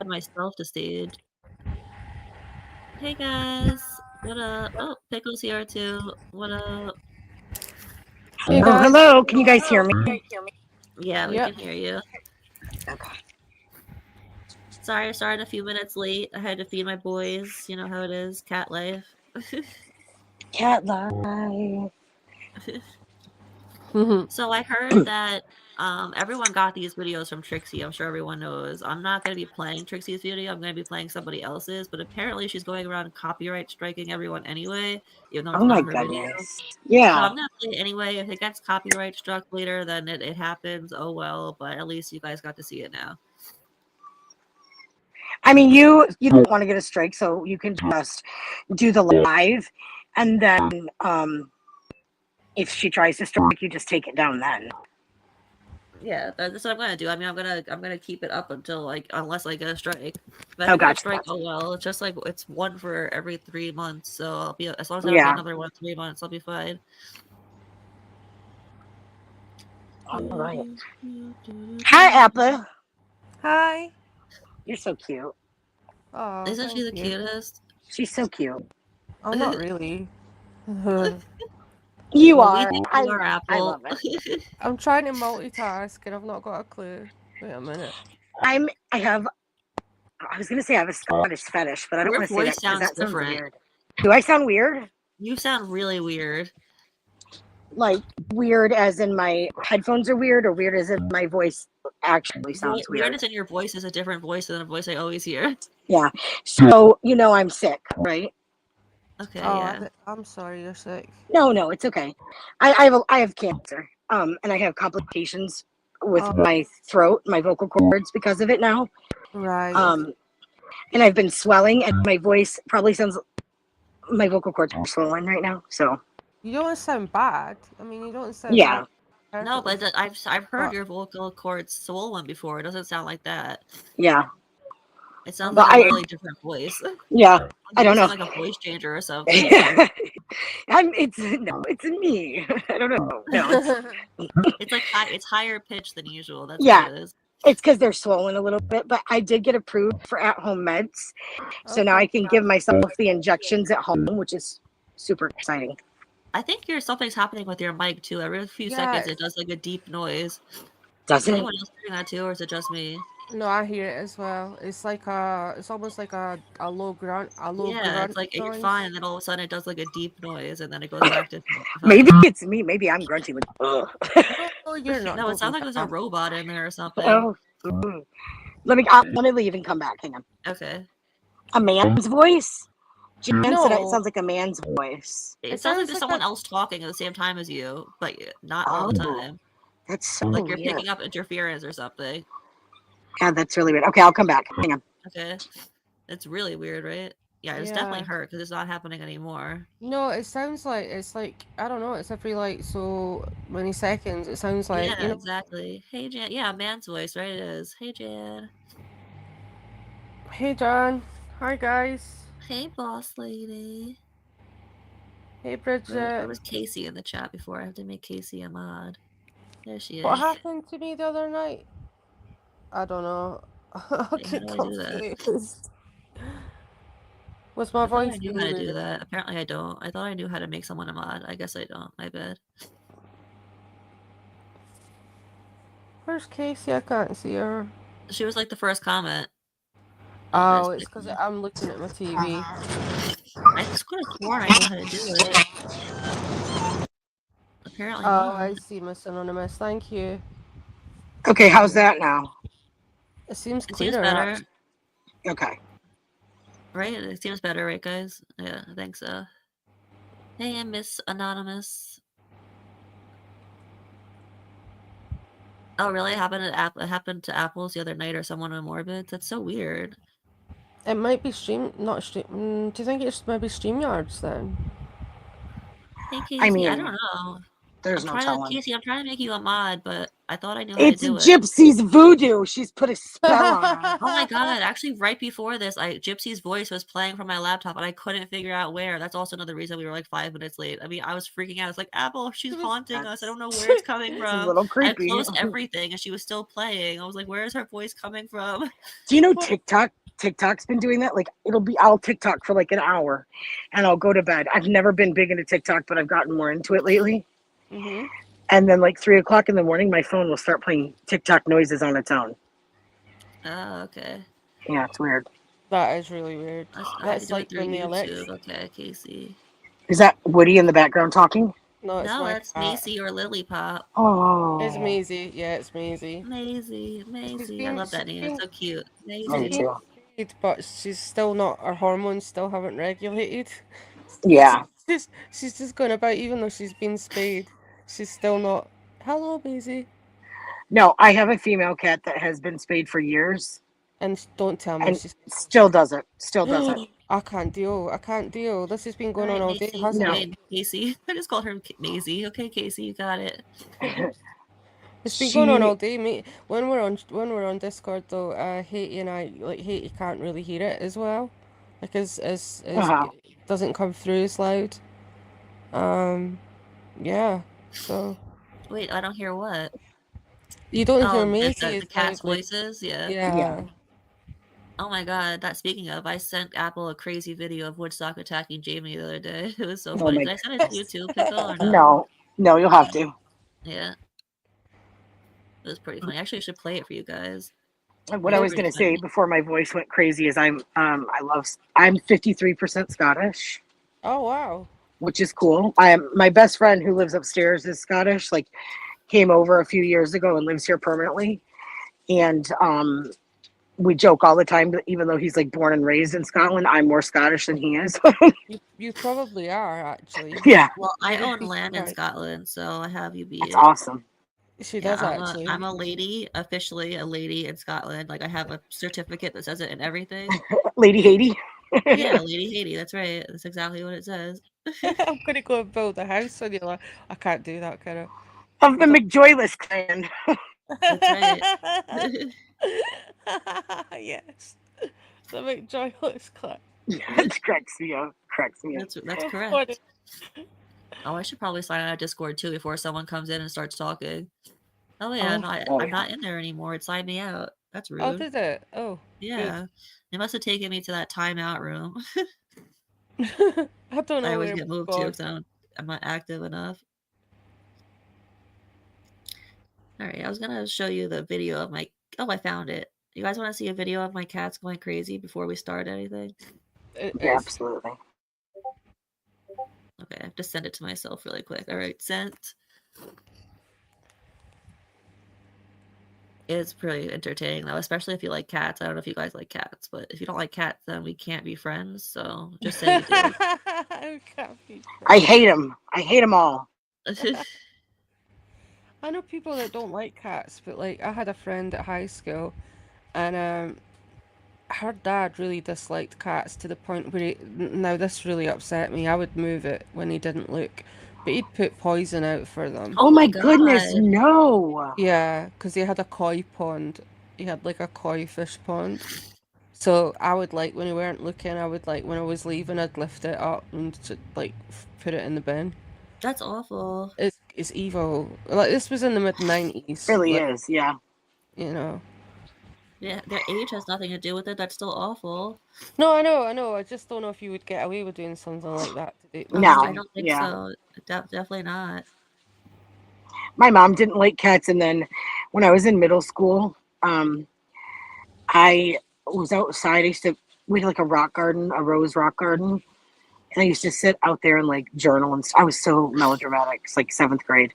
myself to stage. Hey guys, what up? Oh, Pickle's here too. What up? Hey Oh, guys. hello. Can you guys hear me? Yeah, we Yep. can hear you. Okay. Sorry, I started a few minutes late. I had to feed my boys. You know how it is, cat life. Cat life. So I heard that everyone got these videos from Trixie. I'm sure everyone knows. I'm not going to be playing Trixie's video. I'm going to be playing somebody else's. But apparently she's going around copyright striking everyone anyway, even though Oh it's my not her video. goodness. So Yeah. I'm going to play it anyway. If it gets copyright struck later, then it happens. Oh well. But at least you guys got to see it now. I mean, you don't want to get a strike, so you can just do the live, and then if she tries to strike, you just take it down then. Yeah, that's what I'm gonna do. I mean, I'm gonna keep it up until unless I get a strike. But if Oh, I get a gotcha. strike, oh well. It's just like it's one for every 3 months, so I'll be as long as I don't Yeah. get another one in 3 months, I'll be fine. All right. Hi, Apple. Hi. You're so cute. Oh, Isn't she the thank you. cutest? She's so cute. I'm not really. You Well, we are. think you are, I Apple. love it. I'm trying to multitask and I've not got a clue. Wait a minute. I was gonna say I have a Scottish fetish, but I don't Your want to say that voice because sounds that sounds different. weird. Do I sound weird? You sound really weird. Like weird as in my headphones are weird, or weird as in my voice actually sounds weird? Weirdness in your voice is a different voice than a voice I always hear. Yeah. So I'm sick, right? Okay, Oh, yeah. I'm sorry you're sick. No, it's okay. I have cancer, and I have complications with Oh, my throat, my vocal cords because of it now. right. And I've been swelling, and my voice probably sounds. My vocal cords are swollen right now, so You don't sound bad. I mean, you don't sound yeah. bad. No, but I've heard But- your vocal cords swollen before. It doesn't sound like that. Yeah. It sounds But like a really different voice. Yeah. I don't You know. sound like a voice changer or something. It's me. I don't know. No, It's like it's higher pitched than usual. That's Yeah. what it is. it's because they're swollen a little bit. But I did get approved for at-home meds, so now I can give myself the injections at home, which is super exciting. I think something's happening with your mic too. Every few seconds it does like a deep noise. Does Is it? anyone else hearing that too, or is it just me? No, I hear it as well. It's like it's almost like a low grunt, Yeah, it's like you're noise. fine, and then all of a sudden it does like a deep noise, and then it goes back to Maybe it's me. Maybe I'm grunting with. No, you're not. No, it Don't sounds be like there's a bad. robot in there or something. Oh, let me leave and come back. Hang on. Okay. A man's voice. Jan said it No. sounds like a man's voice. It sounds sounds like there's like someone a- else talking at the same time as you, but not all the Oh. time. That's so Like you're weird. picking up interference or something. God, that's really weird. Okay, I'll come back. Hang on. Okay. It's really weird, right? Yeah, it's definitely hurt because it's not happening anymore. No, it's like I don't know. It's every like so many seconds. It sounds like Yeah, exactly. Hey Jan. Yeah, man's voice, right? It is. Hey Jan. Hey John. Hi guys. Hey boss lady. Hey There Bridget. was Casey in the chat before. I have to make Casey a mod. There she is. What happened to me the other night? I don't know. I Wait, how get do I do that? confused. Was my I thought I voice knew how really to do weird? that. Apparently I don't. I thought I knew how to make someone a mod. I guess I don't. My bad. Where's Casey? I can't see her. She was like the first comment. Oh, it's because I'm looking at my TV. I just could have sworn I knew how to do it. Apparently not. I see, Miss Anonymous. Thank you. Okay, how's that now? It seems It clearer. seems better, Okay. right? It seems better, right, guys? Yeah, I think so. Hey, Miss Anonymous. Oh, really? It happened to Apples the other night, or someone on Morbid? That's so weird. It might be not stream. Do you think it's maybe StreamYards then? Hey, Casey. I mean, I don't know. There's no telling. Casey, I'm trying to make you a mod, but I thought I knew how to It's do it. Gypsy's voodoo. She's put a spell on her. Oh my god! Actually, right before this, Gypsy's voice was playing from my laptop, and I couldn't figure out where. That's also another reason we were like 5 minutes late. I mean, I was freaking out. I was like, Apple, she's haunting us. I don't know where it's coming It's a from. little I creepy. closed everything, and she was still playing. I was like, where is her voice coming from? Do you know TikTok? TikTok's been doing that. Like I'll TikTok for like an hour, and I'll go to bed. I've never been big into TikTok, but I've gotten more into it lately. Mhm. And then like 3 o'clock in the morning, my phone will start playing TikTok noises on its own. Oh, okay. Yeah, it's weird. That is really weird. I had to That's do it like through when the YouTube. Alexa. Okay, Casey. Is that Woody in the background talking? No, it's No, my that's cat. Macy or Lily Pop. Oh, It's Maisie. Yeah, it's Maisie. Maisie. I been- love that she's name. It's been- so cute. me Maisie. too. But she's still not. Her hormones still haven't regulated. Yeah. She's just going about, even though she's been spayed. She's still not. Hello, Maisie. No, I have a female cat that has been spayed for years And don't tell me and she's. still does it. Still does it. I can't deal. I can't deal. This has been going on all day, Macy. hasn't No. it? Wait, Casey. I just called her Maisie. Okay, Casey, you got it. It's been going on all day, mate. When we're on Discord though, Haiti and I Haiti can't really hear it as well. Like as Uh-huh. it doesn't come through as loud. Yeah. So Wait, I don't hear what. you don't hear Oh, Maisie the cat's loudly. voices. Yeah. Yeah. Oh my god. That speaking of, I sent Apple a crazy video of Woodstock attacking Jamie the other day. It was so Oh funny. my Did I send it to YouTube, Pickle, or no? No, you'll have to. Yeah. It was pretty funny. Actually, I should play it for you guys. What I was going to say before my voice went crazy is I'm 53% Scottish, Oh wow. which is cool. My best friend who lives upstairs is Scottish, like came over a few years ago and lives here permanently. And we joke all the time that even though he's like born and raised in Scotland, I'm more Scottish than he is. You probably are actually. Yeah, Well, I would own be land in surprised. Scotland, so I have you beat that's it. awesome. She Yeah, does actually. I'm a lady, officially a lady in Scotland. Like I have a certificate that says it and everything. Lady Haiti. Yeah, Lady Haiti. That's right. That's exactly what it says. I'm gonna go and build a house on you. Like, I can't do that kind of. Of the McJoyless clan. That's right. Yes. The McJoyless clan. That cracks me up. That's correct. Funny. Oh, I should probably sign on a Discord too before someone comes in and starts talking. Oh yeah, I'm not in there anymore. It signed me out. That's rude. Oh, did it? Oh, yeah. They must have taken me to that timeout room. good. I don't know. I always where get moved to because I'm not active enough. All right, I was gonna show you the video of my. Oh, I found it. You guys want to see a video of my cats going crazy before we start anything? Yeah, absolutely. Okay, I have to send it to myself really quick. All right, sent. It's pretty entertaining though, especially if you like cats. I don't know if you guys like cats, but if you don't like cats, then we can't be friends. So just say you do. I hate them. I hate them all. I know people that don't like cats, but like I had a friend at high school, and her dad really disliked cats to the point where now this really upset me. I would move it when he didn't look, but he'd put poison out for them. Oh my goodness, no. Yeah, because he had a koi pond. He had like a koi fish pond. So I would like when we weren't looking, I would like when I was leaving, I'd lift it up and like put it in the bin. That's awful. It's evil. Like this was in the mid-90s. Really like, is, yeah. You know. Yeah, their age has nothing to do with it. That's still awful. No, I know. I just don't know if you would get away with doing something like that today. No, I don't think so. Definitely not. My mom didn't like cats, and then when I was in middle school, I was outside. We had like a rock garden, a rose rock garden, and I used to sit out there and like journal and I was so melodramatic. It's like 7th grade,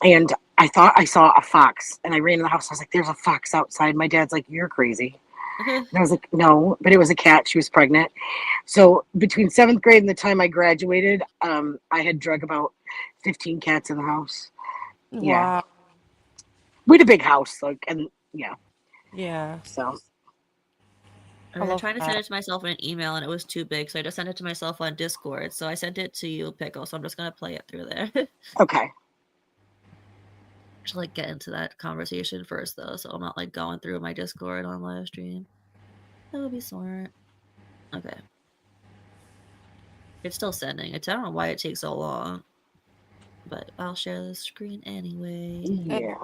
and I thought I saw a fox, and I ran in the house. I was like, "There's a fox outside." My dad's like, "You're crazy." And I was like, "No," but it was a cat. She was pregnant. So between 7th grade and the time I graduated, I had drug about 15 cats in the house. Yeah. Wow. We had a big house, like, and yeah. Yeah. So I was trying to send it to myself in an email and it was too big, so I just sent it to myself on Discord. So I sent it to you, Pickle. So I'm just gonna play it through there. Okay. should like get into that conversation first though, so I'm not like going through my Discord on live stream. That would be smart. Okay. It's still sending. I don't know why it takes so long. But I'll share the screen anyway. Yeah,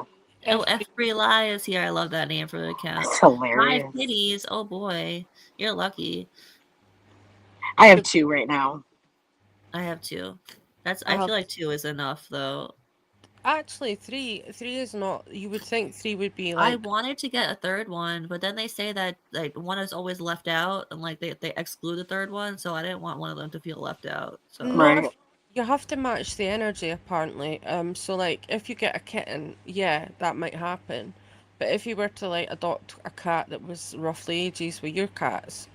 Oh, If F3 Lie is here. I love that name for the account. it's 5 hilarious. kitties. Oh boy. You're lucky. I have 2 right now. I have 2. I feel like 2 is enough though. Actually, three is not. You would think 3 would be I like. wanted to get a third one, but then they say that like one is always left out and like they exclude the third one, so I didn't want one of them to feel left out. So Not Right. if you have to match the energy apparently. So like if you get a kitten, yeah, that might happen. But if you were to like adopt a cat that was roughly ages with your cats,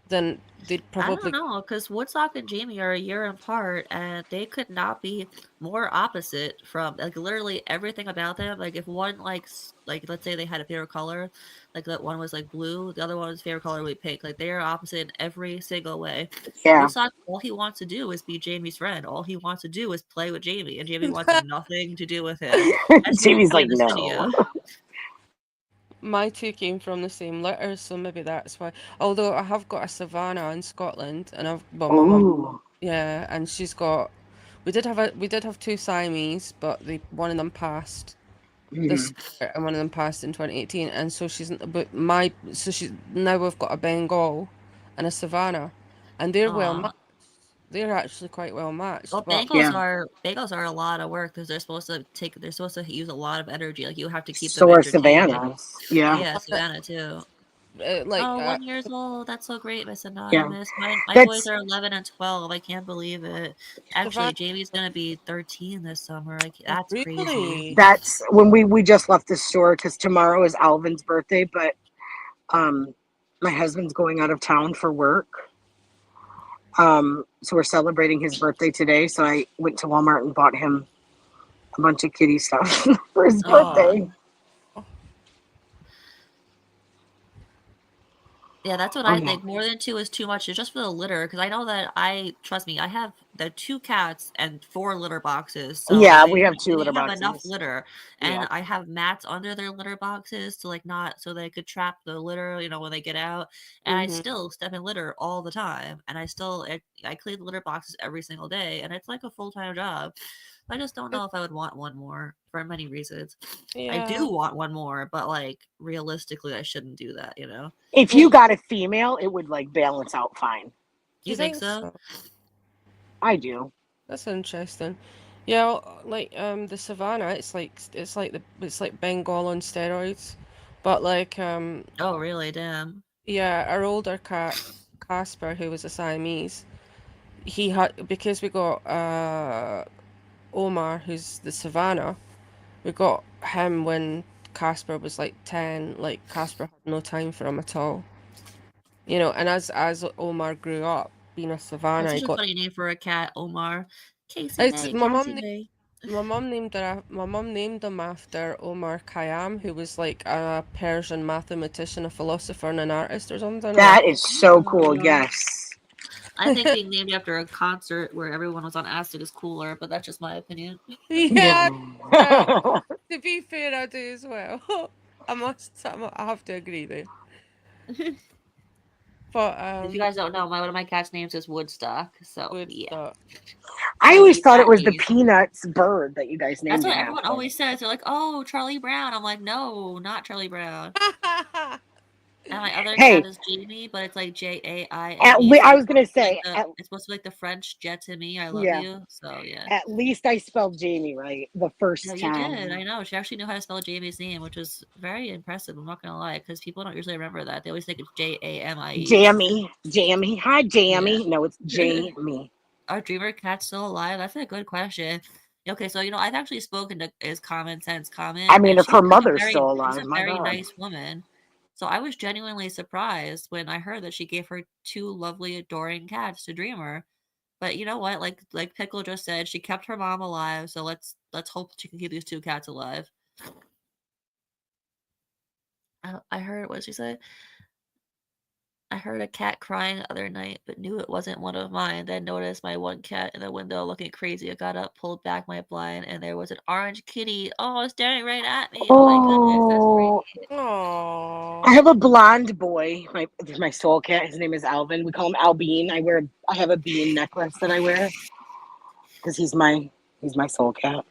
then they'd I don't probably know, because Woodstock and Jamie are a year apart, and they could not be more opposite from like literally everything about them. Like if one like let's say they had a favorite color, like that one was like blue, the other one's favorite color would be pink. Like they are opposite in every single way. Yeah. Woodstock, all he wants to do is be Jamie's friend. All he wants to do is play with Jamie, and Jamie wants nothing to do with him. As you can Jamie's see like, in this no. video. My 2 came from the same litter, so maybe that's why. Although I have got a Savannah in Scotland, and my mum, Ooh. yeah, and she's got. We did have 2 Siamese, but one of them passed this Mhm. year, and one of them passed in 2018, and so she's now we've got a Bengal and a Savannah, and they're well Aw. matched. They're actually quite well matched, Well, but Yeah. bagels are a lot of work because they're supposed to use a lot of energy. Like you have to keep them So are entertained. Savannahs. Yeah. Yeah, Savannah too. like Oh, 1 years old. That's so great, Miss Yeah. Anonymous. My boys That's are 11 and 12. I can't believe it. Actually, Savannah, Jamie's gonna be 13 this summer. That's crazy. really. that's when we just left the store because tomorrow is Alvin's birthday, but my husband's going out of town for work. So we're celebrating his birthday today. So I went to Walmart and bought him a bunch of kitty stuff for his Aw. birthday. Yeah, that's what Oh I yeah. think. More than 2 is too much. It's just for the litter because I know that trust me, I have the 2 cats and 4 litter boxes. So Yeah, we have 2 they litter have enough boxes. litter. Yeah. And I have mats under their litter boxes to like not so they could trap the litter, when they get out. And I Hmm. still step in litter all the time. And I clean the litter boxes every single day. And it's like a full-time job. I just don't know if I would want one more for many reasons. I Yeah. do want one more, but like realistically, I shouldn't do that, If Well, you got a female, it would like balance out fine. do You you think think so? so? I do. That's interesting. Yeah, like the Savannah, it's like Bengal on steroids, but like Oh, really? Damn. yeah, our older cat Casper, who was a Siamese, he had because we got Omar, who's the Savannah, we got him when Casper was like 10. Like Casper had no time for him at all, And as Omar grew up, being a That's Savannah, he such a got funny name for a cat, Omar. Casey it's May, Cassie May. My mum named him after Omar Khayyam, who was like a Persian mathematician, a philosopher, and an artist or something. Like, That is so cool. Oh. Yes. I think being named after a concert where everyone was on acid is cooler, but that's just my opinion. yeah, yeah. Yeah. To be fair, I do as well. I have to agree there. But If you guys don't know, one of my cat's names is Woodstock. So yeah. Woodstock. I So always he's thought it that was the age. Peanuts bird that you guys That's named what him everyone after. always says. They're like, "Oh, Charlie Brown." I'm like, "No, not Charlie Brown." And my other Hey, cat is Jamie, but it's like Jaime. I So was gonna say, it's supposed to be like the French "Jet to me, I love yeah, you." So yeah. at least I spelled Jamie right the No, first you did. time. I know. She actually knew how to spell Jamie's name, which was very impressive. I'm not gonna lie, because people don't usually remember that. They always think it's Jamie. Jamie. Hi, Yeah. Jamie. No, it's Jamie. Are Dreamer cats still alive? That's a good question. Okay, so I've actually spoken to his Common Sense comment, I mean, and if her mother's still she's alive, a my very God. nice woman. So I was genuinely surprised when I heard that she gave her 2 lovely, adoring cats to Dreamer. But you know what? Like Pickle just said, she kept her mom alive. So let's hope she can keep these 2 cats alive. I heard what she said. I heard a cat crying the other night, but knew it wasn't one of mine. Then noticed my one cat in the window looking crazy. I got up, pulled back my blind, and there was an orange kitty. Oh, staring right at me. Oh my goodness, that's Oh, sweet. I Oh, have a blonde boy. My soul cat. His name is Alvin. We call him Albine. I have a bean necklace that I wear because he's my soul cat.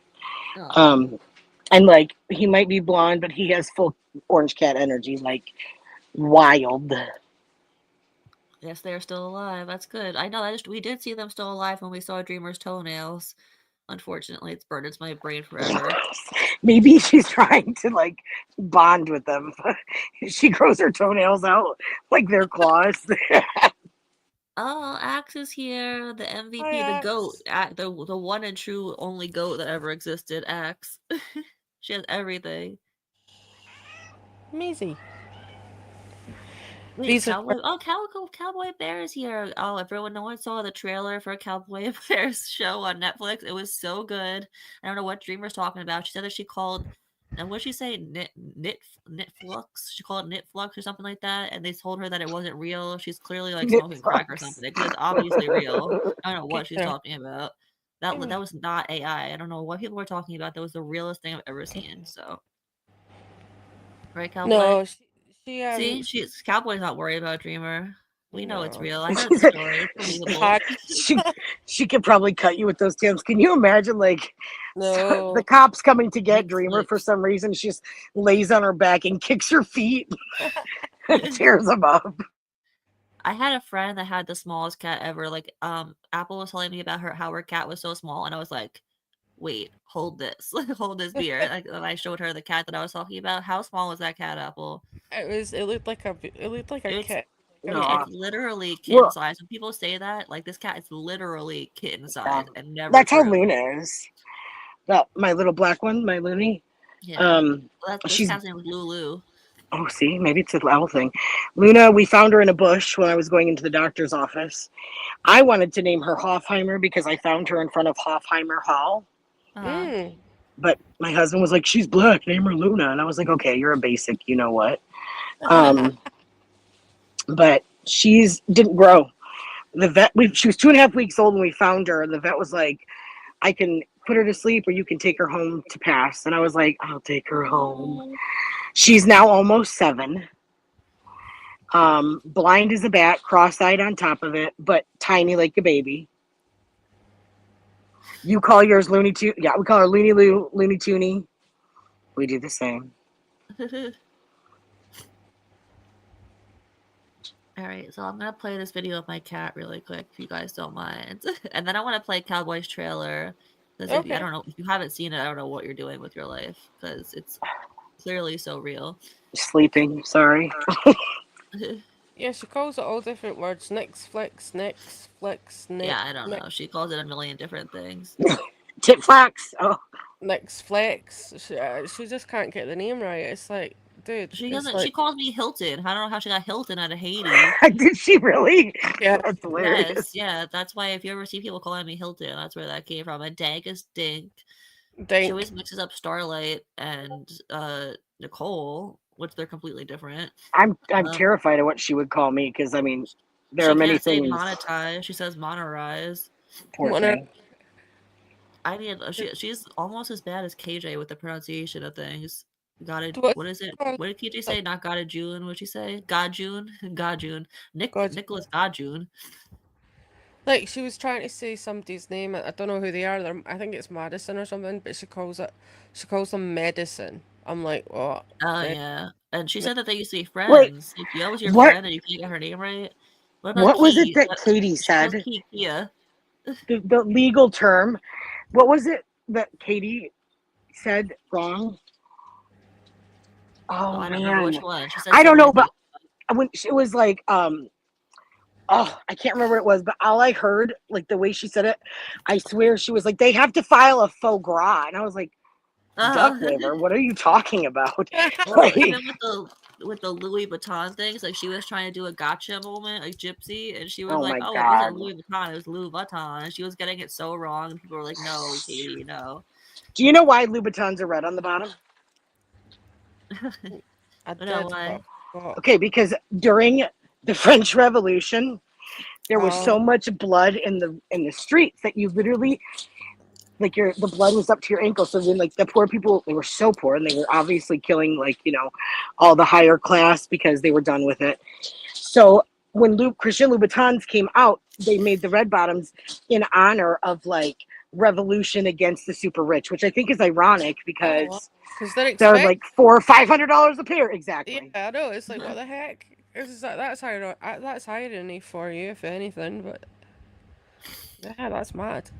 Oh, Um, and like he might be blonde, but he has full orange cat energy, like wild. yes, they're still alive. That's good. I know. We did see them still alive when we saw Dreamer's toenails. Unfortunately, it's burned into my brain forever. Maybe she's trying to like bond with them. She grows her toenails out like their claws. Oh, Axe is here, the hi MVP, the goat, Axe. the one and true only goat that ever existed. Axe. She has everything. Amazing. Wait, These are Cowboy. Oh, Cowboy Bear is here. Oh, everyone, no one saw the trailer for Cowboy Bear's show on Netflix. It was so good. I don't know what Dreamer's talking about. She said that she called, and what did she say? Knit flux. She called it knit flux or something like that. And they told her that it wasn't real. She's clearly like Knit smoking crack or socks. something because it's obviously real. I don't know what she's picture. talking about. That was not AI. I don't know what people were talking about. That was the realest thing I've ever seen. So, right, Cowboy? No, See, she's Cowboy's not worried about Dreamer. We know it's no. real. I heard the story. It's believable. she she could probably cut you with those tails. Can you imagine like the No. cops coming to get Big Dreamer for flips. some reason? She just lays on her back and kicks her feet and tears them up. I had a friend that had the smallest cat ever. Like, Apple was telling me about how her cat was so small, and I was like, "Wait, hold this, hold this beer." Like, and I showed her the cat that I was talking about. How small was that cat, Apple? It looked like a It's kid. Like a yeah, it's No, baby. literally kitten well, size. When people say that, like this cat is literally kitten yeah, size, and never that's how true. Luna is. That my little black one, my Looney. Yeah, Um, this she's cat's name was Lulu. oh, see, maybe it's a owl thing. Luna, we found her in a bush when I was going into the doctor's office. I wanted to name her Hoffheimer because I found her in front of Hoffheimer Hall. Uh, Mm. But my husband was like, "She's black. Name her Luna." And I was like, "Okay, you're a basic. You know what?" Um, but she's didn't grow. The vet. She was 2.5 weeks old when we found her, and the vet was like, "I can put her to sleep, or you can take her home to pass." And I was like, "I'll take her home." oh, She's now almost 7. Blind as a bat, cross-eyed on top of it, but tiny like a baby. You call yours Looney Tune? Yeah, we call her Looney Loo, Looney Tooney. We do the same. All right, so I'm gonna play this video of my cat really quick, if you guys don't mind, and then I want to play Cowboy's trailer. Because I Okay. don't know if you haven't seen it, I don't know what you're doing with your life because it's clearly so real. Sleeping. Sorry. Yeah, she calls it all different words. Nix, flex, Yeah, I don't know. She calls it a million different things. Tit Fox. Oh, nix, flex. She just can't get the name right. It's like, dude, She it's doesn't. She like, calls me Hilton. I don't know how she got Hilton out of Haiti. did she really? yeah, That's hilarious. Yes, yeah. That's why if you ever see people calling me Hilton, that's where that came from. And Dank is Dink. She dink. always mixes up Starlight and Nicole, which they're completely different. I'm Um, terrified of what she would call me because I mean, there are she many can't say things. monetize. She says monorize. Poor Wanna, thing. I need. She's almost as bad as KJ with the pronunciation of things. Got it. what? What is it? What did KJ say? Not got it, June. What'd she say? God June. God June. God, Nicholas God June. like she was trying to say somebody's name. I don't know who they are. I think it's Madison or something. But she calls them medicine. I'm like, what? Oh yeah. And she said that they used to be Wait, friends. If that was your what? friend and you can't get her name right. What about What was it Key? that Katie She calls said? Key Kia. The legal term. What was it that Katie said wrong? Oh, Oh I don't remember which man, one. She said I so don't know, but many. when it was like oh, I can't remember what it was, but all I heard, like the way she said it, I swear she was like, they have to file a faux gras. And I was like, duck Uh-huh. liver, what are you talking about? Well, Like, even with the Louis Vuitton things, like she was trying to do a gotcha moment, like Gypsy, and she was oh like, my "Oh, it wasn't God. Louis Vuitton, it was Louis Vuitton," and she was getting it so wrong, and people were like, "No, Katie, no." Do you know why Louboutins are red on the bottom? I No, did, why? but Okay, because during the French Revolution, there was Oh. so much blood in the streets that you literally, like, the blood was up to your ankle. So then, like, the poor people, they were so poor, and they were obviously killing, like, all the higher class because they were done with it. So when Christian Louboutins came out, they made the red bottoms in honor of, like, revolution against the super rich, which I think is ironic because Because they're like $400 or $500 a pair. Exactly. Yeah, I know. It's like, what the heck? That's irony for you, if anything. But yeah, that's mad.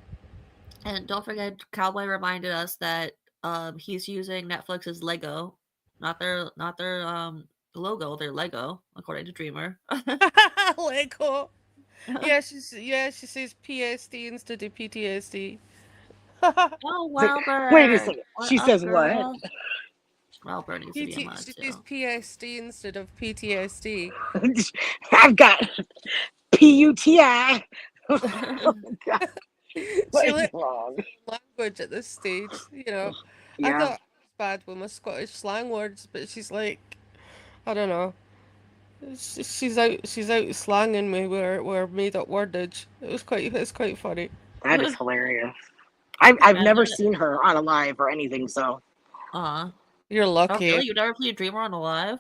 And don't forget, Cowboy reminded us that he's using Netflix's Lego, not their logo, their Lego, according to Dreamer. Lego. Yeah, she says PSD instead of PTSD. Oh, Wilbur. Wait a second. What She up, says girl? what? Wilbur needs to be in mod She too. says PSD instead of PTSD. I've got PUTI. Oh, God. What She is looks wrong? language at this stage, I Yeah. thought I was bad with my Scottish slang words, but she's like, I don't know. She's out slanging me where made up wordage. It's quite funny. That is hilarious. I've never seen her on a live or anything, so You're Oh, lucky. really? You never played Dreamer on the live?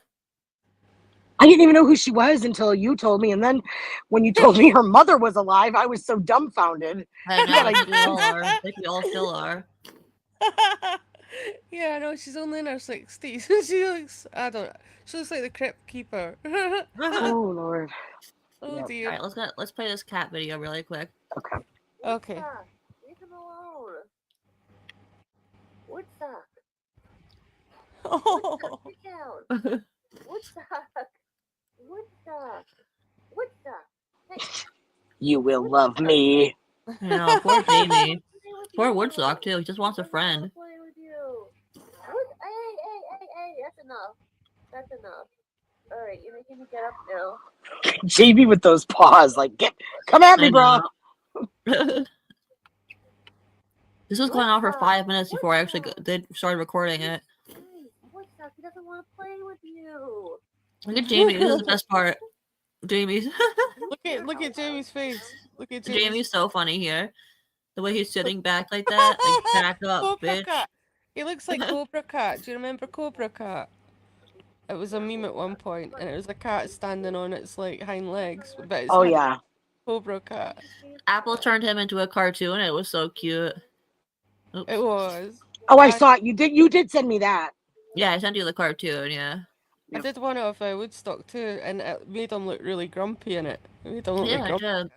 I didn't even know who she was until you told me, and then when you told me her mother was alive, I was so dumbfounded. I know, like we all are. Like we all still are. Yeah, I know, she's only in her 60s. She looks like the Crypt Keeper. Oh Lord. Oh Yep. dear. Alright, let's play this cat video really quick. Okay. Okay. Leave him alone. Woodstock. Oh. Woodstock, get down. Woodstock. Woodstock. Woodstock. Hey, You will love me. You know, poor Jamie. play with Poor you. Woodstock too. He just wants a I wanna friend. play with you. Hey, that's enough. That's enough. Alright, you're making me get up now. Jamie with those paws, like, come at me, I bro. know. This was going on for 5 minutes before I actually started recording it. Woodstock, he doesn't want to play with you. Look at Jamie. This is the best part. Jamie's Look at Jamie's face. Look at Jamie's so funny here. The way he's sitting back like that, like back up, Cobra bitch. Cat. He looks like Cobra Cat. Do you remember Cobra Cat? It was a meme at one point, and it was a cat standing on its like hind legs, but it's Oh had a yeah. Cobra Cat. Apple turned him into a cartoon. It was so cute. Oops. It was. Oh, I saw it. You did send me that. Yeah, I sent you the cartoon. Yeah. I did one of Woodstock too, and it made him look really grumpy in it. It made him look Yeah, like I grumpy. did.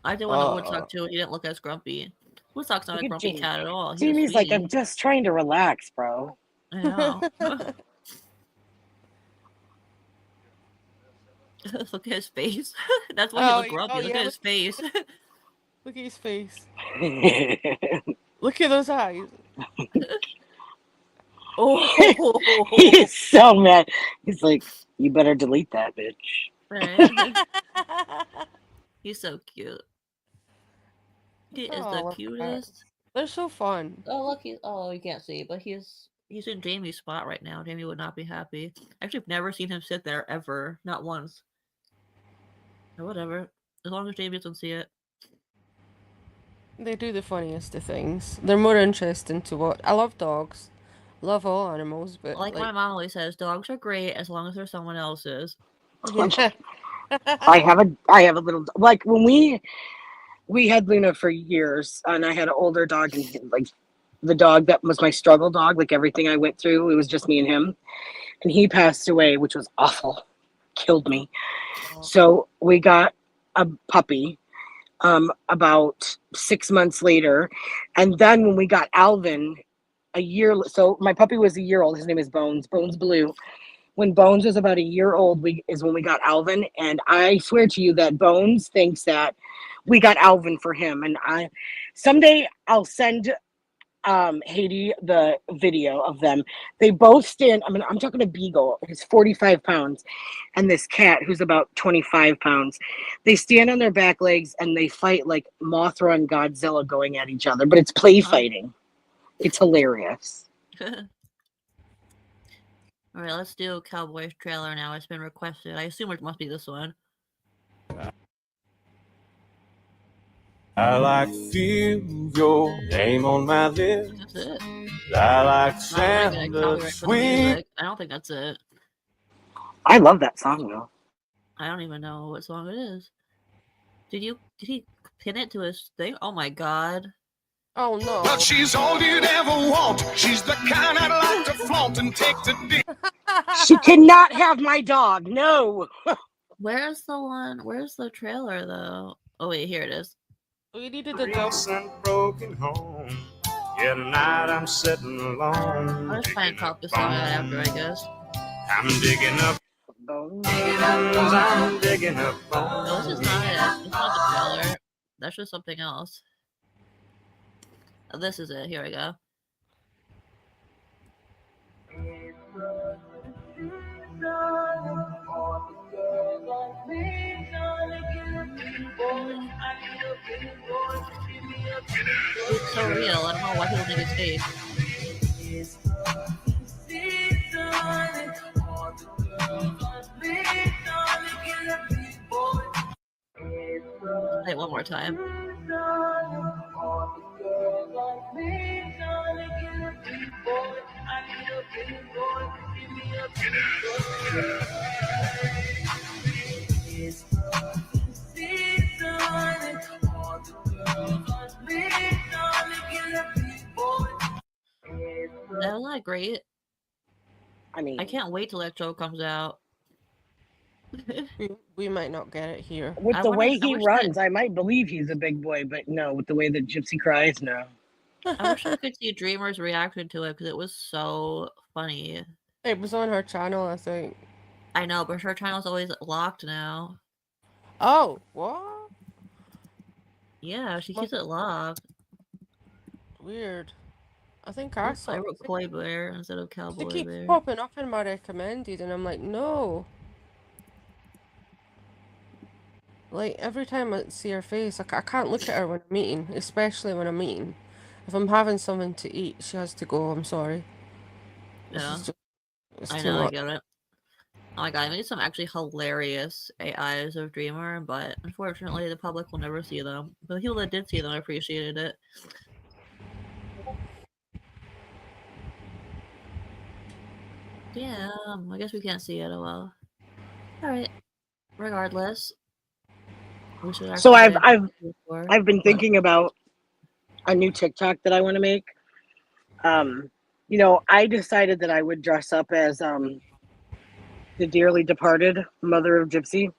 I did one of Woodstock too. He didn't look as grumpy. Woodstock's not Look a at grumpy Jamie. cat at all. He's Jamie's like, sweet. I'm just trying to relax, bro. I know. Look at his face. That's why he looked grumpy. Look at his face. Look at his face. Look at those eyes. Oh. He's so mad. He's like, you better delete that, bitch. Right? He's so cute. He is Oh, the look at cutest. They're so fun. Oh look, you can't see, but he's in Jamie's spot right now. Jamie would not be happy. Actually, I've never seen him sit there ever, not once. Or whatever, as long as Jamie doesn't see it. They do the funniest of things. They're more interesting to watch. I love dogs. Love all animals, but Like my mom always says, dogs are great as long as they're someone else's. yeah. I have a little, like, when we had Luna for years, and I had an older dog, and like the dog that was my struggle dog, like everything I went through, it was just me and him, and he passed away, which was awful, killed me. So we got a puppy about 6 months later, and then when we got Alvin, so my puppy was a year old. His name is Bones Blue. When Bones was about a year old, is when we got Alvin, and I swear to you that Bones thinks that we got Alvin for him. And someday I'll send Haiti the video of them. They both stand. I'm talking a beagle. He's 45 pounds, and this cat who's about 25 pounds. They stand on their back legs and they fight like Mothra and Godzilla going at each other. But it's play fighting. It's hilarious. All right, let's do Cowboys trailer now. It's been requested. I assume it must be this one. I like to feel your name on my lips. That's it. I like I'm not gonna get a sound of copyright for the sweet. music. I don't think that's it. I love that song though. I don't even know what song it is. Did he pin it to his thing? Oh my god. Oh no. But she's all you'd ever want. She's the kind I'd like to flaunt and take to dick. She cannot have my dog. No. Where's the trailer though? Oh wait, here it is. We needed a joke. Recent broken home. Yeah, tonight I'm sitting alone. I'll just try and cop this song out after, I guess. I'm digging up bones. I'm digging up bones. No, this is not it. It's not the trailer. That's just something else. Oh, this is it. Here we go. It's so real. I don't know why people think it's fake. Play it one more time. That was not great. I mean, I can't wait till that show comes out. We might not get it here. with I the wonder- way I he wish runs, I might believe he's a big boy, but no, with the way that Gypsy cries, no. I wish I could see Dreamer's reaction to it because it was so funny. It was on her channel, I think. I know, but her channel's always locked now. Oh, what? Yeah, she keeps Must- it locked. Weird. I think I saw I it. wrote Koi Bear instead of It Cowboy keeps Bear. popping up in my recommended, and I'm like, no. Like, every time I see her face, I can't look at her when I'm eating, especially when I'm eating. If I'm having something to eat, she has to go. I'm sorry. This Yeah, is just, it's I too know, I much. get it. Oh my god, I made some actually hilarious AIs of Dreamer, but unfortunately the public will never see them. But the people that did see them appreciated it. Yeah, I guess we can't see it. Oh well. Alright. Regardless. We should So actually I've say before. I've been What? thinking about a new TikTok that I want to make. You know, I decided that I would dress up as the dearly departed mother of Gypsy.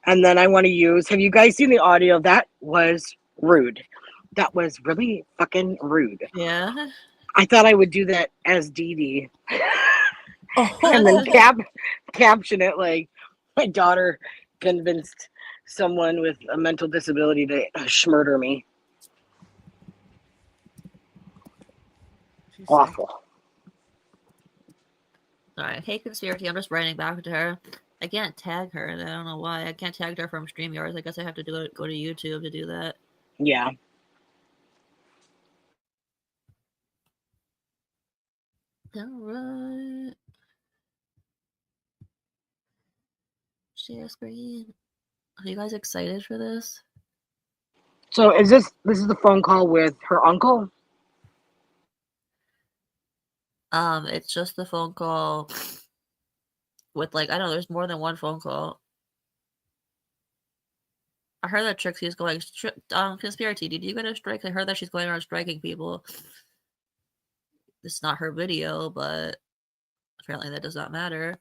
And then I want to use, have you guys seen the audio? That was rude. That was really fucking rude. Yeah. I thought I would do that as Dee Dee. Oh, And then caption it like, my daughter convinced someone with a mental disability to murder me. she's Awful. Sorry. Hey, Conspiracy, I'm just writing back to her. I can't tag her, and I don't know why. I can't tag her from StreamYards. I guess I have to go to YouTube to do that. Yeah. Alright. Share screen. Are you guys excited for this? So is this is the phone call with her uncle? It's just the phone call with like I don't know. There's more than one phone call. I heard that Trixie's going. Conspiracy. Did you get a strike? I heard that she's going around striking people. It's not her video, but apparently that does not matter.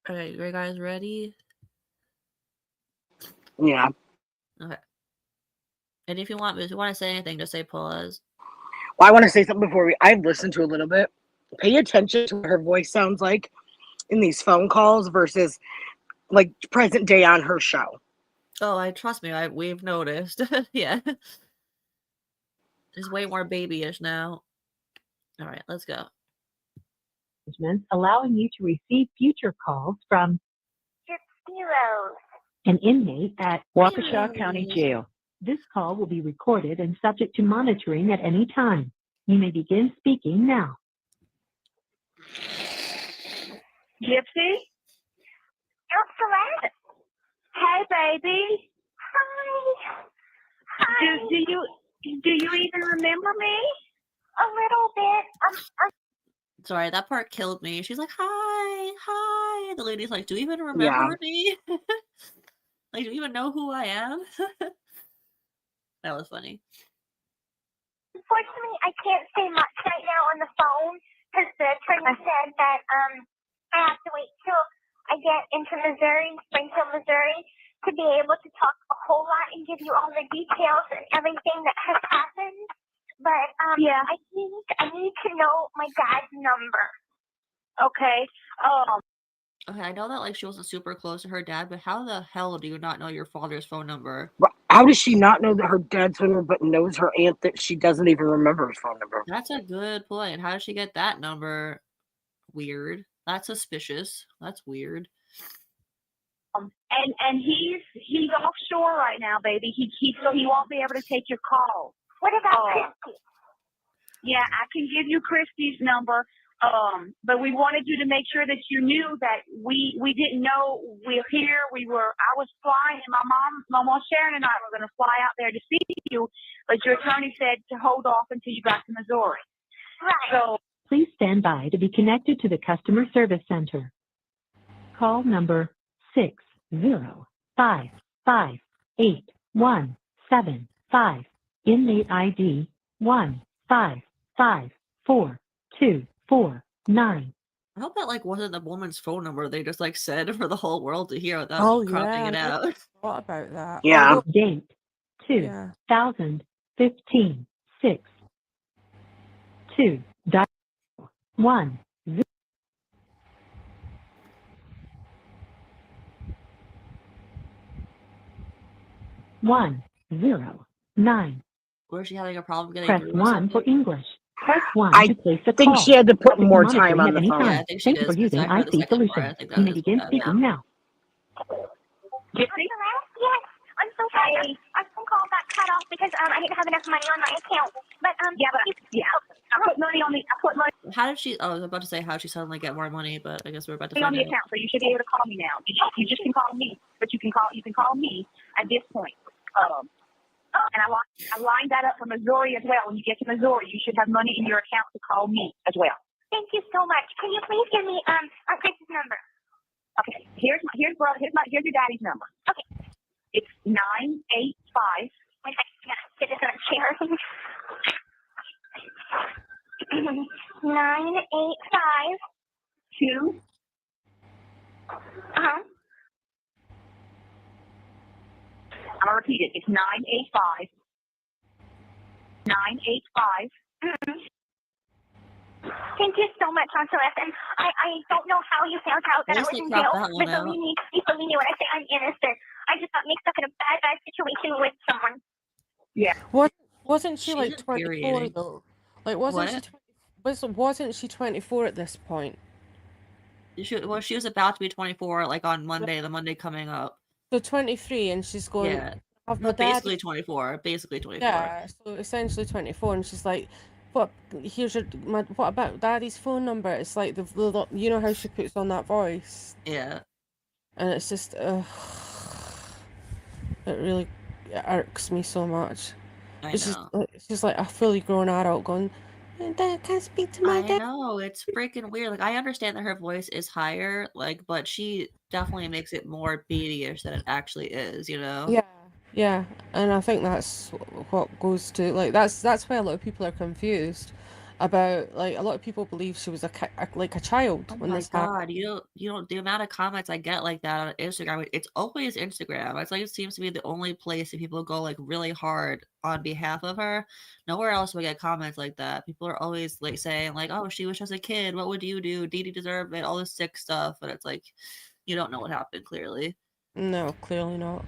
All right, you guys ready? Yeah. Okay. And if you want to say anything, just say pause. Well, I want to say something before I've listened to a little bit. Pay attention to what her voice sounds like in these phone calls versus like present day on her show. Oh, trust me, we've noticed. Yeah. It's way more babyish now. All right, let's go. Allowing you to receive future calls from Gypsy Rose. an inmate at Waukesha County Heroes. Jail. This call will be recorded and subject to monitoring at any time. You may begin speaking now. Gypsy? Excellent. Hey, baby. Hi. Hi. Do you even remember me? A little bit. Sorry, that part killed me. She's like, "Hi, hi." The lady's like, "Do you even Yeah. remember me? Like, do you even know who I am?" That was funny. Unfortunately, I can't say much right now on the phone because the trainer said that I have to wait till I get into Missouri, Springfield, Missouri, to be able to talk a whole lot and give you all the details and everything that has happened. But yeah, I need to know my dad's number. Okay. Okay, I know that like she wasn't super close to her dad, but how the hell do you not know your father's phone number? How does she not know that her dad's phone number, but knows her aunt that she doesn't even remember his phone number? That's a good point. How did she get that number? Weird. That's suspicious. That's weird. And he's offshore right now, baby. So he won't be able to take your call. What about Christy? Yeah, I can give you Christy's number. But we wanted you to make sure that you knew that we didn't know we're here. I was flying, and my mom Sharon and I were going to fly out there to see you, but your attorney said to hold off until you got to Missouri. Right. So Please stand by to be connected to the customer service center. Call number 605581775. Inmate ID 1554249. I hope that like wasn't the woman's phone number they just like said for the whole world to hear without cropping it out. What about that? Yeah. Although, Date yeah. 2015 6 2 dial 1 0. One zero nine. Or is she having a problem getting Press through or 1 for something? English. Press 1 I to place a think call. she had to put Subject more monitoring time on at the any phone. time. Yeah, I think she Thank you does, for using 'cause I heard the IT second part. Solutions. I think You that may is begin what happened. speaking now. Gypsy? Yes, I'm so sorry. Our phone call got cut off because I didn't have enough money on my account. But I put money on the How did she? Oh, I was about to say how did she suddenly get more money, but I guess we're about to on find the out. account, so you should be able to call me now. You just can call me, but you can call me at this point. And I lined that up for Missouri as well. When you get to Missouri, you should have money in your account to call me as well. thank you so much. Can you please give me Chris's number? Okay, here's your daddy's number. Okay. It's 985. Wait a second. I gotta get this on a chair. 985. 2. Uh-huh. I'm gonna repeat it. It's 985. 985. Thank you so much, Aunt Celeste. And I don't know how you found out that I was Honestly, in crop jail, that one but out. believe me when I say I'm innocent. I just got mixed up in a bad situation with someone. Yeah. Wasn't she She's like 24 infuriating. though? Like wasn't she 24 at this point? She was about to be 24, like on Monday, the Monday coming up. So 23, and she's going. Yeah, Have my no, dad. basically 24. Basically 24. Yeah, so essentially 24, and she's like, "What? What about Daddy's phone number?" It's like the you know how she puts on that voice, Yeah. and it's just, it really irks me so much. I It's know. she's like a fully grown adult going, "Dad, can't speak to my I dad." know, it's freaking weird. Like, I understand that her voice is higher, like, but she definitely makes it more babyish than it actually is, you know? Yeah, and I think that's what goes to like that's why a lot of people are confused about like a lot of people believe she was like a child Oh when my this happened. god, you know, the amount of comments I get like that on Instagram, it's always Instagram. It's like it seems to be the only place that people go like really hard on behalf of her. Nowhere else do I get comments like that. People are always like saying like, "Oh, she was just a kid. What would you do? Dee Dee deserved it." All this sick stuff, but it's like you don't know what happened clearly. No, clearly not.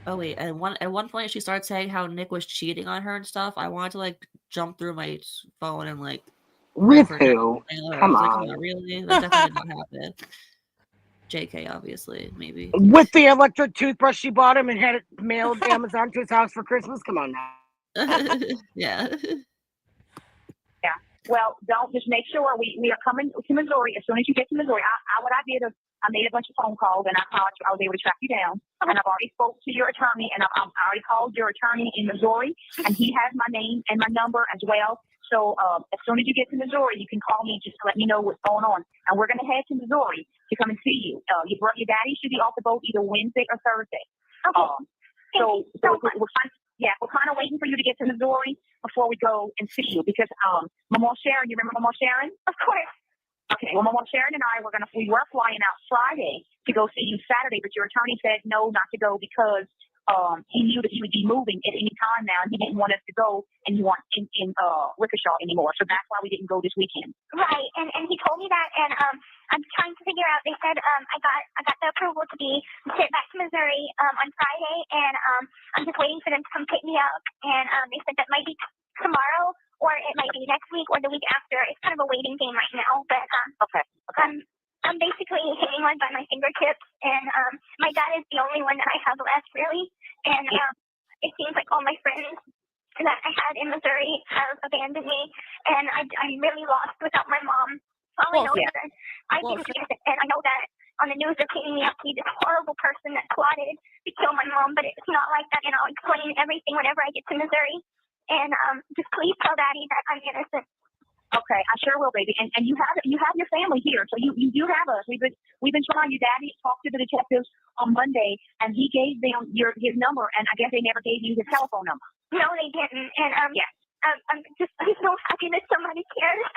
Oh wait, and at one point she started saying how Nick was cheating on her and stuff. I wanted to like jump through my phone and like With rip her who? down. I Come was like, on. "Oh, really? That definitely did not happen." JK, obviously, maybe. With the electric toothbrush she bought him and had it mailed Amazon to his house for Christmas. Come on now. Yeah. Yeah. Well, don't just make sure we are coming to Missouri as soon as you get to Missouri. What I did is I made a bunch of phone calls and I was able to track you down. And I've already spoke to your attorney and I already called your attorney in Missouri and he has my name and my number as well. So as soon as you get to Missouri, you can call me just to let me know what's going on. And we're going to head to Missouri to come and see you. Your daddy should be off the boat either Wednesday or Thursday. Okay. We're kind of waiting for you to get to Missouri before we go and see you because Mama Sharon, you remember Mama Sharon? Of course. Okay, well, Mama Sharon and I we were flying out Friday to go see you Saturday, but your attorney said no, not to go because he knew that you would be moving at any time now, and he didn't want us to go and you weren't in Rickershaw anymore. So that's why we didn't go this weekend. Right, and he told me that, and I'm trying to figure out. They said I got the approval to be sent back to Missouri on Friday, and I'm just waiting for them to come pick me up. And they said that might be tomorrow, or it might be next week, or the week after. It's kind of a waiting game right now, but Okay. I'm basically hanging on by my fingertips, and my dad is the only one that I have left, really. And it seems like all my friends that I had in Missouri have abandoned me, and I'm really lost without my mom. All I know is that I've been innocent, and I know that on the news they're painting me up to be this horrible person that plotted to kill my mom, but it's not like that, and I'll explain everything whenever I get to Missouri. And just please tell Daddy that I'm innocent. Okay, I sure will, baby. And you have your family here, so you do have us. We've been trying. Your daddy talked to the detectives on Monday, and he gave them his number, and I guess they never gave you his telephone number. No, they didn't. And I'm so happy that somebody cares.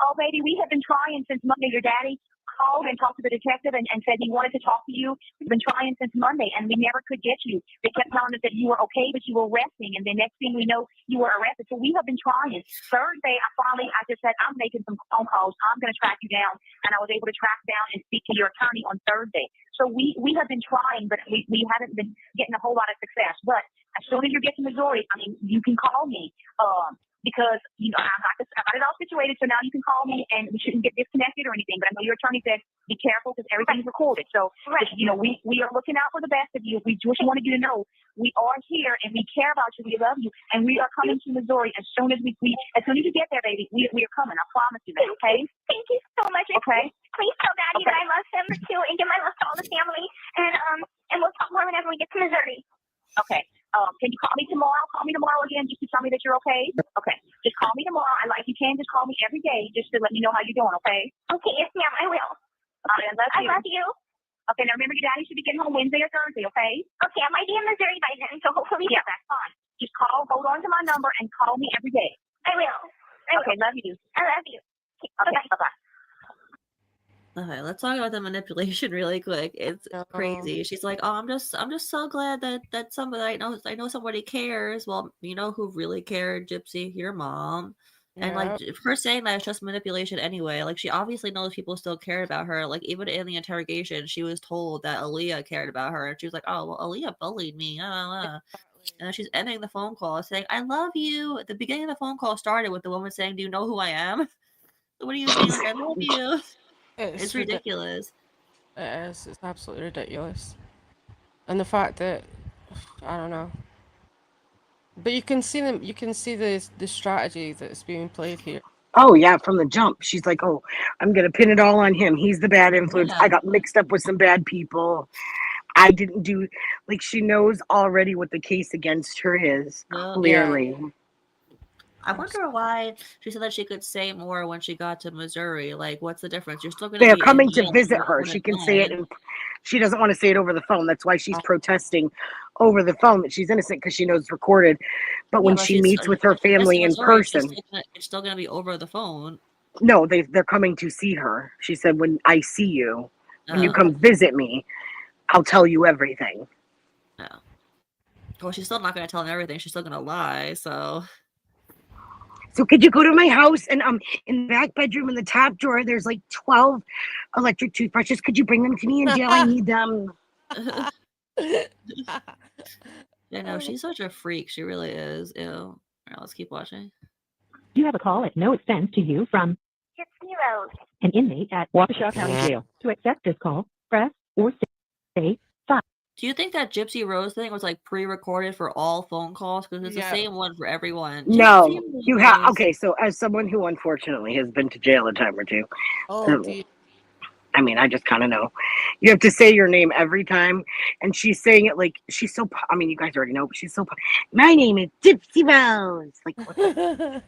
Oh, baby, we have been trying since Monday. Your daddy called and talked to the detective and said he wanted to talk to you. We've been trying since Monday, and we never could get you. They kept telling us that you were okay, but you were resting, and the next thing we know, you were arrested. So we have been trying. Thursday, I just said, I'm making some phone calls. I'm going to track you down, and I was able to track down and speak to your attorney on Thursday. So we have been trying, but we haven't been getting a whole lot of success. But as soon as you get to Missouri, you can call me. Because I got it all situated, so now you can call me, and we shouldn't get disconnected or anything. But I know your attorney said be careful because everything's recorded. So we are looking out for the best of you. We just wanted you to know we are here and we care about you. We love you, and we are coming to Missouri as soon as you get there, baby. We are coming. I promise you that. Okay. Thank you so much. Okay. Please tell Daddy that I love him too, and give my love to all the family. And we'll talk more whenever we get to Missouri. Okay. Can you call me tomorrow? Call me tomorrow again just to tell me that you're okay? Okay. Just call me tomorrow. You can just call me every day just to let me know how you're doing, okay? Okay, yes, ma'am, I will. Okay, I love you. Okay, now remember your daddy should be getting home Wednesday or Thursday, okay? Okay, I might be in Missouri by then, so hopefully. Yeah, that's fine. Just hold on to my number and call me every day. I will. Okay, love you. I love you. Okay, bye-bye. Okay, let's talk about the manipulation really quick. It's crazy. She's like, "Oh, I'm just so glad that somebody I know somebody cares." Well, you know who really cared, Gypsy? Your mom. And like her saying that is just manipulation anyway. Like she obviously knows people still cared about her. Like even in the interrogation, she was told that Aaliyah cared about her, and she was like, "Oh, well, Aaliyah bullied me." And then she's ending the phone call saying, "I love you." At the beginning of the phone call started with the woman saying, "Do you know who I am?" What do you mean? Like, I love you. It's ridiculous. It is. It's absolutely ridiculous. And the fact that I don't know. But you can see them. You can see the strategy that's being played here. Oh yeah, from the jump, she's like, "Oh, I'm gonna pin it all on him. He's the bad influence. Yeah. I got mixed up with some bad people. I didn't do." Like she knows already what the case against her is. Clearly. I wonder why she said that she could say more when she got to Missouri. Like, what's the difference? You're still going to be They're coming to jail visit her. She can say it, and she doesn't want to say it over the phone. That's why she's protesting over the phone that she's innocent because she knows it's recorded. But when she meets with her family in person, it's still going to be over the phone. No, they're coming to see her. She said, "When I see you, when you come visit me, I'll tell you everything." No. Well, she's still not going to tell them everything. She's still going to lie. So could you go to my house and in the back bedroom in the top drawer, there's like 12 electric toothbrushes. Could you bring them to me in jail? I need them. Yeah, no, she's such a freak. She really is. Ew. All right, let's keep watching. You have a call at no expense to you from Gypsy Rose. an inmate at Waukesha County Jail. To accept this call, press or say 5. Do you think that Gypsy Rose thing was like pre-recorded for all phone calls? Because it's the Yeah. same one for everyone. No, Gypsy you have. Rose. Okay, so as someone who unfortunately has been to jail a time or two, Oh, dear. I mean, I just kind of know. You have to say your name every time, and she's saying it like she's so. I mean, you guys already know, but she's so. My name is Gypsy Rose. Like, what the?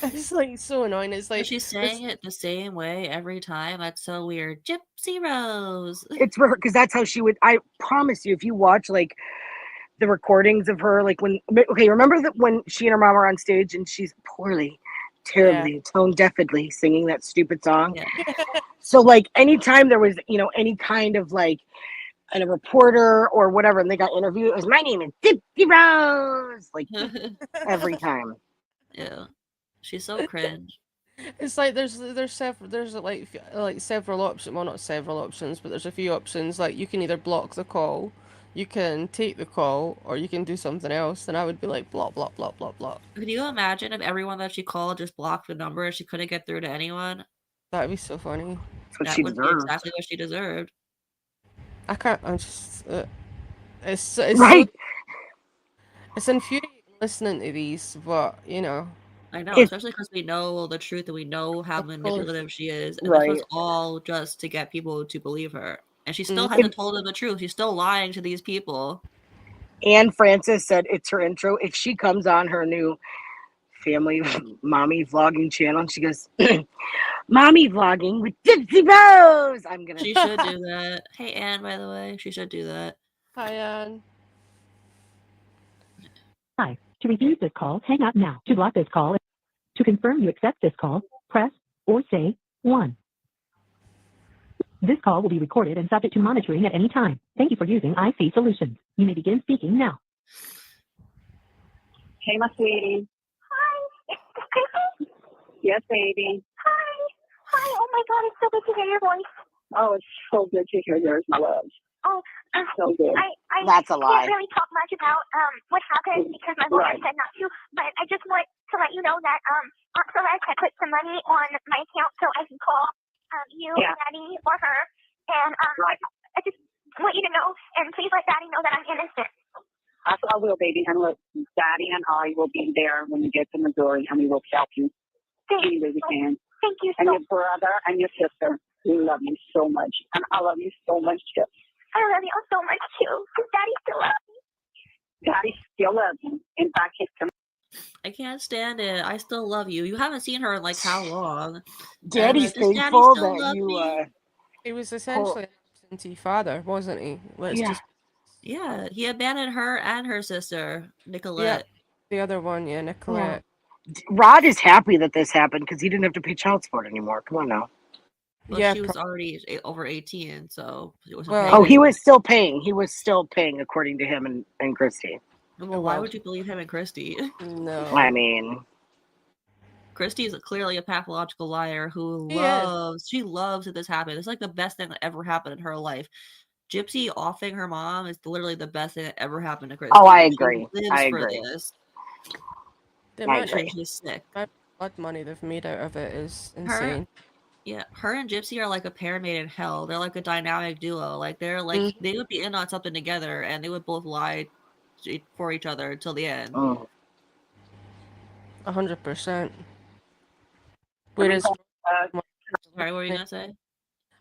It's like so annoying. It's But like she's saying it the same way every time. That's so weird. Gypsy Rose. It's for her because that's how she would. I promise you, if you watch like the recordings of her, like when. Okay, remember that when she and her mom are on stage and she's poorly, terribly, tone deafedly singing that stupid song. Yeah. So like anytime there was, any kind of like a reporter or whatever, and they got interviewed, it was my name is Gypsy Rose. Like every time. Yeah. She's so cringe. It's like there's like several options. Well, not several options, but there's a few options. Like you can either block the call, you can take the call, or you can do something else. And I would be like block, block, block, block, block. Could you imagine if everyone that she called just blocked the number and she couldn't get through to anyone? That'd be so funny. That's what That she would be deserves. exactly what she deserved. I can't. I'm just. It's Right? it's infuriating listening to these, but I know, If- especially because we know the truth and we know how Of course. manipulative she is. And this Right. was all just to get people to believe her. And she still Mhm. hasn't told them the truth. She's still lying to these people. Anne Francis said it's her intro. If she comes on her new family mommy vlogging channel, and she goes, "Mommy vlogging with Gypsy Rose," I'm gonna. She should do that. Hey, Anne, by the way, she should do that. Hi, Anne. 5. To refuse this call, hang up now. To block this call, to confirm you accept this call, press or say 1. This call will be recorded and subject to monitoring at any time. Thank you for using IC Solutions. You may begin speaking now. Hey, my sweetie. Hi, is this Chrissy? Yes, baby. Hi. Oh my God, it's so good to hear your voice. Oh, it's so good to hear yours, my love. Oh, So good. I That's a lie. can't really talk much about what happened because my lawyer Right. said not to. But I just want to let you know that Aunt Celeste had put some money on my account so I can call you, Yeah. Daddy, or her. And Right. I just want you to know, and please let Daddy know that I'm innocent. I will, baby. And look, Daddy and I will be there when you get to Missouri, and we will help you any way we can. Thank you And so your brother and your sister, we love you so much. And I love you so much, too. I love you so much too. Because Daddy still loves me. Daddy still loves you. In fact, he's coming. I can't stand it. I still love you. You haven't seen her in like how long? Daddy's Does Daddy thankful still that love you. me? He was essentially an absentee father, wasn't he? Let's Yeah. just. Yeah, he abandoned her and her sister, Nicolette. The other one, yeah, Nicolette. Rod is happy that this happened because he didn't have to pay child support anymore. Come on now. Well, Yeah, she was already over 18, so it wasn't Well- paying Oh, he anymore. was still paying. He was still paying, according to him and Christy. Well, why would you believe him and Christy? No. I mean, Christy is clearly a pathological liar who She loves that this happened. It's like the best thing that ever happened in her life. Gypsy offing her mom is literally the best thing that ever happened to Christy. Oh, I She agree. lives I for agree. this. The I amount agree. She's sick. of blood money they've made out of it is insane. Her and Gypsy are like a pair made in hell. They're like a dynamic duo. Like they're like Mhm. they would be in on something together, and they would both lie for each other until the end. 100%. Whereas, Sorry, what were you gonna say?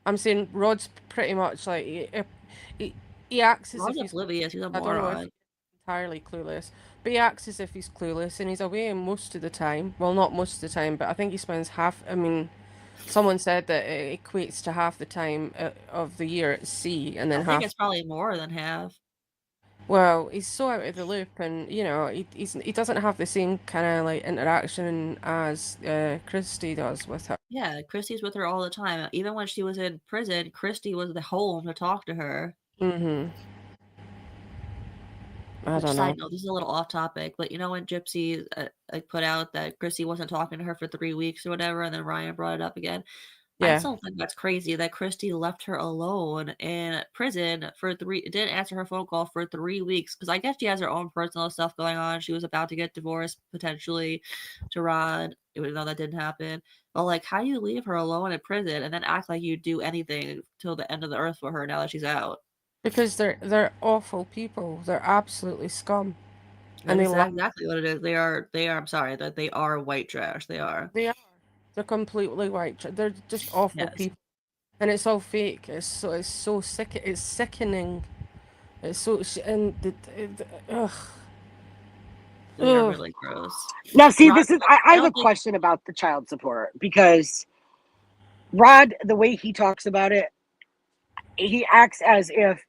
I'm saying Rod's pretty much like he acts as if Rod's he's oblivious. He's a I don't know if moron. he's entirely clueless, but he acts as if he's clueless, and he's away most of the time. Well, not most of the time, but I think he spends half. I mean, someone said that it equates to half the time of the year at sea, and then I half. think it's probably more than half. Well, he's so out of the loop, and he doesn't have the same kind of like interaction as Christy does with her. Yeah, Christy's with her all the time. Even when she was in prison, Christy was the home to talk to her. Mm-hmm. I don't know. Side note, this is a little off topic, but you know when Gypsy put out that Christy wasn't talking to her for 3 weeks or whatever, and then Ryan brought it up again. I Yeah. still think that's crazy that Christy left her alone in prison for didn't answer her phone call for 3 weeks because I guess she has her own personal stuff going on. She was about to get divorced potentially to Rod, even though that didn't happen. But like, how do you leave her alone in prison and then act like you'd do anything till the end of the earth for her now that she's out? Because they're awful people. They're absolutely scum. That And they is lie. exactly what it is. I'm sorry, that they are white trash. They are. They are. They're completely white. They're just awful Yes. people. And it's all fake. It's so sick. It's sickening. It's so and ugh. They are Ugh. really gross. Now, see, Rod, this is I I have a don't think question about the child support because Rod, the way he talks about it, he acts as if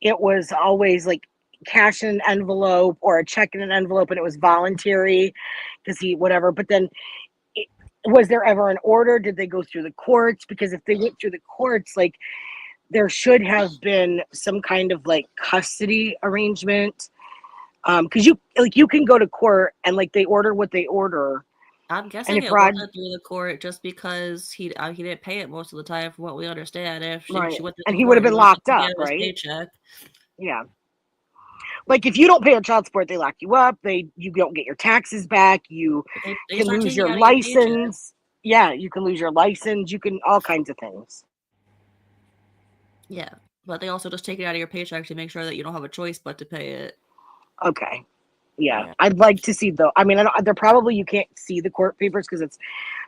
it was always like cash in an envelope or a check in an envelope and it was voluntary because he whatever. But then, was there ever an order? Did they go through the courts? Because if they went through the courts, like there should have been some kind of like custody arrangement. Because you can go to court and like they order what they order. I'm And guessing if it Rod, wasn't through the court just because he didn't pay it most of the time, from what we understand. If she right, went through and the he would have court, it been would have been locked taken out up, of his right? paycheck. Yeah. Like if you don't pay a child support, they lock you up. You don't get your taxes back. You They can start lose taking your out of your paycheck. license. Yeah, you can lose your license. You can all kinds of things. Yeah, but they also just take it out of your paycheck to make sure that you don't have a choice but to pay it. Okay. Yeah, Yeah. I'd like to see though. I mean, they're probably you can't see the court papers because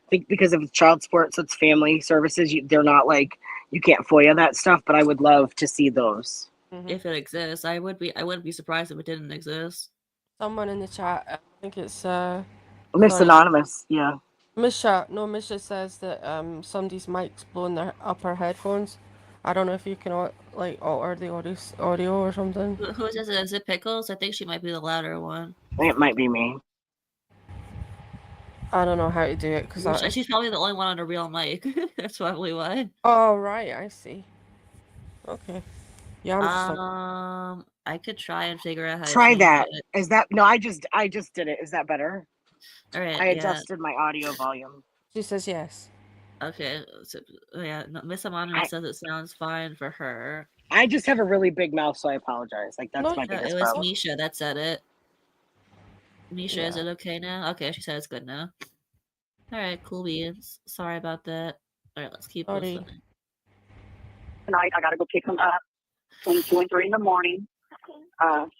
because of child support, so it's family services. They're not like you can't FOIA that stuff. But I would love to see those. Mm-hmm. If it exists, I wouldn't be surprised if it didn't exist. Someone in the chat, I think it's Miss sorry, Anonymous, yeah. Misha. No, Misha says that somebody's mic's blowing their up her headphones. I don't know if you can like alter the audio or something. Who is this? Is it Pickles? I think she might be the louder one. It might be me. I don't know how to do it because I. She's probably the only one on a real mic. That's probably why. Oh right, I see. Okay. Yeah, I'm just. I could try and figure out how to Try change that. it. Is that no? I just did it. Is that better? All right, I yeah. adjusted my audio volume. She says yes. Okay, so yeah, Miss Anonymous says it sounds fine for her. I just have a really big mouth, so I apologize. Like that's No, my It biggest was problem. Misha that said it. Misha, is Yeah. it okay now? Okay, she said it's good now. All right, cool beans. Sorry about that. All right, let's keep Sorry. listening. Tonight, I got to go pick him up between 2 and 3 in the morning.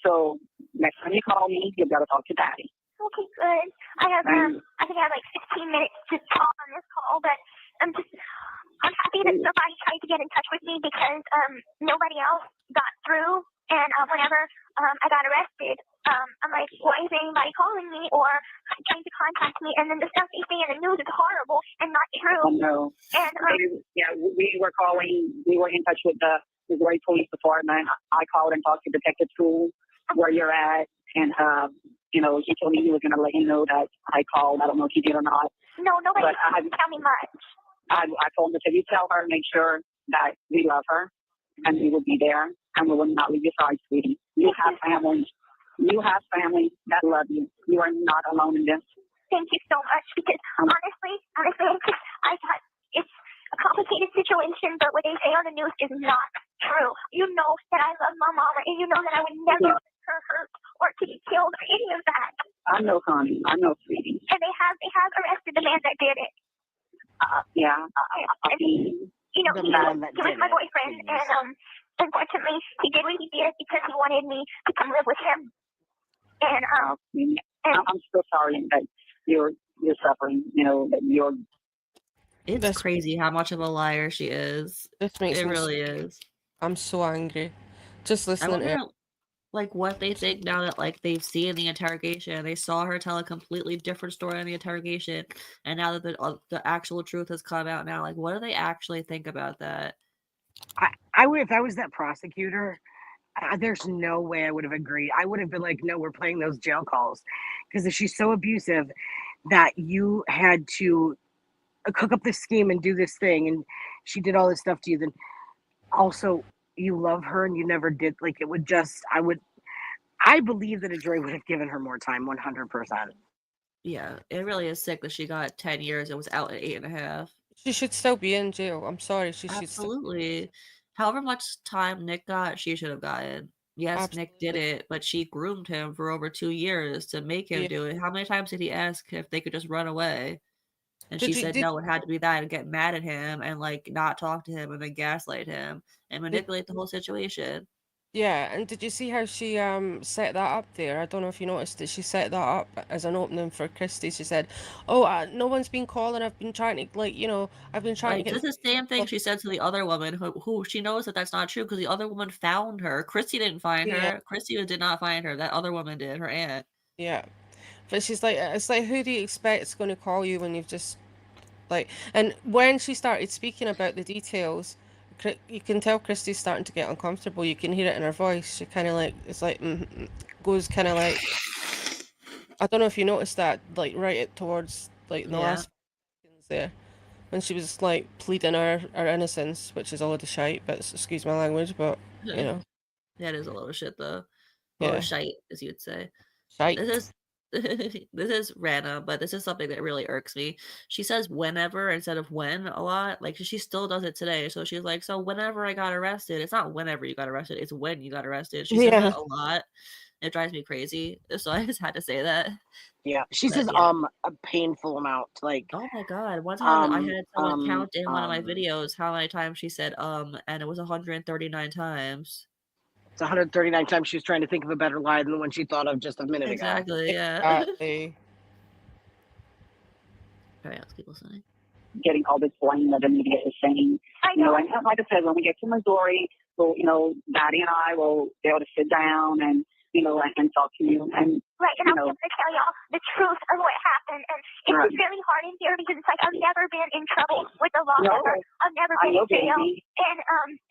So next time you call me, you've got to talk to Daddy. Okay, good. I think I have like 15 minutes to talk on this call, but I'm happy that somebody tried to get in touch with me because nobody else got through. And whenever I got arrested, I'm like, why is anybody calling me or trying to contact me? And then the stuff they say in the news is horrible and not true. Oh, no. And Yeah, we were in touch with the Missouri Police Department. I called and talked to Detective School where you're at, and he told me he was going to let him know that I called. I don't know if he did or not. no, nobody didn't tell me much. I told him, if you tell her, make sure that we love her and we will be there and we will not leave your side, sweetie. You have family. You have family that love you. You are not alone in this. Thank you so much because honestly, I thought it's a complicated situation, but what they say on the news is not true. You know that I love my mama, and you know that I would never let her hurt or to be killed or any of that. I know, honey. I know, sweetie. And they have arrested the man that did it. Yeah. He was my boyfriend, and unfortunately, he did what he did because he wanted me to come live with him. And I'm so sorry that you're suffering. That you're. It's crazy how much of a liar she is. This makes It me really is. I'm so angry. Just I listening to wonder, it. like, what they think now that, like, they've seen the interrogation. They saw her tell a completely different story in the interrogation, and now that the actual truth has come out now, like, what do they actually think about that? I would, if I was that prosecutor, there's no way I would have agreed. I would have been like, no, we're playing those jail calls. Because if she's so abusive that you had to cook up this scheme and do this thing, and she did all this stuff to you, then also you love her and you never did, like, it would just, I believe that a jury would have given her more time, 100%. Yeah, it really is sick that she got 10 years and was out at 8.5. She should still be in jail. I'm sorry. She should still. Absolutely. However much time Nick got, she should have gotten. Yes, Nick did Absolutely. it, but she groomed him for over 2 years to make him Yeah. do it. How many times did he ask if they could just run away? And she Did you said did no, it had to be that, and get mad at him and like not talk to him and then gaslight him and did manipulate the whole situation. yeah, and did you see how she set that up there? I don't know if you noticed that she set that up as an opening for Christie. She said, "Oh, no one's been calling. I've been trying to I've been trying to Like, get." this is the same thing she said to the other woman who she knows that that's not true because the other woman found her. Christy didn't find Yeah, her. Christy did not find her. That other woman did, her aunt. yeah. But she's like, it's like, who do you expect is going to call you when you've just like? And when she started speaking about the details, you can tell Christie's starting to get uncomfortable. You can hear it in her voice. She kind of like it's like goes kind of like I don't know if you noticed that like towards like in the Yeah. last seconds there when she was like pleading her innocence, which is a load of shite. But excuse my language, but you know, That is a lot of shit though. A lot of yeah, shite, as you'd say. This shite. is this is random, but this is something that really irks me. She says whenever instead of when a lot. Like she still does it today. So she's like, so whenever I got arrested, it's not whenever you got arrested, it's when you got arrested. She says Yeah. it a lot. It drives me crazy. So I just had to say that. Yeah, she But says yeah. a painful amount. Like Oh my god. One time I had someone um count in one of my um. videos how many times she said and it was 139 times. It's 139 times she was trying to think of a better lie than the one she thought of just a minute ago. Exactly, yeah. Exactly. Sorry, let's keep listening. Getting all this blame that the media is saying. I You know, know. and like I said, when we get to Missouri, we'll, Maddie and I will be able to sit down and, and talk to you. And, Right, and I'll be able to tell y'all the truth of what happened. And it's Right. just really hard in here because it's like I've never been in trouble with the law No. ever. I've never I been know, in jail. baby.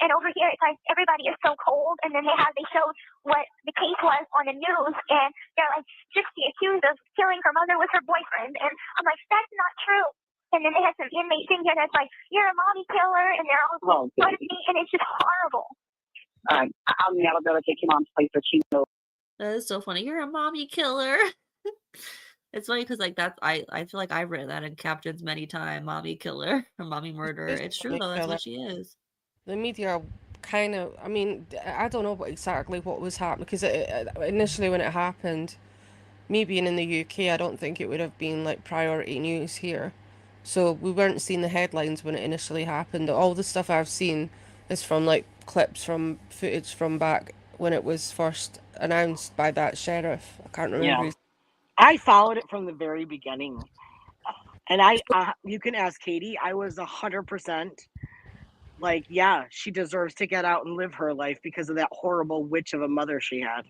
And over here it's like everybody is so cold, and then they showed what the case was on the news, and they're like, Gypsy accused of killing her mother with her boyfriend, and I'm like, that's not true. And then they had some inmates in here that's like, you're a mommy killer, and they're all part of me, and it's just horrible. I'll never be able to take your mom's place, but she knows. That is so funny. You're a mommy killer. It's funny because like that's I feel like I've written that in captions many times. Mommy killer or mommy murderer. It's true though. That's what she is. The media kind of, I mean, I don't know exactly what was happening because initially when it happened, me being in the UK, I don't think it would have been like priority news here. So we weren't seeing the headlines when it initially happened. All the stuff I've seen is from like clips from footage from back when it was first announced by that sheriff. I can't remember. Yeah. I followed it from the very beginning. And you can ask Katie, I was 100% like, yeah, she deserves to get out and live her life because of that horrible witch of a mother she had.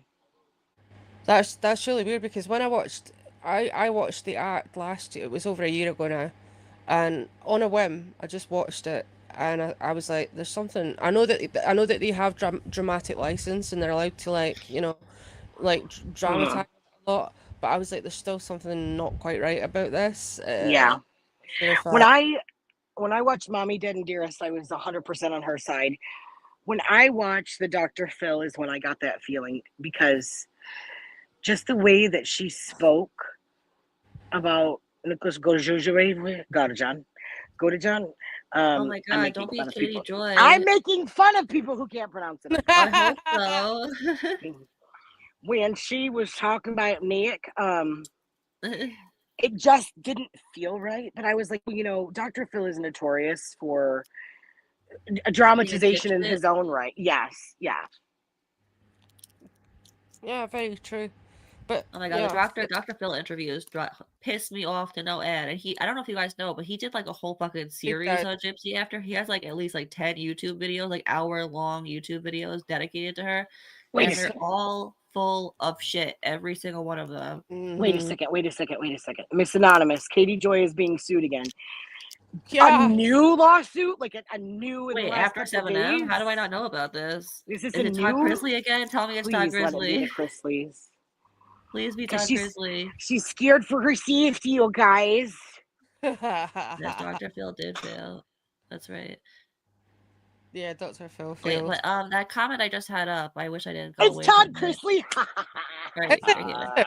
That's really weird because when I watched the act last year, it was over a year ago now, and on a whim, I just watched it, and I was like, "There's something." I know that they have dramatic license and they're allowed to dramatize a lot, but I was like, "There's still something not quite right about this." Yeah. When I watched Mommy Dead and Dearest, I was 100% on her side. When I watched the Dr. Phil is when I got that feeling because just the way that she spoke about Godejan. Oh my god! Don't be Katie Joy. I'm making fun of people who can't pronounce it. I hope so. When she was talking about Nick, it just didn't feel right. But I was like, Dr. Phil is notorious for a dramatization in his own right. Yes, yeah. Yeah, very true. But oh my god, the Dr. Phil interviews pissed me off to no end. And I don't know if you guys know, but he did like a whole fucking series on Gypsy after. He has like at least like 10 YouTube videos, like hour-long YouTube videos dedicated to her. And they're all full of shit, every single one of them. Mm-hmm. Wait a second. Miss Anonymous, Katie Joy is being sued again. Yeah. A new lawsuit? Like a new Wait, after 7M? How do I not know about this? Is this it Todd Grizzly again? Tell me it's Todd Grizzly. Let it be Chris, please. Please be Todd Grizzly. She's scared for her safety, you guys. Yes, Dr. Phil did fail. That's right. Yeah, Dr. Phil failed. Wait, but that comment I just had up, I wish I didn't go it's away Todd from Grizzly. Right here.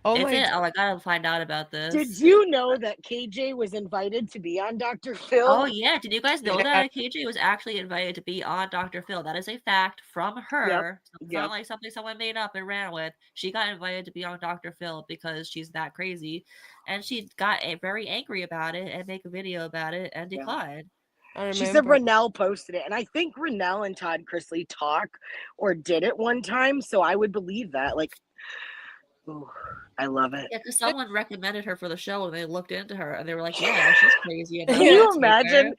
Oh Is my it? Oh, I gotta find out about Did this. you know that KJ was invited to be on Dr. Phil? Oh yeah, did you guys know Yeah. that KJ was actually invited to be on Dr. Phil? That is a fact from her. So it's Yep. not like something someone made up and ran with. She got invited to be on Dr. Phil because she's that crazy, and she got very angry about it and make a video about it and Yeah. declined. I She said remember. Rennell posted it, and I think Rennell and Todd Chrisley talk or did it one time, so I would believe that. Like, ooh, I love it. Yeah, because someone recommended her for the show and they looked into her and they were like, yeah, she's crazy enough. Can you Let's take her." imagine?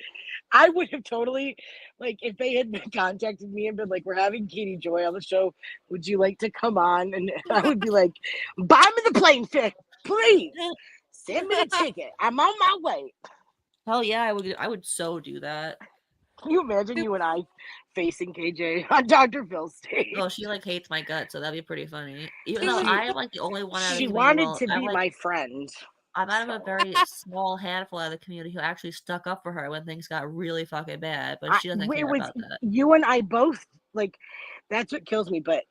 I would have totally, like, if they had contacted me and been like, we're having Katie Joy on the show, would you like to come on? And I would be like, buy me the plane fare, please. Send me the ticket. I'm on my way. Hell yeah, I would so do that. Can you imagine you and I facing KJ on Dr. Phil's stage? Oh, she like hates my guts, so that'd be pretty funny. Even See, though she- I'm like the only one out of the She community. wanted Well, to I'm be like my friend. I'm out of a so. very small handful out of the community who actually stuck up for her when things got really fucking bad, but she doesn't care about that. You and I both, like, that's what kills me. But,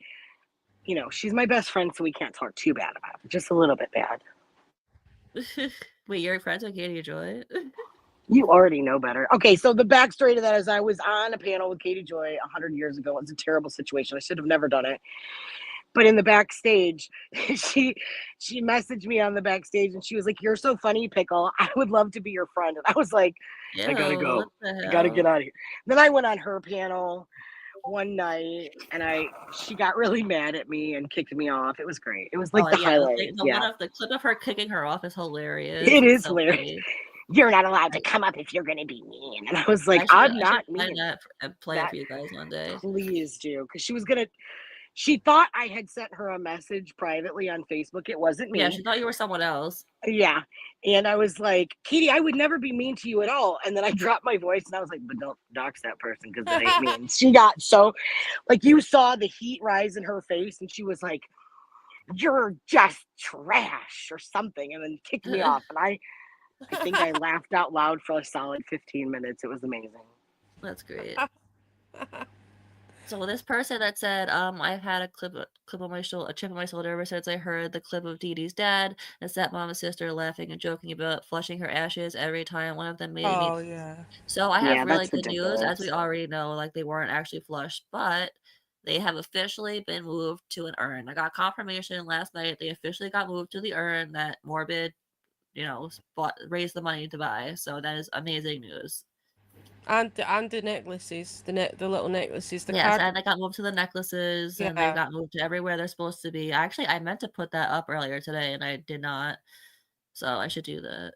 you know, she's my best friend, so we can't talk too bad about her. Just a little bit bad. Wait, you're friends with Katie Joy? You already know better. Okay, so the backstory to that is I was on a panel with Katie Joy 100 years ago. It was a terrible situation. I should have never done it. But in the backstage, she messaged me on the backstage and she was like, "You're so funny, Pickle. I would love to be your friend." And I was like, I gotta Ew, go. what the I gotta get hell? out of here. Then I went on her panel one night and she got really mad at me and kicked me off. It was great. It was like Oh the yeah, highlight. the clip of her kicking her off is hilarious. It It's is so hilarious. funny. You're not allowed to come up if you're gonna be mean. And I was like, I I'm not should find mean. that and play it for you guys one day. Please do, because she thought I had sent her a message privately on Facebook. It wasn't me. Yeah, she thought you were someone else. Yeah. And I was like, Katie, I would never be mean to you at all. And then I dropped my voice and I was like, but don't dox that person because it ain't me. And she got so, like, you saw the heat rise in her face and she was like, you're just trash or something. And then kicked me off. And I think I laughed out loud for a solid 15 minutes. It was amazing. That's great. So this person that said, I've had a chip on my shoulder ever since I heard the clip of Dee Dee's dad and stepmom and sister laughing and joking about flushing her ashes every time one of them made Oh me. yeah. So I have Yeah, really that's good news, as we ridiculous. already know, like they weren't actually flushed, but they have officially been moved to an urn. I got confirmation last night they officially got moved to the urn that Morbid, raised the money to buy. So that is amazing news. And the necklaces, the little necklaces, the Yes, card. and they got moved to the necklaces, and they Yeah. got moved to everywhere they're supposed to be. Actually, I meant to put that up earlier today, and I did not. So I should do that.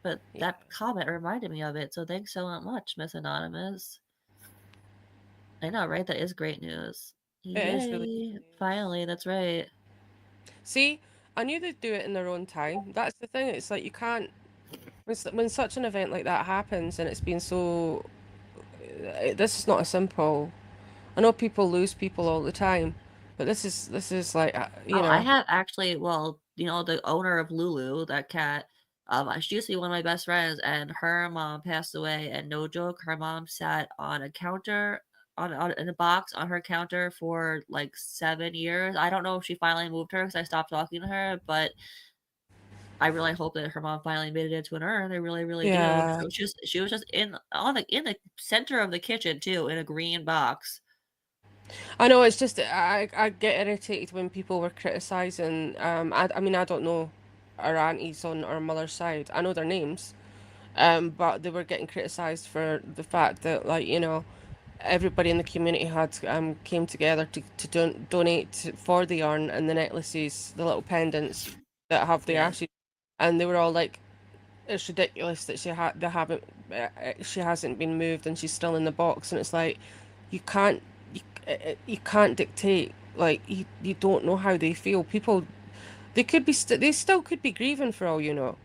But that comment reminded me of it, so thanks so much, Miss Anonymous. I know, right? That is great news. It is really good Yay! news. Finally, that's right. See, I knew they'd do it in their own time. That's the thing. It's like you can't when such an event like that happens and it's been so. This is not a simple. I know people lose people all the time, but this is like you Oh, know. I have actually, the owner of Lulu, that cat, she used to be one of my best friends, and her mom passed away, and no joke, her mom sat on a counter, in a box on her counter for like 7 years. I don't know if she finally moved her because I stopped talking to her, but I really hope that her mom finally made it into an urn. I really, really do. Yeah. She was just in the center of the kitchen too, in a green box. I know, it's just I get irritated when people were criticizing. I mean I don't know our aunties on our mother's side. I know their names, but they were getting criticized for the fact that, like, everybody in the community had came together to donate for the urn and the necklaces, the little pendants that have the Yeah. ashes, and they were all like, it's ridiculous that she hasn't been moved and she's still in the box, and it's like you can't you can't dictate, like, you don't know how they feel. People, they could be they still could be grieving for all you know.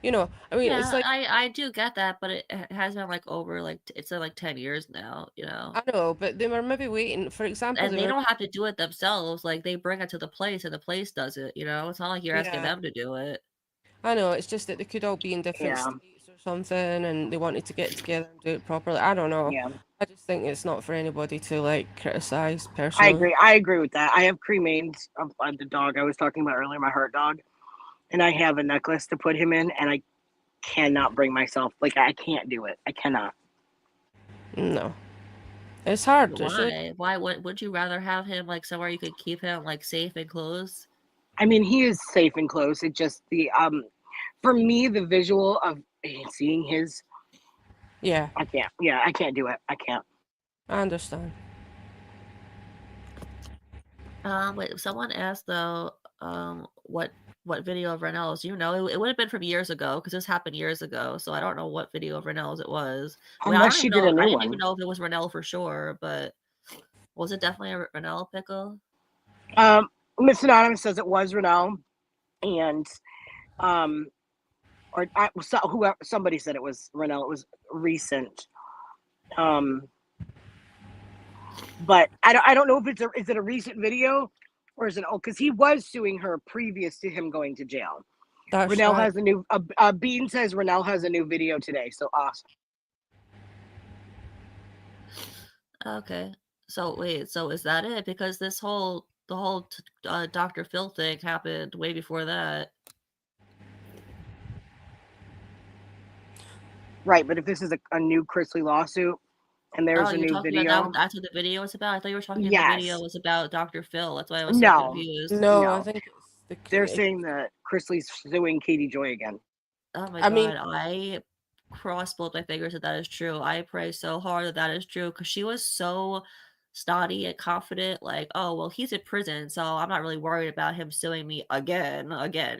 I mean, it's Yeah, like, I do get that, but it has been like over it's been like 10 years now, I know, but they were maybe waiting. For example, and they they were, don't have to do it themselves. Like they bring it to the place, and the place does it. It's not like you're asking yeah, them to do it. I know. It's just that they could all be in different Yeah. states or something, and they wanted to get together and do it properly. I don't know. Yeah. I just think it's not for anybody to like criticize I personally. agree. I agree with that. I have cremains of the dog I was talking about earlier, my heart dog. and I have a necklace to put him in, and I cannot bring myself. Like, I can't do it. I cannot. No. It's hard. Why would you rather have him like somewhere you could keep him like safe and closed? I mean, he is safe and close. It just for me, the visual of seeing his, Yeah, I can't. Yeah, I can't do it. I can't. I understand. Wait, someone asked though, what video of Renell's? You know, it would have been from years ago because this happened years ago. So I don't know what video of Renell's it was. Well, Unless she did a I new didn't one. even know if it was Renell for sure, but was it definitely a Renell pickle? Miss Anonymous says it was Renell, and whoever, somebody said it was Renell. It was recent. But I don't know if is it a recent video or is it because he was suing her previous to him going to jail. That's Renell right. has a new Bean says Renell has a new video today, so awesome. Okay, so wait, so is that it? Because the whole Dr. Phil thing happened way before that. Right, but if this is a new Chrisley lawsuit and there's a you're new talking video, about that's what the video was about? I thought you were talking the yes. video was about Dr. Phil. That's why I was so No, confused. No, I think it's they're saying that Chrisley's suing Katie Joy again. Oh my I god, mean- I cross both my fingers that is true. I pray so hard that is true because she was so snotty and confident, like, oh well, he's in prison, so I'm not really worried about him suing me again,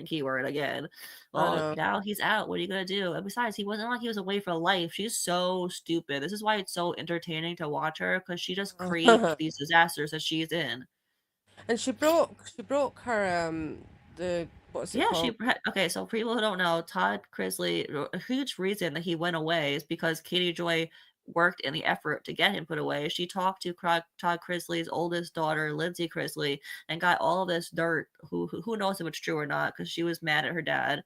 keyword again. Well, now he's out. What are you gonna do? And besides, he wasn't like he was away for life. She's so stupid. This is why it's so entertaining to watch her because she just creates these disasters that she's in. And she broke her the what's it called? Okay, so for people who don't know, Todd Chrisley, a huge reason that he went away is because Katie Joy worked in the effort to get him put away. She talked to Todd Chrisley's oldest daughter, Lindsay Chrisley, and got all of this dirt. Who knows if it's true or not? Because she was mad at her dad,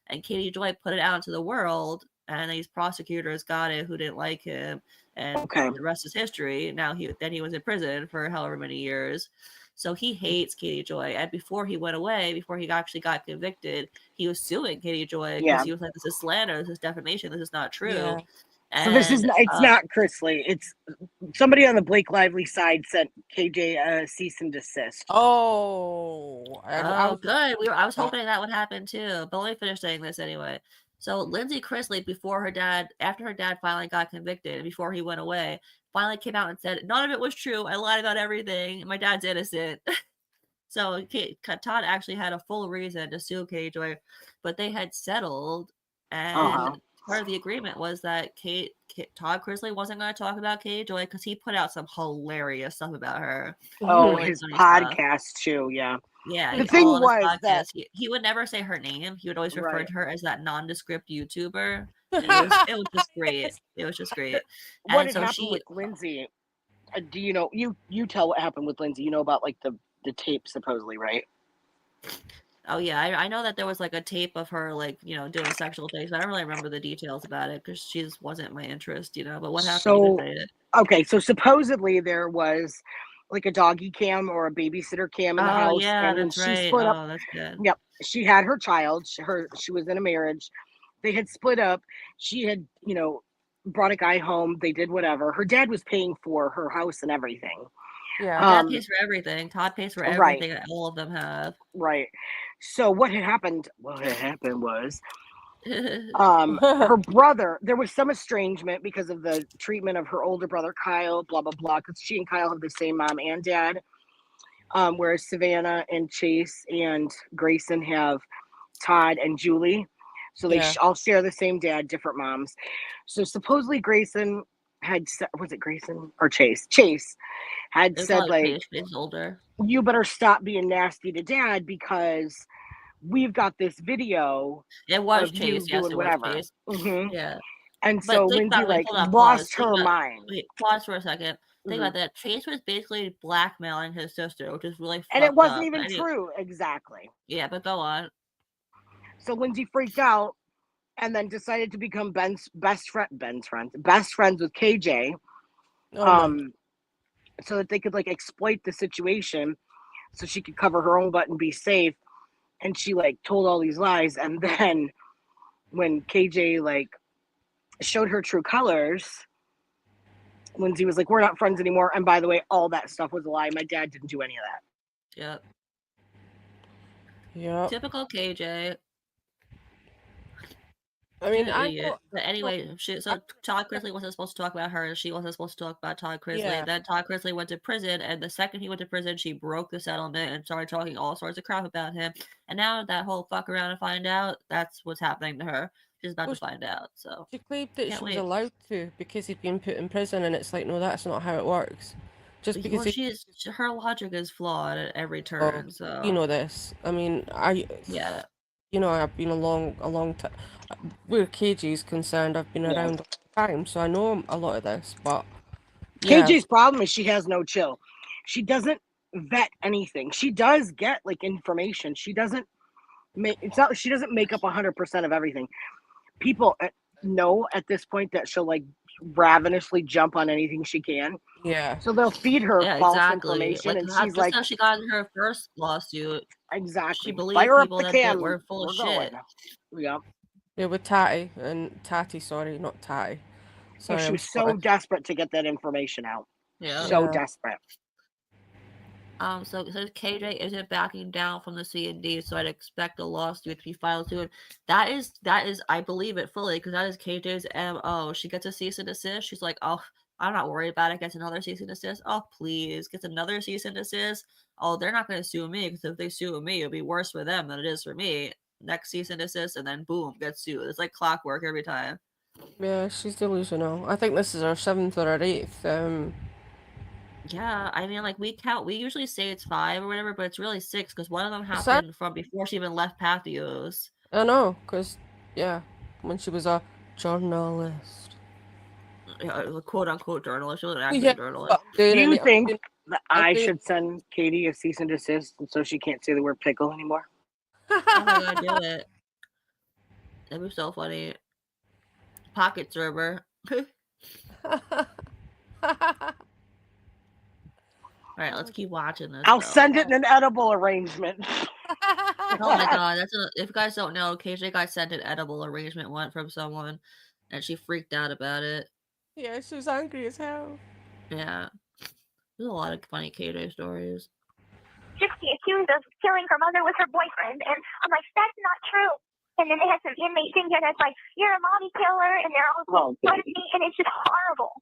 and Katie Joy put it out into the world. And these prosecutors got it who didn't like him, and the rest is history. Now he was in prison for however many years. So he hates Katie Joy. And before he went away, before he actually got convicted, he was suing Katie Joy because he was like, this is slander, this is defamation, this is not true. Yeah. So this is it's not Chrisley. It's somebody on the Blake Lively side sent KJ cease and desist. Oh, good. I was hoping that would happen too. But let me finish saying this anyway. So Lindsay Chrisley, after her dad finally got convicted, and before he went away, finally came out and said, none of it was true. I lied about everything. My dad's innocent. So Todd actually had a full reason to sue Katie Joy, but they had settled, and part of the agreement was that Todd Chrisley wasn't going to talk about Katie Joy because he put out some hilarious stuff about her. His podcast too, yeah. Yeah, the thing was that he would never say her name. He would always refer to her as that nondescript YouTuber. It was just great. It was just great. What had happened with Lindsay? Do you know? You tell what happened with Lindsay. You know about like the tape supposedly, right? Oh yeah, I know that there was like a tape of her like doing sexual things. I don't really remember the details about it because she just wasn't my interest, But what happened? Okay, so supposedly there was like a doggy cam or a babysitter cam in the house. Yeah, and that's when she right. split up, that's good. Yep, she had her child. She was in a marriage. They had split up. She had brought a guy home. They did whatever. Her dad was paying for her house and everything. Yeah, dad pays for everything. Todd pays for everything that all of them have. Right. So what had happened was her brother, there was some estrangement because of the treatment of her older brother Kyle, blah blah blah, because she and Kyle have the same mom and dad, whereas Savannah and Chase and Grayson have Todd and Julie, so they all share the same dad, different moms. So supposedly Grayson was it Grayson or Chase had said like, Chase older, you better stop being nasty to dad because we've got this video. It was Chase, yes, it was Chase. Mm-hmm. Yeah. And so Lindsay lost her mind. Wait, pause for a second. Think about that. Chase was basically blackmailing his sister, which is really fucked up. And it wasn't even true, exactly. Yeah, but go on. So Lindsay freaked out and then decided to become best friends with KJ. So that they could like exploit the situation so she could cover her own butt and be safe. and she like told all these lies, and then when KJ like showed her true colors, Lindsay was like, "We're not friends anymore." And by the way, all that stuff was a lie. My dad didn't do any of that. Yep. Yeah. Typical KJ. I mean, She's an I idiot. got, But anyway, so Todd Chrisley wasn't supposed to talk about her, and she wasn't supposed to talk about Todd Chrisley. Yeah. Then Todd Chrisley went to prison, and the second he went to prison, she broke the settlement and started talking all sorts of crap about him. And now that whole fuck around and find out, that's what's happening to her. She's about Well, to find out. So she claimed that can't she was wait. allowed to because he'd been put in prison, and it's like, no, that's not how it works. Just because Well, her logic is flawed at every oh, turn. So you know this. I mean, yeah. you know, I've been a long time. Where KG's concerned, I've been Yeah. around all the time, so I know a lot of this. But yeah, KJ's problem is she has no chill. She doesn't vet anything. She does get like information. She doesn't make it's not. She doesn't make up 100% of everything. People know at this point that she'll like ravenously jump on anything she can. yeah, So they'll feed her Yeah, false exactly. information, Like and how, she's just like, how she got in her first lawsuit. She exactly, believed fire up people the that can. were full We're of going. shit. Yeah. yeah, with Tatty and Tatty, sorry, not Tatty. So Sorry, she I'm was so Scottish. desperate to get that information out. Yeah. So Yeah. desperate. So it says KJ isn't backing down from the C&D, so I'd expect a lawsuit to be filed soon. That is, I believe it fully, because that is KJ's MO. She gets a cease and desist. She's like, oh, I'm not worried about it. Gets another cease and desist. Oh, please. Gets another cease and desist. Oh, they're not going to sue me, because if they sue me, it'll be worse for them than it is for me. Next cease and desist, and then boom, gets sued. It's like clockwork every time. Yeah, she's delusional. I think this is her 7th or her 8th. Yeah, I mean, like we usually say it's 5 or whatever, but it's really 6 because one of them Is that- happened from before she even left Pathos. I know, because, yeah, when she was a journalist. Yeah, a quote unquote journalist. She wasn't actually Yeah, a journalist. but I'm doing Do you it. think that I doing- should send Katie a cease and desist so she can't say the word pickle anymore? Oh my god, do it. That'd be so funny. Pocket server. Alright, let's keep watching this. I'll though. send it in an edible arrangement. Oh my god, if you guys don't know, KJ got sent an edible arrangement one from someone, and she freaked out about it. Yeah, she was angry as hell. Yeah. There's a lot of funny KJ stories. Gypsy accused of killing her mother with her boyfriend, and I'm like, that's not true. And then they had some inmate thing here that's like, you're a mommy killer, and they're all proud of me, and it's just horrible.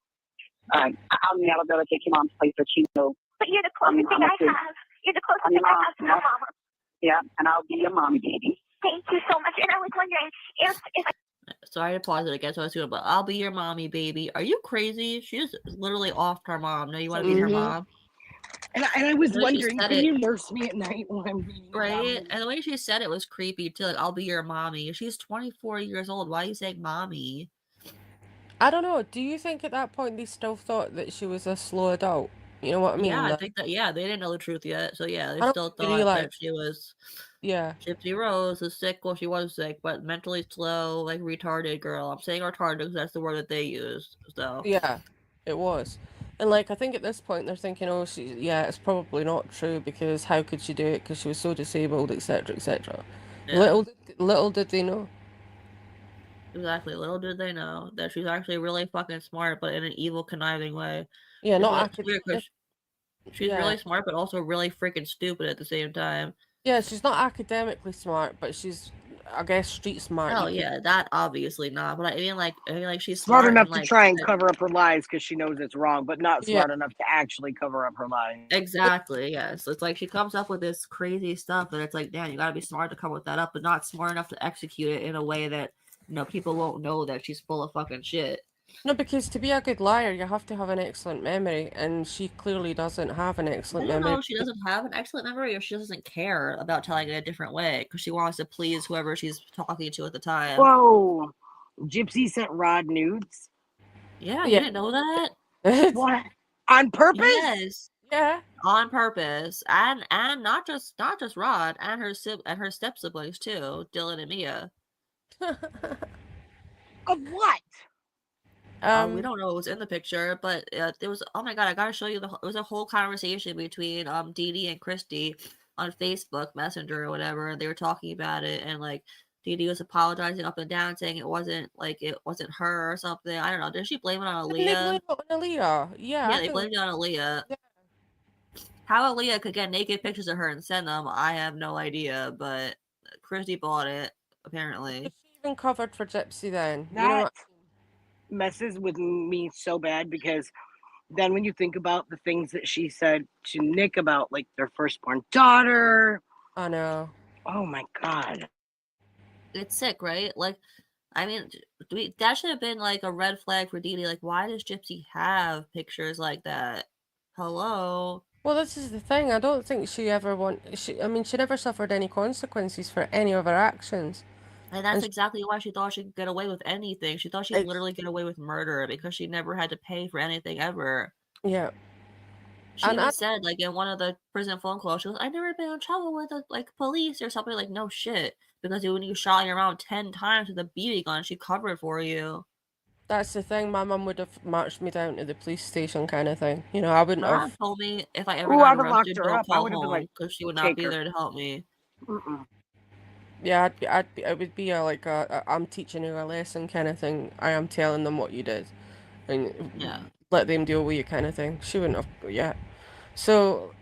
I'll never be able to take your mom's place, but you know. But you're the closest thing I have. You're the closest thing I have to my mama. Yeah, and I'll be your mommy, baby. Thank you so much. And I was wondering if Sorry to pause it again so soon, but I'll be your mommy, baby. Are you crazy? She's literally off her mom. No, you want to be her mom? And I was The way she wondering, said can it- you nurse me at night when I'm being Right? And the way she said it was creepy too. Like, I'll be your mommy. She's 24 years old. Why are you saying mommy? I don't know. Do you think at that point they still thought that she was a slow adult? You know what I mean? Yeah, I Like, think that. Yeah, they didn't know the truth yet. So yeah, they I don't still think they thought realized- that she was yeah. Gypsy Rose is sick. Well, she was sick, but mentally slow, like retarded girl. I'm saying retarded because that's the word that they used. So Yeah, it was. And like, I think at this point they're thinking, oh, it's probably not true because how could she do it? Because she was so disabled, etc., etc. yeah. Little did they know. Exactly. Little did they know that she's actually really fucking smart, but in an evil, conniving way. Yeah, It's not really weird 'cause she's yeah. really smart, but also really freaking stupid at the same time. Yeah, she's not academically smart, but she's, I guess, street smart. Oh you could- yeah, that obviously not. But I mean, like she's smart enough and, to like, try and cover up her lies because she knows it's wrong, but not Yeah. smart enough to actually cover up her lies. Exactly. Yes. It's like she comes up with this crazy stuff, and it's like, damn, you gotta be smart to come with that up, but not smart enough to execute it in a way that people won't know that she's full of fucking shit. No, because to be a good liar, you have to have an excellent memory, and she clearly doesn't have an I excellent don't know memory. if she doesn't have an excellent memory or she doesn't care about telling it a different way because she wants to please whoever she's talking to at the time. Whoa, Gypsy sent Rod nudes. Yeah, you Yeah. didn't know that? What? On purpose? Yes, Yeah. on purpose, and not just Rod and her step siblings too, Dylan and Mia. Of what? We don't know what was in the picture, but there was. Oh my god, I gotta show you it was a whole conversation between Dee Dee and Christy, on Facebook Messenger or whatever, and they were talking about it, and like Dee Dee was apologizing up and down, saying it wasn't her or something. I don't know. Did she blame it on Didn't they blame Aaliyah? it on Aaliyah? Yeah, Yeah, I they think. blamed it on Aaliyah. Yeah. How Aaliyah could get naked pictures of her and send them, I have no idea. But Christy bought it apparently. Was she even covered for Gypsy then? You know That what? messes with me so bad because then when you think about the things that she said to Nick about like their firstborn daughter, I know. oh my God. It's sick, right? Like, I mean, that should have been like a red flag for Dee Dee. Like, why does Gypsy have pictures like that? Hello. Well, this is the thing. I don't think she ever I mean, she never suffered any consequences for any of her actions. And that's And exactly why she thought she could get away with anything. She thought she'd literally get away with murder because she never had to pay for anything ever. yeah. She And even said, like, in one of the prison phone calls, she goes, "I've never been in trouble with, like, police or something." Like, no shit. Because when you shot your mom 10 times with a BB gun, she covered for you. that's the thing. My mum would have marched me down to the police station, kind of thing. You know, I wouldn't My mom have. told me if I ever Ooh, got I'd have locked arrested, her don't up. I call would have been home like, because she would not take be her. there to help me. Mm-mm. Yeah, it would be I'm teaching you a lesson kind of thing. I am telling them what you did, and Yeah. let them deal with you kind of thing. She wouldn't have, yeah. So,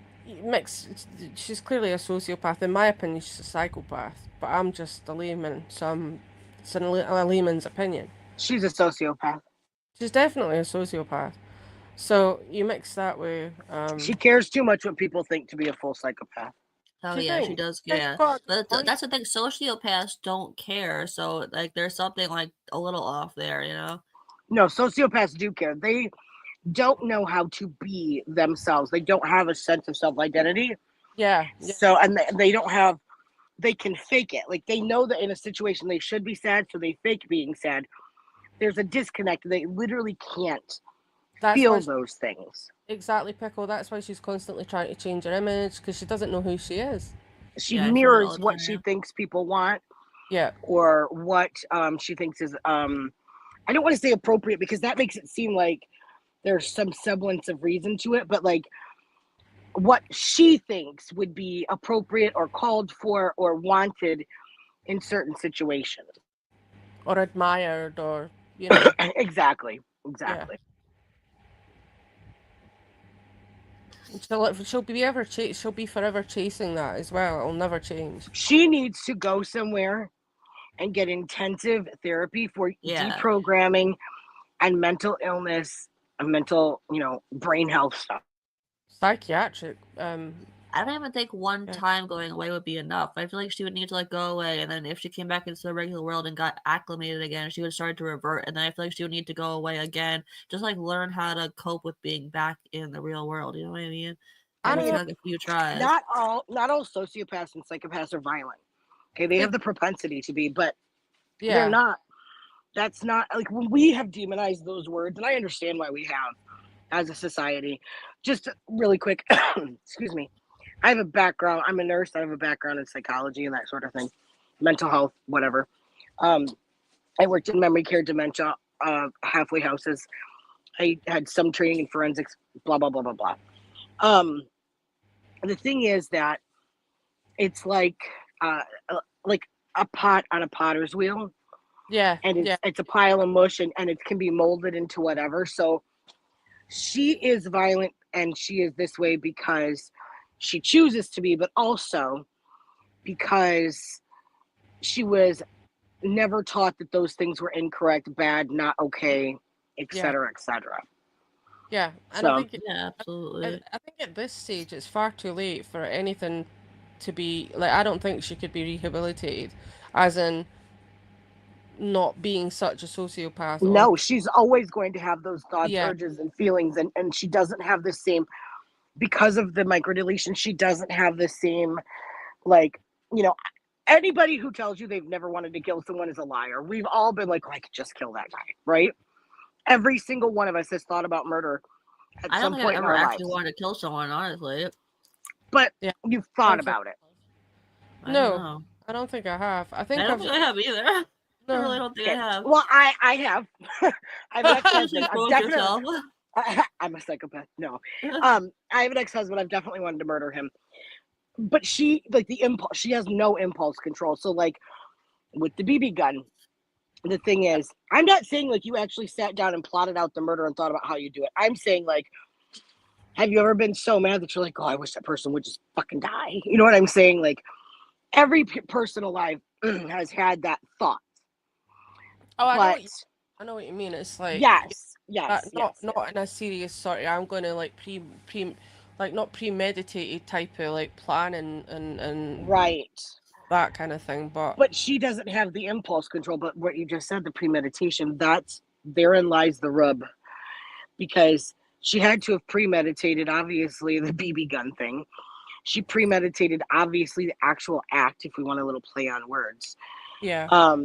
she's clearly a sociopath. In my opinion, she's a psychopath. But I'm just a layman, so it's a layman's opinion. She's a sociopath. She's definitely a sociopath. So you mix that with She cares too much what people think to be a full psychopath. Oh, she yeah, she thinks, does, thank yeah. God, But right? that's the thing, sociopaths don't care, so, like, there's something, like, a little off there, you know? No, sociopaths do care. They don't know how to be themselves. They don't have a sense of self-identity. Yeah, yeah, So, and they don't have, they can fake it. Like they know that in a situation they should be sad, so they fake being sad. There's a disconnect. They literally can't that's why feel those things. exactly, Pickle. That's why she's constantly trying to change her image because she doesn't know who she is. She Yeah, I feel it all mirrors the what she time. thinks people want Yeah, or what she thinks is I don't want to say appropriate because that makes it seem like there's some semblance of reason to it, but like what she thinks would be appropriate or called for or wanted in certain situations. or admired, or you know, Exactly. yeah. Exactly. She'll be forever chasing that as well. It'll never change. She needs to go somewhere and get intensive therapy for Yeah. deprogramming and mental illness and mental, brain health stuff. Psychiatric. I don't even think one Yeah. time going away would be enough. I feel like she would need to, like, go away, and then if she came back into the regular world and got acclimated again, she would start to revert, and then I feel like she would need to go away again, just, like, learn how to cope with being back in the real world, you know what I mean? I It would mean, take, like, a few tries. Not all sociopaths and psychopaths are violent. Okay, they have the propensity to be, but they're yeah, not. That's not like when we have demonized those words, and I understand why we have as a society. Just really quick, excuse me. I have a background. I'm a nurse. I have a background in psychology and that sort of thing, mental health, whatever. I worked in memory care, dementia, halfway houses. I had some training in forensics. Blah blah blah blah blah. The thing is that it's like a pot on a potter's wheel, yeah, and yeah, it's a pile of mush, and it can be molded into whatever. So she is violent, and she is this way because she chooses to be, but also because she was never taught that those things were incorrect, bad, not okay, yeah, etc., etc. yeah. And So Yeah, absolutely. I think at this stage it's far too late for anything to be like. I don't think she could be rehabilitated, as in not being such a sociopath or no, she's always going to have those thoughts, yeah, urges, and feelings, and she doesn't have the same, because of the microdeletion, she doesn't have the same, like, anybody who tells you they've never wanted to kill someone is a liar. We've all been like, oh, I could just kill that guy, right? Every single one of us has thought about murder at I don't some think I've point in ever our actually lives, wanted to kill someone, honestly. but yeah. you've I thought don't think about it. I don't no, know. I don't think I have. I I think don't I've think I have either. I really no. don't think I have. Well, I have. I have an You just ex-husband. I've exposed definitely. yourself. I'm a psychopath. No, I have an ex-husband. I've definitely wanted to murder him. but she like the impulse. She has no impulse control. So like with the BB gun, the thing is, I'm not saying like you actually sat down and plotted out the murder and thought about how you do it. I'm saying like, have you ever been so mad that you're like, oh, I wish that person would just fucking die? You know what I'm saying? Like every person alive has had that thought. Oh, But I know what you mean. It's like yes, not yes. in a serious sort of, I'm gonna like like not premeditated type of like planning and Right. that kind of thing, but But she doesn't have the impulse control. But what you just said, the premeditation, that's therein lies the rub. Because she had to have premeditated, obviously, the BB gun thing. She premeditated, obviously, the actual act, if we want a little play on words. yeah.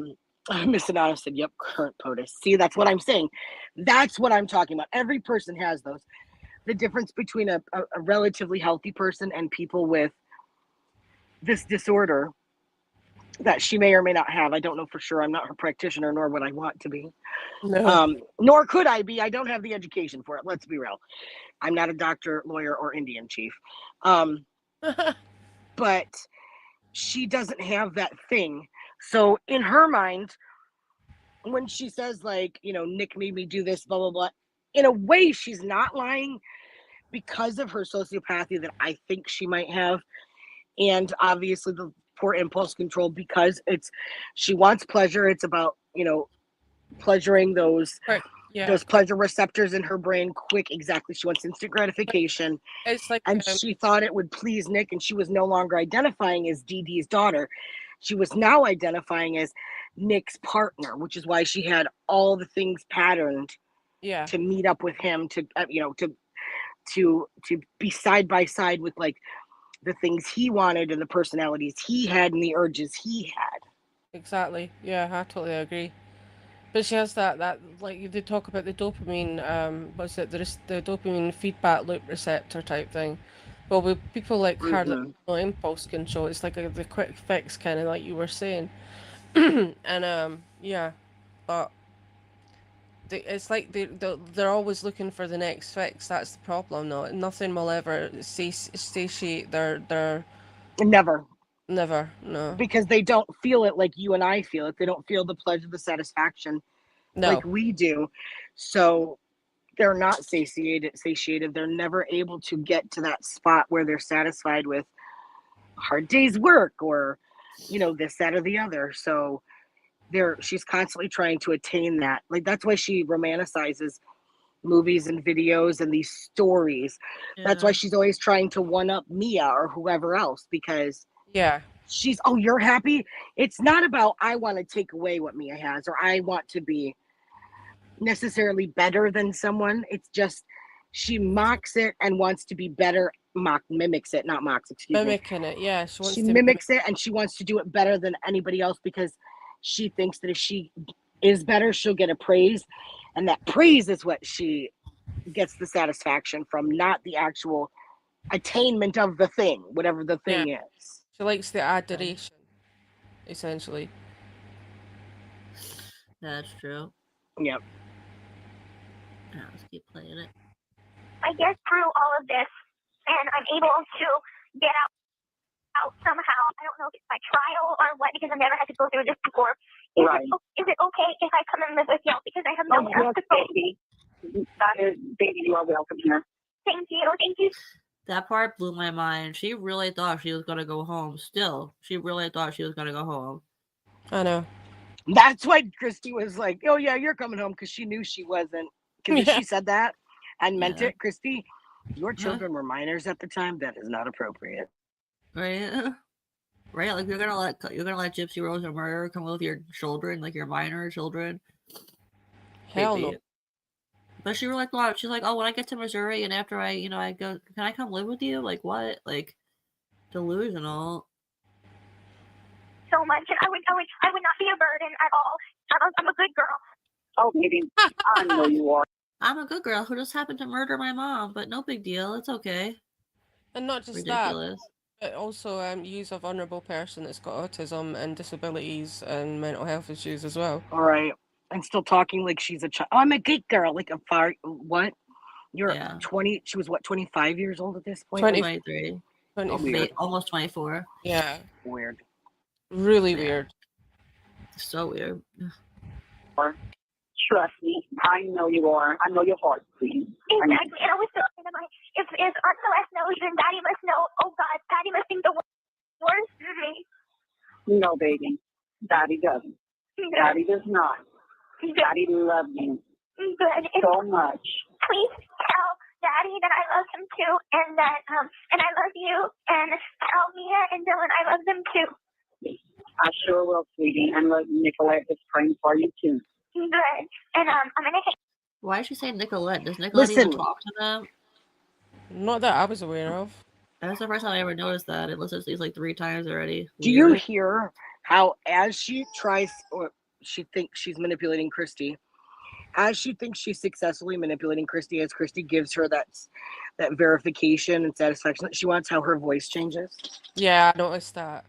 Miss Anana said, yep, current POTUS. See, that's what I'm saying. That's what I'm talking about. Every person has those. The difference between a relatively healthy person and people with this disorder that she may or may not have. I don't know for sure. I'm not her practitioner, nor would I want to be. No. Nor could I be. I don't have the education for it. Let's be real. I'm not a doctor, lawyer, or Indian chief. But she doesn't have that thing. So in her mind, when she says like, you know, Nick made me do this, blah, blah, blah, in a way she's not lying because of her sociopathy that I think she might have. And obviously the poor impulse control, because she wants pleasure. It's about, you know, pleasuring those pleasure receptors in her brain quick. Exactly. She wants instant gratification. It's like And she thought it would please Nick, and she was no longer identifying as Dee Dee's daughter. She was now identifying as Nick's partner, which is why she had all the things patterned to meet up with him, to you know, to be side by side with like the things he wanted and the personalities he had and the urges he had. Exactly. Yeah, I totally agree. But she has that like they talk about the dopamine, what's it? There's the dopamine feedback loop receptor type thing. Well, with people like her that have no impulse control, it's like the quick fix kind of like you were saying, and yeah, but it's like they're always looking for the next fix. That's the problem, though. Nothing will ever satiate their Never. no. Because they don't feel it like you and I feel it. They don't feel the pleasure, the satisfaction like we do. So they're not satiated. They're never able to get to that spot where they're satisfied with a hard day's work or, you know, this, that, or the other. So she's constantly trying to attain that. Like that's why she romanticizes movies and videos and these stories. That's why she's always trying to one up Mia or whoever else, because she's, oh, you're happy. It's not about I want to take away what Mia has or I want to be necessarily better than someone. It's just she mocks it and wants to be better. Mimics it, not mocks, excuse me. Mimicking it, yeah. She mimics it and she wants to do it better than anybody else because she thinks that if she is better, she'll get a praise. And that praise is what she gets the satisfaction from, not the actual attainment of the thing, whatever the thing is. She likes the adoration, essentially. That's true. Yep. Yeah, let's keep playing it. I get through all of this, and I'm able to get out somehow. I don't know if it's my trial or what, because I've never had to go through this before. Is it okay if I come and live with you? Because I have no one else to baby. Baby, you are welcome here. Thank you. That part blew my mind. She really thought she was gonna go home. Still, she really thought she was gonna go home. I know. That's why Christy was like, "Oh yeah, you're coming home," because she knew she wasn't. Because if she said that and meant it, Christy, your children were minors at the time. That is not appropriate. Right? Right? Like you're gonna let Gypsy Rose or murder come with your children, like your minor children. Hell no. But she really thought, she's like, oh, when I get to Missouri and after I go, can I come live with you? Like what? Like delusional. So much, and I would not be a burden at all. I'm a good girl. Oh, baby, I know you are. I'm a good girl who just happened to murder my mom, but no big deal. It's okay. And not just ridiculous. But also, use a vulnerable person that's got autism and disabilities and mental health issues as well. All right. And still talking like she's a child. Oh, I'm a good girl. Like a far, what? You're 20. She was what, 25 years old at this point? 23. almost 24. Yeah, Weird. really Yeah. weird. So weird. Trust me, I know you are. I know your heart, please. Exactly. And I was thinking, I'm like, if Aunt Celeste knows, then Daddy must know. Oh God, Daddy must think the worst of me. No, baby. Daddy doesn't. Daddy does not. Daddy loves you Good. so much. Please tell Daddy that I love him too, and that and I love you, and tell Mia and Dylan I love them too. I sure will, sweetie. And look, Nicolette is praying for you too. Good. And I'm gonna hang. Why did she say Nicolette? Does Nicolette even Listen. talk to them? Not that I was aware of. That's the first time I ever noticed that. It listens to these like 3 times already. Do you Weird. hear how, as she tries, or she thinks she's manipulating Christy, as she thinks she's successfully manipulating Christy, as Christy gives her that verification and satisfaction that she wants, how her voice changes? Yeah, I noticed that.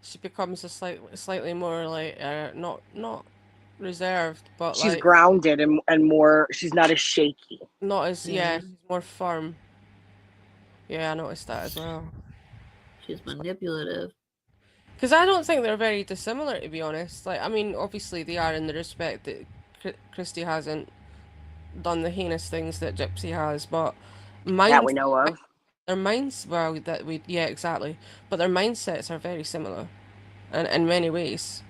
She becomes a slightly more like not reserved, but She's like grounded and more. She's not as shaky. not as Yeah. she's more firm. Yeah, I noticed that as well. She's manipulative. Because I don't think they're very dissimilar, to be honest. Like, I mean, obviously they are in the respect that Christy hasn't done the heinous things that Gypsy has, but That we know of. their minds, well, yeah, exactly. But their mindsets are very similar, and in many ways.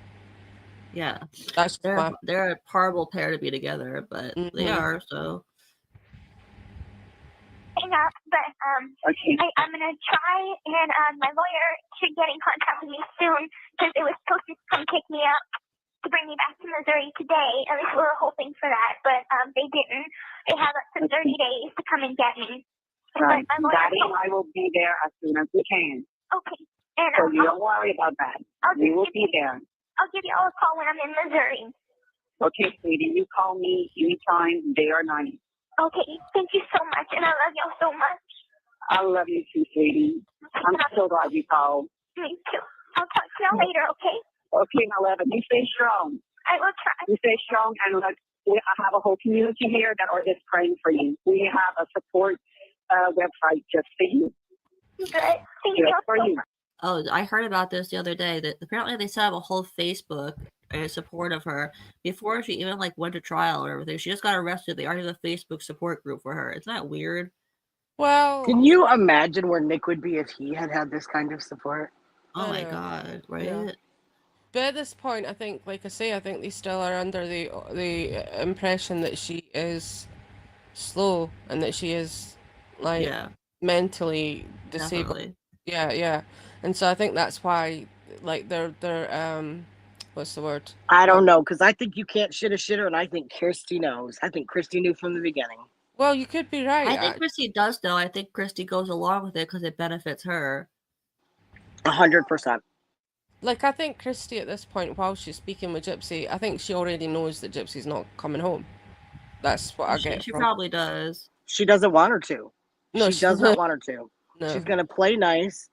Yeah. That's They're a horrible pair to be together, but they are, so. Hang up, but Okay. I'm gonna try, and my lawyer should get in contact with me soon because it was supposed to come pick me up to bring me back to Missouri today. At least we were hoping for that, but they didn't. They have up to 30 days to come and get me. Right. But my Daddy lawyer. and I will be there as soon as we can. Okay. And So you don't worry about that. We will be there. I'll give you all a call when I'm in Missouri. Okay, sweetie. You call me anytime, day or night. Okay. Thank you so much, and I love y'all so much. I love you too, sweetie. I'm so glad you called. Me too. I'll talk to y'all later, okay? Okay, my love. You stay strong. I will try. You stay strong, and look, I have a whole community here that are just praying for you. We have a support website just for you. Good. Thank you Just for so you. much. Oh, I heard about this the other day that apparently they set up a whole Facebook in support of her before she even like went to trial or everything. She just got arrested. They already have a Facebook support group for her. Isn't that weird? Well, Can you imagine where Nick would be if he had this kind of support? Oh my god, right? Yeah. But at this point, I think, like I say, I think they still are under the impression that she is slow and that she is like mentally disabled. Definitely. Yeah. And so I think that's why, like, they're what's the word? I don't know, because I think you can't shit a shitter, and I think Christy knows. I think Christy knew from the beginning. Well, you could be right. I think Christy does know. I think Christy goes along with it because it benefits her. 100%. Like, I think Christy at this point, while she's speaking with Gypsy, I think she already knows that Gypsy's not coming home. That's what I get. She probably does. She doesn't want her to. No, she does not want her to. No. She's gonna play nice,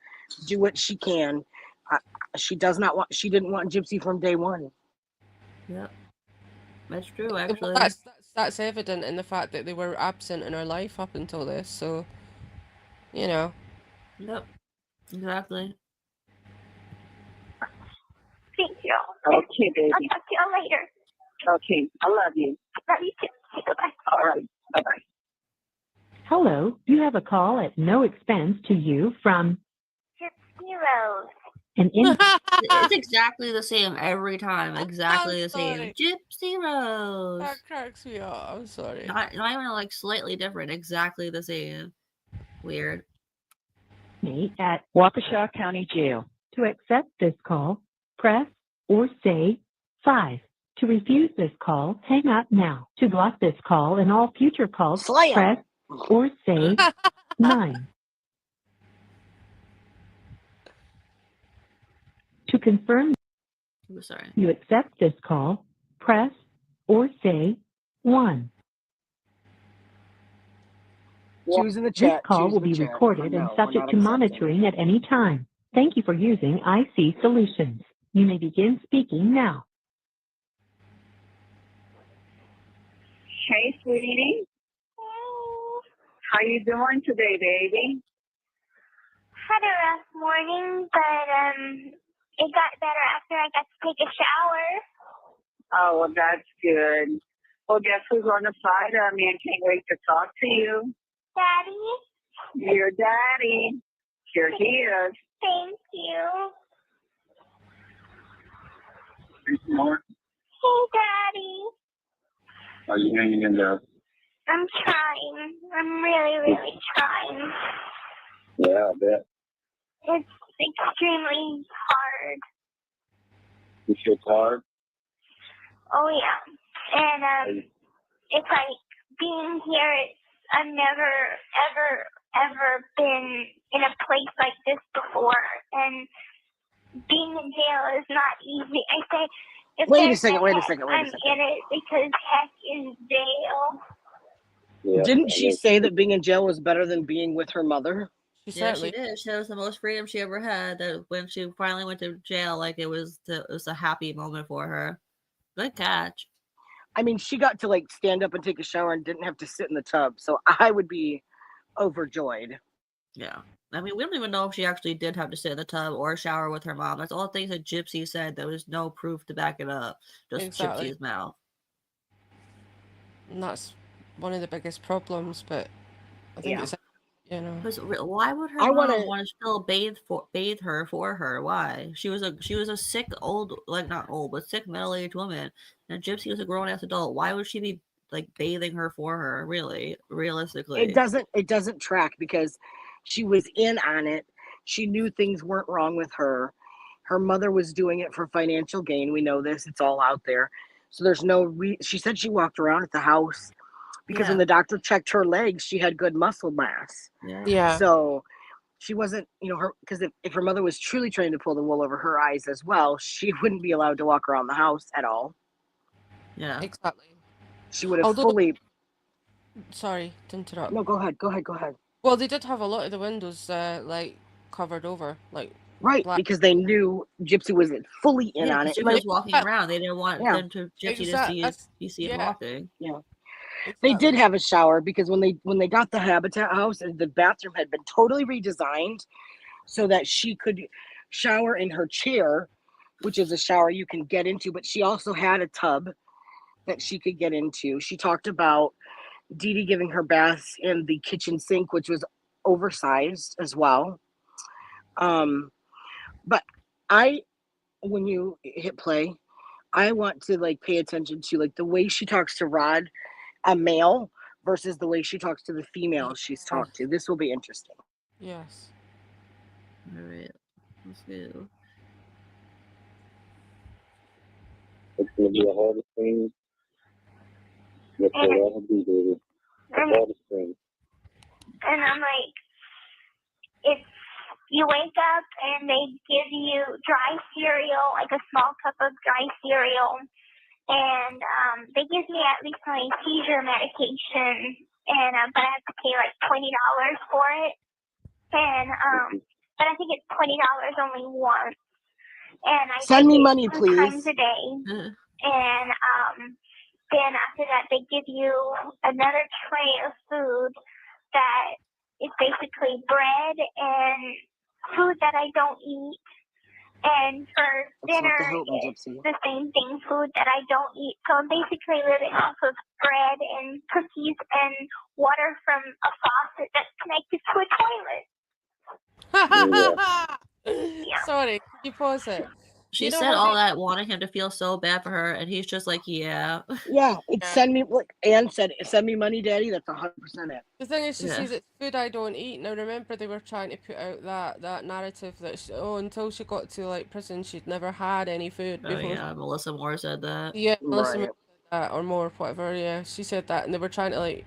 do what she can. She does not want. She didn't want Gypsy from day one. Yep, that's true. Actually, well, that's evident in the fact that they were absent in her life up until this. So, you know. Yep, exactly. Thank you. Okay, baby. I'll talk to y'all later. Okay, I love you. Love you too. Goodbye. All right. Bye-bye. Hello, you have a call at no expense to you from Gypsy Rose. It's exactly the same every time. Exactly the same. Gypsy Rose. That cracks me up. I'm sorry. Not even like slightly different. Exactly the same. Weird. me at Waukesha County Jail. To accept this call, press or say 5. To refuse this call, hang up now. To block this call and all future calls, press or say 9. To confirm you accept this call, press or say 1. Choose in the This chat. call Choose will the be chat. recorded and No, we're subject not to accepting. monitoring at any time. Thank you for using IC Solutions. You may begin speaking now. Hey, sweetie. How you doing today, baby? had a rough morning, but it got better after I got to take a shower. Oh, well, that's good. Well, guess who's on the side of me and can't wait to talk to you? Daddy? Your daddy. Here he is. Thank you. More? Hey, Daddy. Are you hanging in there? I'm trying. I'm really, really trying. Yeah, I bet. It's extremely hard. You feel tired? Oh, yeah. And it's like being here, I've never, ever been in a place like this before. And being in jail is not easy. I say, if Wait a there's second, wait a heck, second. I'm in it because heck is jail. Yeah. Didn't she say that being in jail was better than being with her mother? She Yeah, she certainly did. She was the most freedom she ever had. That when she finally went to jail, like it was a happy moment for her. Good catch. I mean, she got to like stand up and take a shower and didn't have to sit in the tub. So I would be overjoyed. Yeah. I mean, we don't even know if she actually did have to sit in the tub or shower with her mom. That's all things that Gypsy said. There was no proof to back it up. Just Exactly. Gypsy's mouth. and that's one of the biggest problems. But I think Yeah. it's, you know, Because why would her I mom wanna- want to still bathe her for her? Why? She was a sick old, like not old, but sick middle-aged woman, and Gypsy was a grown-ass adult. Why would she be like bathing her for her? Really, realistically, It doesn't track because she was in on it. She knew things weren't wrong with her. Her mother was doing it for financial gain. We know this. It's all out there. So there's no she said she walked around at the house because when Yeah. the doctor checked her legs, she had good muscle mass. Yeah. yeah, So she wasn't, her, because if her mother was truly trying to pull the wool over her eyes as well, she wouldn't be allowed to walk around the house at all. Yeah. exactly. She would have Although- fully. Sorry to interrupt. No, go ahead. Well, they did have a lot of the windows like covered over, like Right, black. because they knew Gypsy was fully in Yeah, on 'cause it. Gypsy Like, was walking around. They didn't want Yeah. them to Gypsy Exact- to that's- be seen yeah. walking. they did Exactly. have a shower because when they got the Habitat house, the bathroom had been totally redesigned so that she could shower in her chair, which is a shower you can get into, but she also had a tub that she could get into. She talked about Dee Dee giving her baths in the kitchen sink, which was oversized as well. But when you hit play, I want to like pay attention to like the way she talks to Rod, a male, versus the way she talks to the female she's talked to. This will be interesting. Yes. All right, let's go. It's going to be the hardest thing. That's what I will do, baby. The hardest thing. And I'm like, it's, you wake up and they give you dry cereal, like a small cup of dry cereal. And they give me at least my seizure medication, and but I have to pay like $20 for it. And but I think it's $20 only once. And I Send me take it money, 2 please. times a day. And then after that, they give you another tray of food that is basically bread and food that I don't eat. And for That's dinner, not to help me, it's Gypsy. the same thing, food that I don't eat. So I'm basically living off of bread and cookies and water from a faucet that's connected to a toilet. Sorry, can you pause it? She You know said how all they- that, wanting him to feel so bad for her, and he's just like, yeah. Yeah, it's Yeah. send me like Anne said, send me money, Daddy. That's 100% it. The thing is, she Yeah. says it's food I don't eat. Now remember, they were trying to put out that narrative that until she got to like prison, she'd never had any food Oh before. yeah, Melissa Moore said that. Yeah, Melissa Right. Moore said that, or more, whatever. Yeah, she said that, and they were trying to like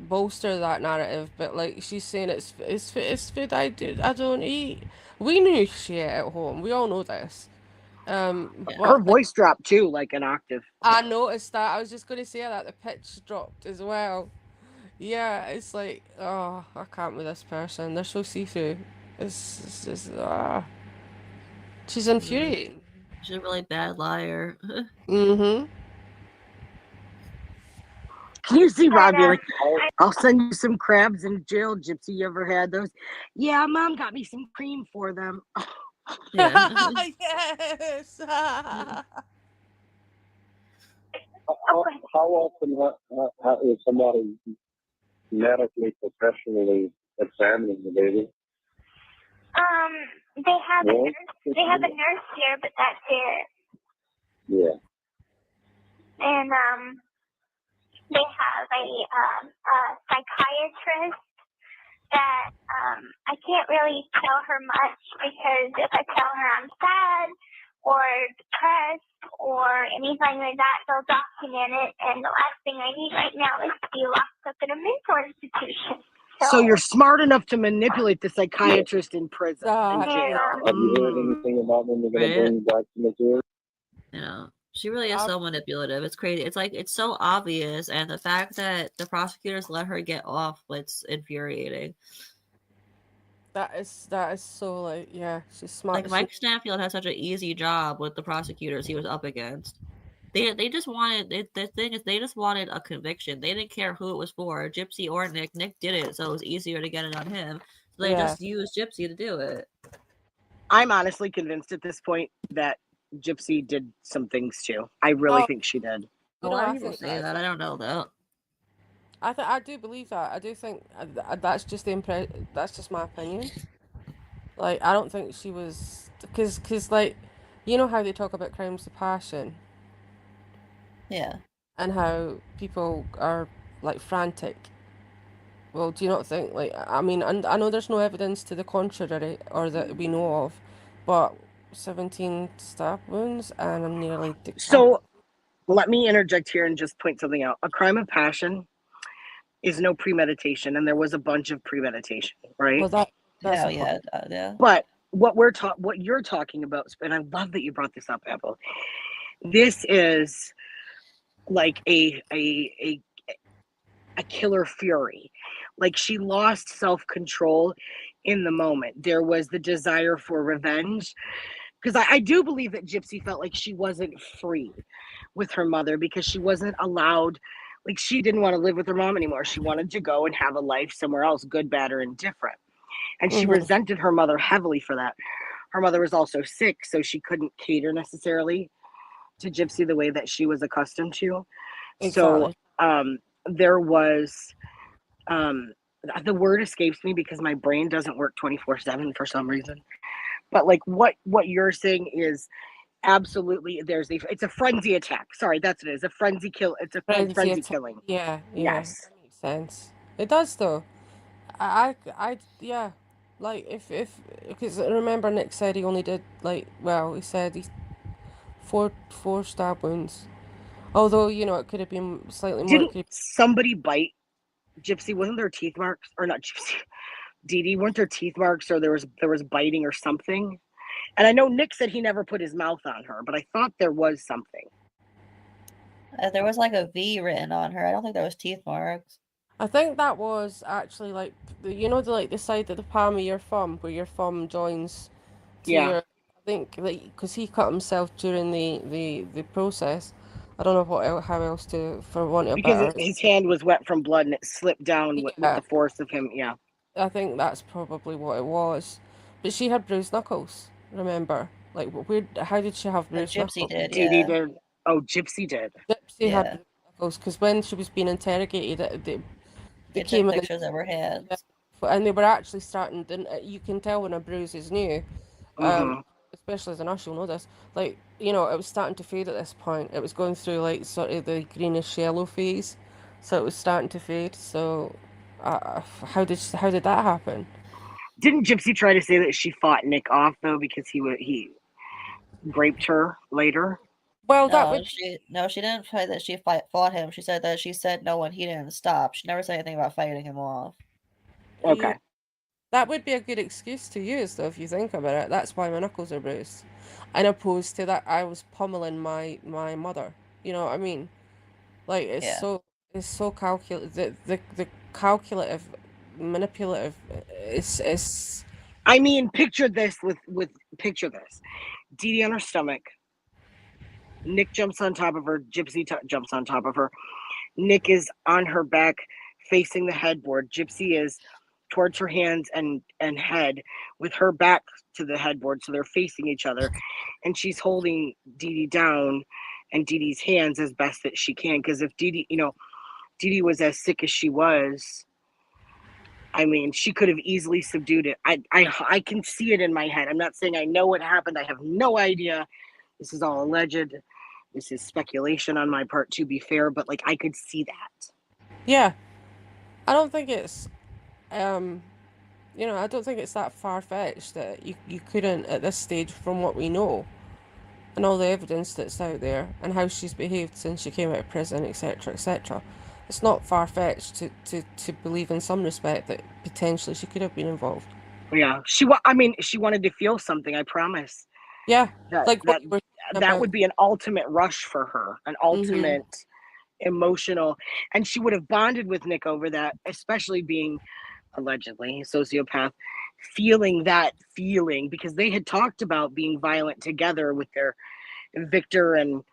bolster that narrative. But like she's saying, it's food I don't eat. We knew she ate at home. We all know this. But Her voice dropped too, like an octave. I noticed that. I was just going to say that the pitch dropped as well. Yeah, it's like, oh, I can't with this person. They're so see-through. It's just, she's infuriating. She's a really bad liar. Mm-hmm. You see Rob be like, I, I'll send you some crabs in jail, Gypsy. You ever had those? Yeah, Mom got me some cream for them. Yeah. Yes. How often is somebody medically, professionally examining the baby? they have a Well, nurse here, but that's it. Yeah. And they have a psychiatrist that I can't really tell her much because if I tell her I'm sad or depressed or anything like that, they'll document it. And the last thing I need right now is to be locked up in a mental institution. So you're smart enough to manipulate the psychiatrist in prison, in jail. Have you heard anything about when they're going to bring back to Missouri? You know, she really is so manipulative. It's crazy. It's like it's so obvious, and the fact that the prosecutors let her get off, it's infuriating. That is so like, yeah, she's smart. Like Mike Stanfield had such an easy job with the prosecutors he was up against. They just wanted the thing is they just wanted a conviction. They didn't care who it was for, Gypsy or Nick. Nick did it, so it was easier to get it on him. So they just used Gypsy to do it. I'm honestly convinced at this point that Gypsy did some things too. I really think she did. A lot of people say that. I don't know though. I do believe that. I do think that's just that's just my opinion. Like, I don't think she was, because like, you know how they talk about crimes of passion. Yeah. And how people are like frantic. Well, do you not think, like, I mean, and I know there's no evidence to the contrary or that we know of, but 17 stab wounds and I'm nearly So let me interject here and just point something out. A crime of passion is no premeditation, and there was a bunch of premeditation, right? Well, that's yeah. But what you're talking about, and I love that you brought this up, Apple. This is like a killer fury. Like, she lost self-control in the moment. There was the desire for revenge. Because I do believe that Gypsy felt like she wasn't free with her mother because she wasn't allowed, like, she didn't want to live with her mom anymore. She wanted to go and have a life somewhere else, good, bad, or indifferent. And she resented her mother heavily for that. Her mother was also sick, so she couldn't cater necessarily to Gypsy the way that she was accustomed to. Exactly. So there was, the word escapes me because my brain doesn't work 24/7 for some reason. But like what you're saying is absolutely, it's a frenzy attack. Sorry, that's what it is. A frenzy kill. It's a frenzy killing. Yeah. Yes. That makes sense. It does though. Yeah. Like if because remember Nick said he only did he said he four stab wounds. Although, you know, it could have been slightly more. Didn't somebody bite Gypsy? Wasn't there teeth marks? Or not Gypsy? Dee Dee, weren't there teeth marks, or there was biting or something? And I know Nick said he never put his mouth on her, but I thought there was something. There was like a V written on her. I don't think there was teeth marks. I think that was actually like the side of the palm of your thumb where your thumb joins to your. I think because he cut himself during the process. I don't know how else to for want of better. Because his hand was wet from blood and it slipped down with the force of him. Yeah. I think that's probably what it was. But she had bruised knuckles, remember? Like, how did she have bruised knuckles? Gypsy did, Dee Dee did. Oh, Gypsy did. Gypsy had bruised knuckles, because when she was being interrogated, they came took pictures of her hands. And they were actually starting, you can tell when a bruise is new, especially as a nurse, you'll know this, like, you know, it was starting to fade at this point. It was going through, like, sort of the greenish yellow phase, so it was starting to fade, so... how did that happen? Didn't Gypsy try to say that she fought Nick off though because he raped her later? Well, she didn't say that she fought him. She said that she said no when he didn't stop. She never said anything about fighting him off. Okay. That would be a good excuse to use though if you think about it. That's why my knuckles are bruised. And opposed to that, I was pummeling my mother. You know what I mean? Like it's so calculated. The calculative, manipulative. It's. I mean, picture this picture this. Dee Dee on her stomach. Nick jumps on top of her. Gypsy jumps on top of her. Nick is on her back facing the headboard. Gypsy is towards her hands and head with her back to the headboard, so they're facing each other, and she's holding Dee Dee down and Dee Dee's hands as best that she can, because if Dee Dee, Dee Dee was as sick as she was, I mean, she could have easily subdued it. I can see it in my head. I'm not saying I know what happened. I have no idea. This is all alleged. This is speculation on my part, to be fair, but like I could see that. Yeah. I don't think it's I don't think it's that far-fetched that you couldn't at this stage, from what we know and all the evidence that's out there and how she's behaved since she came out of prison, etc., etc. It's not far-fetched to believe in some respect that potentially she could have been involved. Yeah, she wanted to feel something. I promise. Yeah, That like what that you were that about. would be an ultimate rush for her, an ultimate emotional, and she would have bonded with Nick over that, especially being allegedly a sociopath, feeling that feeling, because they had talked about being violent together with their Victor and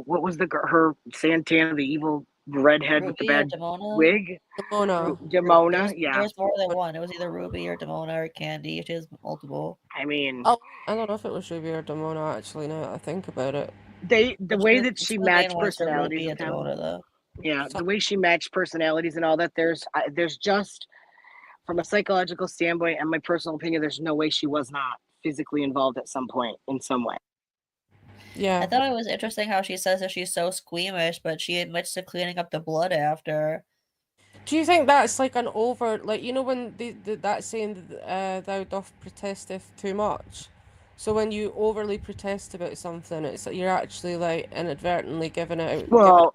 what was her Santana, the evil redhead with the Ruby or bad Demona? wig, Demona. Demona. There Yeah, was more than one. It was either Ruby or Demona or Candy. She has multiple. I mean, Oh, I don't know if it was Ruby or Demona, actually, now that I think about it. the But way the that she two main matched ones are personalities Ruby with and him. Demona, though. Yeah, So, the way she matched personalities and all that. There's just, from a psychological standpoint and my personal opinion, there's no way she was not physically involved at some point in some way. yeah. I thought it was interesting how she says that she's so squeamish, but she admits to cleaning up the blood after. Do you think that's like an over, like, when that saying, thou doth protesteth too much? So when you overly protest about something, it's like you're actually like inadvertently giving it out. Well,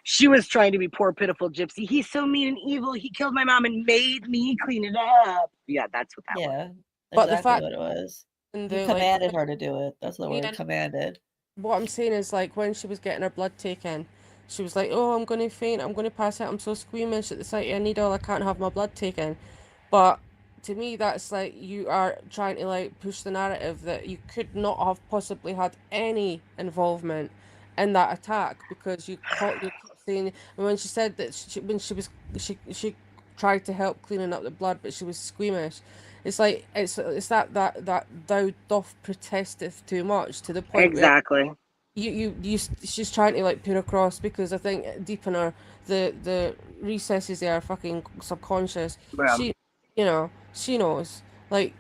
she was trying to be poor, pitiful Gypsy. He's so mean and evil. He killed my mom and made me clean it up. Yeah, that's what that was. Yeah, But the exactly fact what it was. and He the commanded her to do it. That's the word, and commanded. what I'm saying is, like, when she was getting her blood taken, she was like, "Oh, I'm going to faint. I'm going to pass out. I'm so squeamish at the sight of a needle. I can't have my blood taken." But to me, that's like you are trying to like push the narrative that you could not have possibly had any involvement in that attack, because you keep saying, and when she said that she tried to help cleaning up the blood, but she was squeamish. It's like it's that thou doth protesteth too much, to the point where Exactly. she's trying to like put across, because I think deep in her the recesses there are fucking subconscious. Yeah. She knows, like,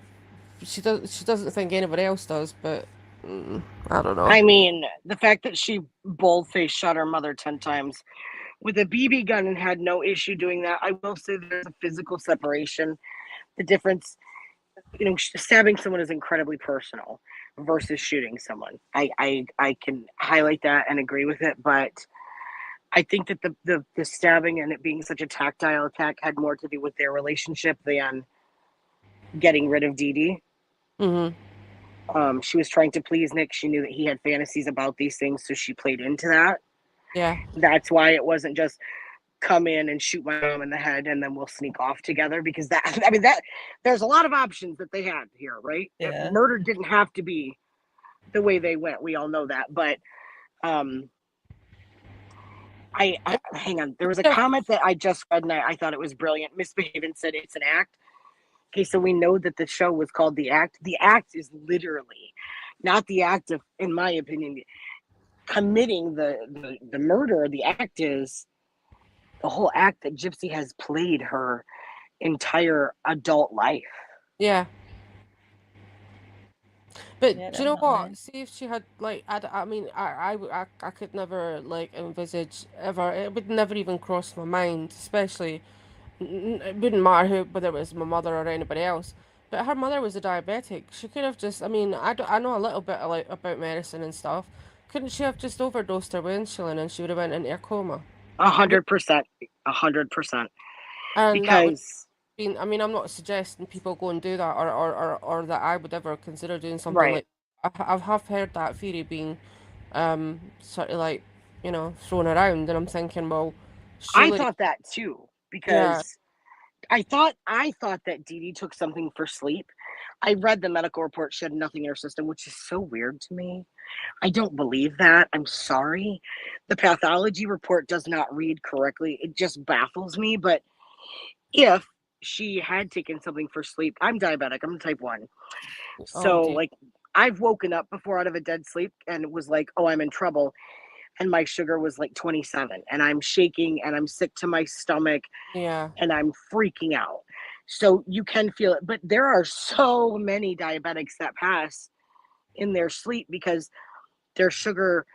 she doesn't think anybody else does, but I don't know. I mean, the fact that she bold-faced shot her mother 10 times with a BB gun and had no issue doing that. I will say there's a physical separation. The difference, stabbing someone is incredibly personal versus shooting someone. I can highlight that and agree with it, but I think that the stabbing and it being such a tactile attack had more to do with their relationship than getting rid of Dee Dee. She was trying to please Nick. She knew that he had fantasies about these things, so she played into that. Yeah. That's why it wasn't just come in and shoot my mom in the head and then we'll sneak off together, because that there's a lot of options that they had here, right? Yeah. Murder didn't have to be the way they went. We all know that, but I hang on. There was a comment that I just read and I thought it was brilliant. Miss Behaven said it's an act. Okay, so we know that the show was called The Act. The act is literally not the act of, in my opinion, committing the murder. The act is the whole act that Gypsy has played her entire adult life. Yeah. But Yeah, do you know definitely. what? See if she had like, I mean, I could never like envisage ever. It would never even cross my mind, especially. It wouldn't matter whether it was my mother or anybody else. But her mother was a diabetic. She could have just, I mean, I know a little bit about medicine and stuff. Couldn't she have just overdosed her with insulin and she would have went into a coma? 100%. 100%. And that would Because been, I mean, I'm not suggesting people go and do that, or that I would ever consider doing something right. like. I have heard that theory being, sort of like, thrown around, and I'm thinking, well, I surely, thought that too, yeah, because I thought that Dee Dee took something for sleep. I read the medical report. She had nothing in her system, which is so weird to me. I don't believe that. I'm sorry. the pathology report does not read correctly. It just baffles me. But if she had taken something for sleep, I'm diabetic. I'm type 1. Oh So, dear. like, I've woken up before out of a dead sleep and was like, oh, I'm in trouble. And my sugar was like 27. And I'm shaking and I'm sick to my stomach Yeah. and I'm freaking out. So you can feel it. But there are so many diabetics that pass in their sleep because their sugar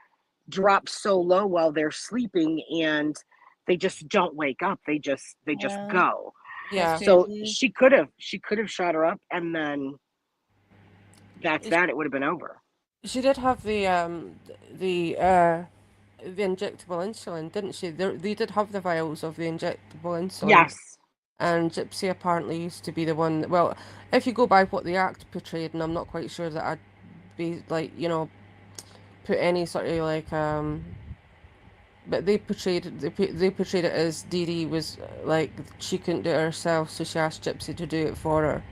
drops so low while they're sleeping and they just don't wake up. They just Yeah, go. Yeah. that's So crazy. she could have shot her up and then that's Sh- that. It would have been over. She did have the injectable insulin, didn't she? They did have the vials of the injectable insulin. Yes. And Gypsy apparently used to be the one. Well, if you go by what the act portrayed, and I'm not quite sure that I'd be like, put any sort of like but they portrayed it as Dee Dee was like she couldn't do it herself, so she asked Gypsy to do it for her.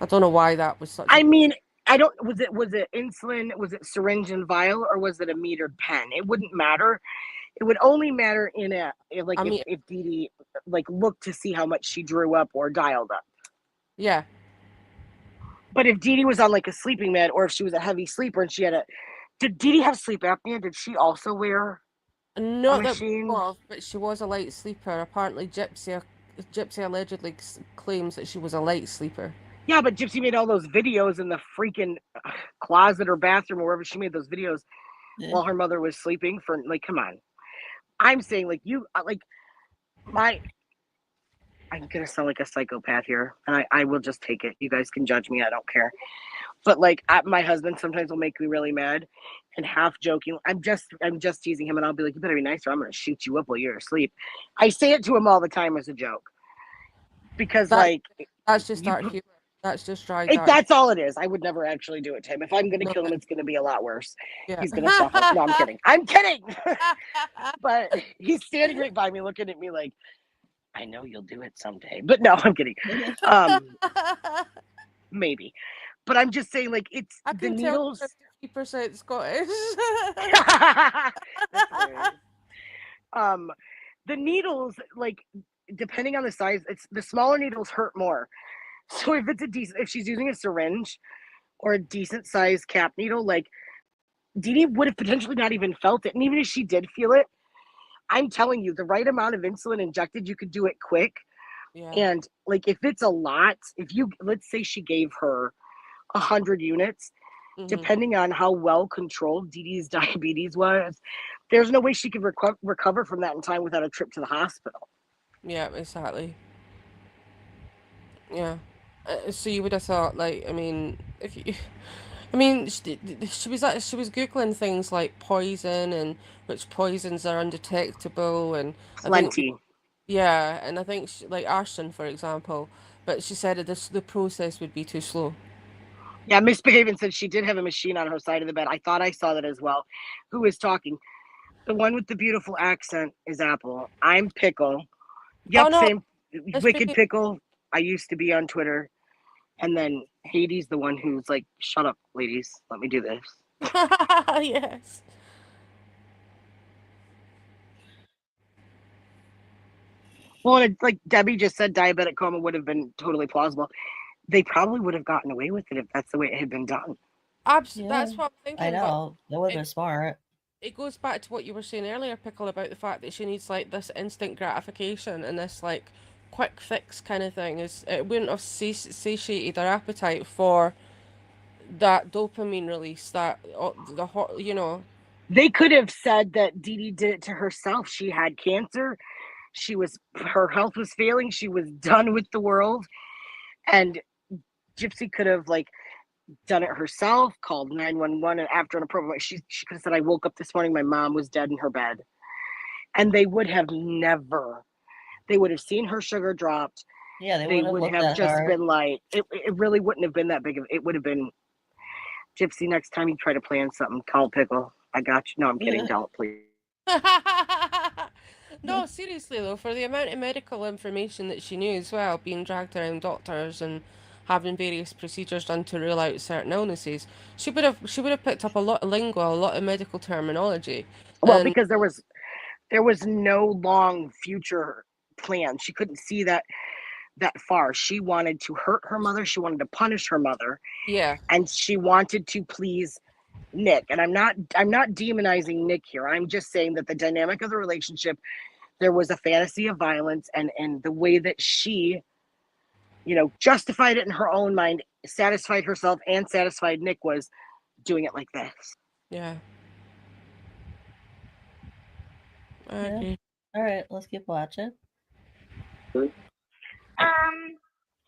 I don't know why that was such a I mean, I don't was it insulin, was it syringe and vial, or was it a metered pen? It wouldn't matter. It would only matter like I mean, if Dee Dee like looked to see how much she drew up or dialed up. yeah. But if Dee Dee was on like a sleeping med or if she was a heavy sleeper and she had did Dee Dee have sleep apnea? Did she also wear a Not that we machine? know of, but she was a light sleeper. Apparently, Gypsy allegedly claims that she was a light sleeper. Yeah, but Gypsy made all those videos in the freaking closet or bathroom or wherever she made those videos Yeah. while her mother was sleeping. For like, come on. I'm saying like I'm gonna sound like a psychopath here, and I will just take it. You guys can judge me. I don't care. But like my husband sometimes will make me really mad, and half joking. I'm just teasing him, and I'll be like, "You better be nice, or I'm gonna shoot you up while you're asleep." I say it to him all the time as a joke because That like that's just you, dark humor. That's just dry dark. that's all it is. I would never actually do it to him. If I'm gonna No, kill him, it's gonna be a lot worse. yeah. He's gonna suffer. No, I'm kidding. I'm kidding. But he's standing right by me, looking at me like, I know you'll do it someday. But no, I'm kidding. Maybe. But I'm just saying, like, it's I the can tell needles. 50% Scottish. That's hilarious. The needles, like, depending on the size, it's the smaller needles hurt more. So if she's using a syringe or a decent sized cap needle, like Dee Dee would have potentially not even felt it. And even if she did feel it, I'm telling you, the right amount of insulin injected, you could do it quick. Yeah. And like, if it's a lot, let's say she gave her 100 units, depending on how well controlled Dee Dee's diabetes was, there's no way she could recover from that in time without a trip to the hospital. Yeah, exactly. Yeah. So you would have thought, like, I mean, if you, I mean, she was googling things like poison and which poisons are undetectable, and I think Plenty. yeah, and I think like arson, for example, but she said that the process would be too slow. Yeah, Misbehaving said she did have a machine on her side of the bed. I thought I saw that as well. Who is talking? The one with the beautiful accent is Apple. I'm Pickle. Yep, Oh no, same. it's Wicked because Pickle. I used to be on Twitter. And then Hades, the one who's like, shut up, ladies. Let me do this. yes. Well, and like Debbie just said, diabetic coma would have been totally plausible. They probably would have gotten away with it if that's the way it had been done. Absolutely, Yeah, that's what I'm thinking. I But know. That would have it, been smart. it goes back to what you were saying earlier, Pickle, about the fact that she needs like this instant gratification and this like quick fix kind of thing. Is it wouldn't have satiated her appetite for that dopamine release, that the hot, They could have said that Dee Dee did it to herself. She had cancer. Her health was failing. She was done with the world. And Gypsy could have like done it herself, called 911, and after an appropriate, she could have said, I woke up this morning, my mom was dead in her bed. And they would have seen her sugar dropped. Yeah, they They wouldn't have would looked have that just hard. been like, it really wouldn't have been that big of, it would have been, Gypsy, next time you try to plan something, call Pickle. I got you. No, I'm kidding. Don't, please. No, seriously though, for the amount of medical information that she knew as well, being dragged around doctors and having various procedures done to rule out certain illnesses. She would have picked up a lot of lingo, a lot of medical terminology, Well, and because there was no long future plan. She couldn't see that far. She wanted to hurt her mother. She wanted to punish her mother, yeah, and she wanted to please Nick. And I'm not demonizing Nick here. I'm just saying that the dynamic of the relationship, there was a fantasy of violence, and the way that she, justified it in her own mind, satisfied herself and satisfied Nick, was doing it like this. yeah. I Yeah. agree. All right, let's keep watching.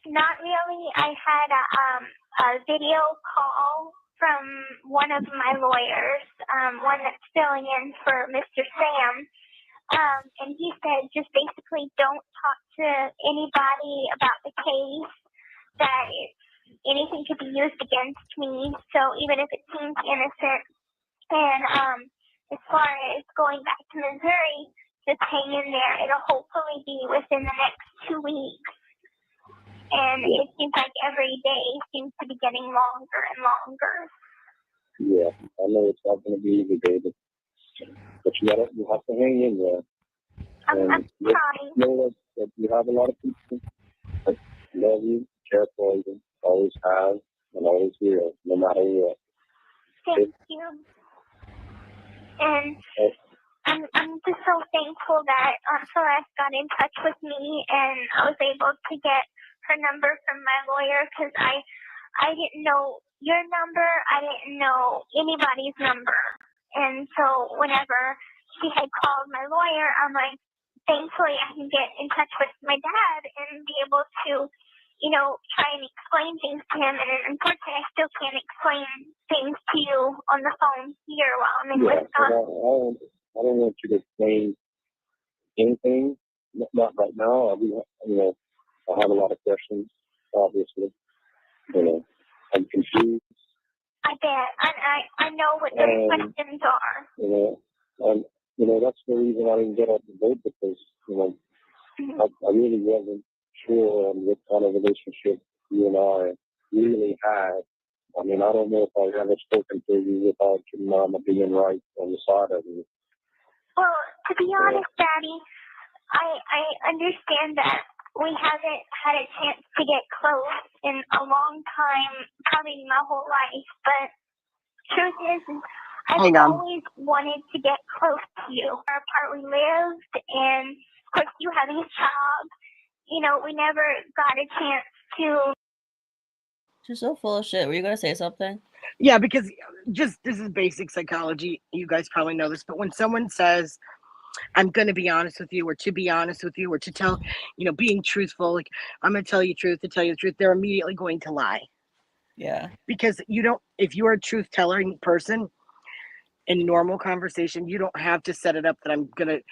Not really. I had a video call from one of my lawyers, one that's filling in for Mr. Sam. And he said just basically don't talk to anybody about the case, that anything could be used against me. So even if it seems innocent. And as far as going back to Missouri, just hang in there. It'll hopefully be within the next 2 weeks. And it seems like every day seems to be getting longer and longer. Yeah, I know it's not going to be easy, baby, but you have to hang in there. I'm trying. Know that you have a lot of people that love you, care for you, always have, and always will, no matter what. Thank you. And I'm just so thankful that Celeste got in touch with me and I was able to get her number from my lawyer, because I didn't know your number. I didn't know anybody's number. And so whenever she had called my lawyer, I'm like, thankfully I can get in touch with my dad and be able to, try and explain things to him. And unfortunately, I still can't explain things to you on the phone here while I'm in Wisconsin. I don't want you to explain anything, not right now. I have a lot of questions, obviously. I'm confused. I bet. I know what those questions are. That's the reason I didn't get off the boat, because, I really wasn't sure on what kind of relationship you and I really had. I mean, I don't know if I've ever spoken to you without your mama being right on the side of you. Well, to be honest, Daddy, I understand that we haven't had a chance to get close in a long time, probably my whole life. But truth is, I've always wanted to get close to you. Our part we lived, and of course you having a job, we never got a chance to. She's so full of shit. Were you gonna say something? Yeah, because this is basic psychology. You guys probably know this, but when someone says, I'm going to be honest with you, or to be honest with you, or to tell, being truthful, like, I'm going to tell you the truth, they're immediately going to lie. Yeah. Because if you're a truth telling person in normal conversation, you don't have to set it up that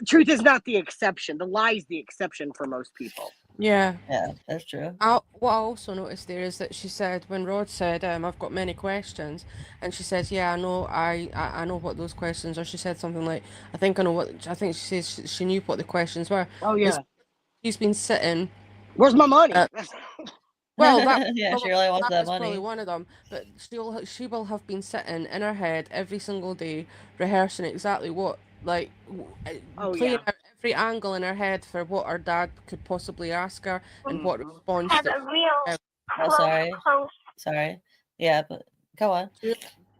truth is not the exception. The lie is the exception for most people. Yeah. Yeah, that's true. What I also noticed there is that she said, when Rod said, I've got many questions, and she says, yeah, I know, I know what those questions are. She said something like, I think she says she knew what the questions were. Oh, yeah. She's been sitting. Where's my money? Well, that yeah, she really wants that money. Probably one of them. But she will have been sitting in her head every single day, rehearsing exactly what, playing out every angle in her head for what her dad could possibly ask her, and what response. Have a real. Sorry. Yeah, but go on.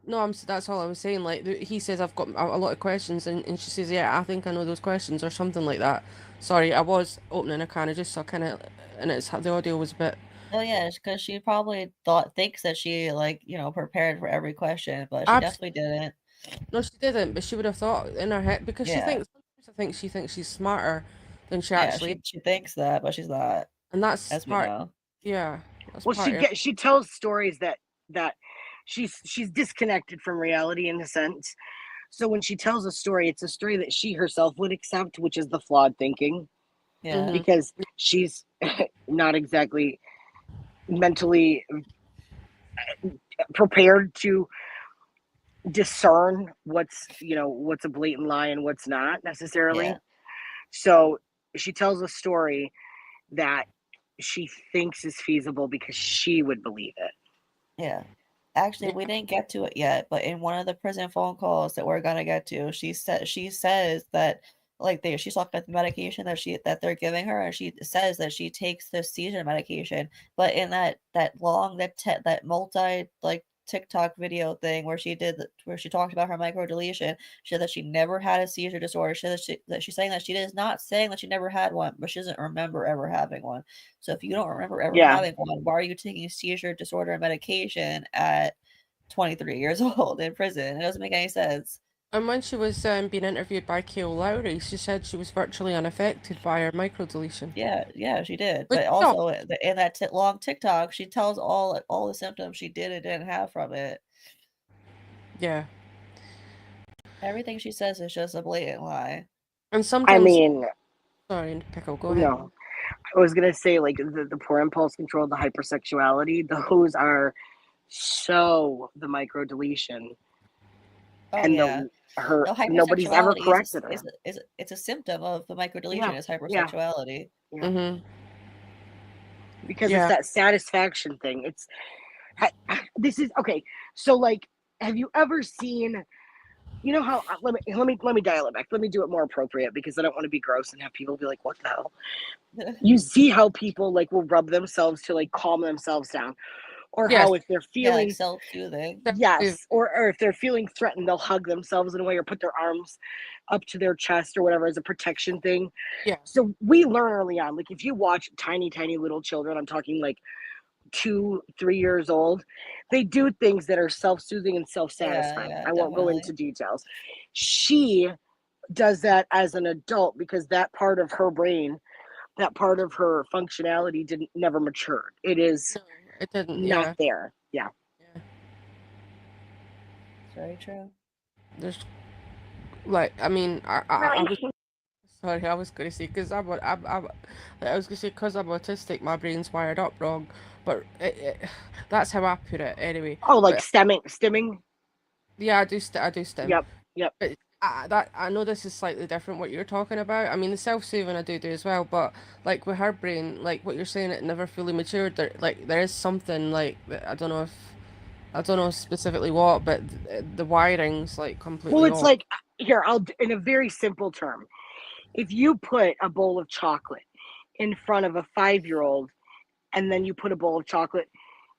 No, that's all I was saying. Like, he says, I've got a lot of questions, and she says, yeah, I think I know those questions, or something like that. Sorry, I was opening a can of juice, so and the audio was a bit. Oh yeah, because she probably thinks that she prepared for every question, but she definitely didn't. No, she didn't, but she would have thought in her head, because she thinks she's smarter than she actually. She thinks that, but she's not. And that's part. Yeah. Well, she tells stories that she's disconnected from reality in a sense. So when she tells a story, it's a story that she herself would accept, which is the flawed thinking. Yeah. Because she's not exactly mentally prepared to discern what's a blatant lie and what's not necessarily. So she tells a story that she thinks is feasible because she would believe it. Yeah. Actually, we didn't get to it yet, but in one of the prison phone calls that we're gonna get to, she says that like she's talking about the medication that they're giving her, and she says that she takes the seizure medication. But in that multi like TikTok video thing where where she talked about her microdeletion, she said that she never had a seizure disorder. She said that she's saying that she is not saying that she never had one, but she doesn't remember ever having one. So if you don't remember ever Yeah. having one, why are you taking seizure disorder medication at 23 years old in prison? It doesn't make any sense. And when she was being interviewed by Kale Lowry, she said she was virtually unaffected by her microdeletion. Yeah, she did. Which But also in that long TikTok, she tells all the symptoms she did and didn't have from it. Yeah. Everything she says is just a blatant lie. And sometimes, I mean, sorry, Pickle, go ahead. no, I was gonna say like the poor impulse control, the hypersexuality, those are so the microdeletion. Oh And yeah. nobody's ever Hypersexuality corrected her. it's a symptom of the microdeletion. Yeah, Is hypersexuality. Yeah. Mm-hmm. Because Yeah. it's that satisfaction thing. It's this is okay. So like, have you ever seen? You know how? Let me dial it back. Let me do it more appropriate because I don't want to be gross and have people be like, "What the hell?" You see how people like will rub themselves to like calm themselves down, or Yes. how if they're Yeah, like feeling self-soothing. yes, or if they're feeling threatened, they'll hug themselves in a way or put their arms up to their chest or whatever as a protection thing. Yeah. So we learn early on, like if you watch tiny little children, I'm talking like 2-3 years old, they do things that are self-soothing and self-satisfying. Yeah, I won't go definitely. into details. She does that as an adult because that part of her brain, that part of her functionality never matured. It is It didn't. not Yeah. there. Yeah. It's very true. There's like, I mean, I Really? was sorry, I was going to say because I was going to say because I'm autistic, my brain's wired up wrong, but that's how I put it anyway. Oh, like But, stimming. yeah, I do STEM. Yep. But I know this is slightly different what you're talking about. I mean, the self-soothing I do as well, but like with her brain, like what you're saying, it never fully matured. There is something like I don't know specifically what, but the wiring's like completely Well, it's off. like here, in a very simple term. If you put a bowl of chocolate in front of a 5-year-old and then you put a bowl of chocolate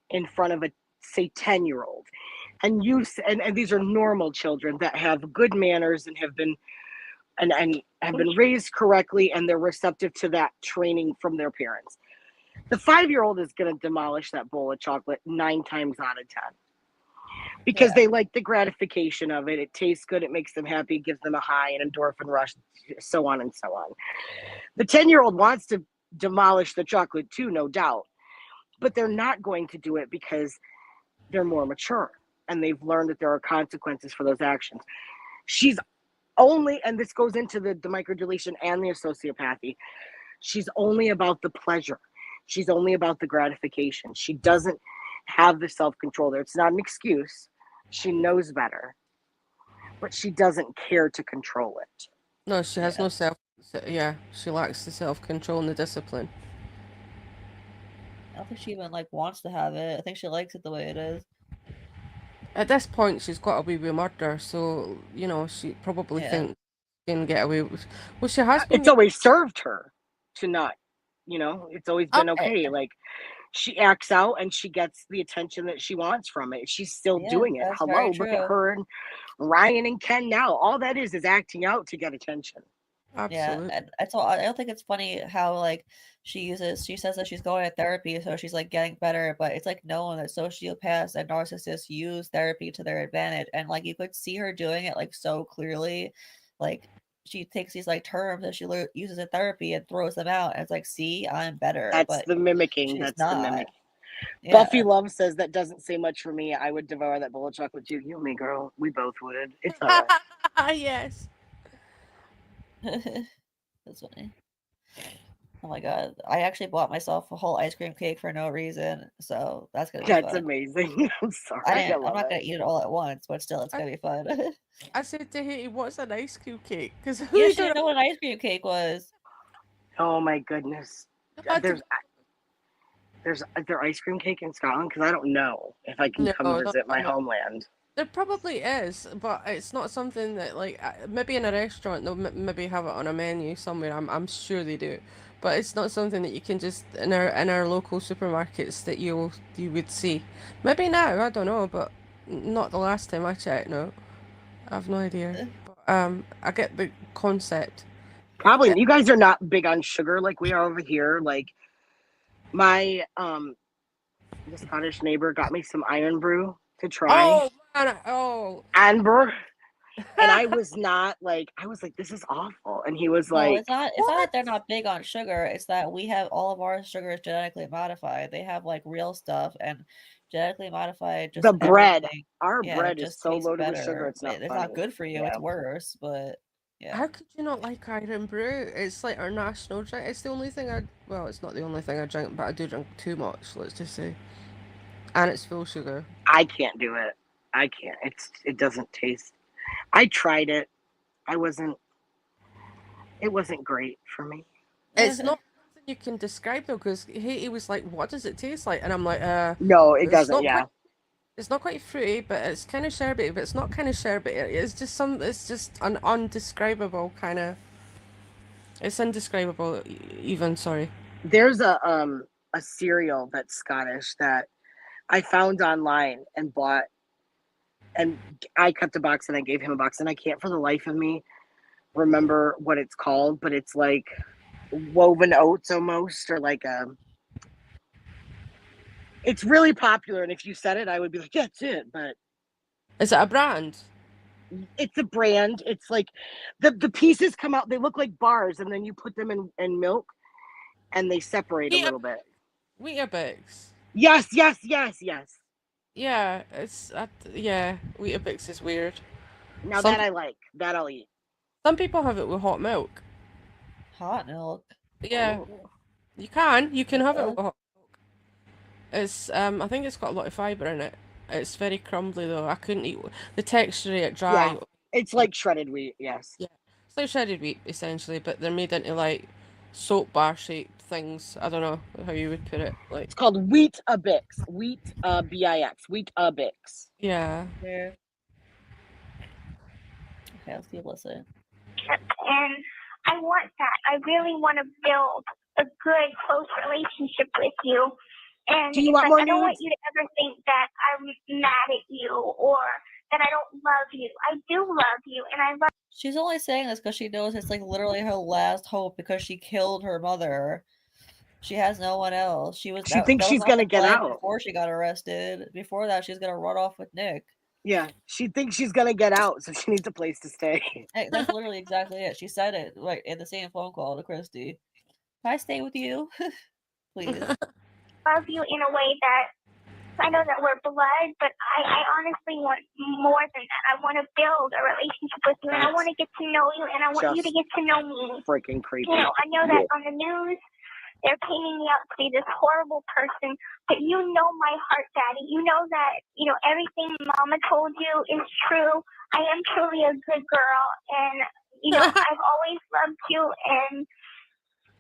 in front of a say 10-year-old and these are normal children that have good manners and have been raised correctly and they're receptive to that training from their parents. The 5-year-old is going to demolish that bowl of chocolate 9 times out of 10 because they like the gratification of it. It tastes good. It makes them happy. It gives them a high, an endorphin rush, so on and so on. The 10-year-old wants to demolish the chocolate too, no doubt, but they're not going to do it because they're more mature and they've learned that there are consequences for those actions. She's only, and this goes into the microdeletion and the sociopathy, she's only about the pleasure. She's only about the gratification. She doesn't have the self-control there. It's not an excuse. She knows better, but she doesn't care to control it. No, she has no she lacks the self-control and the discipline. I don't think she even like wants to have it. I think she likes it the way it is. At this point, she's got away with murder, so you know she probably thinks she can get away with. Well, she has been. It's always served her to not, it's always been okay. Like she acts out and she gets the attention that she wants from it. She's still doing it. Hello, look at her and Ryan and Ken now. All that is acting out to get attention. Absolutely. Yeah, that's all. I don't think it's funny how like she says that she's going to therapy, so she's like getting better, but it's like known that sociopaths and narcissists use therapy to their advantage, and like you could see her doing it like so clearly, like she takes these like terms that she uses in therapy and throws them out, and it's like, see, I'm better. That's the mimicking. That's the mimicking. Yeah. Buffy Love says that doesn't say much for me. I would devour that bowl of chocolate too. You and me, girl. We both would. It's all right. Yes. That's funny. Oh my god! I actually bought myself a whole ice cream cake for no reason, so that's gonna be fun. That's amazing. I'm sorry. I'm not gonna eat it all at once, but still, it's gonna be fun. I said to Haiti, "What's an ice cream cake?" Because she didn't know what an ice cream cake was. Oh my goodness! Is there ice cream cake in Scotland? Because I don't know if I can come No, visit my no. homeland. There probably is, but it's not something that like maybe in a restaurant they'll maybe have it on a menu somewhere. I'm sure they do, but it's not something that you can just in our local supermarkets that you would see. Maybe now, I don't know, but not the last time I checked. No, I have no idea. But, I get the concept. Probably you guys are not big on sugar like we are over here. Like my the Scottish neighbor got me some iron brew to try. Oh man! Oh. Amber. And I was like, this is awful. And he was No, like, it's not that they're not big on sugar, it's that we have all of our sugar is genetically modified. They have like real stuff and genetically modified just the bread. everything. Our Yeah, bread it is just so tastes loaded with sugar, better. it's not It's funny. not good for you, Yeah. it's worse, but yeah. How could you not like iron brew? It's like our national drink. It's the only thing well, it's not the only thing I drink, but I do drink too much, let's just say. And it's full sugar. I can't do it. I can't. It doesn't taste. I tried it. It wasn't great for me. It's not something you can describe though, because he was like, "What does it taste like?" And I'm like, No, it it's doesn't. not Yeah. quite, it's not quite fruity, but it's kind of sherbety. But it's not kind of sherbety. It's just an undescribable kind of. It's indescribable, even. Sorry. There's a cereal that's Scottish that I found online and bought, and I kept a box and I gave him a box, and I can't for the life of me remember what it's called, but it's like woven oats almost, or like it's really popular, and if you said it I would be like, that's it. But Is it a brand? it's a brand. It's like the pieces come out, they look like bars, and then you put them in milk and they separate a little bit. Weetabix. Yes. Yeah, Weetabix is weird. Now that I like, that I'll eat. Some people have it with hot milk. Hot milk? Yeah. Oh. You can have it with hot milk. It's I think it's got a lot of fiber in it. It's very crumbly though. I couldn't eat the texture of it dry. Yeah, it's like shredded wheat, yes. Yeah. It's like shredded wheat essentially, but they're made into like soap bar shaped things. I don't know how you would put it. Like it's called Wheat-a-Bix. Bix. Wheat-a-Bix. Yeah. Yeah. Okay, let's keep listening. And I want that. I really want to build a good, close relationship with you. And do you want more I don't want nudes? you to ever think that I'm mad at you or that I don't love you. I do love you, and I love. She's only saying this because she knows it's like literally her last hope because she killed her mother. She has no one else. She thinks she's gonna get out before she got arrested. Before that, she's gonna run off with Nick. Yeah, she thinks she's gonna get out, so she needs a place to stay. That's literally exactly it. She said it like in the same phone call to Christy. Can I stay with you, please? Love you in a way that I know that we're blood, but I honestly want more than that. I want to build a relationship with you, and I want to get to know you, and I want you to get to know me. Freaking creepy. You know, I know that on the news they're painting me out to be this horrible person, but you know my heart, Daddy. You know that, you know, everything Mama told you is true. I am truly a good girl, and, you know, I've always loved you, and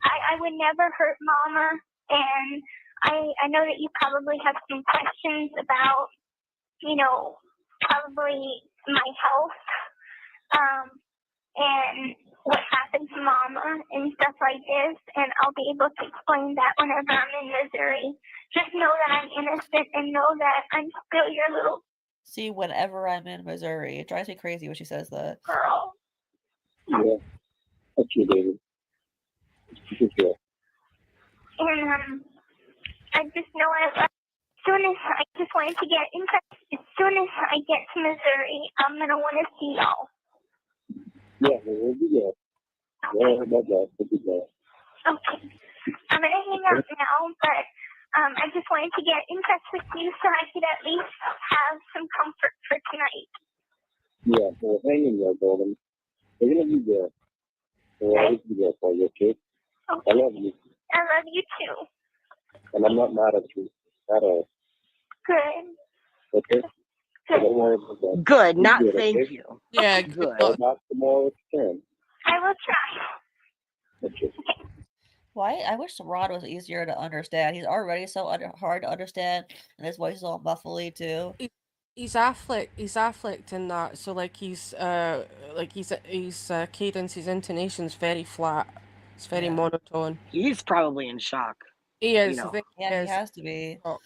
I would never hurt Mama, and I know that you probably have some questions about, you know, probably my health, and what happened to Mama and stuff like this, and I'll be able to explain that whenever I'm in Missouri. Just know that I'm innocent and know that I'm still your little See, whenever I'm in Missouri, it drives me crazy when she says that. girl. Yeah, that's you, David. Yeah. And I just know as soon as I just wanted to get in touch, as soon as I get to Missouri, I'm gonna want to see y'all. Yeah, we'll be there. Yeah, about that. We'll be there. Okay. I'm gonna hang out now, but I just wanted to get in touch with you so I could at least have some comfort for tonight. Yeah, we're hanging there, Golden. We're gonna be there. We'll always be there for you, okay? Okay. I love you. I love you too. And I'm not mad at you at all. Good. Okay? So don't worry about that. Good, not good, thank okay? you. Yeah, good. Or not tomorrow if you can. I will try. Okay. Why? I wish Rod was easier to understand. He's already so hard to understand, and his voice is all muffly too. He's afflict in that. So his cadence, his intonation's very flat. It's very Yeah. monotone. He's probably in shock. He You is. I know. think he Yeah, he is. has to be. Shock.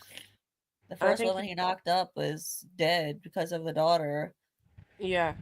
The And I first think woman he knocked up was dead because of the daughter. yeah.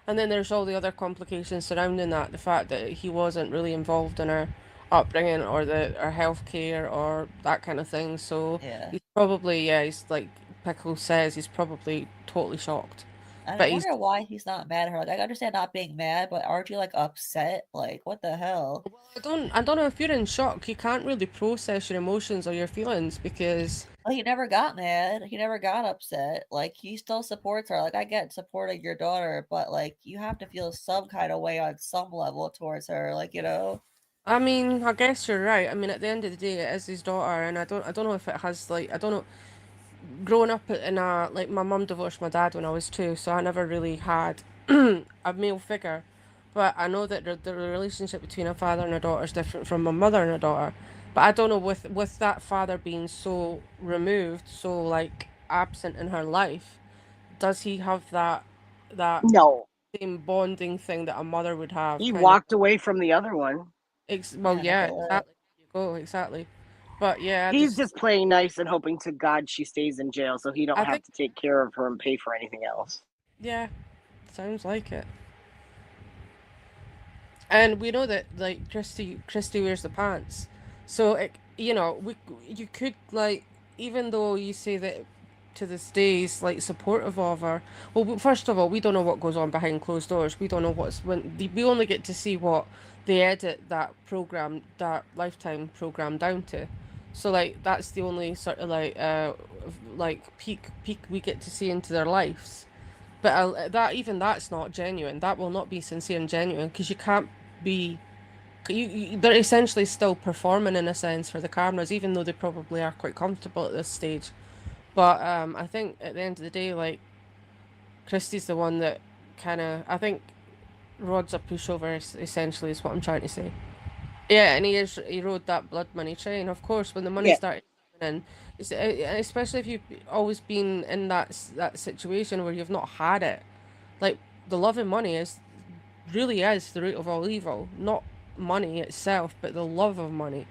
And then there's all the other complications surrounding that. The fact that he wasn't really involved in her upbringing or her health care or that kind of thing. So Yeah. he's probably, yeah, he's like Pickle says, he's probably totally shocked. I But he's, wonder why he's not mad at her. Like, I understand not being mad, but aren't you like upset? Like, what the hell? I don't know if you're in shock, you can't really process your emotions or your feelings because Well, he never got mad. He never got upset. Like, he still supports her. Like, I get supporting your daughter, but like, you have to feel some kind of way on some level towards her. Like, you know. I mean, I guess you're right. I mean, at the end of the day, it is his daughter, and I don't know if it has like, I don't know. Growing up in a like, my mum divorced my dad when I was 2, so I never really had a male figure. But I know that the relationship between a father and a daughter is different from a mother and a daughter. But I don't know with that father being so removed, so like absent in her life, does he have that No, same bonding thing that a mother would have? he Kind of. walked away from the other one. Well, Yeah, yeah, Nicolette. exactly. There you go, exactly. But yeah, He's just playing nice and hoping to God she stays in jail so he don't I have think, to take care of her and pay for anything else. yeah, sounds like it. And we know that like Christy wears the pants, so you know you could like, even though you say that to this day he's like supportive of her. Well, first of all, we don't know what goes on behind closed doors. We don't know we only get to see what they edit that program, that Lifetime program down to. So like that's the only sort of like peek we get to see into their lives. But that's not genuine. That will not be sincere and genuine because you can't be. They're essentially still performing in a sense for the cameras, even though they probably are quite comfortable at this stage. But I think at the end of the day, like Christie's the one that kind of. I think Rod's a pushover. Essentially, is what I'm trying to say. Yeah, and he rode that blood money train. Of course, when the money Yeah. started coming in, especially if you've always been in that situation where you've not had it, like the love and money really is the root of all evil. Not money itself, but the love of money.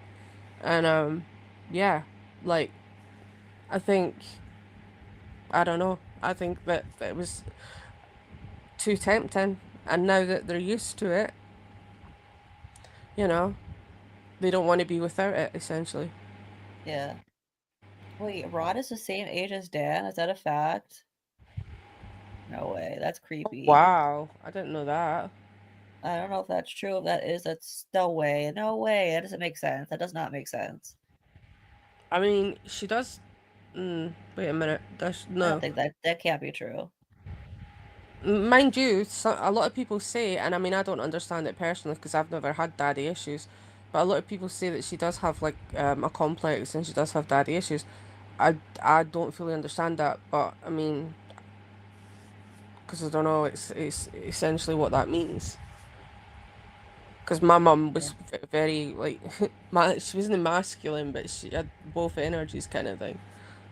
And yeah, like I think I don't know. I think that it was too tempting, and now that they're used to it, you know, they don't want to be without it. Essentially. Yeah. Wait, Rod is the same age as Dan? Is that a fact? No way. That's creepy. Wow, I didn't know that. I don't know if that's true. If that is, that's no way. No way. That doesn't make sense. That does not make sense. I mean, she does. Wait a minute. I No. don't think that can't be true. Mind you, a lot of people say, and I mean, I don't understand it personally because I've never had daddy issues, but a lot of people say that she does have like a complex and she does have daddy issues. I don't fully understand that, but I mean, because I don't know, it's essentially what that means. Because my mum was very like, she wasn't masculine, but she had both energies, kind of thing.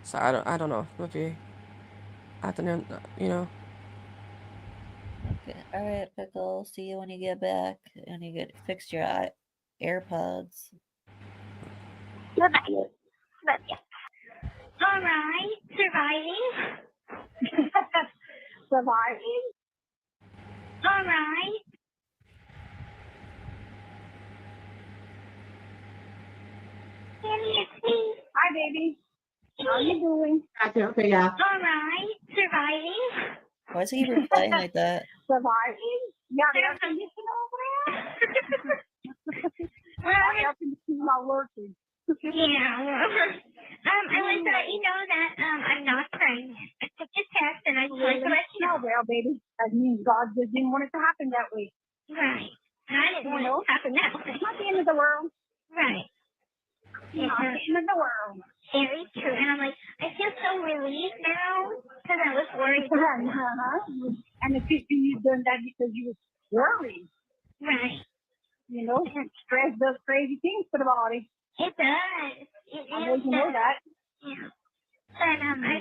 So I don't know, maybe I don't know, you know. Okay. All right, Pickle. See you when you get back and you get fixed your AirPods. Bye-bye. Love you. All right. Surviving. Surviving. All right. Annie, it's me. Hi, baby. How you doing? Okay, yeah. All right. Surviving. Why is he replaying like that? Surviving. Yeah, the air conditioner over there. My air conditioner's not working. Yeah. I wanted to let you know that I'm not pregnant. I took a test and I just wanted to let you know. Well, baby, that means God just didn't want it to happen that way. Right. And I didn't want it to happen that way. It's not the end of the world. Right. It's not the end of the world. Very true. And I'm like, I feel so relieved now because I was worried. And the teacher you done that because you was worried. Right. You You know, stress does crazy things to the body. It does. It I know is you know that. Yeah. But I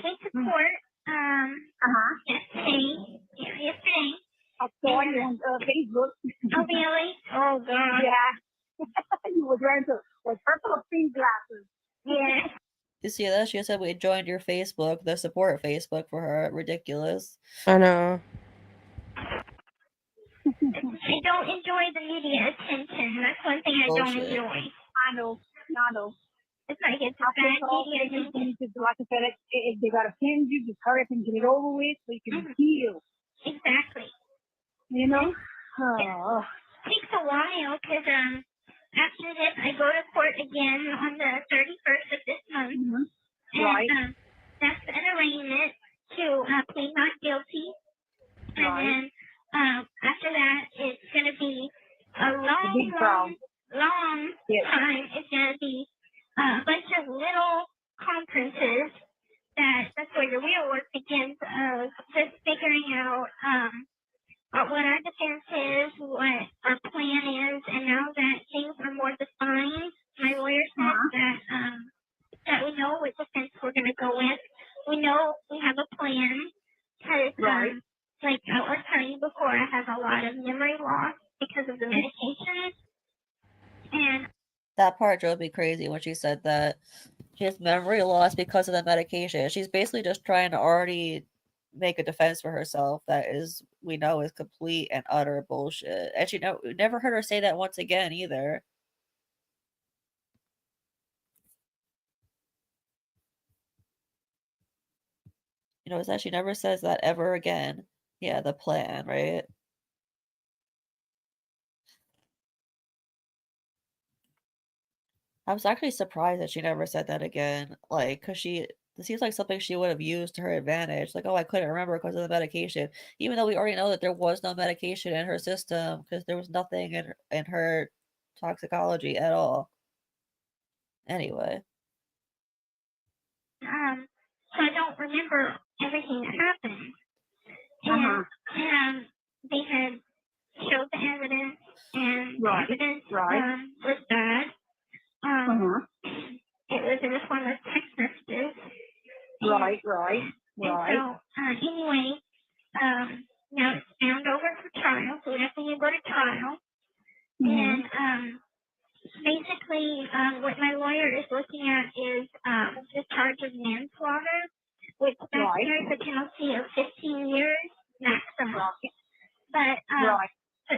went to court yesterday. I saw you on Facebook. Oh really? Oh god. Yeah. You were wearing with purple pink glasses. Yeah. You see that? She said we joined your Facebook, the support Facebook for her. Ridiculous. I know. I don't enjoy the media attention. That's one thing I don't Bullshit. enjoy. I know. It's like it's I bad think all media things attention. you need to, like I said, if they got to pin you, just hurry up and get it over with so you can heal. Exactly. You know? It takes a while because after this I go to court again on the 31st of this month. Mm-hmm. And Right. that's an arraignment to plead not guilty. And Right. then after that it's going to be a long Yes. time. It's going to be a bunch of little conferences. That's where the real work begins of just figuring out what our defense is, what our plan is, and now that things are more defined, my lawyer said that we know what defense we're going to go with. We know we have a plan because, like I was telling you before, I have a lot of memory loss because of the medication. And that part drove me crazy when she said that she has memory loss because of the medication. She's basically just trying to already make a defense for herself that is, we know, is complete and utter bullshit. And she never heard her say that once again either. You know, it's that she never says that ever again. Yeah, the plan, right? I was actually surprised that she never said that again. Like, because it seems like something she would have used to her advantage. Like, oh, I couldn't remember because of the medication. Even though we already know that there was no medication in her system because there was nothing in her toxicology at all. Anyway. so I don't remember everything that happened. And they had showed the evidence, and the evidence was bad. It was in the form of text messages. Right. And so, anyway, now it's bound over for trial, so that's when you go to trial. And basically, what my lawyer is looking at is the charge of manslaughter, which carries a penalty of 15 years maximum. But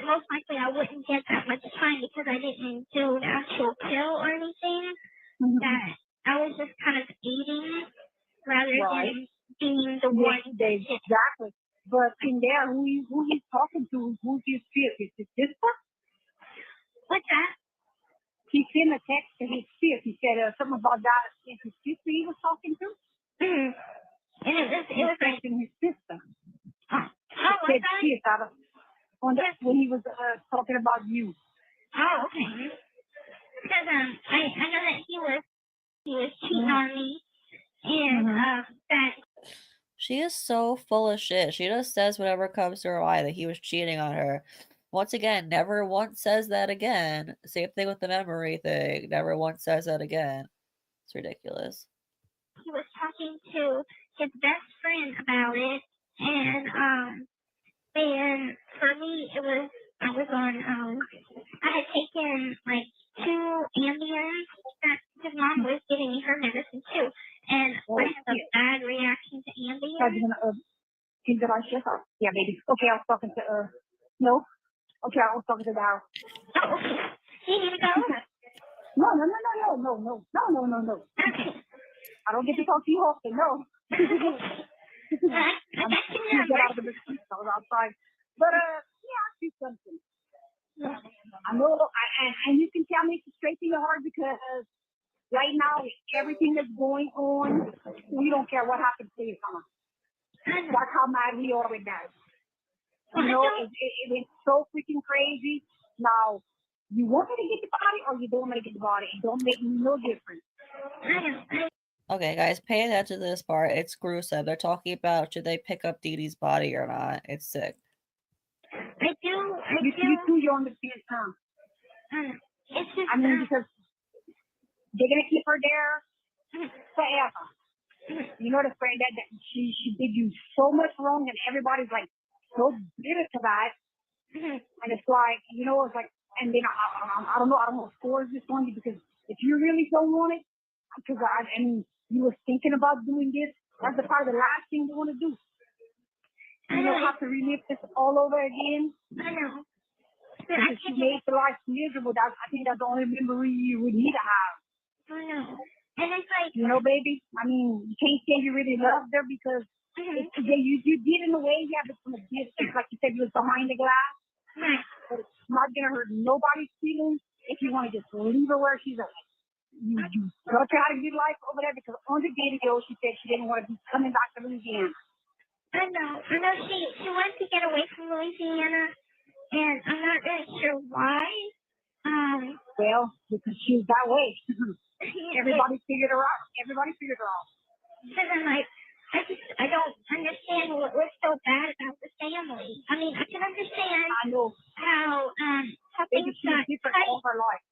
most likely I wouldn't get that much time because I didn't do the actual kill or anything. That I was just kind of aiding rather than being the one. Exactly. But in there, who he's talking to, who's his fifth? Is his sister? What's that? He sent a text to his fifth. He said something about that. Is his sister he was talking to? And it was like his sister. Oh, said fifth out of when he was talking about you. Oh, okay. Because I know that he was cheating on me, and that. She is so full of shit. She just says whatever comes to her mind that he was cheating on her. Once again, never once says that again. Same thing with the memory thing. Never once says that again. It's ridiculous. He was talking to his best friend about it, and for me, I was on, I had taken like 2 Ambiens that his mom was giving me her medicine too. And I had a bad reaction to Ambien. Yeah, baby. Okay, I was talking to, no? Okay, I was talking to the house. Oh, okay. You need to go? No. Okay. I don't get to talk to you often, no. I got your number. Get out of the machine. I was outside. But, yeah, I'll do something. I know, and you can tell me it's straight to your heart because right now, everything that's going on, we don't care what happens to your summer. That's how mad we are with that. You know, it is so freaking crazy. Now, you want me to get the body or you don't want me to get the body? It don't make no difference. Okay, guys, pay attention to this part. It's gruesome. They're talking about should they pick up Dee Dee's body or not. It's sick. I do. You too, you're on the fence, huh? It's just, I mean, because they're gonna keep her there forever. You know, the friend that she did you so much wrong, and everybody's like so bitter to that. And it's like, you know, it's like, and then I don't know what score is this one, because if you really don't want it, because and you were thinking about doing this, that's probably the last thing you want to do. You don't have to relive this all over again. I know. Because she made the life miserable. I think that's the only memory you would need to have. I know. And it's like, you know, baby, I mean, you can't say you really loved her because you did in a way, yeah, but from a distance, like you said, you was behind the glass. right. But it's not going to hurt nobody's feelings if you want to just leave her where she's at. You taught her how to do life over there because on the day to go, she said she didn't want to be coming back to Louisiana. I know. She wanted to get away from Louisiana, and I'm not really sure why. Well, because she's that way. Everybody figured her out. Everybody figured her out. Because I'm like, I don't understand what was so bad about the family. I mean, I can understand I know. how Maybe things she was got different tight. all her life.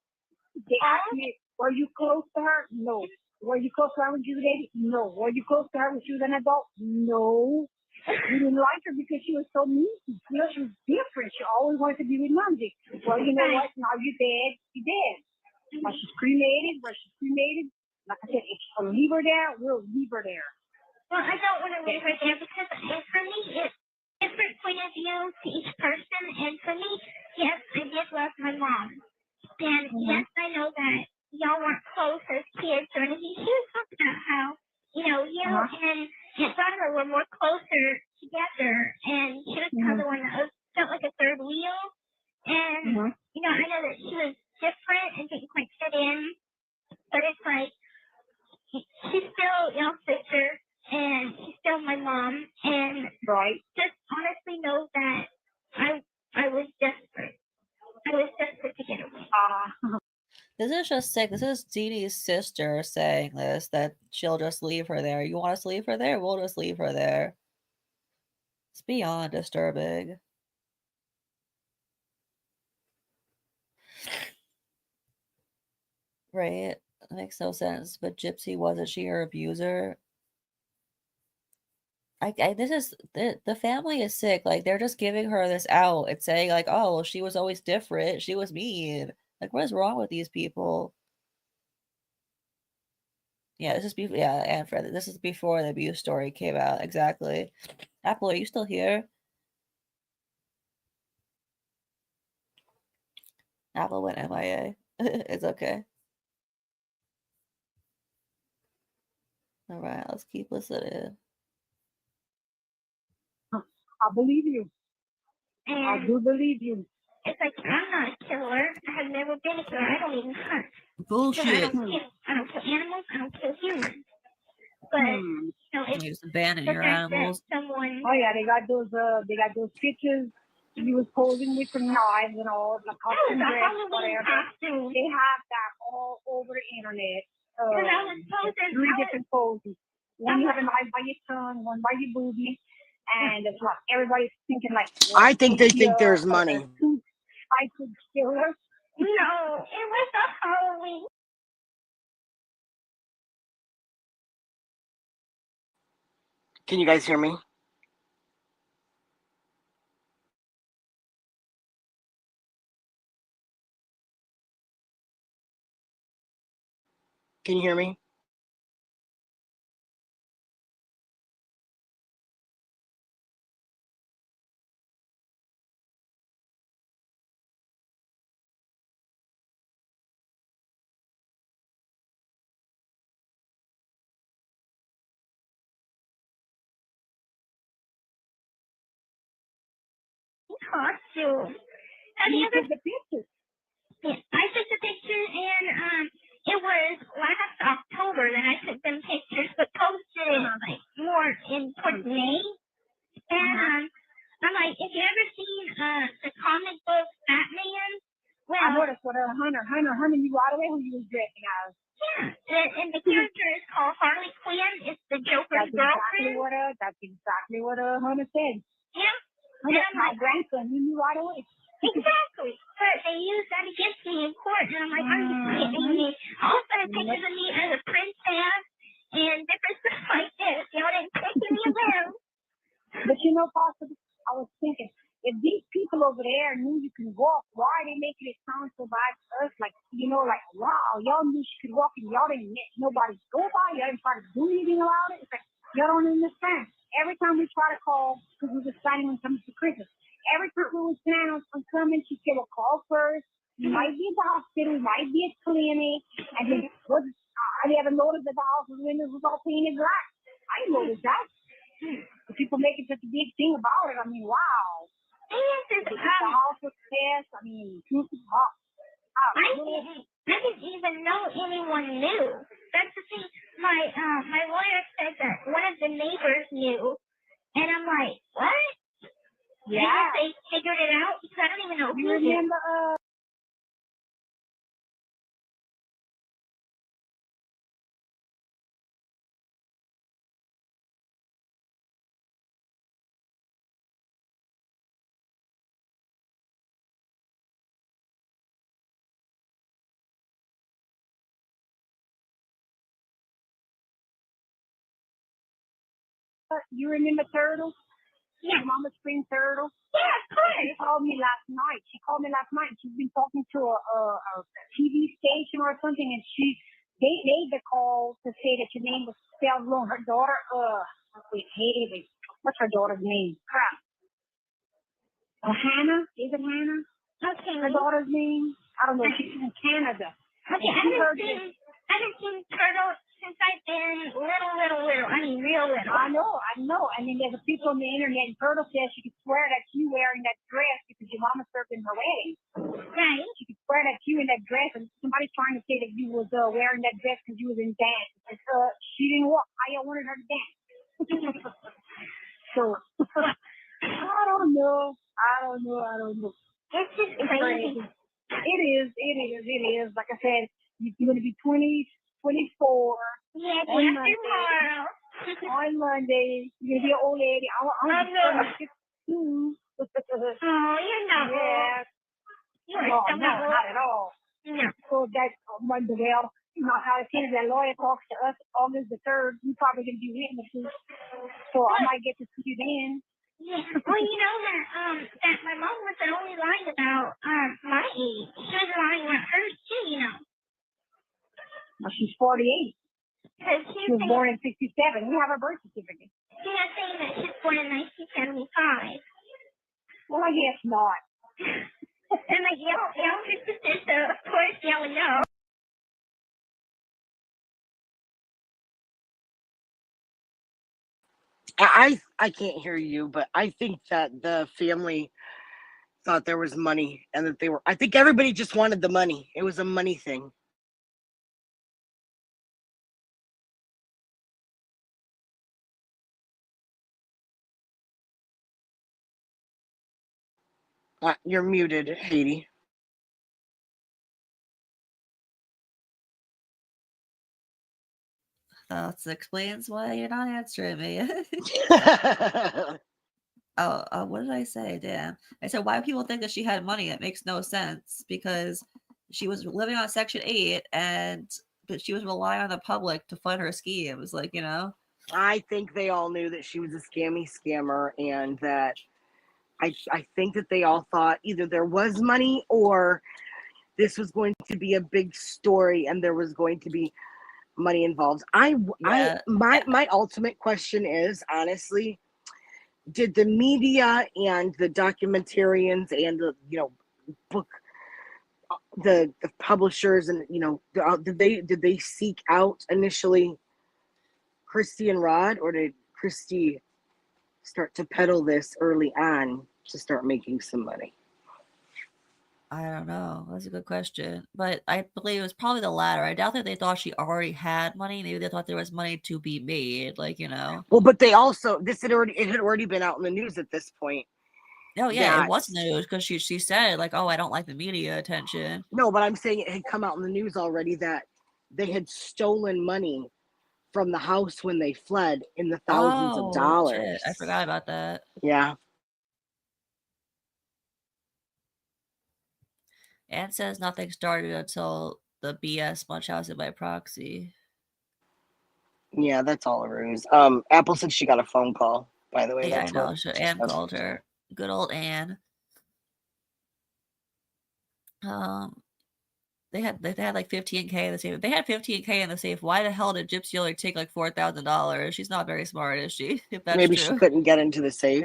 They asked me, were you close to her? No. Were you close to her when she was a baby? No. Were you close to her when she was an adult? No. We didn't like her because she was so mean. You know, she was different. She always wanted to be with Momsy. Well, you know what? Now you're dead. You're dead. Now she's cremated. Where she's cremated. Like I said, if she's going to leave her there, we'll leave her there. Well, I don't want to leave her there because for me, it's different point of view to each person. And for me, yes, I did love my mom. And yes, I know that y'all weren't close as kids or anything. She was talking about how, you know, you and his daughter were more closer together. And she was kind of the one that felt like a third wheel. And, you know, I know that she was different and didn't quite fit in. But it's like, she's still y'all's sister. And she's still my mom. And just honestly know that I was desperate. I was desperate to get away. This is just sick. This is Dee Dee's sister saying this, that she'll just leave her there. You want us to leave her there? We'll just leave her there. It's beyond disturbing. Right? It makes no sense. But Gypsy, wasn't she her abuser? This is the family is sick. Like, they're just giving her this out and saying like, oh, well, she was always different. She was mean. Like, what is wrong with these people? Yeah, this is before. Yeah, and Fred, this is before the abuse story came out. Exactly. Apple, are you still here? Apple went MIA. It's okay. All right, let's keep listening. I believe you. And I do believe you. it's like, I'm not a killer. I have never been a killer. I don't even hunt. Bullshit. I don't kill animals. I don't kill humans. But you know, it's You just abandon the your fact animals. that someone. Oh yeah, they got those pictures. He was posing with some knives and all, the costume The dress, Halloween whatever. costume. They have that all over the internet. Because I was posing. Three different poses. One you have a knife by your tongue, one by your booby, and it's like everybody's thinking like. I think they think there's money. I could kill her. No, it was a Halloween. Can you guys hear me? Can you hear me? Costume. And the other picture. Yeah, I took the picture, and it was last October that I took them pictures, but posted it like more in towards May. And I'm like, if you ever seen the comic book Batman, well, I noticed what Hunter you out of it who you was dressing as. yeah, and the character is called Harley Quinn. It's the Joker's girlfriend. That's exactly what Hunter said. Yeah. And my grandson, he knew right away. Exactly. But they used that against me in I'm like, are you kidding me? Also, pictures of me as a princess and different stuff like this. Y'all didn't take me around. But you know, possibly, I was thinking, if these people over there knew you can walk, why are they making it sound so bad to us? Like, you know, like, wow, y'all knew she could walk and y'all didn't let nobody go by. Y'all didn't try to do anything about it. It's like, y'all don't understand. Every time we try to call, because we were planning on coming to Christmas, every time we were planning on coming, she said, well, call first. You might be at the hospital, you might be at clinic. And then I never noticed that the house windows was all painted black. I didn't notice that. People making such a big thing about it. I mean, wow. The house was pissed. I mean, I didn't even know anyone knew. That's the thing. My lawyer said that one of the neighbors knew, and I'm like, what? Yeah. They figured it out because I don't even know You who knew. remember? You remember Turtle? Yeah. Mama Spring Turtle? Yeah, of course. She called me last night. She's been talking to a TV station or something, and they made the call to say that your name was spelled wrong. Her daughter, wait, what's her daughter's name? Crap. Hannah? Is it Hannah? Okay. Her daughter's name? I don't know. She's in Canada. Okay, I haven't seen Turtle since I've been little. I mean, real little. I know. And then there's people on the internet, and Turtle says she could swear that you wearing that dress because your mama served in her wedding. Right. She could swear that you in that dress, and somebody's trying to say that you was wearing that dress because you was in dance. And, she didn't walk. I wanted her to dance. So, I don't know. It's just crazy. It is. Like I said, you're going to be 24. Yeah, on tomorrow. On Monday. You're going to be an old lady. I'm know. 62. Oh, you're not old. Yeah. You're still not old. Not at all. No. So that's Monday. Well, you know how it is. That lawyer talks to us August the 3rd. You're probably going to be witnesses. So I might get to see you then. Yeah. Well, you know that my mom wasn't only lying about my age. She was lying about hers too, you know. Well, she's 48. Because she was born in 67. We have her birth certificate. She's not saying that she was born in 1975. Well, I guess not. And my younger sister, so of course y'all would know. I can't hear you, but I think that the family thought there was money and that I think everybody just wanted the money. It was a money thing. You're muted, Haiti. That explains why you're not answering me. What did I say? Damn. I said, why do people think that she had money? It makes no sense because she was living on Section 8 but she was relying on the public to fund her schemes. Like, you know? I think they all knew that she was a scammer and that I think that they all thought either there was money or this was going to be a big story and there was going to be money involved. My ultimate question is, honestly, did the media and the documentarians and the book the publishers and did they seek out initially Christy and Rod, or did Christy start to peddle this early on to start making some money? I don't know. That's a good question. But I believe it was probably the latter. I doubt that they thought she already had money. Maybe they thought there was money to be made, like, you know. Well, but they also it had already been out in the news at this point. Oh yeah, it was news because she said like, oh, I don't like the media attention. No, but I'm saying it had come out in the news already that they had stolen money from the house when they fled in the thousands of dollars. Shit. I forgot about that. Yeah. Anne says nothing started until the BS Munchausen by proxy. Yeah, that's all a ruse. Apple said she got a phone call, by the way. Yeah, I That's know. what So Anne called her. Good old Anne. They had like 15K in the safe. They had 15K in the safe. Why the hell did Gypsy only take like $4,000? She's not very smart, is she? If that's Maybe true. she couldn't get into the safe.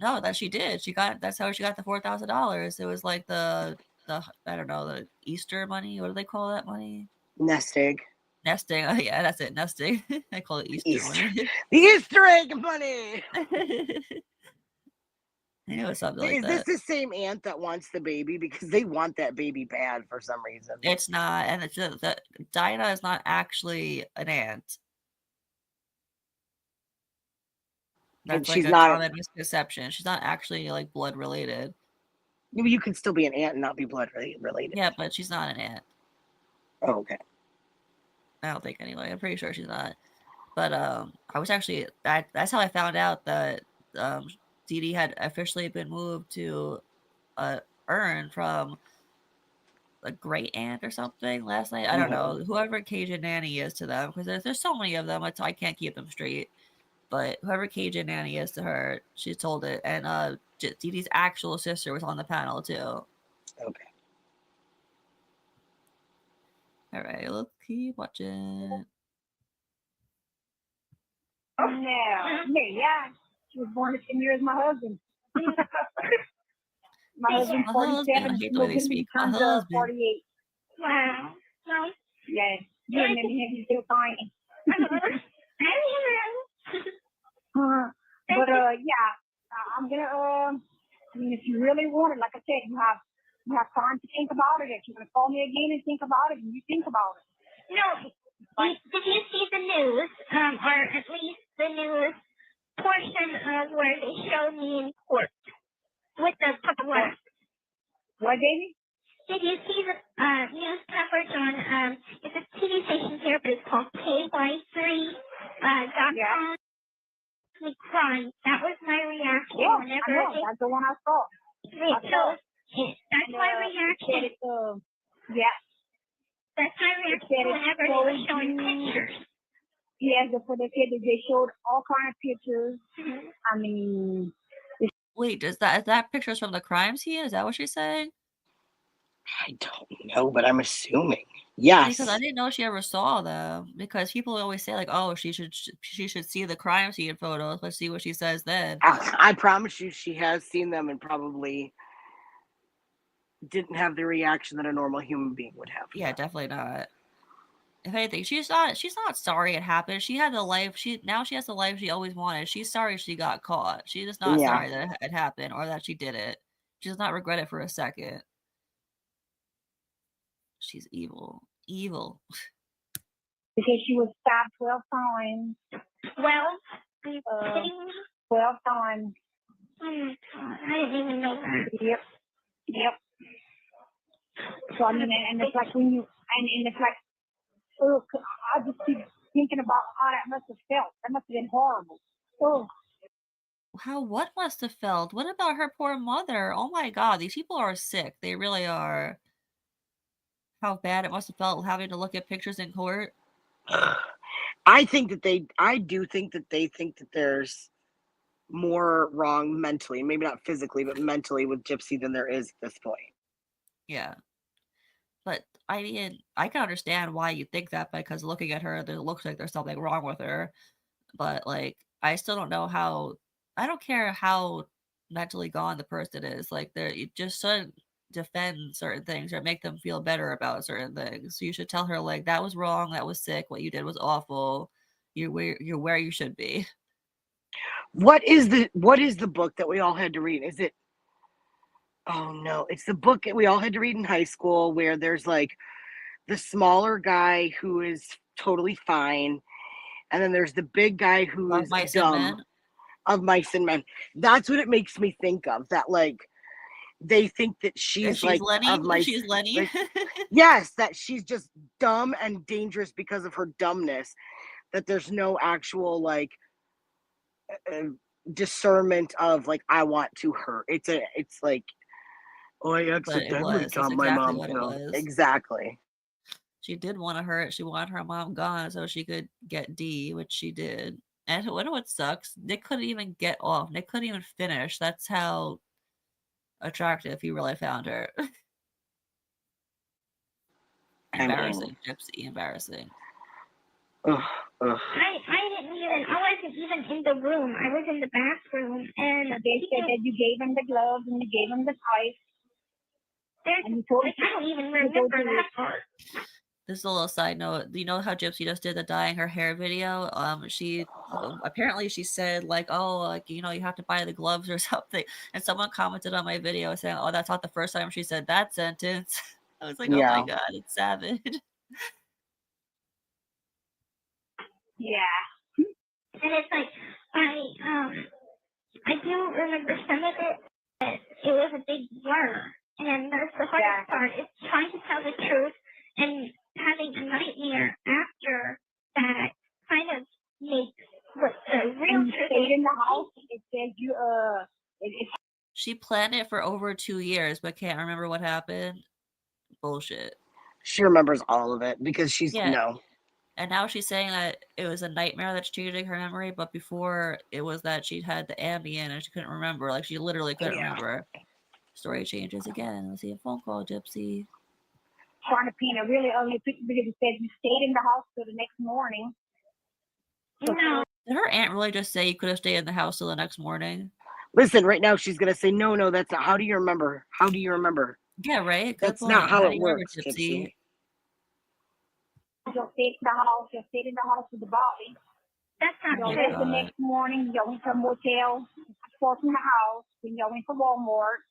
No, that she did. That's how she got the $4,000. It was like the I don't know, the Easter money. What do they call that money? Nest egg. Nesting. Oh, yeah, that's it. Nesting. I call it Easter money. The Easter egg money. I knew it was something like Is that. this the same aunt that wants the baby? Because they want that baby bad for some reason. It's not, and it's the Dinah is not actually an aunt. That's like she's a not common misconception. She's not actually like blood related. You can still be an aunt and not be blood related. Yeah, but she's not an aunt. Oh, okay. I don't think anyway. I'm pretty sure she's not. But I was actually that's how I found out that Dee Dee had officially been moved to Earn from a great aunt or something last night. I don't know. Whoever Cajun nanny is to them, because there's so many of them, I can't keep them straight. But whoever Cajun nanny is to her, she told it. And Dee Dee's actual sister was on the panel too. Okay. All right, let's keep watching. Oh, no. Yeah. She was born the same year as my husband. My husband's 47. I hate the way they speak. My Turns husband. 48. Wow. Yeah. You and maybe he's still tiny. But yeah, I'm gonna I mean, if you really want it, like I said, you have time to think about it. If you're gonna call me again and think about it, and you think about it. No, did you see the news, or at least the news portion of where they showed me in court with the paparazzi? What, baby? Did you see the news coverage on, it's a TV station here, but it's called KY3.com? Crime. That was my reaction. Yeah, whenever I know. That's the one I saw. That's my reaction. Yeah. That's my reaction whenever they were showing pictures. Yeah, they said that they showed all kind of pictures. Mm-hmm. I mean, wait, is that pictures from the crime scene? Is that what she's saying? I don't know, but I'm assuming. Yes. Because I didn't know she ever saw them. Because people always say like, "Oh, she should see the crime scene photos." Let's see what she says then. I promise you, she has seen them and probably didn't have the reaction that a normal human being would have. Yeah, definitely not. If anything, she's not sorry it happened. She had the life now she has the life she always wanted. She's sorry she got caught. She's just not sorry that it happened or that she did it. She does not regret it for a second. She's evil. Evil. Because she was stabbed 12 times. 12? Are you kidding me? 12 times. Oh my god, I didn't even know that. Yep. So I mean, and it's like when you, and it's like, oh, I just keep thinking about how that must have felt. That must have been horrible. Oh. What must have felt? What about her poor mother? Oh my god, these people are sick. They really are. How bad it must have felt having to look at pictures in court. I do think that they think that there's more wrong mentally, maybe not physically, but mentally with Gypsy than there is at this point. Yeah. But I mean, I can understand why you think that because looking at her, it looks like there's something wrong with her. But like, I still don't know how. I don't care how mentally gone the person is. Like, you just shouldn't defend certain things or make them feel better about certain things. So you should tell her like that was wrong, that was sick, what you did was awful. You're where you should be. What is the book that we all had to read? Is it? Oh no, it's the book that we all had to read in high school where there's like the smaller guy who is totally fine, and then there's the big guy who is dumb. Of Mice and Men. That's what it makes me think of. That like they think that she's like Lenny. Of Mice. She's Lenny. Yes, that she's just dumb and dangerous because of her dumbness. That there's no actual like discernment of like I want to hurt. It's like Oh, I But it accidentally was. That's got my exactly mom what it killed. was. Exactly. She did want her mom gone so she could get D, which she did. And what sucks? They couldn't even get off. They couldn't even finish. That's how attractive he really found her. I mean, Embarrassing, Gypsy. Embarrassing. ugh. I wasn't even in the room. I was in the bathroom, and They said that you gave him the gloves and you gave him the pipe. And you told I don't even remember that part. This is a little side note. You know how Gypsy just did the dyeing her hair video? She apparently she said like, oh, like you have to buy the gloves or something. And someone commented on my video saying, oh, that's not the first time she said that sentence. I was like, oh my Yeah. god, it's savage. yeah. And it's like I do remember some of it, but it was a big blur. And that's the hardest part. It's trying to tell the truth and having a nightmare after that kind of makes what the real truth Stayed in the is. house. It says you She planned it for over 2 years, but can't remember what happened. Bullshit. She remembers all of it because she's Yeah. no. And now she's saying that it was a nightmare that's changing her memory, but before it was that she had the Ambien and she couldn't remember. Like she literally couldn't remember. Story changes again. Let's see a phone call, Gypsy. trying to paint a really ugly picture because it said you stayed in the house till the next morning. No. Did her aunt really just say you could have stayed in the house till the next morning? Listen, right now she's gonna say, no, that's not. How do you remember? How do you remember? Yeah, right. Good That's point. not how do it you remember, works, Gypsy. You stayed in the house. You stayed in the house with the body. That's not Oh, Then true. the God. next morning, y'all went to a motel, far from the house. Then y'all went to Walmart.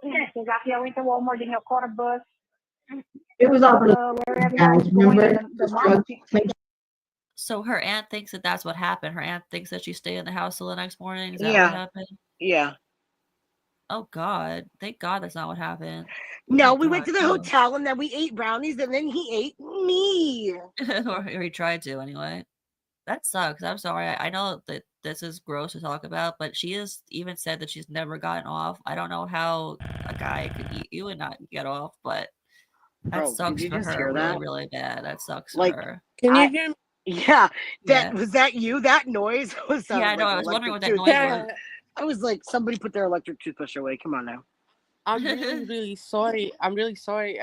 Because after y'all went to Walmart, then y'all caught a bus. It was all Wherever y'all was going, and the mom So her aunt thinks that that's what happened. Her aunt thinks that she stayed in the house till the next morning. Is that Yeah. what happened? Yeah. Oh God! Thank God that's not what happened. No, Oh, we went to God, the no. hotel and then we ate brownies and then he ate me. or he tried to anyway. That sucks. I'm sorry. I know that this is gross to talk about, but she has even said that she's never gotten off. I don't know how a guy could eat you and not get off, but that Bro, sucks did you for just her hear really, that? really bad. That sucks Like, for her. Can you I- hear me? Yeah, Yeah. was that you? That noise was Yeah, I know. like I was wondering what that electric noise toothbrush. was. I was like, somebody put their electric toothbrush away. Come on now. I'm really, really sorry. I'm really sorry.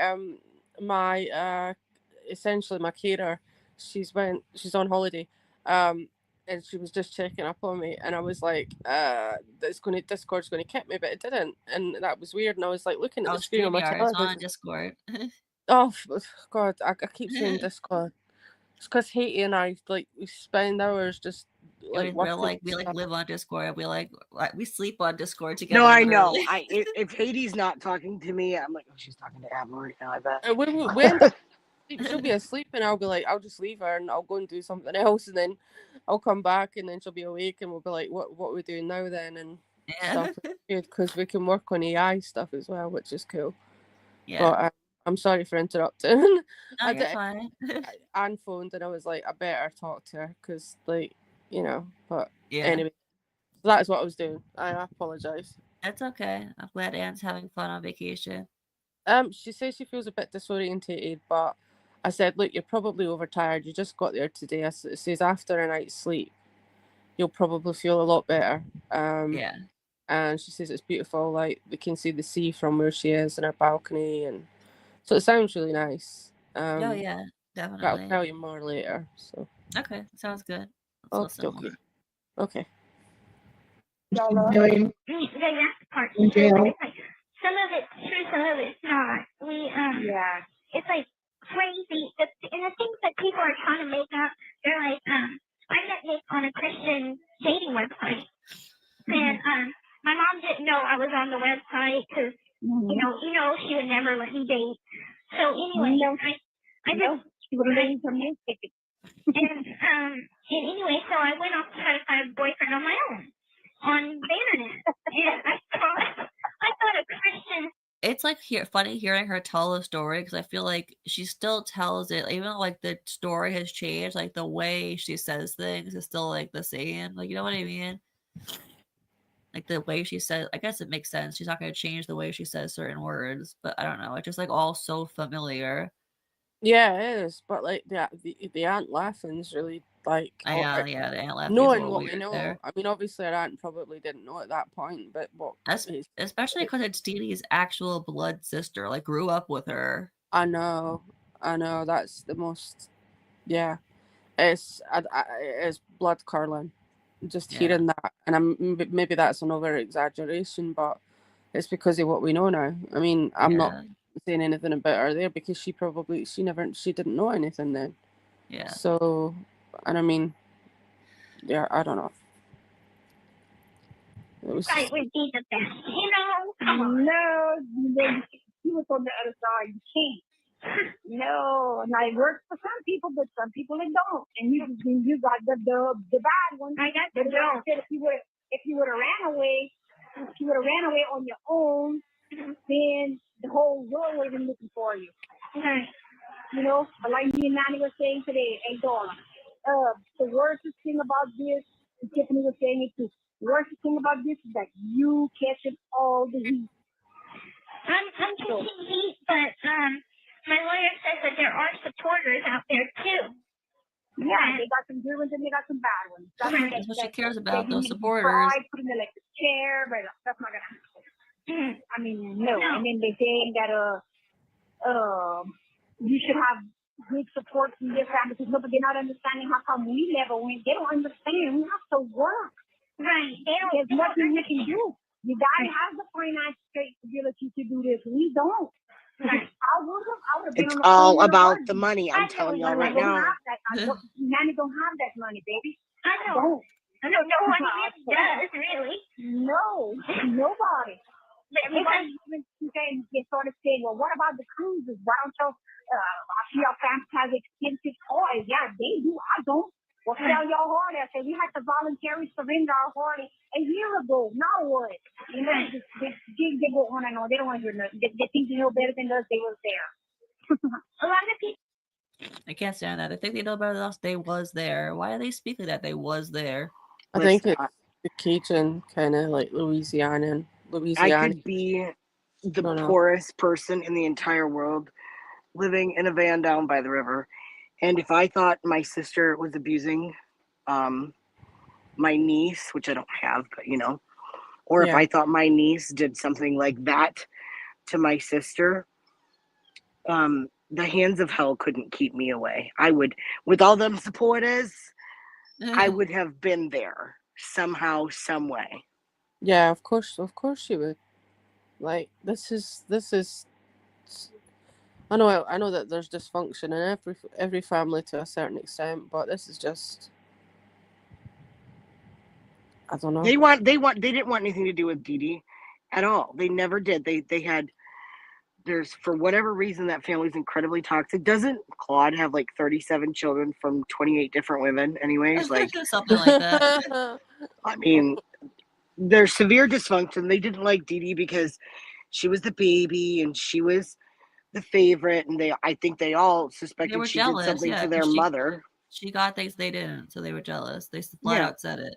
My essentially my carer, she's on holiday, and she was just checking up on me, and I was like, Discord's gonna kick me, but it didn't, and that was weird. And I was like looking at Oh, the screen on my StreamYard. It's on television. Discord. Oh God, I keep saying Discord. It's because Haiti and I we spend hours just we working. live on Discord. We sleep on Discord together. No, I know. literally. If Hades not talking to me, I'm like, oh, she's talking to Abba right now. I bet. And we end up she'll be asleep and I'll be like, I'll just leave her and I'll go and do something else, and then I'll come back and then she'll be awake and we'll be like, what are we doing now then? And Yeah. stuff is good because we can work on AI stuff as well, which is cool. Yeah. But I'm sorry for interrupting. No, I you're fine. Anne phoned and I was like, I better talk to her because but Yeah. anyway, that is what I was doing. I apologize. That's okay. I'm glad Anne's having fun on vacation. She says she feels a bit disorientated, but I said, look, you're probably overtired. You just got there today. It says after a night's sleep, you'll probably feel a lot better. Yeah. And she says it's beautiful. Like we can see the sea from where she is in her balcony, and so it sounds really nice. Oh yeah, But I'll definitely. tell you more later. So Okay, sounds good. Let's listen more. Okay. Doing The last part. in jail. It's like some of it's true, some of it's not. It's like crazy. And the things that people are trying to make up, they're like, I met Nick on a Christian dating website, and my mom didn't know I was on the website because she would never let me date. So anyway, I just she would have been some news tickets. and anyway, so I went off to try to find a boyfriend on my own on the internet, and I thought a Christian. It's like funny hearing her tell the story because I feel like she still tells it, even though like the story has changed. Like the way she says things is still like the same. Like you know what I mean? Like the way she said, I guess it makes sense. She's not going to change the way she says certain words, but I don't know. It's just like all so familiar. Yeah, it is. But like the aunt laughing's really like Yeah, the aunt laughing is a knowing little what we weird know. there. I mean, obviously our aunt probably didn't know at that point, but Especially because it's Dee Dee's actual blood sister, like grew up with her. I know. That's the most. Yeah, it's blood curdling. Just hearing that, and maybe that's an over exaggeration, but it's because of what we know now. I mean, I'm not saying anything about her there because she didn't know anything then. Yeah. So, and I mean, yeah, I don't know. It was Right, would be the best. No, he was on the other side. You can't. No, and it works for some people, but some people it don't. And you got the bad one. I got the don't. If you would have ran away, on your own, then the whole world would have been looking for you. Okay. But like me and Nani was saying today, and Donna, the worst thing about this, Tiffany was saying it too. The worst thing about this is that you catching all the heat. I'm catching heat, but my lawyer says that there are supporters out there too. Yeah, they got some good ones and they got some bad ones. That's what she cares about, those supporters. Put in the electric chair, but that's not gonna happen. I mean, no. And then they say that you should have good support from your family because they're not understanding how come we never went. They don't understand. We have to work. Right. There's nothing we can do. You gotta have the financial stability to do this. We don't. Right. It's all about the money. I'm telling y'all right now. Nanny don't have that money, baby. I know. I don't know what he does, really. No, nobody. Everybody started saying, well, what about the cruises? Why don't your family has expensive toys? Yeah, they do. I don't. Well, tell your heart. I said, we had to voluntarily surrender our heart a year ago. Now what? They go on and on. They don't want to hear nothing. They think they know better than us. They was there. A lot of people. I can't stand that. They think they know better than us. They was there. Why are they speaking that they was there? I think it's the Cajun kind of like Louisiana. I could be the poorest person in the entire world living in a van down by the river. And if I thought my sister was abusing my niece, which I don't have, but or if I thought my niece did something like that to my sister, the hands of hell couldn't keep me away. I would, with all them supporters, I would have been there somehow, some way. Yeah, of course you would. Like this is. I know that there's dysfunction in every family to a certain extent, but this is just. I don't know. They didn't want anything to do with Dee Dee at all. They never did. They had. There's, for whatever reason, that family's incredibly toxic. Doesn't Claude have like 37 children from 28 different women? Anyways, like something like that. I mean, there's severe dysfunction. They didn't like Dee Dee because she was the baby and she was the favorite, and I think they all suspected she did something to their mother. She got things they didn't, so they were jealous. They flat out said it.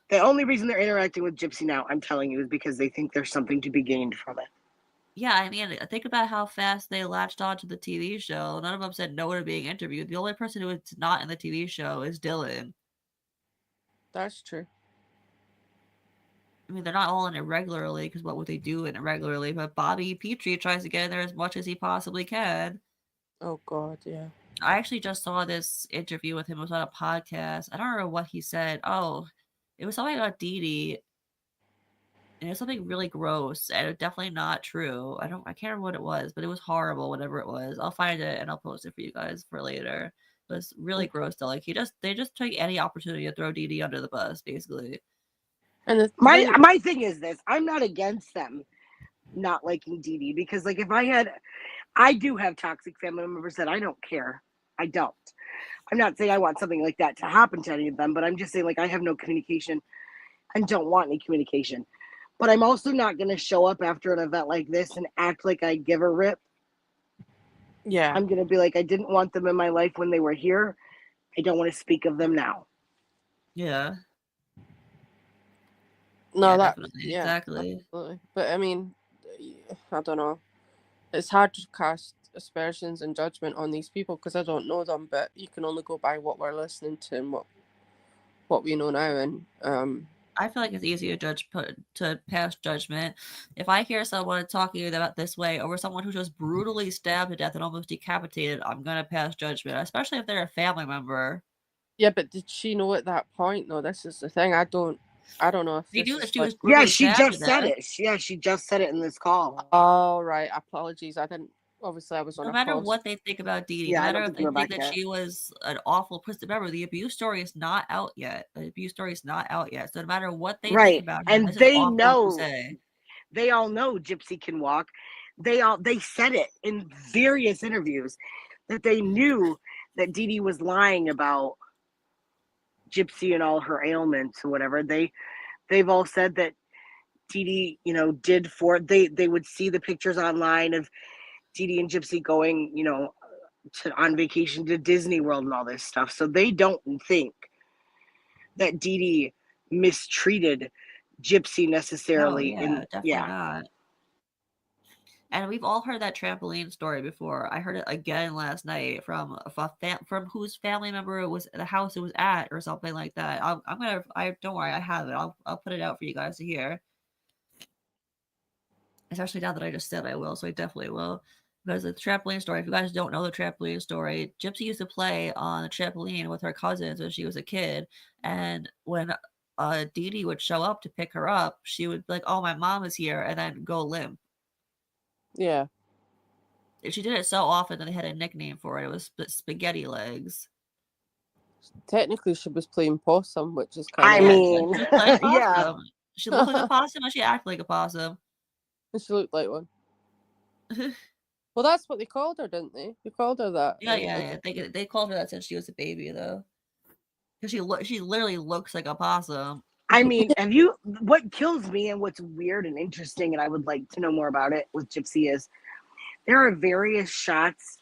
The only reason they're interacting with Gypsy now, I'm telling you, is because they think there's something to be gained from it. Yeah, I mean, think about how fast they latched on to the TV show. None of them said no to being interviewed. The only person who is not in the TV show is Dylan. That's true. I mean, they're not all in it regularly, because what would they do in it regularly? But Bobby Petrie tries to get in there as much as he possibly can. Oh, God, yeah. I actually just saw this interview with him. It was on a podcast. I don't remember what he said. Oh, it was something about Dee Dee. And it was something really gross, and it was definitely not true. I can't remember what it was, but it was horrible, whatever it was. I'll find it and I'll post it for you guys for later. But it's really gross though. Like they just took any opportunity to throw Dee Dee under the bus, basically. And my thing is this: I'm not against them not liking Dee Dee, because like I do have toxic family members that I don't care. I don't. I'm not saying I want something like that to happen to any of them, but I'm just saying, like, I have no communication and don't want any communication. But I'm also not going to show up after an event like this and act like I give a rip. Yeah. I'm going to be like, I didn't want them in my life when they were here. I don't want to speak of them now. Yeah. No, Yeah, that definitely, yeah, exactly. absolutely. But I mean, I don't know. It's hard to cast aspersions and judgment on these people because I don't know them. But you can only go by what we're listening to and what we know now. And I feel like it's easier to pass judgment if I hear someone talking about this way over someone who was brutally stabbed to death and almost decapitated. I'm gonna pass judgment, especially if they're a family member. yeah, but did she know at that point? No, this is the thing. I don't know if They this knew is that she like. was Yeah, brutally she stabbed to just said death. it. Yeah, she just said it in this call. Oh right, apologies. I didn't. Obviously, I was on No a matter call. what they think about Dee Dee, no Yeah, I matter don't if think you they were think back that yet. she was an awful person, remember the abuse story is not out yet. The abuse story is not out yet. So no matter what they think Right. about her, And this is they awful to know, say. they all know Gypsy can walk. They said it in various interviews that they knew that Dee Dee was lying about Gypsy and all her ailments or whatever. They've all said that Dee Dee, they would see the pictures online of Dee Dee and Gypsy going, on vacation to Disney World and all this stuff. So they don't think that Dee Dee mistreated Gypsy No, necessarily. yeah, definitely not. And we've all heard that trampoline story before. I heard it again last night from from whose family member it was, the house it was at, or something like that. I don't worry, I have it. I'll put it out for you guys to hear. Especially now that I just said I will, so I definitely will. Because the trampoline story, if you guys don't know the trampoline story, Gypsy used to play on the trampoline with her cousins when she was a kid. And when Dee Dee would show up to pick her up, she would be like, "Oh, my mom is here," and then go limp. Yeah. She did it so often that they had a nickname for it. It was spaghetti legs. Technically, she was playing possum, which is kind I of. Yeah, mean, she was playing yeah. possum. She looked like a possum and she acted like a possum. She looked like one. Well, that's what they called her, didn't they? They called her that. Yeah. They called her that since she was a baby, though. Because she literally looks like a possum. I mean, what kills me and what's weird and interesting, and I would like to know more about it with Gypsy, is there are various shots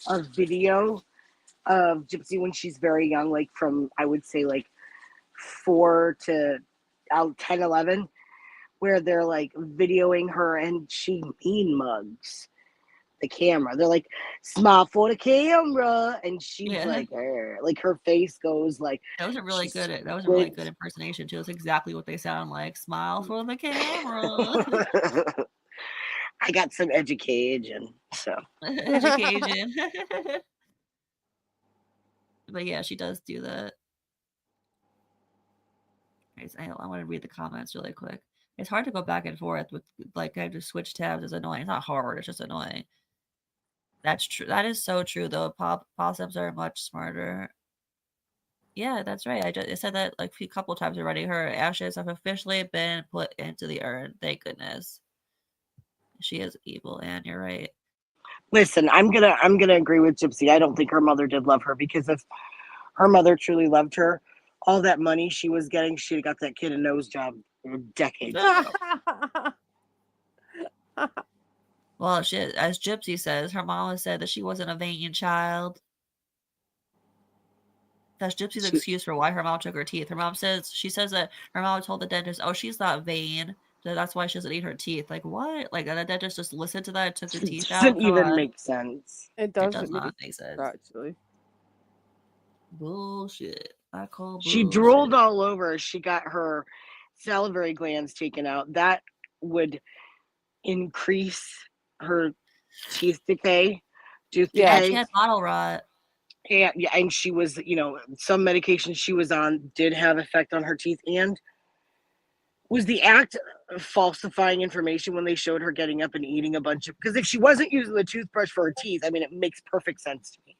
of video of Gypsy when she's very young, like from, I would say, like 4 to 10, 11, where they're like videoing her and she mean mugs the camera. They're like, smile for the camera, and she's Yeah. like her face goes like. That was a really she's good squints. impersonation too. It's exactly what they sound like. Smile for the camera. I got some education, so. Education. But yeah, she does do that. I want to read the comments really quick. It's hard to go back and forth with, like, I just switch tabs. It's annoying. It's not hard. It's just annoying. That's true. That is so true, though. Possums are much smarter. Yeah, that's right. I said that like a couple times already. Her ashes have officially been put into the urn. Thank goodness. She is evil, and you're right. Listen, I'm gonna agree with Gypsy. I don't think her mother did love her, because if her mother truly loved her, all that money she was getting, she'd have got that kid a nose job decades ago. Well, as Gypsy says, her mama said that she wasn't a vain child. That's Gypsy's excuse for why her mom took her teeth. She says that her mom told the dentist, "Oh, she's not vain. So that's why she doesn't eat her teeth." Like, what? Like, the dentist just listened to that and took the teeth out? Doesn't Come even on. make sense. It does doesn't not make sense. Actually. Bullshit. I call bullshit. She drooled all over. She got her salivary glands taken out. That would increase her teeth decay, tooth Yeah, decay. she had bottle rot. Yeah, and she was, some medication she was on did have effect on her teeth. And was the act of falsifying information when they showed her getting up and eating a bunch of, because if she wasn't using the toothbrush for her teeth, I mean, it makes perfect sense to me.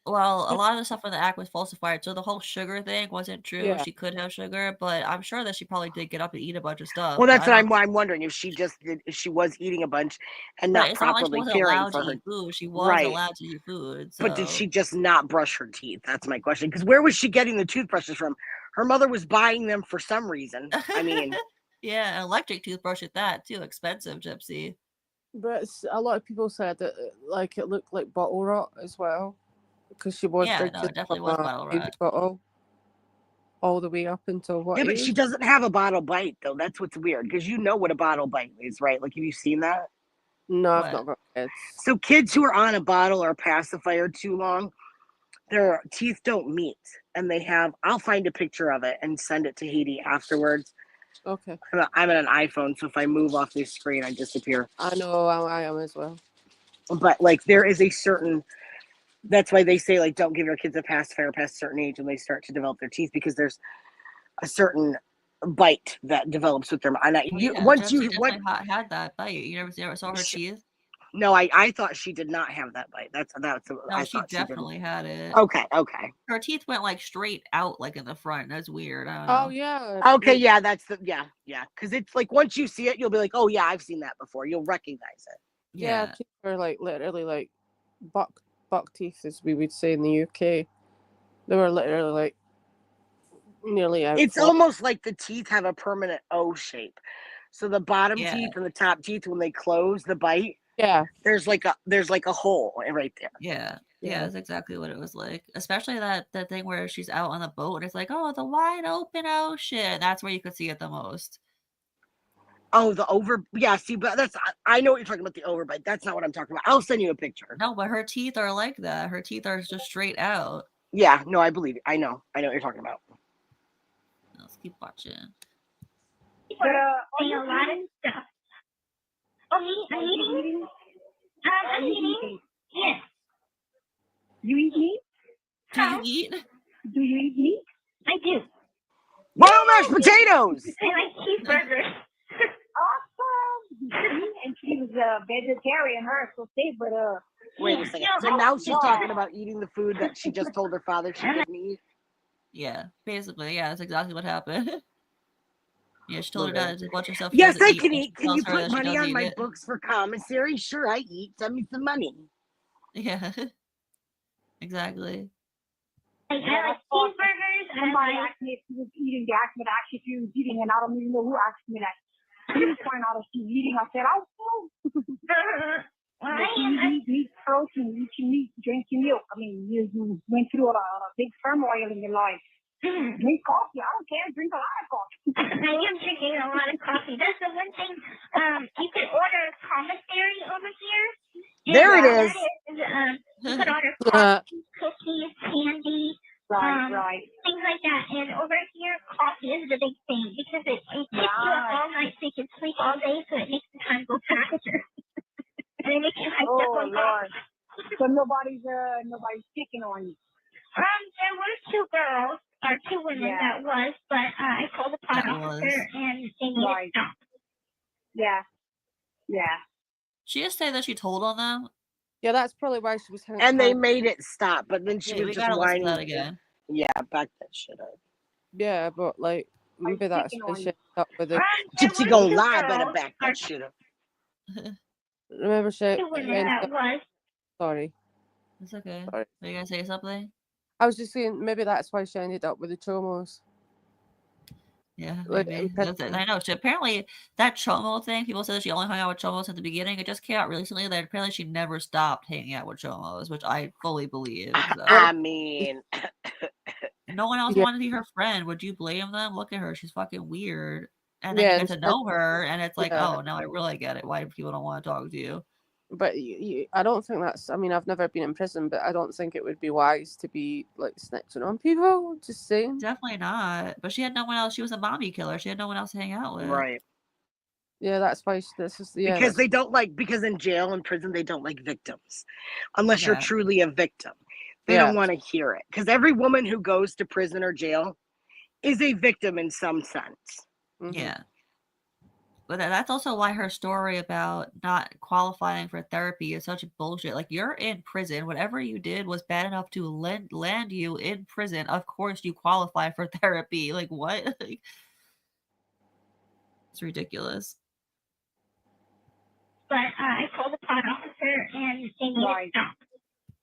Well, a lot of the stuff in the act was falsified, so the whole sugar thing wasn't true. Yeah. She could have sugar, but I'm sure that she probably did get up and eat a bunch of stuff. Well, that's what I'm wondering, if she was eating a bunch and not it's not like she properly wasn't caring allowed for to her. eat food. She was Right. allowed to eat food. So. But did she just not brush her teeth? That's my question. Because where was she getting the toothbrushes from? Her mother was buying them for some reason. I mean, yeah, an electric toothbrush at that too. Expensive, Gypsy. But a lot of people said that like it looked like bottle rot as well, because she was Yeah, drinking no, it definitely was bottle rot. bottle. all the way up until what Yeah, but age? she doesn't have a bottle bite though. That's what's weird because you know what a bottle bite is, right? Like, have you seen that? No, I've What? not got kids. So kids who are on a bottle or pacifier too long, their teeth don't meet, and they have. I'll find a picture of it and send it to Haiti afterwards. Okay. I'm on an iPhone, so if I move off this screen, I disappear. I know I am as well. But like, there is a certain. That's why they say like, don't give your kids a pacifier past a certain age when they start to develop their teeth because there's a certain bite that develops with them. And once Gypsy you what? definitely had that bite. You never saw her teeth? No, I thought she did not have that bite. That's No, I she thought she didn't. definitely had it. Okay. Her teeth went like straight out, like in the front. That's weird. I don't Oh know. yeah. Okay, yeah, that's the yeah. Because it's like once you see it, you'll be like, oh yeah, I've seen that before. You'll recognize it. Yeah, teeth are like literally like buck teeth, as we would say in the UK. They were literally like nearly out. It's almost like the teeth have a permanent O shape. So the bottom teeth and the top teeth, when they close the bite, there's like a hole right there. Yeah, that's exactly what it was like. Especially that thing where she's out on the boat and it's like, oh, the wide open ocean. That's where you could see it the most. Oh, see, but I know what you're talking about, the overbite. That's not what I'm talking about. I'll send you a picture. No, but her teeth are like that. Her teeth are just straight out. Yeah, no, I believe it. I know what you're talking about. Let's keep watching. But a lot of stuff. I'm eating. Yes. You eat meat? Do you eat? Do you eat meat? I do. Boiled mashed potatoes. I like cheeseburgers. Awesome. And she was a vegetarian, her, so say, but Wait a second. So now she's talking about eating the food that she just told her father she couldn't eat. Yeah, basically, yeah, that's exactly what happened. Yeah, she told her dad to watch herself. Yes, I eat, can and eat. she Can you tells her put that she money doesn't on eat my it. books for commissary? Sure, I eat. Send me some money. Yeah, exactly. I like cheeseburgers. Somebody asked me if she was eating. They asked me to ask if she was eating, and I don't even know who asked me that. Please find out if she's eating. I said, I don't know. You eat protein, you can eat, drinking milk. I mean, you went through a big turmoil in your life. Drink coffee. I don't care. Drink a lot of coffee. I am drinking a lot of coffee. That's the one thing. You can order commissary over here. There it is. You can order coffee, cookies, candy, right, things like that. And over here, coffee is the big thing because it keeps you up all night, so you can sleep all day, so it makes the time go faster. And it makes you hyped up on Lord. So nobody's picking on you. There were two girls or two women that was, but I called the pot officer and they made it stop. Yeah. She just said that she told on them. Yeah, that's probably why she was. And they made it stop, but then she was just whining. That again. Yeah, back that shit up. Yeah, but like maybe that's why she ended up with it. Gypsy gonna lie, better back that shit up. Remember she was. Sorry. It's okay. Sorry. Are you gonna say something? I was just saying maybe that's why she ended up with the chomos. Yeah, Like, maybe. I know. Apparently, that chomo thing, people said that she only hung out with chomos at the beginning. It just came out recently that apparently she never stopped hanging out with chomos, which I fully believe. So. I mean, no one else wanted to be her friend. Would you blame them? Look at her. She's fucking weird. And then you get to know her, and it's like, oh, now I really get it. Why people don't want to talk to you. But I don't think that's. I mean, I've never been in prison, but I don't think it would be wise to be like snitching on people. Just saying. Definitely not. But she had no one else. She was a mommy killer. She had no one else to hang out with. Right. Yeah, that's why because they don't because in jail and prison they don't like victims, unless you're truly a victim. They don't want to hear it because every woman who goes to prison or jail is a victim in some sense. Mm-hmm. Yeah. But that's also why her story about not qualifying for therapy is such bullshit. Like, you're in prison. Whatever you did was bad enough to land you in prison. Of course you qualify for therapy. Like, what? Like, it's ridiculous. But I called the pot officer and they made it stop.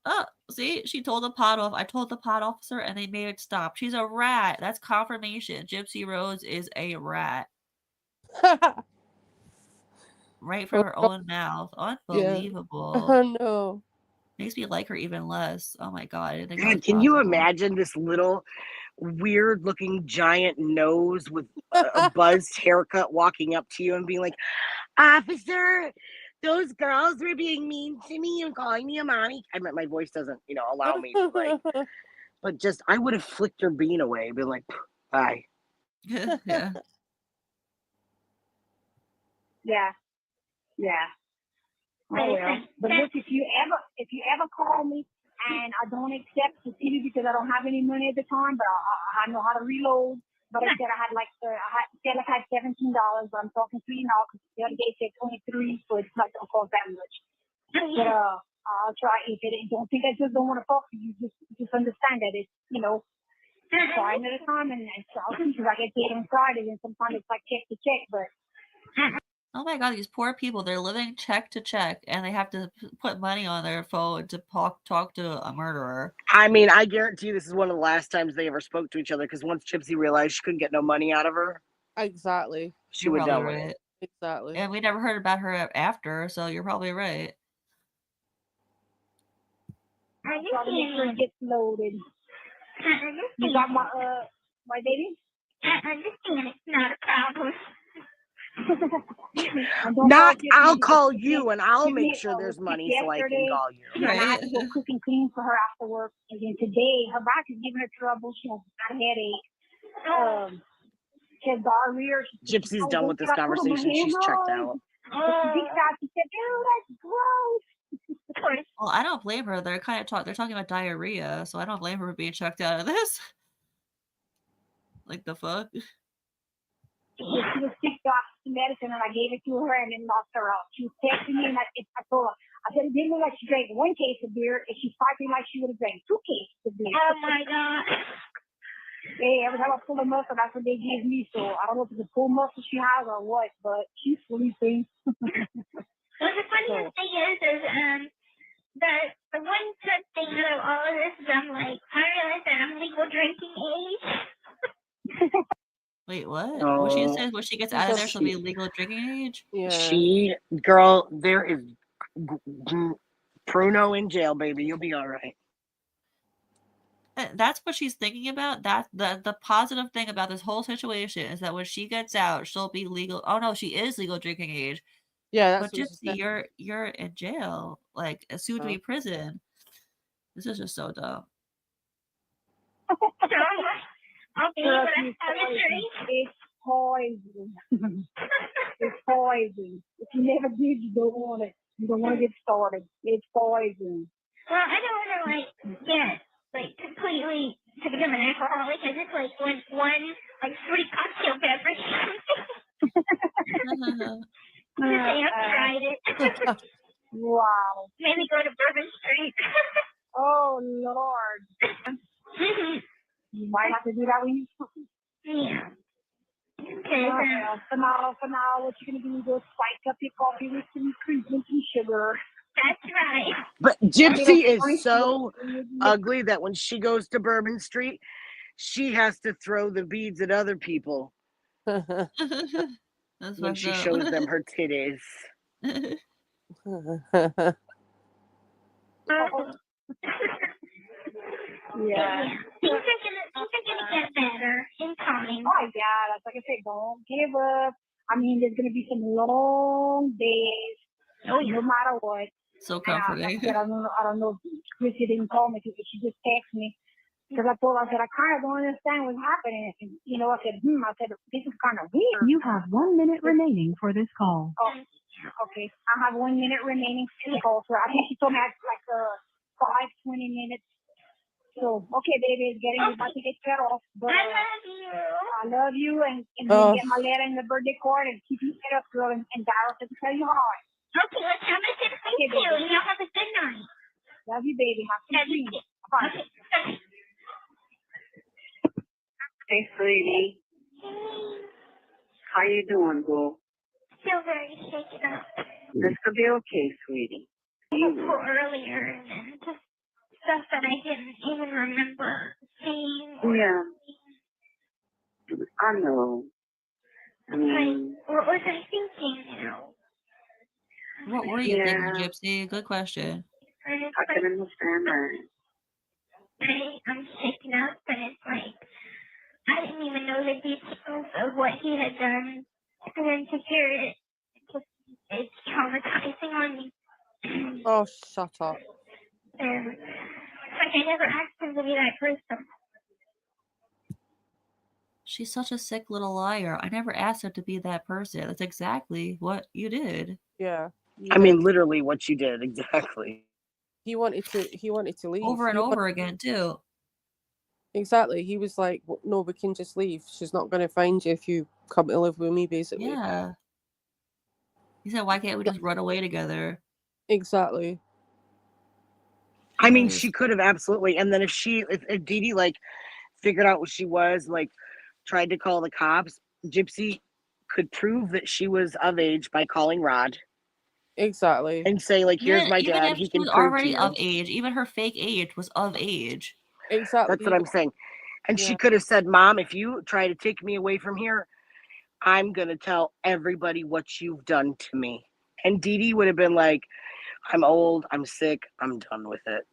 Oh, see? She told the pot off. I told the pot officer and they made it stop. She's a rat. That's confirmation. Gypsy Rose is a rat. Right from her own mouth. Unbelievable. Yeah. Oh no. Makes me like her even less. Oh my god. God, can you imagine this little weird looking giant nose with a buzzed haircut walking up to you and being like, "Officer, those girls were being mean to me and calling me a mommy." I mean, my voice doesn't, allow me to but just I would have flicked her bean away, been like, "Bye." Yeah. Yeah. Oh well. But look, if you ever call me and I don't accept the CD because I don't have any money at the time, but I know how to reload. But I said I had $17, but I'm talking to you now because the other day said 23, so it's not gonna cost that much. But I'll try. If you don't think I just don't want to talk to you, just understand that it's trying at a time and because I get paid on Fridays and sometimes it's like check to check, but. Oh my God, these poor people, they're living check to check and they have to put money on their phone to talk to a murderer. I mean, I guarantee you this is one of the last times they ever spoke to each other because once Gypsy realized she couldn't get no money out of her, Exactly. she was done with it. Exactly. And we never heard about her after, so you're probably right. I just want to make sure it gets loaded. You got my baby? I understand it's not a problem. I'll call you and I'll make sure there's money so I can call you. And I had to go cook and clean for her after work. And then today, her back is giving her trouble. She has a headache. She has diarrhea. Gypsy's done with this conversation. She's checked out. She said, "Ew, that's gross." Well, I don't blame her. They're talking about diarrhea, so I don't blame her for being checked out of this. Like the fuck? She was sick, got some medicine, and I gave it to her and then knocked her out. She was texting me, and I told her, I said, it didn't look like she drank one case of beer, and she's fighting like she would have drank 2 cases of beer. Oh my God. Hey, every time I pull a muscle, that's what they give me, so I don't know if it's a full muscle she has or what, but she's sleeping. Well, the funniest thing is the one good thing out of all of this is I realize that I'm legal drinking age. Wait, what? Oh, What she said? When she gets out of there, she'll be legal drinking age? Yeah. Girl, there is Pruno in jail, baby. You'll be all right. That's what she's thinking about. That the positive thing about this whole situation is that when she gets out, she'll be legal. Oh no, she is legal drinking age. Yeah, but Gypsy, you're in jail, like soon to be prison. This is just so dumb. It's poison. It's poison. If you never did, you don't want it. You don't want to get started. It's poison. Well, I don't want to get completely to become an alcoholic. I just one free cocktail beverage. To say I've tried it. Wow. Maybe go to Bourbon Street. Oh Lord. You might have to do that when you sleep. Yeah. Okay. For now, what you're gonna do is go spike up your coffee with some cream and some sugar. That's right. But Gypsy is so ugly that when she goes to Bourbon Street, she has to throw the beads at other people. When she shows them her titties. Yeah. Things are gonna get better in time. Oh yeah, that's like I said, don't give up. I mean, there's gonna be some long days. No matter what. So comforting. I don't know if Chrissy didn't call me because she just texted me. Because I told her, I said, I kind of don't understand what's happening. And, I said, this is kind of weird. You have 1 minute remaining for this call. Oh, okay. I have 1 minute remaining for the call. So I think she told me I had 20 minutes. So, okay, baby, it's about to get cut off. But I love you. I love you. And get my letter and the birthday card and keep your head up, girl. And Darryl said to tell you hi. Okay, let's have a good night, too. And y'all have a good night. Love you, baby. Have some dreams. Bye. Okay. Hey, sweetie. Hey. How you doing, boo? Still very shaken up. This could be okay, sweetie. Earlier, and then just stuff that I didn't even remember seeing. Yeah. I know. What was I thinking now? What were you thinking, Gypsy? Good question. I can understand that. I'm shaken up, but it's like I didn't even know the details of what he had done, and then to hear it, it's traumatizing on me. Oh, shut up. And it's like I never asked him to be that person. She's such a sick little liar. I never asked her to be that person. That's exactly what you did. Yeah. I mean, literally what you did, exactly. He wanted to leave. Over and He over again, too. Exactly. He was like, no, we can just leave. She's not going to find you if you come to live with me, basically. Yeah. He said, why can't we just run away together? Exactly. I mean, she could have absolutely. And then if Dee Dee, like, figured out what she was, like, tried to call the cops, Gypsy could prove that she was of age by calling Rod. Exactly. And say, like, here's my even dad. if He she can was prove to already you. of age, even her fake age was of age. Exactly. That's what I'm saying. And she could have said, Mom, if you try to take me away from here, I'm going to tell everybody what you've done to me. And Dee Dee would have been like, I'm old, I'm sick, I'm done with it.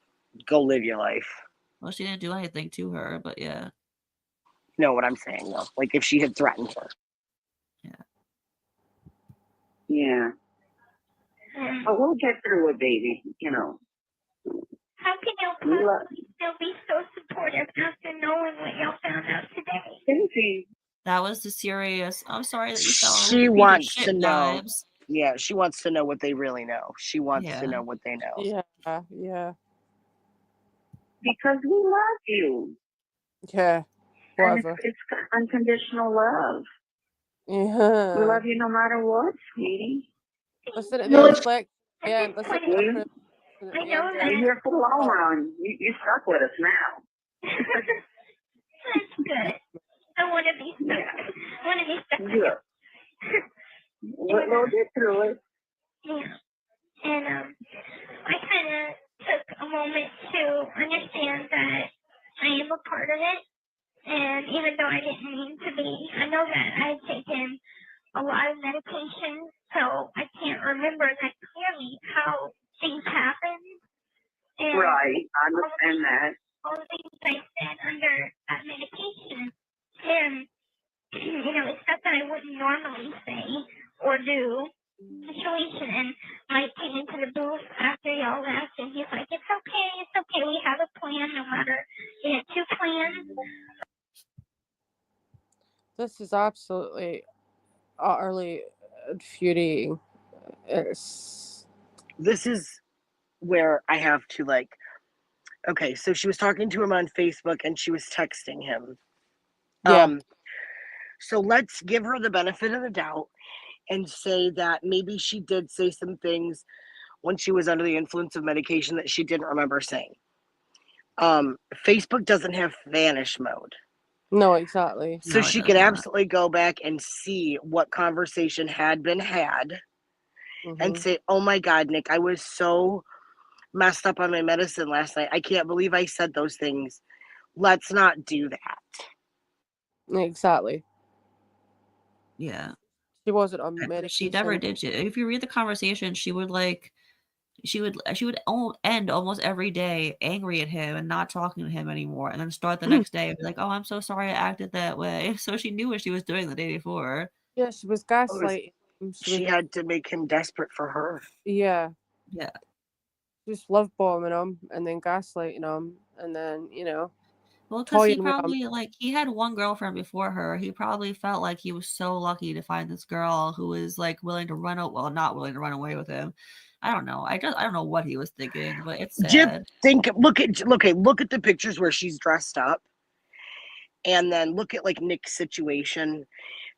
Go live your life. Well, she didn't do anything to her, but yeah. You know what I'm saying, though? Like, if she had threatened her. Yeah. But we'll get through it, baby. You know. How can y'all possibly still be so supportive after knowing what y'all found out today? Thank you. That was the serious. I'm sorry that you fell in She with wants shit to know. vibes. Yeah, she wants to know what they really know. She wants to Yeah. know what they know. Yeah, yeah. Because we love you. Yeah. And Whatever. it's unconditional love. Yeah. We love you no matter what, sweetie. Listen to No, the it's reflect. Yeah, listen to the I know that. You're here for the long run. You stuck with us now. That's good. I want to be stuck. I want to be stuck. Good. We'll get through it. Yeah. And I kind of took a moment to understand that I am a part of it. And even though I didn't mean to be, I know that I've taken a lot of medication, so I can't remember that clearly how things happened. And Right, I understand that. all the things I said under that medication. And, you know, it's stuff that I wouldn't normally say or do. Situation, and Mike came into the booth after y'all left, and he's like, it's okay, we have a plan, no matter, we had 2 plans. This is absolutely, utterly infuriating. This is where I have to, like, okay, so she was talking to him on Facebook and she was texting him. Yeah. So let's give her the benefit of the doubt and say that maybe she did say some things when she was under the influence of medication that she didn't remember saying. Facebook doesn't have vanish mode. No, exactly. So she could absolutely go back and see what conversation had been had and say, oh my God, Nick, I was so messed up on my medicine last night. I can't believe I said those things. Let's not do that. Exactly. Yeah. She wasn't on medication. She never did. If you read the conversation, she would end almost every day angry at him and not talking to him anymore, and then start the next day and be like, oh, I'm so sorry I acted that way. So she knew what she was doing the day before. Yeah, she was gaslighting. She had to make him desperate for her. Yeah. Yeah. Just love bombing him and then gaslighting him and then, you know. Well, because he probably, he had one girlfriend before her. He probably felt like he was so lucky to find this girl who was, like, willing to run out. Well, not willing to run away with him. I don't know. I don't know what he was thinking, but it's sad. Look at the pictures where she's dressed up, and then look at, like, Nick's situation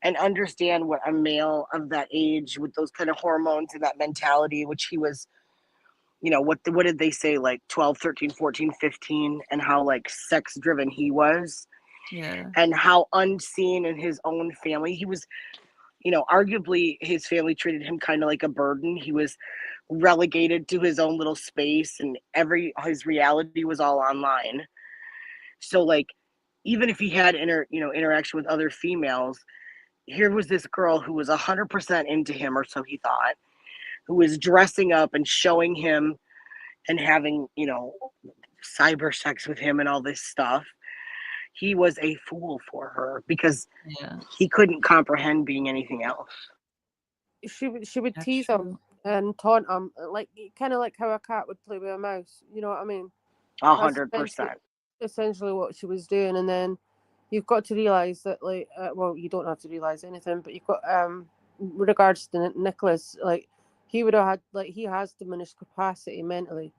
and understand what a male of that age with those kind of hormones and that mentality, which he was, you know, what did they say, like 12, 13, 14, 15, and how, like, sex driven he was. Yeah. And how unseen in his own family. He was, you know, arguably his family treated him kind of like a burden. He was relegated to his own little space, and his reality was all online. So, like, even if he had interaction with other females, here was this girl who was 100% into him, or so he thought, who was dressing up and showing him and having, you know, cyber sex with him and all this stuff, he was a fool for her because Yeah, he couldn't comprehend being anything else. She would that's tease him true. and taunt him, like kind of like how a cat would play with a mouse. You know what I mean? That's 100%. essentially what she was doing. And then you've got to realize that, like, well, you don't have to realize anything, but you've got with regards to Nicholas, like he would have had, like, he has diminished capacity mentally,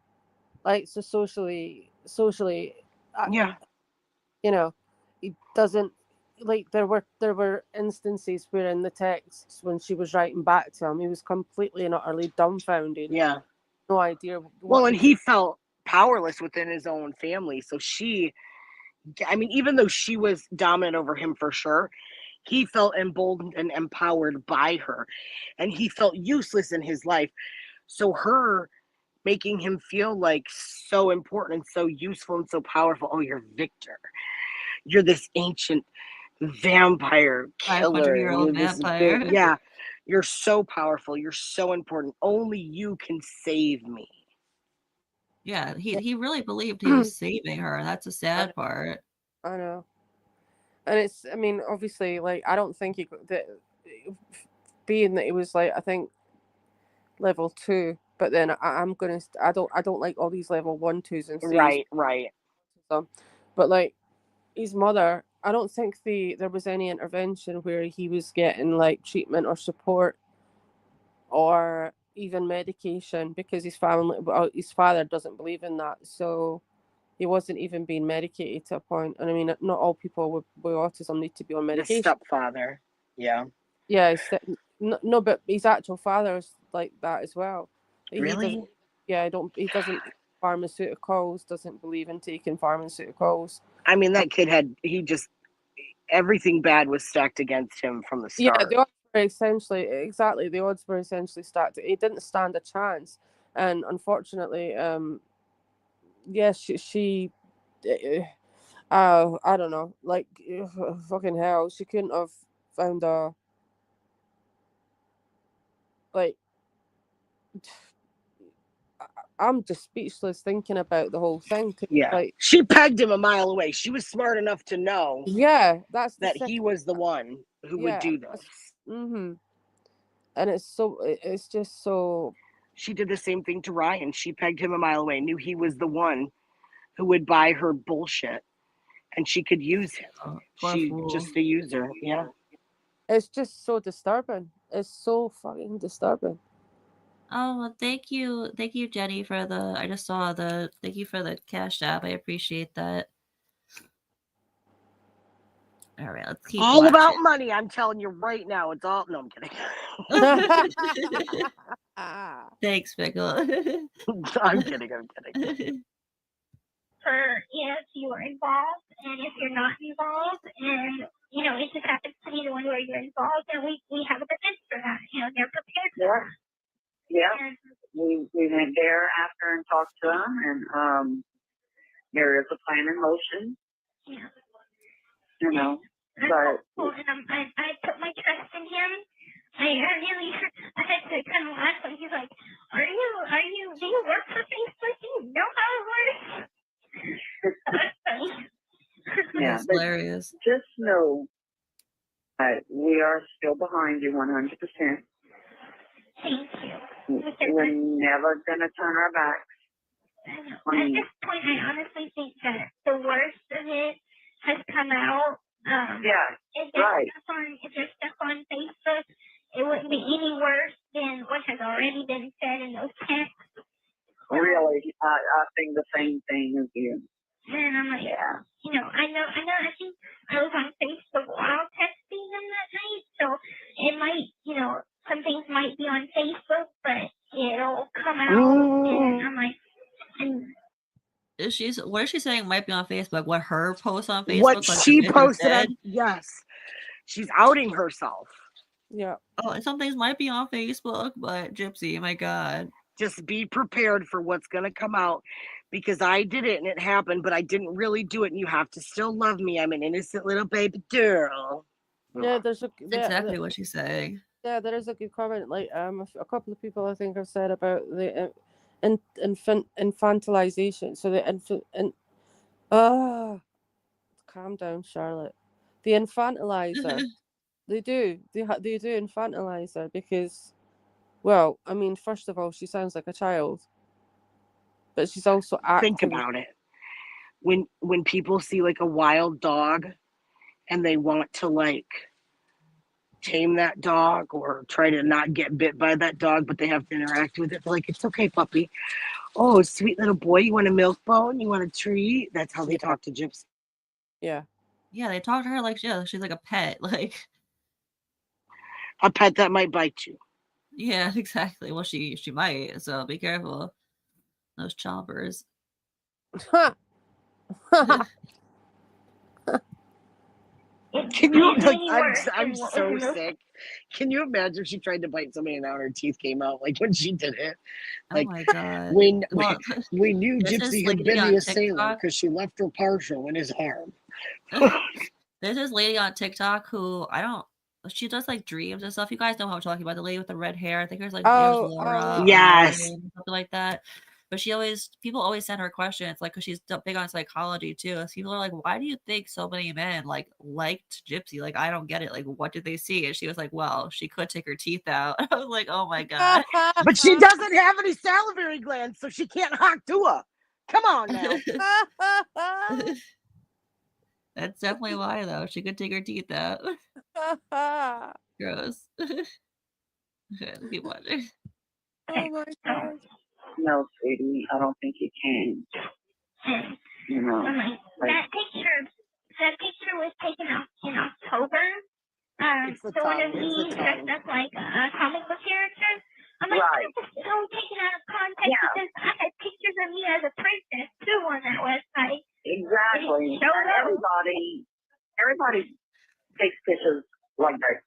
like, so socially, Yeah. you know, he doesn't, like, there were instances where in the texts when she was writing back to him, he was completely and utterly dumbfounded, Yeah. no idea what Well, and was. he felt powerless within his own family. So she, I mean, even though she was dominant over him for sure, he felt emboldened and empowered by her. And he felt useless in his life. So her making him feel like so important and so useful and so powerful. Oh, you're Victor. You're this ancient vampire killer. And 500-year-old you're this big, vampire. yeah. You're so powerful. You're so important. Only you can save me. Yeah, he really believed he was saving her, and that's the sad part. I know. And it's, I mean, obviously, like, I don't think that, being that it was, like, I think level 2, but then I'm gonna, I don't like all these level 1, 2s and 3s. Right. But like his mother, I don't think there was any intervention where he was getting like treatment or support or even medication, because his father doesn't believe in that, so he wasn't even being medicated to a point. And I mean, not all people with autism need to be on The medication. stepfather. Yeah. Yeah, no, but his actual father is like that as well. Really? He doesn't pharmaceuticals, doesn't believe in taking pharmaceuticals. I mean, that kid everything bad was stacked against him from the Yeah, start. the odds were essentially stacked. He didn't stand a chance, and unfortunately, yes, she I don't know, like, fucking hell, she couldn't have found a, like, I'm just speechless thinking about the whole thing. Yeah. Like, She pegged him a mile away. She was smart enough to know yeah, that's the that he was the one who would do this. And it's just so. She did the same thing to Ryan. She pegged him a mile away, knew he was the one who would buy her bullshit, and she could use him. She just a user. Yeah. It's just so disturbing. It's so fucking disturbing. Oh, well, thank you, Jenny, for the. I just saw the. Thank you for the Cash App. I appreciate that. All right, let's keep all watching. about money. I'm telling you right now. It's all. No, I'm kidding. Thanks, Pickle. I'm kidding. If you are involved, and if you're not involved, and it just happens to be the one where you're involved, and we have a defense for that. They're prepared for that. Yeah. We went there after and talked to them, and there is a plan in motion. Yeah. But I put my trust in him. I had to kind of laugh when he's like, do you work for Facebook? Do you know how it works? That's hilarious. Just know that we are still behind you 100%. Thank you. We're never going to turn our backs. At this point, I honestly think that the worst of it has come out. If there's stuff on Facebook, it wouldn't be any worse than what has already been said in those texts. Really, I think the same thing as you. And I'm like, I know. I think I was on Facebook while texting them that night, so it might, some things might be on Facebook, but it'll come out. And I'm like, what is she saying might be on Facebook? What her post on Facebook? What she posted? Yes, she's outing herself. Yeah. Oh, and some things might be on Facebook, but Gypsy, my God. Just be prepared for what's going to come out, because I did it and it happened, but I didn't really do it, and you have to still love me. I'm an innocent little baby girl. Yeah, That's exactly what she's saying. Yeah, there is a good comment. Like, a couple of people I think have said about infantilization. So the calm down, Charlotte. The infantilizer. They do. They do infantilize her because, well, I mean, first of all, she sounds like a child, but she's also Think acting. about it. When people see like a wild dog and they want to like tame that dog or try to not get bit by that dog, but they have to interact with it, they're like, it's okay, puppy. Oh, sweet little boy, you want a milk bone? You want a treat? That's how they Yeah. talk to Gypsy. Yeah. Yeah, they talk to her like she's like a pet. Like, A pet that might bite you. yeah, exactly. Well, she might, so be careful. Those chompers. Can you like? I'm so sick. Can you imagine if she tried to bite somebody and now her teeth came out? Like when she did it. Oh Like my god. Well, we knew there's Gypsy this had lady been on the assailant TikTok. because she left her partial in his arm. There's this lady on TikTok who she does like dreams and stuff. You guys know how I'm talking about, the lady with the red hair. I think there's Oh, Laura or Yes. Lauren, something like that. But people always send her questions, like, because she's big on psychology too. So people are like, why do you think so many men liked Gypsy? Like, I don't get it. Like, what did they see? And she was like, well, she could take her teeth out. I was like, oh my god. But she doesn't have any salivary glands, so she can't hawk to her. Come on now. That's definitely why, though. She could take her teeth out. Gross. Okay, let's keep watching. Oh my god. No, sweetie, I don't think you can. You know, that picture was taken in October. It's the So one tongue. of these dressed up like a comic book character. I'm like, Right. this is so taken out of context because I had pictures of me as a princess too on that website. Exactly. Everybody takes pictures like that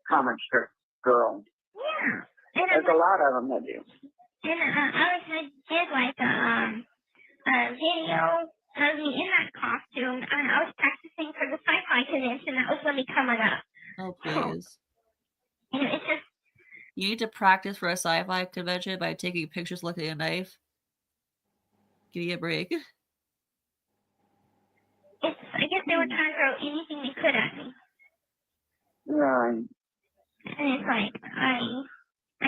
comic strip girl. Yeah. There's a lot of them that do. And I did like a video of me in that costume, and I was practicing for the sci-fi convention that was going to be coming up. Oh, please. And it's just... You need to practice for a sci-fi convention by taking pictures looking at a knife. Give me a break. I guess they were trying to throw anything they could at me. Right. And it's like, I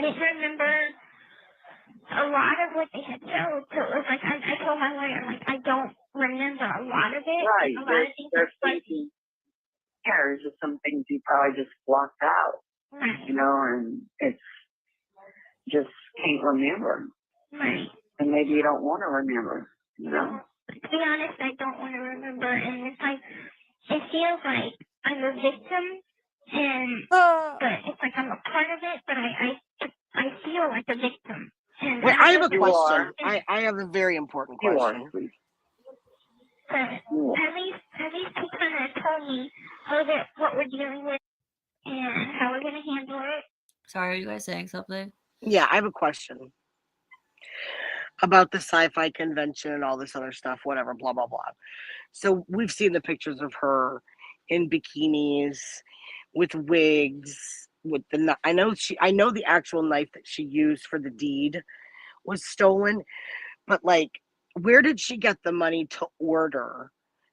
didn't remember a lot of what they had showed, so it was like, I told my lawyer, like, I don't remember a lot of it. Right. A lot of things There's like... just some things you probably just blocked out. Right. You know, and it's just can't remember. Right. And maybe you don't want to remember, you know? To be honest, I don't want to remember, and it's like, it feels like I'm a victim, and but it's like I'm a part of it, but I feel like a victim. And Wait, I have a question. I have a very important You question. are, please. But at least he kind of told me what we're dealing with and how we're going to handle it. Sorry, are you guys saying something? Yeah, I have a question about the sci-fi convention and all this other stuff, whatever, blah, blah, blah. So we've seen the pictures of her in bikinis with wigs, with the I know the actual knife that she used for the deed was stolen, but like, where did she get the money to order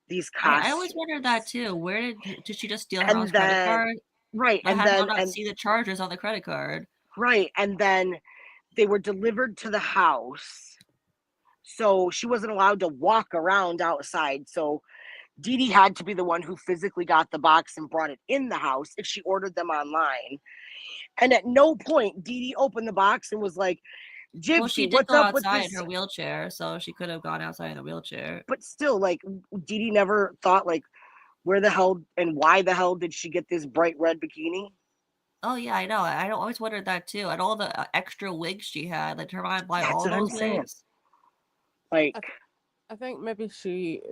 these costumes? I always wondered that too. Where did she just steal her mom's credit card? Right, But how not see the charges on the credit card? Right, and then they were delivered to the house, so she wasn't allowed to walk around outside. So Dee Dee had to be the one who physically got the box and brought it in the house if she ordered them online. And at no point Dee Dee opened the box and was like, Gypsy, well, she did what's go up with outside this? in her wheelchair, so she could have gone outside in a wheelchair. But still, like, Dee Dee never thought, like, where the hell and why the hell did she get this bright red bikini? Oh yeah, I know. I always wondered that too. And all the extra wigs she had, like her mom buy That's all what I'm those saying. wigs. Like, I think maybe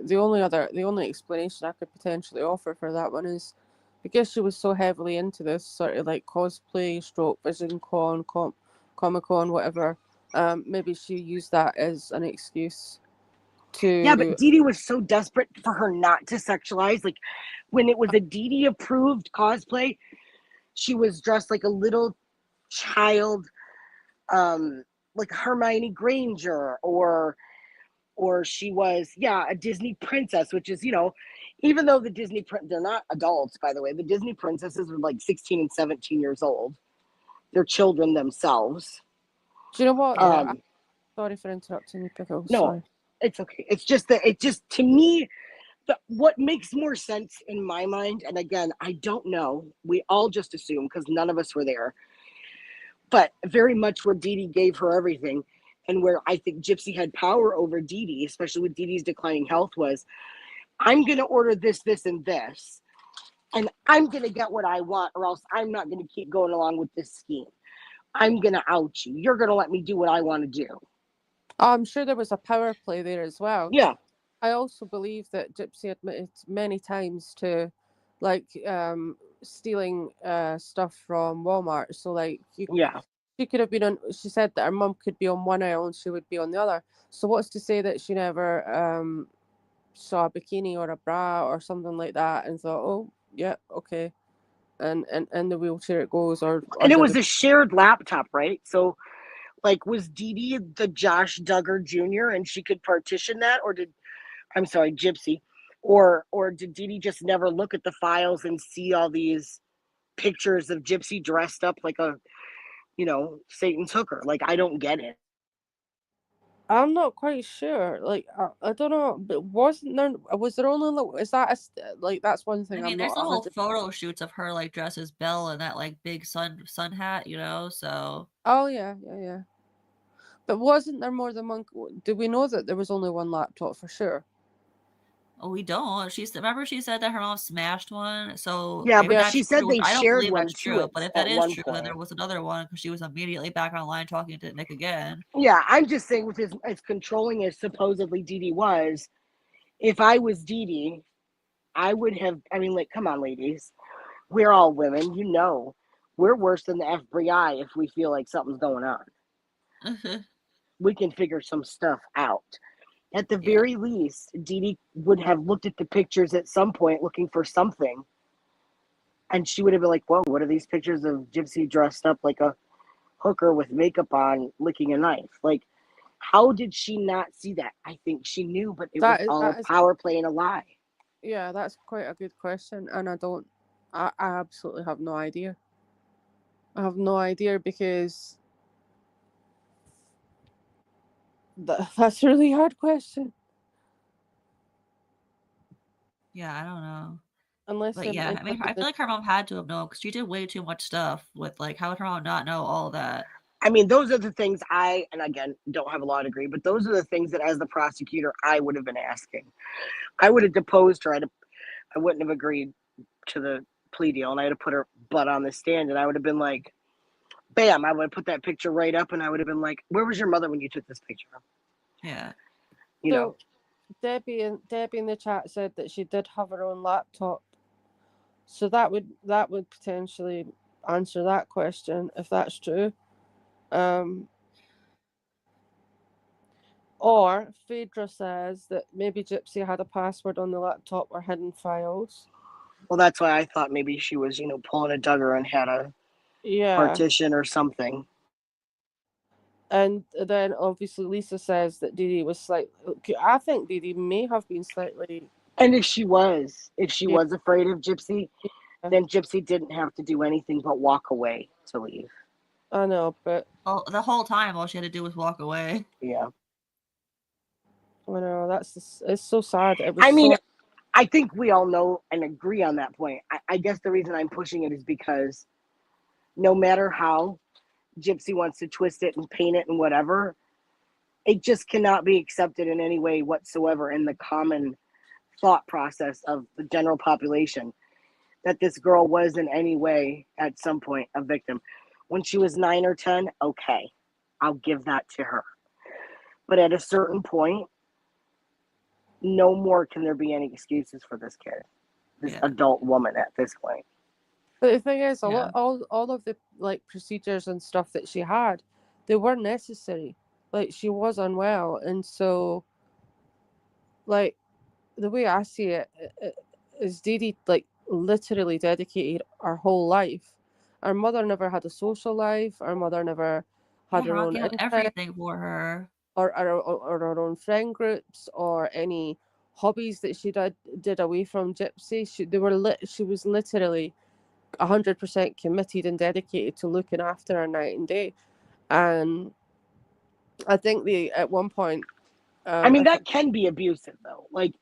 the only explanation I could potentially offer for that one is because she was so heavily into this sort of like cosplay, stroke, Vision Con, Comic Con, whatever. Maybe she used that as an excuse to. Yeah, but Dee Dee was so desperate for her not to sexualize. Like, when it was a Dee Dee approved cosplay, she was dressed like a little child, like Hermione Granger, or she was, a Disney princess, which is, even though they're not adults, by the way, the Disney princesses were like 16 and 17 years old. They're children themselves. Do you know what? Yeah. Sorry for interrupting you, Pickles. No, Sorry. it's okay. It's just that to me, what makes more sense in my mind, and again, I don't know. We all just assume because none of us were there, but very much where Dee Dee gave her everything, and where I think Gypsy had power over Dee Dee, especially with Dee Dee's declining health, was I'm going to order this, this, and this, and I'm going to get what I want, or else I'm not going to keep going along with this scheme. I'm going to out you. You're going to let me do what I want to do. I'm sure there was a power play there as well. Yeah. I also believe that Gypsy admitted many times to, like, stealing stuff from Walmart. So, like, she could have been on. She said that her mum could be on one aisle and she would be on the other. So, what's to say that she never saw a bikini or a bra or something like that and thought, oh, yeah, okay, and in the wheelchair it goes, or and it was a shared laptop, right? So, like, was Dee Dee the Josh Duggar Jr. and she could partition that, or Gypsy, or did Dee Dee just never look at the files and see all these pictures of Gypsy dressed up like a, Satan's hooker? Like, I don't get it. I'm not quite sure. Like, I don't know, but was there only, is that like, that's one thing. I mean, I'm there's not little photo shoots of her like dressed as Belle and that like big sun hat, so. Oh yeah. But wasn't there more than one? Do we know that there was only one laptop for sure? Oh, we don't. Remember she said that her mom smashed one. So yeah, if but that's she said true, they I don't shared believe one that's too. true. But if that at is one true, point. then there was another one because she was immediately back online talking to Nick again. Yeah, I'm just saying, with as controlling as supposedly Dee Dee was, if I was Dee Dee, I would have. I mean, like, come on, ladies, we're all women, we're worse than the FBI if we feel like something's going on. We can figure some stuff out. At the very least, Dee Dee would have looked at the pictures at some point looking for something. And she would have been like, whoa, what are these pictures of Gypsy dressed up like a hooker with makeup on, licking a knife? Like, how did she not see that? I think she knew, but it was all a power play and a lie. Yeah, that's quite a good question. And I absolutely have no idea. I have no idea because that's a really hard question. Yeah, I don't know. Unless, but yeah, I mean, I feel like her mom had to have known because she did way too much stuff with, like, how would her mom not know all that? I mean, those are the things and again, don't have a law degree, but those are the things that as the prosecutor, I would have been asking. I would have deposed her. I wouldn't have agreed to the plea deal, and I'd have put her butt on the stand, and I would have been like, bam, I would have put that picture right up, and I would have been like, where was your mother when you took this picture? Yeah. You know. Debbie in the chat said that she did have her own laptop. So that would potentially answer that question if that's true. Or Phaedra says that maybe Gypsy had a password on the laptop or hidden files. Well, that's why I thought maybe she was, pulling a Duggar and had a partition or something. And then obviously Lisa says that Dee Dee was I think Dee Dee may have been slightly. And if she was afraid of Gypsy, then Gypsy didn't have to do anything but walk away to leave. I know, but the whole time, all she had to do was walk away. Yeah. I know, it's so sad. It was I mean, I think we all know and agree on that point. I guess the reason I'm pushing it is because no matter how Gypsy wants to twist it and paint it and whatever, it just cannot be accepted in any way whatsoever in the common thought process of the general population that this girl was in any way at some point a victim. When she was 9 or 10, okay, I'll give that to her. But at a certain point, no more can there be any excuses for this kid, this adult woman at this point. But the thing is, all of the procedures and stuff that she had, they were necessary. Like, she was unwell, and so, like, the way I see it is Dee Dee, literally dedicated her whole life. Our mother never had a social life. Our mother never had Yeah, her own rocking out interests, everything for her. or her own friend groups, or any hobbies that she did away from Gypsy. She was literally 100% committed and dedicated to looking after her night and day. And I think they at one point, I mean, if that can be abusive, though. Like,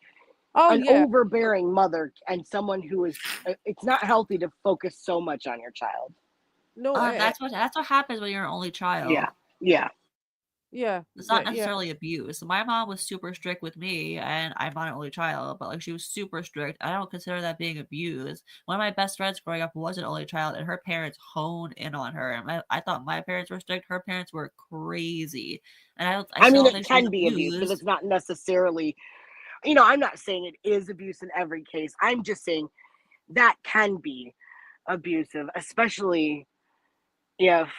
oh an yeah, overbearing mother and someone who is, it's not healthy to focus so much on your child. no, That's what happens when you're an only child. Yeah. It's not yeah. necessarily abuse. My mom was super strict with me, and I'm not an only child, but like she was super strict. I don't consider that being abused. One of my best friends growing up was an only child, and her parents honed in on her. And I thought my parents were strict. Her parents were crazy, and I I still mean, don't it think she was can be abuse, but abused. it's not necessarily, you know, I'm not saying it is abuse in every case. I'm just saying that can be abusive, especially if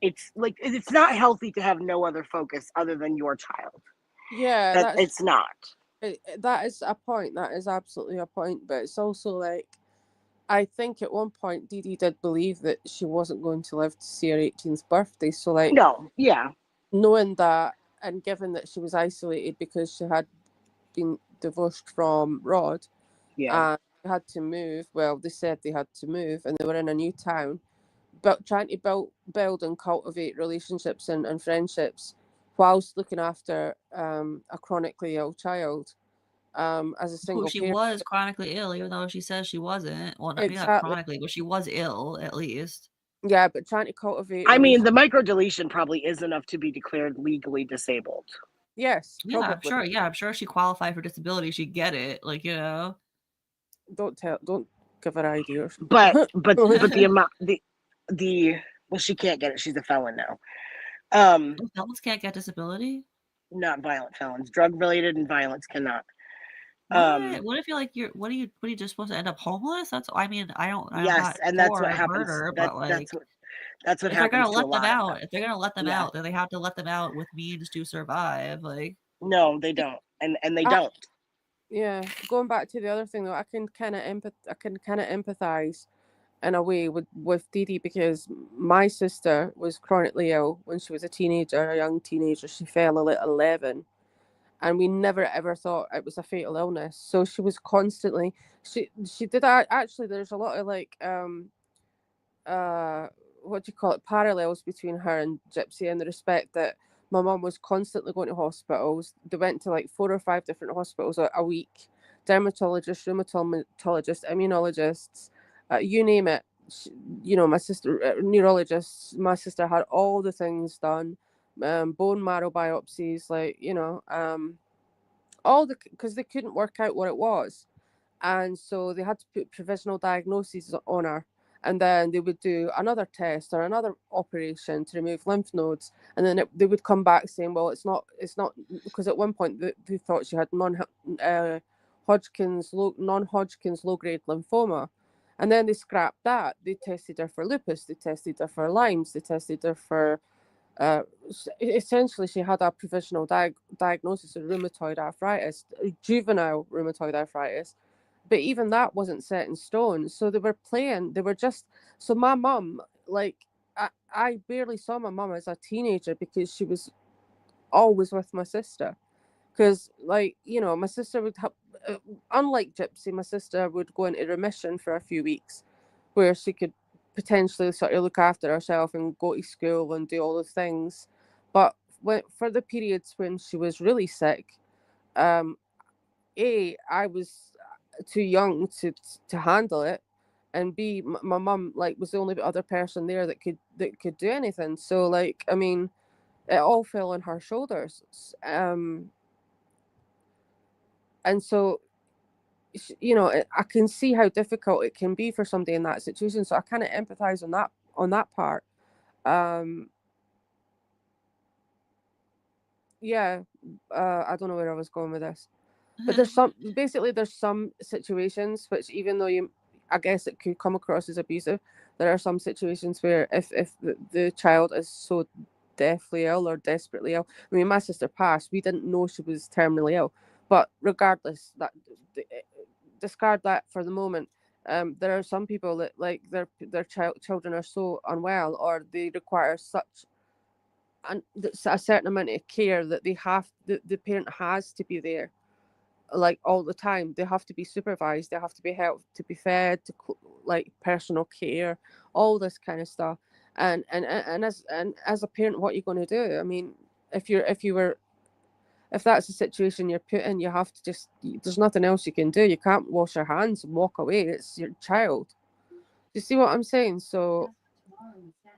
it's like, it's not healthy to have no other focus other than your child. Yeah, That it's not. that is a point. That is absolutely a point. But it's also like, I think at one point Dee Dee did believe that she wasn't going to live to see her 18th birthday. So like, No, yeah. knowing that, and given that she was isolated because she had been divorced from Rod, Yeah. and they had to move. Well, they said they had to move, and they were in a new town, but trying to build and cultivate relationships and friendships whilst looking after a chronically ill child, as a Who single she parent. was chronically ill, even though she says she wasn't. Well, maybe not Exactly. chronically, but she was ill at least. Yeah, but trying to cultivate I mean, relationships. the microdeletion probably is enough to be declared legally disabled. Yes, Yeah, I'm probably. sure. Yeah, I'm sure she qualified for disability. She'd get it. Like, you know. Don't give her ideas. But the amount the well, she can't get it. She's a felon now. Felons can't get disability. Not violent felons. Drug related and violence cannot. What if you're like what are you just supposed to end up homeless? I mean, I'm Yes, not and that's what for happens. murder, but like That's what if they're gonna happens to a let them lot of out, them. if they're gonna let them Yeah. out, then they have to let them out with means to survive. Like No, they don't. And they don't. Yeah, going back to the other thing though, I can kind of empathize in a way with Dee Dee, because my sister was chronically ill when she was a young teenager. She fell ill at 11, and we never ever thought it was a fatal illness. So she was constantly she did actually. There's a lot of like what do you call it, parallels between her and Gypsy, in the respect that my mum was constantly going to hospitals. They went to like 4 or 5 different hospitals a week: dermatologists, rheumatologists, immunologists, you name it. You know, my sister, neurologists. My sister had all the things done, bone marrow biopsies, like, you know, all because they couldn't work out what it was, and so they had to put provisional diagnoses on her, and then they would do another test or another operation to remove lymph nodes, and then they would come back saying, well, it's not, because at one point they thought she had non-Hodgkin's low grade lymphoma, and then they scrapped that. They tested her for lupus, they tested her for Lyme's, they tested her for essentially she had a provisional diagnosis of rheumatoid arthritis, juvenile rheumatoid arthritis, but even that wasn't set in stone. So they were just, so my mum, like, I barely saw my mum as a teenager because she was always with my sister. Because, like, you know, my sister would have, unlike Gypsy, my sister would go into remission for a few weeks where she could potentially sort of look after herself and go to school and do all the things. But for the periods when she was really sick, I was too young to handle it, and B, my mum, like, was the only other person there that could do anything. So, like, I mean, it all fell on her shoulders. And so, you know, I can see how difficult it can be for somebody in that situation. So I kind of empathize on that part. Yeah, I don't know where I was going with this, but there's some situations which, even though I guess it could come across as abusive, there are some situations where if the child is so deathly ill or desperately ill. I mean, my sister passed. We didn't know she was terminally ill, but regardless, that discard that for the moment. there are some people that like their children are so unwell, or they require such a certain amount of care that the parent has to be there, like all the time. They have to be supervised, they have to be helped, to be fed, like personal care, all this kind of stuff. And as a parent, what are you going to do? I mean, if that's the situation you're put in, you have to just, there's nothing else you can do. You can't wash your hands and walk away. It's your child. You see what I'm saying? So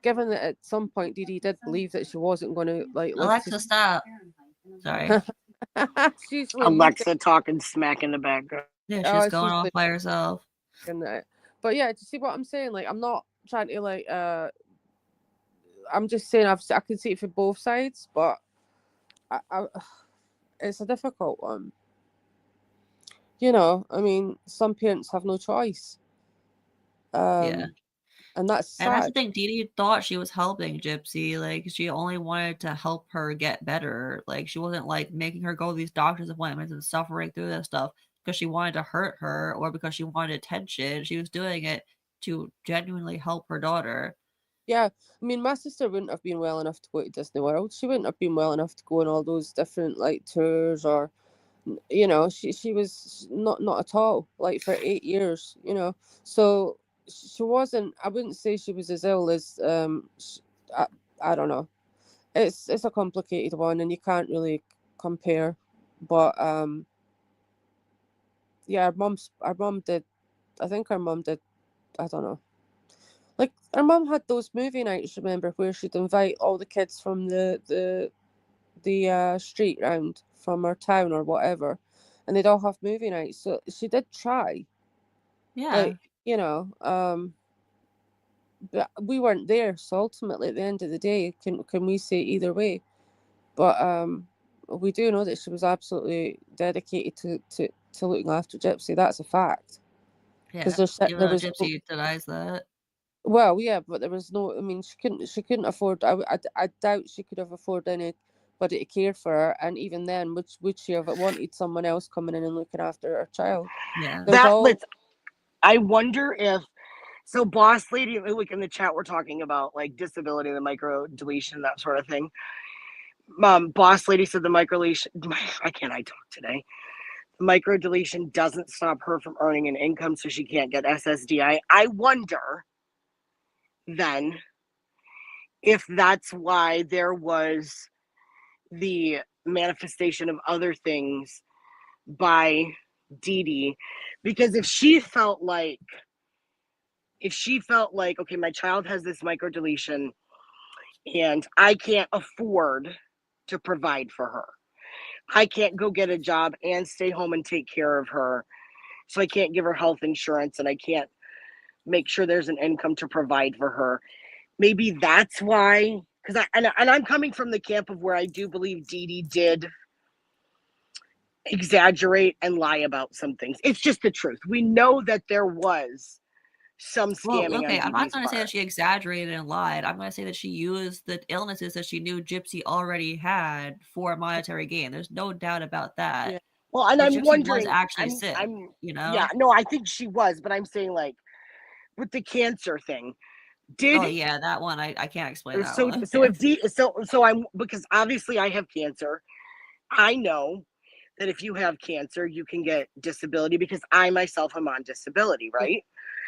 given that at some point Dee Dee did believe that she wasn't going to like live Alexa, stop. Sorry. she's Alexa talking smack in the background. Yeah, she's going off by herself. But yeah, do you see what I'm saying? Like, I'm not trying to like I'm just saying I can see it for both sides, but I it's a difficult one. You know, I mean, some parents have no choice. Yeah. And that's sad. And that's the thing, Dee Dee thought she was helping Gypsy. Like, she only wanted to help her get better. Like, she wasn't, like, making her go to these doctor's appointments and suffering through this stuff because she wanted to hurt her or because she wanted attention. She was doing it to genuinely help her daughter. Yeah, I mean, my sister wouldn't have been well enough to go to Disney World. She wouldn't have been well enough to go on all those different, like, tours, or, you know, she was not at all, like, for 8 years, you know. So she wasn't, I wouldn't say she was as ill as I don't know. It's a complicated one, and you can't really compare. But yeah, our mum did, I think our mum did, I don't know. Like, our mum had those movie nights, remember, where she'd invite all the kids from the street round from our town or whatever, and they'd all have movie nights. So she did try. Yeah. Like, you know, but we weren't there, so ultimately at the end of the day, can we say either way? But we do know that she was absolutely dedicated to looking after Gypsy. That's a fact. Yeah, there was Gypsy denies that. Well, yeah, but there was no. I mean, she couldn't afford. I doubt she could have afforded anybody to care for her, and even then, would she have wanted someone else coming in and looking after her child? Yeah, I wonder if. So, boss lady, like in the chat, we're talking about like disability, the micro deletion, that sort of thing. Boss lady said the micro deletion. I talk today. The micro deletion doesn't stop her from earning an income, so she can't get SSDI. I wonder then if that's why there was the manifestation of other things by Dee Dee, because if she felt like, okay, my child has this micro deletion and I can't afford to provide for her, I can't go get a job and stay home and take care of her, so I can't give her health insurance and I can't make sure there's an income to provide for her. Maybe that's why, because I'm coming from the camp of where I do believe Dee Dee did exaggerate and lie about some things. It's just the truth. We know that there was some scamming. Well, okay, on I'm not going to part. say that she exaggerated and lied. I'm going to say that she used the illnesses that she knew Gypsy already had for monetary gain. There's no doubt about that. Yeah. Well, and but I'm Gypsy wondering, was actually sick, you know? Yeah, no, I think she was, but I'm saying, like, with the cancer thing, oh yeah, that one I can't explain that one. So I'm, because obviously I have cancer. I know that if you have cancer, you can get disability because I myself am on disability, right?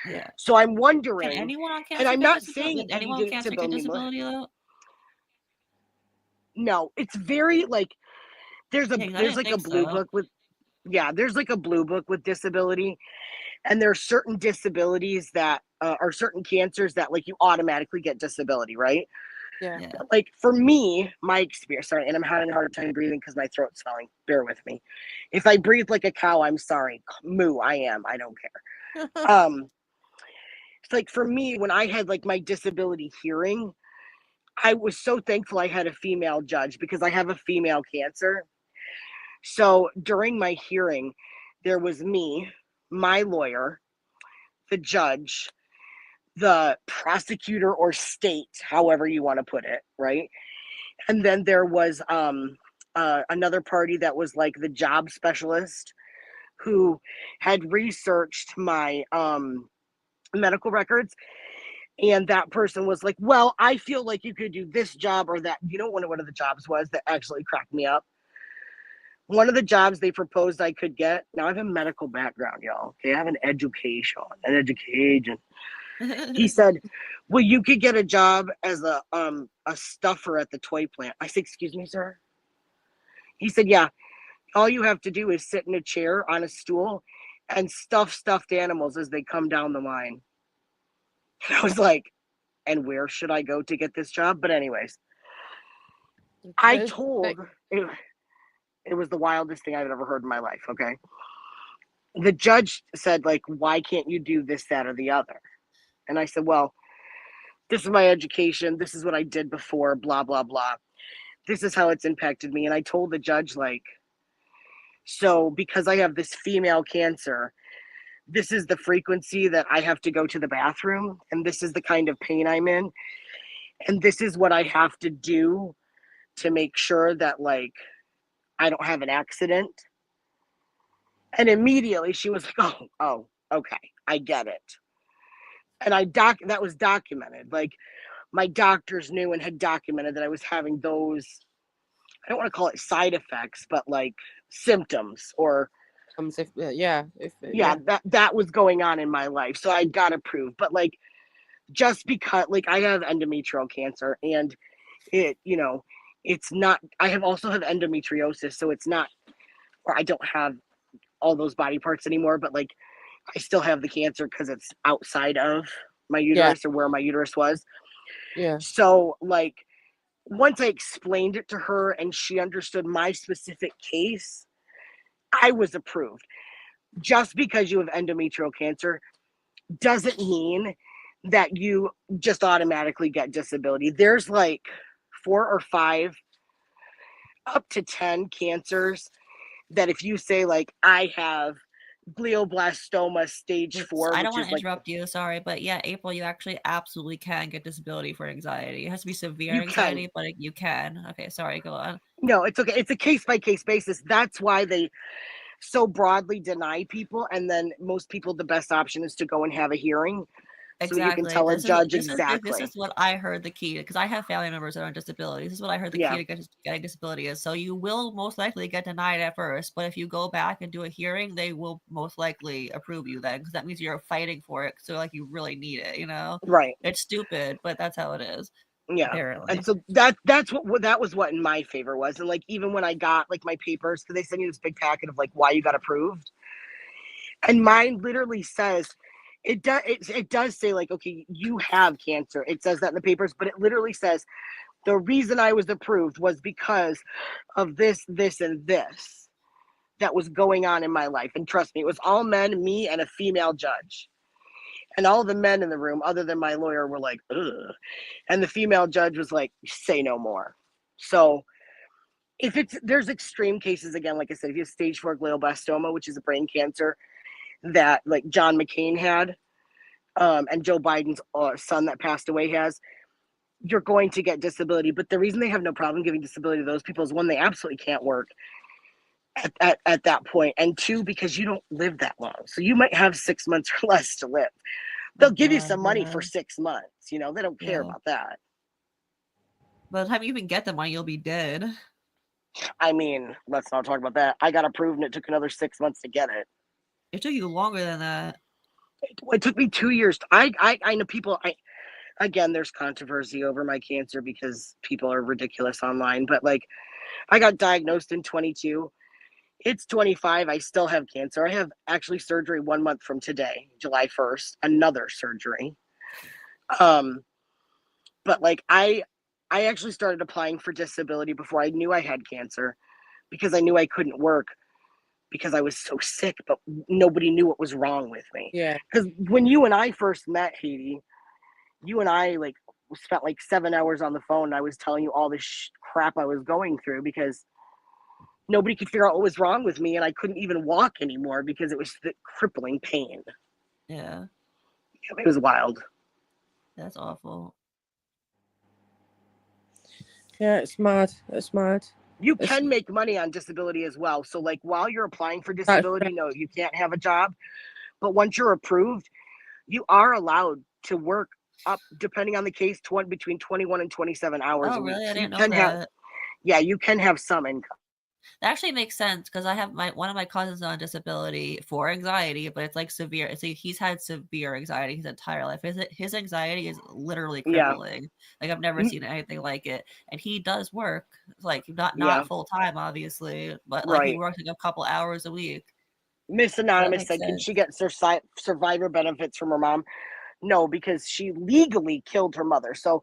Yeah. So I'm wondering, Can anyone on cancer and I'm get not disability? saying Did anyone on cancer get disability though? No, it's very like there's like a blue book with there's like a blue book with disability, and there are certain disabilities that are certain cancers that like you automatically get disability, right? Yeah. Like for me, my experience, sorry, and I'm having a hard time breathing because my throat's swelling. Bear with me. If I breathe like a cow, I'm sorry. Moo, I am. I don't care. It's like for me, when I had like my disability hearing, I was so thankful I had a female judge because I have a female cancer. So during my hearing, there was me, my lawyer, the judge, the prosecutor or state, however you want to put it, right? And then there was another party that was like the job specialist who had researched my medical records, and that person was like, well, I feel like you could do this job or that. You know what one of the jobs was that actually cracked me up? One of the jobs they proposed I could get. Now I have a medical background, y'all. Okay, I have an education. He said, well, you could get a job as a stuffer at the toy plant. I said, excuse me, sir? He said, yeah, all you have to do is sit in a chair on a stool and stuff stuffed animals as they come down the line. And I was like, and where should I go to get this job? But anyways, I told it was the wildest thing I've ever heard in my life. Okay. The judge said, like, why can't you do this, that, or the other? And I said, well, this is my education. This is what I did before, blah, blah, blah. This is how it's impacted me. And I told the judge, like, so because I have this female cancer, this is the frequency that I have to go to the bathroom. And this is the kind of pain I'm in. And this is what I have to do to make sure that, like, I don't have an accident. And immediately she was like, oh, okay, I get it. And that was documented. Like, my doctors knew and had documented that I was having those, I don't want to call it side effects, but like symptoms or that was going on in my life. So I got approved. But like, just because, like, I have endometrial cancer, and it, it's not, I also have endometriosis. So it's not, or I don't have all those body parts anymore, but like, I still have the cancer because it's outside of my uterus or where my uterus was. Yeah. So like, once I explained it to her and she understood my specific case, I was approved. Just because you have endometrial cancer doesn't mean that you just automatically get disability. There's like 4 or 5 up to 10 cancers that if you say, like, I have glioblastoma stage 4, I don't which want is to like, interrupt you, sorry, but yeah, April, you actually absolutely can get disability for anxiety. It has to be severe You anxiety, can. but you can. Okay, sorry, go on. No, it's okay. It's a case-by-case basis. That's why they so broadly deny people, and then most people, the best option is to go and have a hearing so that you can Exactly. tell a judge This exactly. is what I heard the key, because I have family members that are on disability. This is what I heard the key to getting disability is. So you will most likely get denied at first, but if you go back and do a hearing, they will most likely approve you then, because that means you're fighting for it. So like, you really need it, Right. It's stupid, but that's how it is. Yeah. Apparently. And so that's what that was what in my favor was. And like, even when I got like my papers, because they send you this big packet of like why you got approved, and mine literally says, it does say, like, okay, you have cancer. It says that in the papers, but it literally says the reason I was approved was because of this, and this that was going on in my life. And trust me, it was all men, me, and a female judge. And all the men in the room, other than my lawyer, were like, ugh. And the female judge was like, say no more. So if there's extreme cases, again, like I said, if you have stage 4 glioblastoma, which is a brain cancer that like John McCain had, and Joe Biden's son that passed away has, you're going to get disability. But the reason they have no problem giving disability to those people is, one, they absolutely can't work at that point, and 2, because you don't live that long. So you might have 6 months or less to live. They'll give you some money for 6 months. They don't care about that. By the time you even get the money, you'll be dead. I mean, let's not talk about that. I got approved and it took another 6 months to get it. It took you longer than that. It took me 2 years. I know people. Again, there's controversy over my cancer because people are ridiculous online. But like, I got diagnosed in 22. It's 25. I still have cancer. I have actually surgery 1 month from today, July 1st. Another surgery. But like, I actually started applying for disability before I knew I had cancer, because I knew I couldn't work because I was so sick, but nobody knew what was wrong with me. Yeah. Because when you and I first met, Haiti, you and I like spent like 7 hours on the phone, and I was telling you all this crap I was going through because nobody could figure out what was wrong with me, and I couldn't even walk anymore because it was the crippling pain. Yeah. It was wild. That's awful. Yeah, it's mad. It's mad. You It's, can make money on disability as well. So like while you're applying for that's disability, right. no, you can't have a job. But once you're approved, you are allowed to work up, depending on the case, between 21 and 27 hours Oh, a week. really? I So you didn't know can have, that. yeah, you can have some income. That actually makes sense because I have one of my cousins on disability for anxiety, but it's like severe. It's like he's had severe anxiety his entire life. His anxiety is literally Yeah. crippling. Like I've never seen anything like it. And he does work, like Yeah. not full time, obviously, but like he Right. works like a couple hours a week. Miss So that Anonymous makes said, can sense. she get survivor benefits from her mom? No, because she legally killed her mother. So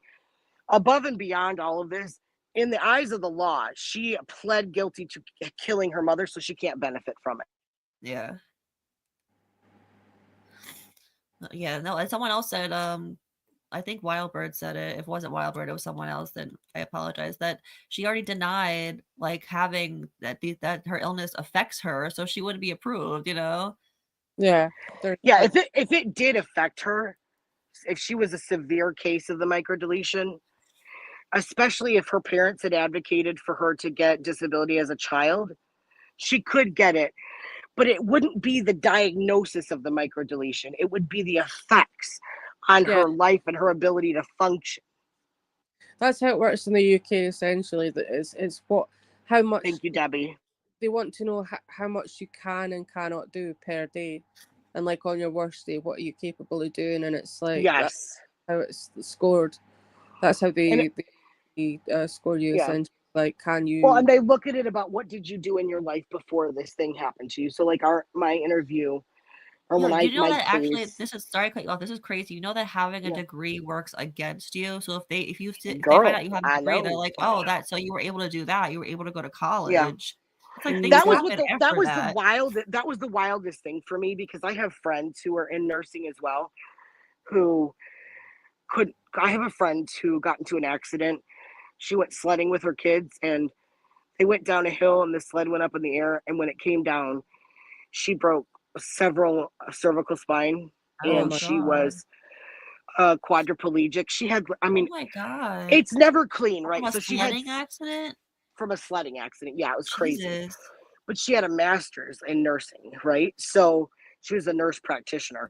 above and beyond all of this, in the eyes of the law, she pled guilty to killing her mother, so she can't benefit from it. Yeah. Yeah, no, and someone else said, I think Wildbird said it. If it wasn't Wildbird, it was someone else, then I apologize. That she already denied like having that her illness affects her, so she wouldn't be approved, you know? Yeah. Yeah, if it did affect her, if she was a severe case of the microdeletion, especially if her parents had advocated for her to get disability as a child, she could get it, but it wouldn't be the diagnosis of the microdeletion. It would be the effects on Yeah. her life and her ability to function. That's how it works in the UK, essentially. That is how much. Thank you, Debbie. They want to know how much you can and cannot do per day, and like on your worst day, what are you capable of doing? And it's like that's Yes. how it's scored. That's how they score you, Yeah. essentially. Like, can Well, you? and they look at it about what did you do in your life before this thing happened to you. So like my interview, or Yo, when you know my that actually case, this is sorry to cut you off. This is crazy. You know that having a yeah, degree works against you. So if they find girl, out you have a I degree, they're know. like, oh, that so you were able to do that. You were able to go to Yeah. college. It's like things That was happen that after was that. the wildest thing for me, because I have friends who are in nursing as well who I have a friend who got into an accident. She went sledding with her kids and they went down a hill and the sled went up in the air, and when it came down, she broke several cervical spine, Oh and Oh my! she God. was quadriplegic. She had, I Oh mean, my God. it's never clean, From right? a So she had, sledding accident? from a sledding accident. Yeah, it was crazy. Jesus. But she had a master's in nursing, right? So she was a nurse practitioner.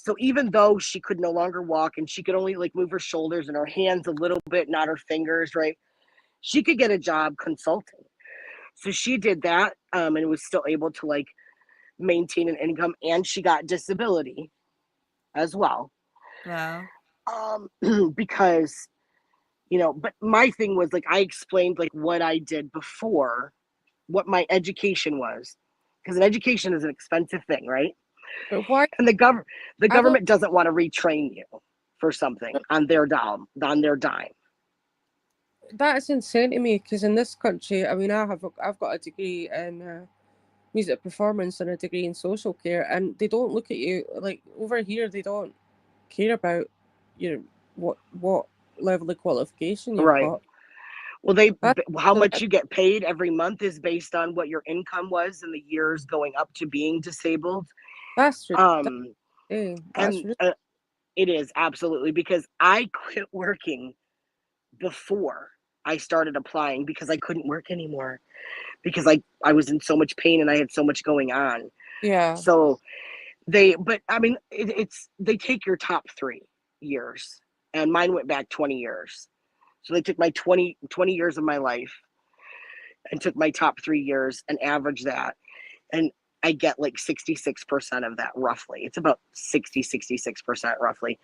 So even though she could no longer walk and she could only like move her shoulders and her hands a little bit, not her fingers, right? She could get a job consulting. So she did that, and was still able to like maintain an income, and she got disability as well. Wow. Because, but my thing was like I explained like what I did before, what my education was, because an education is an expensive thing, right? But why? And the I don't. government doesn't want to retrain you for something on their dime. That's insane to me, because in this country, I mean, I've got a degree in music performance and a degree in social care, and they don't look at you like over here. They don't care about what level of qualification you've Right. got. Well, That's how the- much you get paid every month is based on what your income was in the years going up to being disabled. that's Um, that's and it is absolutely, because I quit working before I started applying because I couldn't work anymore, because I was in so much pain and I had so much going on. yeah. So but I mean, they take your top 3 years, and mine went back 20 years. So they took my 20 years of my life and took my top 3 years and averaged that. And I get like 66% of that roughly. It's about 66% roughly.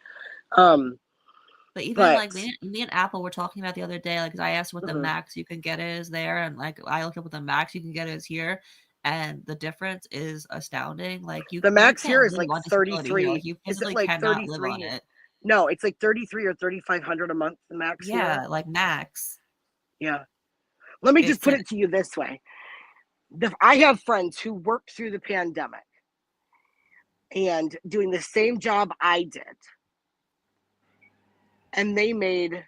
But even But like me and Apple were talking about the other day, like 'cause I asked what the mhm. max you can get is there, and like I looked up what the max you can get is here, and the difference is astounding. Like you The you max can't here is live like on disability here. 33. Like you Is it physically like cannot live on 33? it. No, it's like 33 or 3,500 a month, the max here. Yeah, like max. Yeah. Let me just It's put it to you this way. I have friends who worked through the pandemic and doing the same job I did, and they made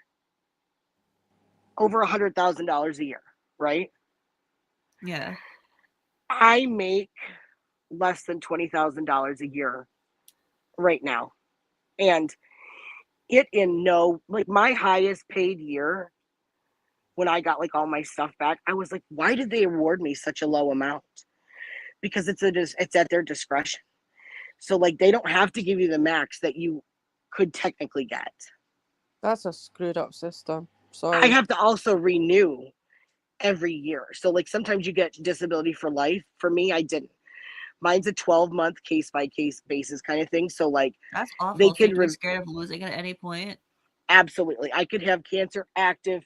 over $100,000 a year, right? yeah. I make less than $20,000 a year right now. And like my highest paid year when I got like all my stuff back, I was like, why did they award me such a low amount? Because it's at their discretion. So like they don't have to give you the max that you could technically get. That's a screwed up system. I Sorry. have to also renew every year. So like sometimes you get disability for life. For me, I didn't. Mine's a 12-month case by case basis kind of thing. So like That's awful. they So you could could be scared of losing it at any point. absolutely. I could have cancer active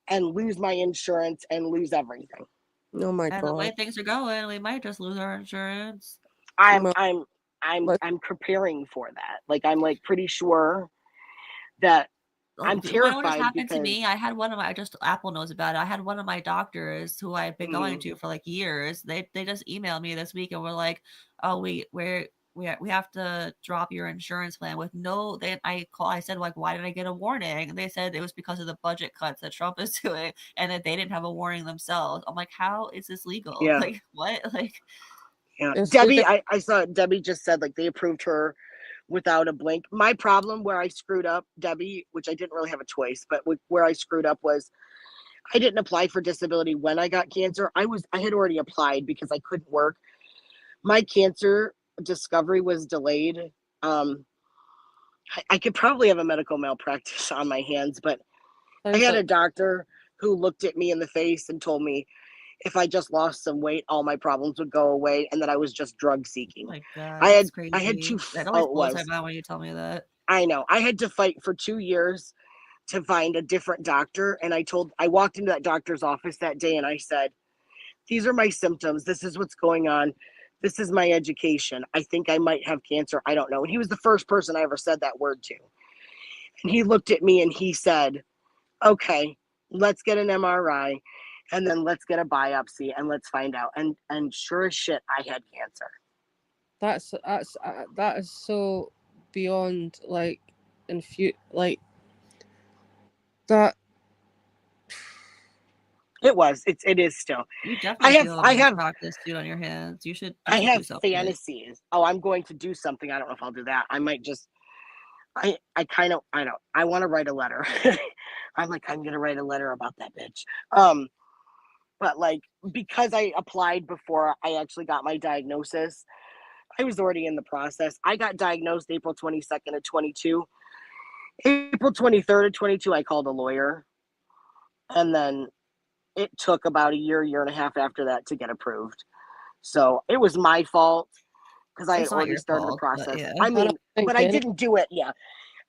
and lose my insurance and lose everything. Oh my And the way god. things are going, we might just lose our insurance. I'm Well, I'm I'm but I'm preparing for that. Like I'm like pretty sure that I'm You know what just terrified happened to because me? I had one of my just Apple knows about it. I had one of my doctors who I've been going mm, to for like years. They just emailed me this week and were like, "Oh, we have to drop your insurance plan with no." I said like, "Why did I get a warning?" And they said it was because of the budget cuts that Trump is doing, and that they didn't have a warning themselves. I'm like, how is this legal? yeah. Like what? Like Yeah. it's Debbie, ridiculous. I saw Debbie just said like they approved her without a blink. My problem where I screwed up, Debbie, which I didn't really have a choice, but where I screwed up was I didn't apply for disability when I got cancer. I had already applied because I couldn't work. My cancer discovery was delayed. Um, I could probably have a medical malpractice on my hands, but I Sounds had a like doctor who looked at me in the face and told me if I just lost some weight, all my problems would go away, and that I was just drug oh seeking. my god, that's I had to. crazy. That always Oh, it blows my was. mind when you tell me that. I know. I had to fight for 2 years to find a different doctor, and I walked into that doctor's office that day, and I said, "These are my symptoms. This is what's going on. This is my education. I think I might have cancer. I don't know." And he was the first person I ever said that word to. And he looked at me and he said, okay, let's get an MRI and then let's get a biopsy and let's find out. And sure as shit, I had cancer. that is so beyond like like that. It was. It is still. You I definitely should have go to I have malpractice suit on your hands. You I should do have something. fantasies. Oh, I'm going to do something. I don't know if I'll do that. I might just I kind of I know. I want to write a letter. I'm like I'm gonna write a letter about that bitch. But like because I applied before I actually got my diagnosis, I was already in the process. I got diagnosed April 22nd of 22. April 23rd of 22, I called a lawyer. And then it took about a year and a half after that to get approved. So it was my fault because I had It's not already your started the fault, but process. yeah. I I don't mean, think but I any. didn't do it. Yeah.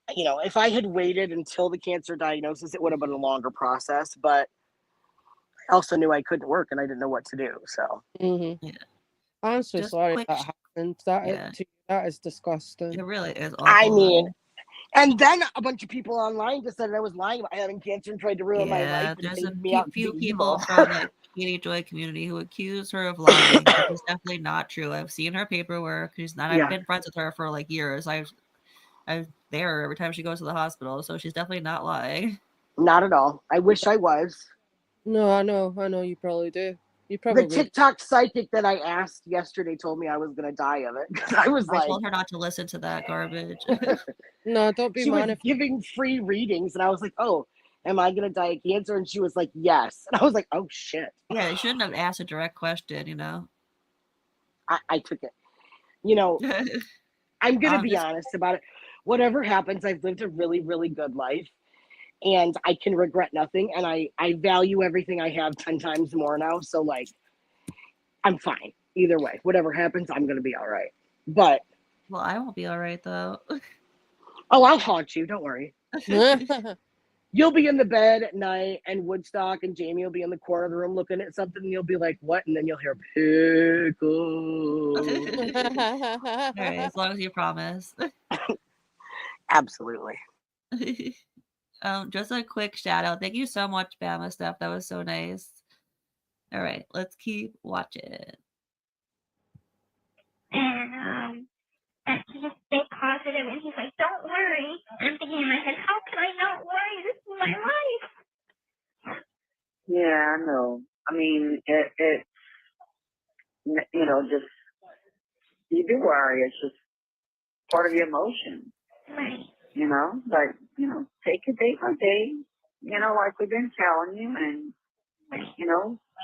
If I had waited until the cancer diagnosis, it would have been a longer process. But I also knew I couldn't work and I didn't know what to do. So Mm-hmm. Yeah. I'm so Just sorry quick that happened. yeah. That is disgusting. It really is I awful mean, though. and then a bunch of people online decided I was lying about having cancer and tried to ruin my life Yeah, and there's a painted me out to be few evil. people from the Katie Joy community who accuse her of lying, which is definitely not true. I've seen her paperwork. I've Yeah, been friends with her for like years. I'm there every time she goes to the hospital, so she's definitely not lying. not at all. I wish I was. No, I know you probably do. You The probably do. TikTok psychic that I asked yesterday told me I was going to die of it because I was I like, told her not to listen to that garbage. No, don't be she was manif giving free readings, and I was like, oh, am I going to die of cancer? And she was like, yes. And I was like, oh shit. Yeah, you shouldn't have asked a direct question, you know. I took it. You know, I'm going to be Just honest about it. Whatever happens, I've lived a really, really good life. And I can regret nothing. And I value everything I have 10 times more now. So, like, I'm fine. Either way, whatever happens, I'm going to be all right. But, well, I won't be all right though. oh, I'll haunt you. Don't worry. You'll be in the bed at night, and Woodstock and Jamie will be in the corner of the room looking at something, and you'll be like, what? And then you'll hear, pickle. All right, as long as you promise. Absolutely. Just a quick shout out. Thank you so much, Bama stuff. That was so nice. All right, let's keep watching. And to just stay positive. And he's like, don't worry. I'm thinking in my head, how can I not worry? This is my life. Yeah, I know. I mean, just you do worry. It's just part of your emotion. Right. But take it day by day. like we've been telling you, and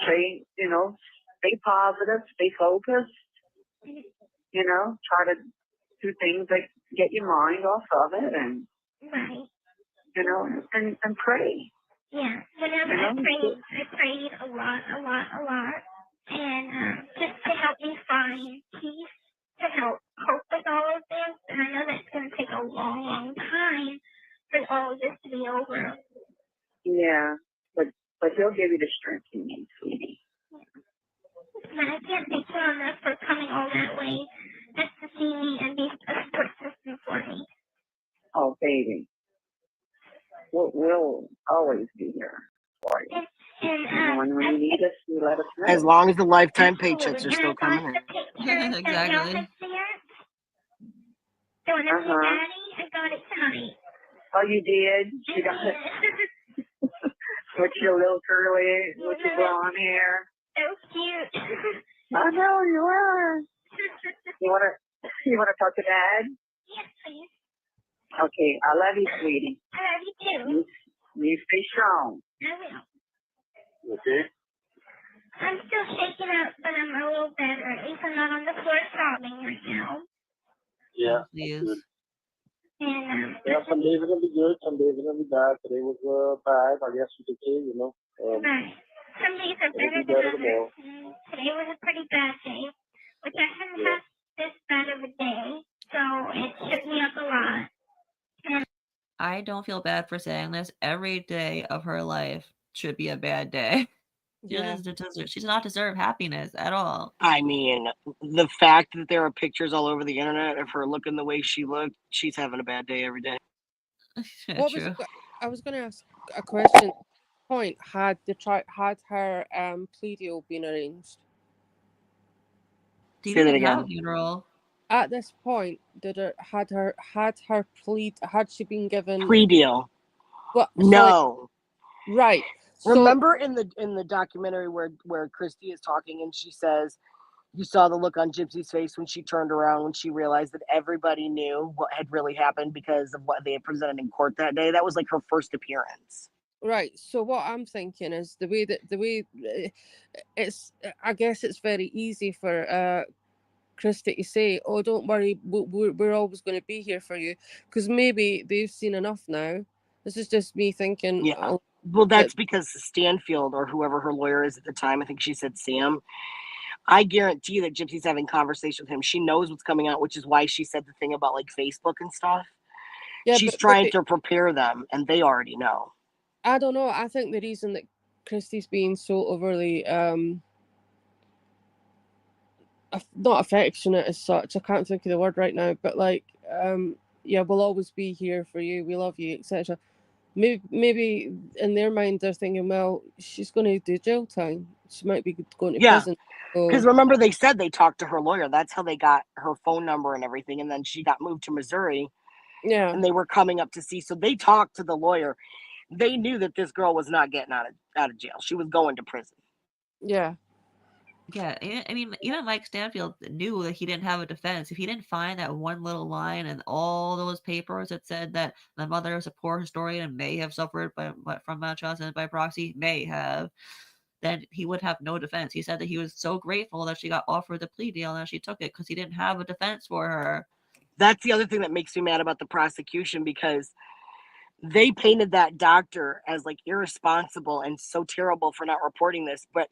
stay positive, stay focused. Try to do things that get your mind off of it, and Right. and pray. Yeah. Whenever I prayed a lot, and just to help me find peace, to help cope with all of this. And I know that's going to take a long, long time for all of this to be over. Yeah, but he'll give you the strength you need, sweetie. And I can't thank you enough for coming all that way just to see me and be a support system for me. Oh, baby. We'll always be here for you. And when you need us, you let us know. As long as the lifetime paychecks are still coming in. Exactly. So when I see Daddy, I got it tonight. Oh, you did? You got it? With your little curly, with your blonde hair. So cute. I know you are. You wanna talk to Dad? Yes, please. Okay, I love you, sweetie. I love you too. You stay strong. I will. Okay. I'm still shaking up, but I'm a little better. At least I'm not on the floor sobbing right now. Yeah. Please. And Yeah, some days it'll be good, some days it'll be bad. Today was bad, I guess you could say, right. Some days are better than others. And today was a pretty bad day, which I haven't had this bad of a day, so it shook me up a lot. And I don't feel bad for saying this. Every day of her life should be a bad day. Yeah. She does not deserve happiness at all. I mean, the fact that there are pictures all over the internet of her looking the way she looked, she's having a bad day every day. True. I was going to ask a question. Point had her plea deal been arranged? She Say that didn't have a again. funeral. At this point, had she been given Plea deal. What? No. Right. So Remember in the documentary where Christy is talking and she says, you saw the look on Gypsy's face when she turned around when she realized that everybody knew what had really happened because of what they had presented in court that day. That was like her first appearance. right. So what I'm thinking is the way it's. I guess it's very easy for Christy to say, "Oh, don't worry, we're always going to be here for you," because maybe they've seen enough now. This is just me thinking. Yeah. Well, that's because Stanfield or whoever her lawyer is at the time, I think she said Sam. I guarantee that Gypsy's having conversation with him. She knows what's coming out, which is why she said the thing about like Facebook and stuff. Yeah, she's but trying to prepare them, and they already know. I don't know. I think the reason that Christy's being so overly not affectionate as such, I can't think of the word right now, but like yeah, we'll always be here for you, we love you, etc. Maybe in their mind they're thinking, well, she's going to do jail time, she might be going to prison. Because remember, they said they talked to her lawyer. That's how they got her phone number and everything. And then she got moved to Missouri. Yeah. And they were coming up to see. So they talked to the lawyer. They knew that this girl was not getting out of jail. She was going to prison. Yeah. Yeah, I mean, even Mike Stanfield knew that he didn't have a defense. If he didn't find that one little line and all those papers that said that the mother is a poor historian and may have suffered from Munchausen by proxy, may have, then he would have no defense. He said that he was so grateful that she got offered the plea deal and she took it because he didn't have a defense for her. That's the other thing that makes me mad about the prosecution, because they painted that doctor as like irresponsible and so terrible for not reporting this. But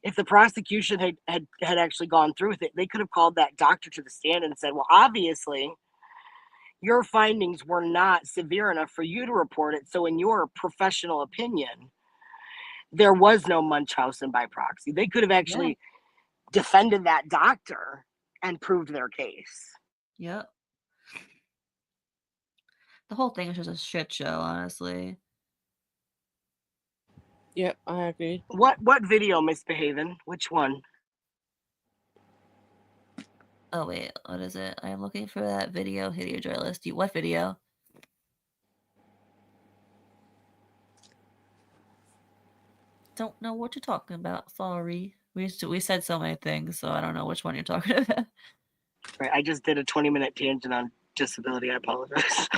if the prosecution had actually gone through with it, they could have called that doctor to the stand and said, well, obviously your findings were not severe enough for you to report it. So in your professional opinion, there was no Munchausen by proxy. They could have actually defended that doctor and proved their case. Yep. The whole thing is just a shit show, honestly. Yep, I agree. What video, Misbehaving? Which one? Oh wait, what is it? I'm looking for that video. Hit your joy list. What video? Don't know what you're talking about. Sorry. We said so many things, so I don't know which one you're talking about. Right, I just did a 20-minute tangent on disability. I apologize.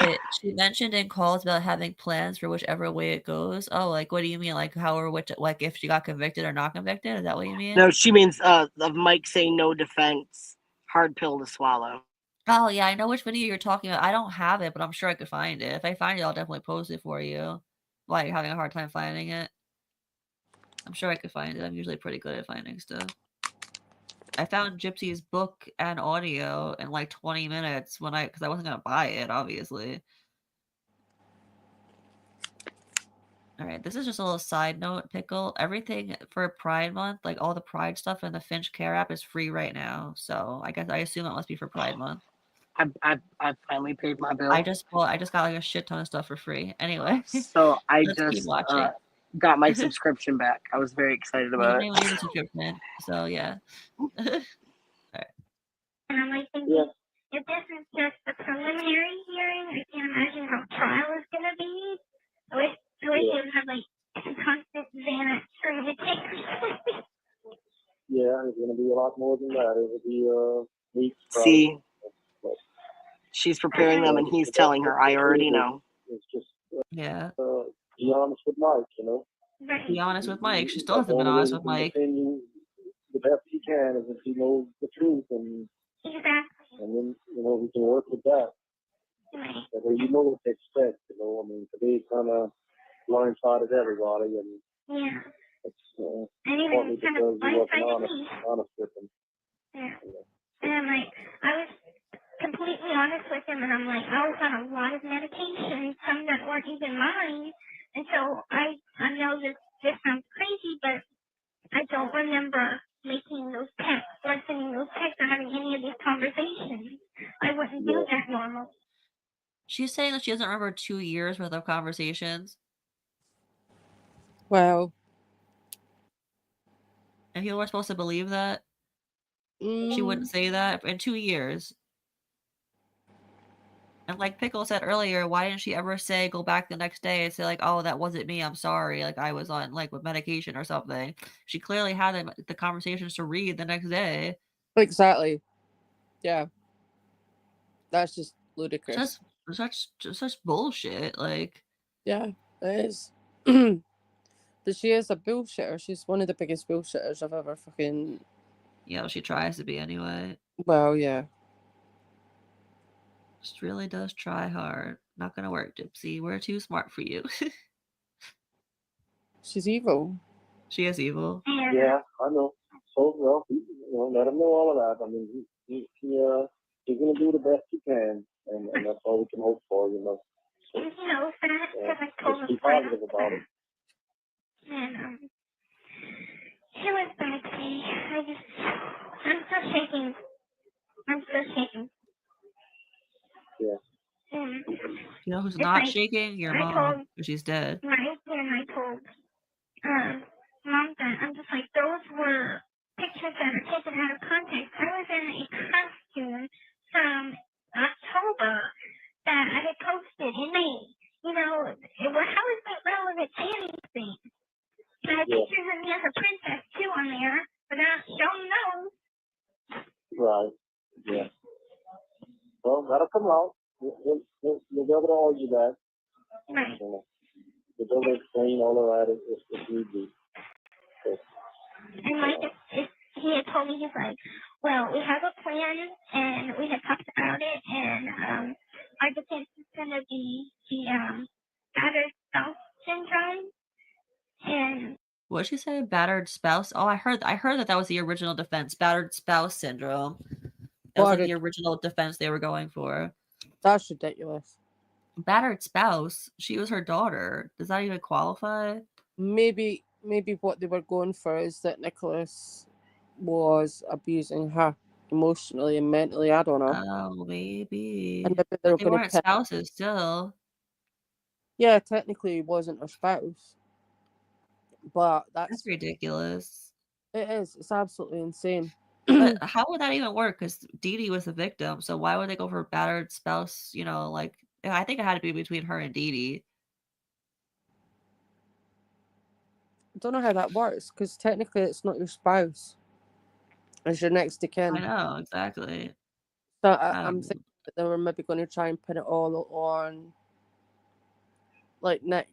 She mentioned in calls about having plans for whichever way it goes. Oh, like what do you mean? Like how or which? Like if she got convicted or not convicted? Is that what you mean? No, she means of Mike saying no defense, hard pill to swallow. Oh yeah, I know which video you're talking about. I don't have it, but I'm sure I could find it. If I find it, I'll definitely post it for you. Like having a hard time finding it. I'm sure I could find it. I'm usually pretty good at finding stuff. I found Gypsy's book and audio in like 20 minutes because I wasn't gonna buy it, obviously. All right, this is just a little side note, Pickle. Everything for Pride Month, like all the Pride stuff in the Finch Care app, is free right now. So I assume it must be for Pride Month. I finally paid my bill. I just got like a shit ton of stuff for free. Anyway, so I let's keep just watching. got my subscription back. I was very excited about We need a subscription. So yeah. All right. And I'm like thinking, if this is just the preliminary hearing, I can't imagine how trial is gonna be. I wish they would have like constant Xanax for the take. Yeah, it's gonna be a lot more than that. It'll be weeks. See, she's preparing them, and he's telling her, "I already know." It's just yeah. Be honest with Mike, you know. Be honest with Mike. She still hasn't been honest with Mike. The best he can is if he knows the truth, and then we can work with that. And then you know what to expect, I mean, today kind of blindsided everybody, and it's partly because he wasn't honest with him. Yeah. And I'm like, I was completely honest with him, and I'm like, I was on a lot of medication, some that weren't even mine, and so I know this sounds crazy, but I don't remember making those texts or sending those texts or having any of these conversations. I wouldn't do that normally. She's saying that she doesn't remember 2 years worth of conversations. Well, and people were supposed to believe that. She wouldn't say that in 2 years. And like Pickle said earlier, why didn't she ever go back the next day and say like, oh, that wasn't me, I'm sorry, like I was on with medication or something. She clearly had the conversations to read the next day. Exactly. Yeah. That's just ludicrous. Such bullshit. Like, yeah, it is. But she is a bullshitter. She's one of the biggest bullshitters I've ever fucking. Yeah, she tries to be anyway. Well, yeah. Just really does try hard. Not gonna work, Gypsy. We're too smart for you. She's evil. She is evil. Yeah, I know. So let him know all of that. I mean, he's gonna do the best he can, and that's all we can hope for, So, just be positive about it. And it was bad today. I'm still shaking. Yeah. You know who's not shaking? Your mom, because she's dead. Right, and I told Mom that I'm just like, those were pictures that are taken out of context. I was in a costume from October that I had posted in May. How is that relevant to anything? I had pictures of me as a princess too on there, but I don't know. Right. Yeah. Well, that'll come out. You'll be able to argue that. Right. You'll be able to explain all of that if need be. And he had told me, he's like, well, we have a plan, and we had talked about it, and our defense is going to be the battered spouse syndrome. And what did she say? Battered spouse? Oh, I heard that was the original defense. Battered spouse syndrome. That was the original defense they were going for. That's ridiculous. Battered spouse? She was her daughter. Does that even qualify? Maybe what they were going for is that Nicholas was abusing her emotionally and mentally. I don't know. Oh, maybe. And they weren't spouses still. Yeah, technically he wasn't her spouse. But that's ridiculous. It is. It's absolutely insane. But how would that even work? Because Dee Dee was the victim. So why would they go for battered spouse? I think it had to be between her and Dee Dee. I don't know how that works because technically it's not your spouse. It's your next of kin. I know, exactly. So I'm thinking but they were maybe going to try and put it all on, like, Nick,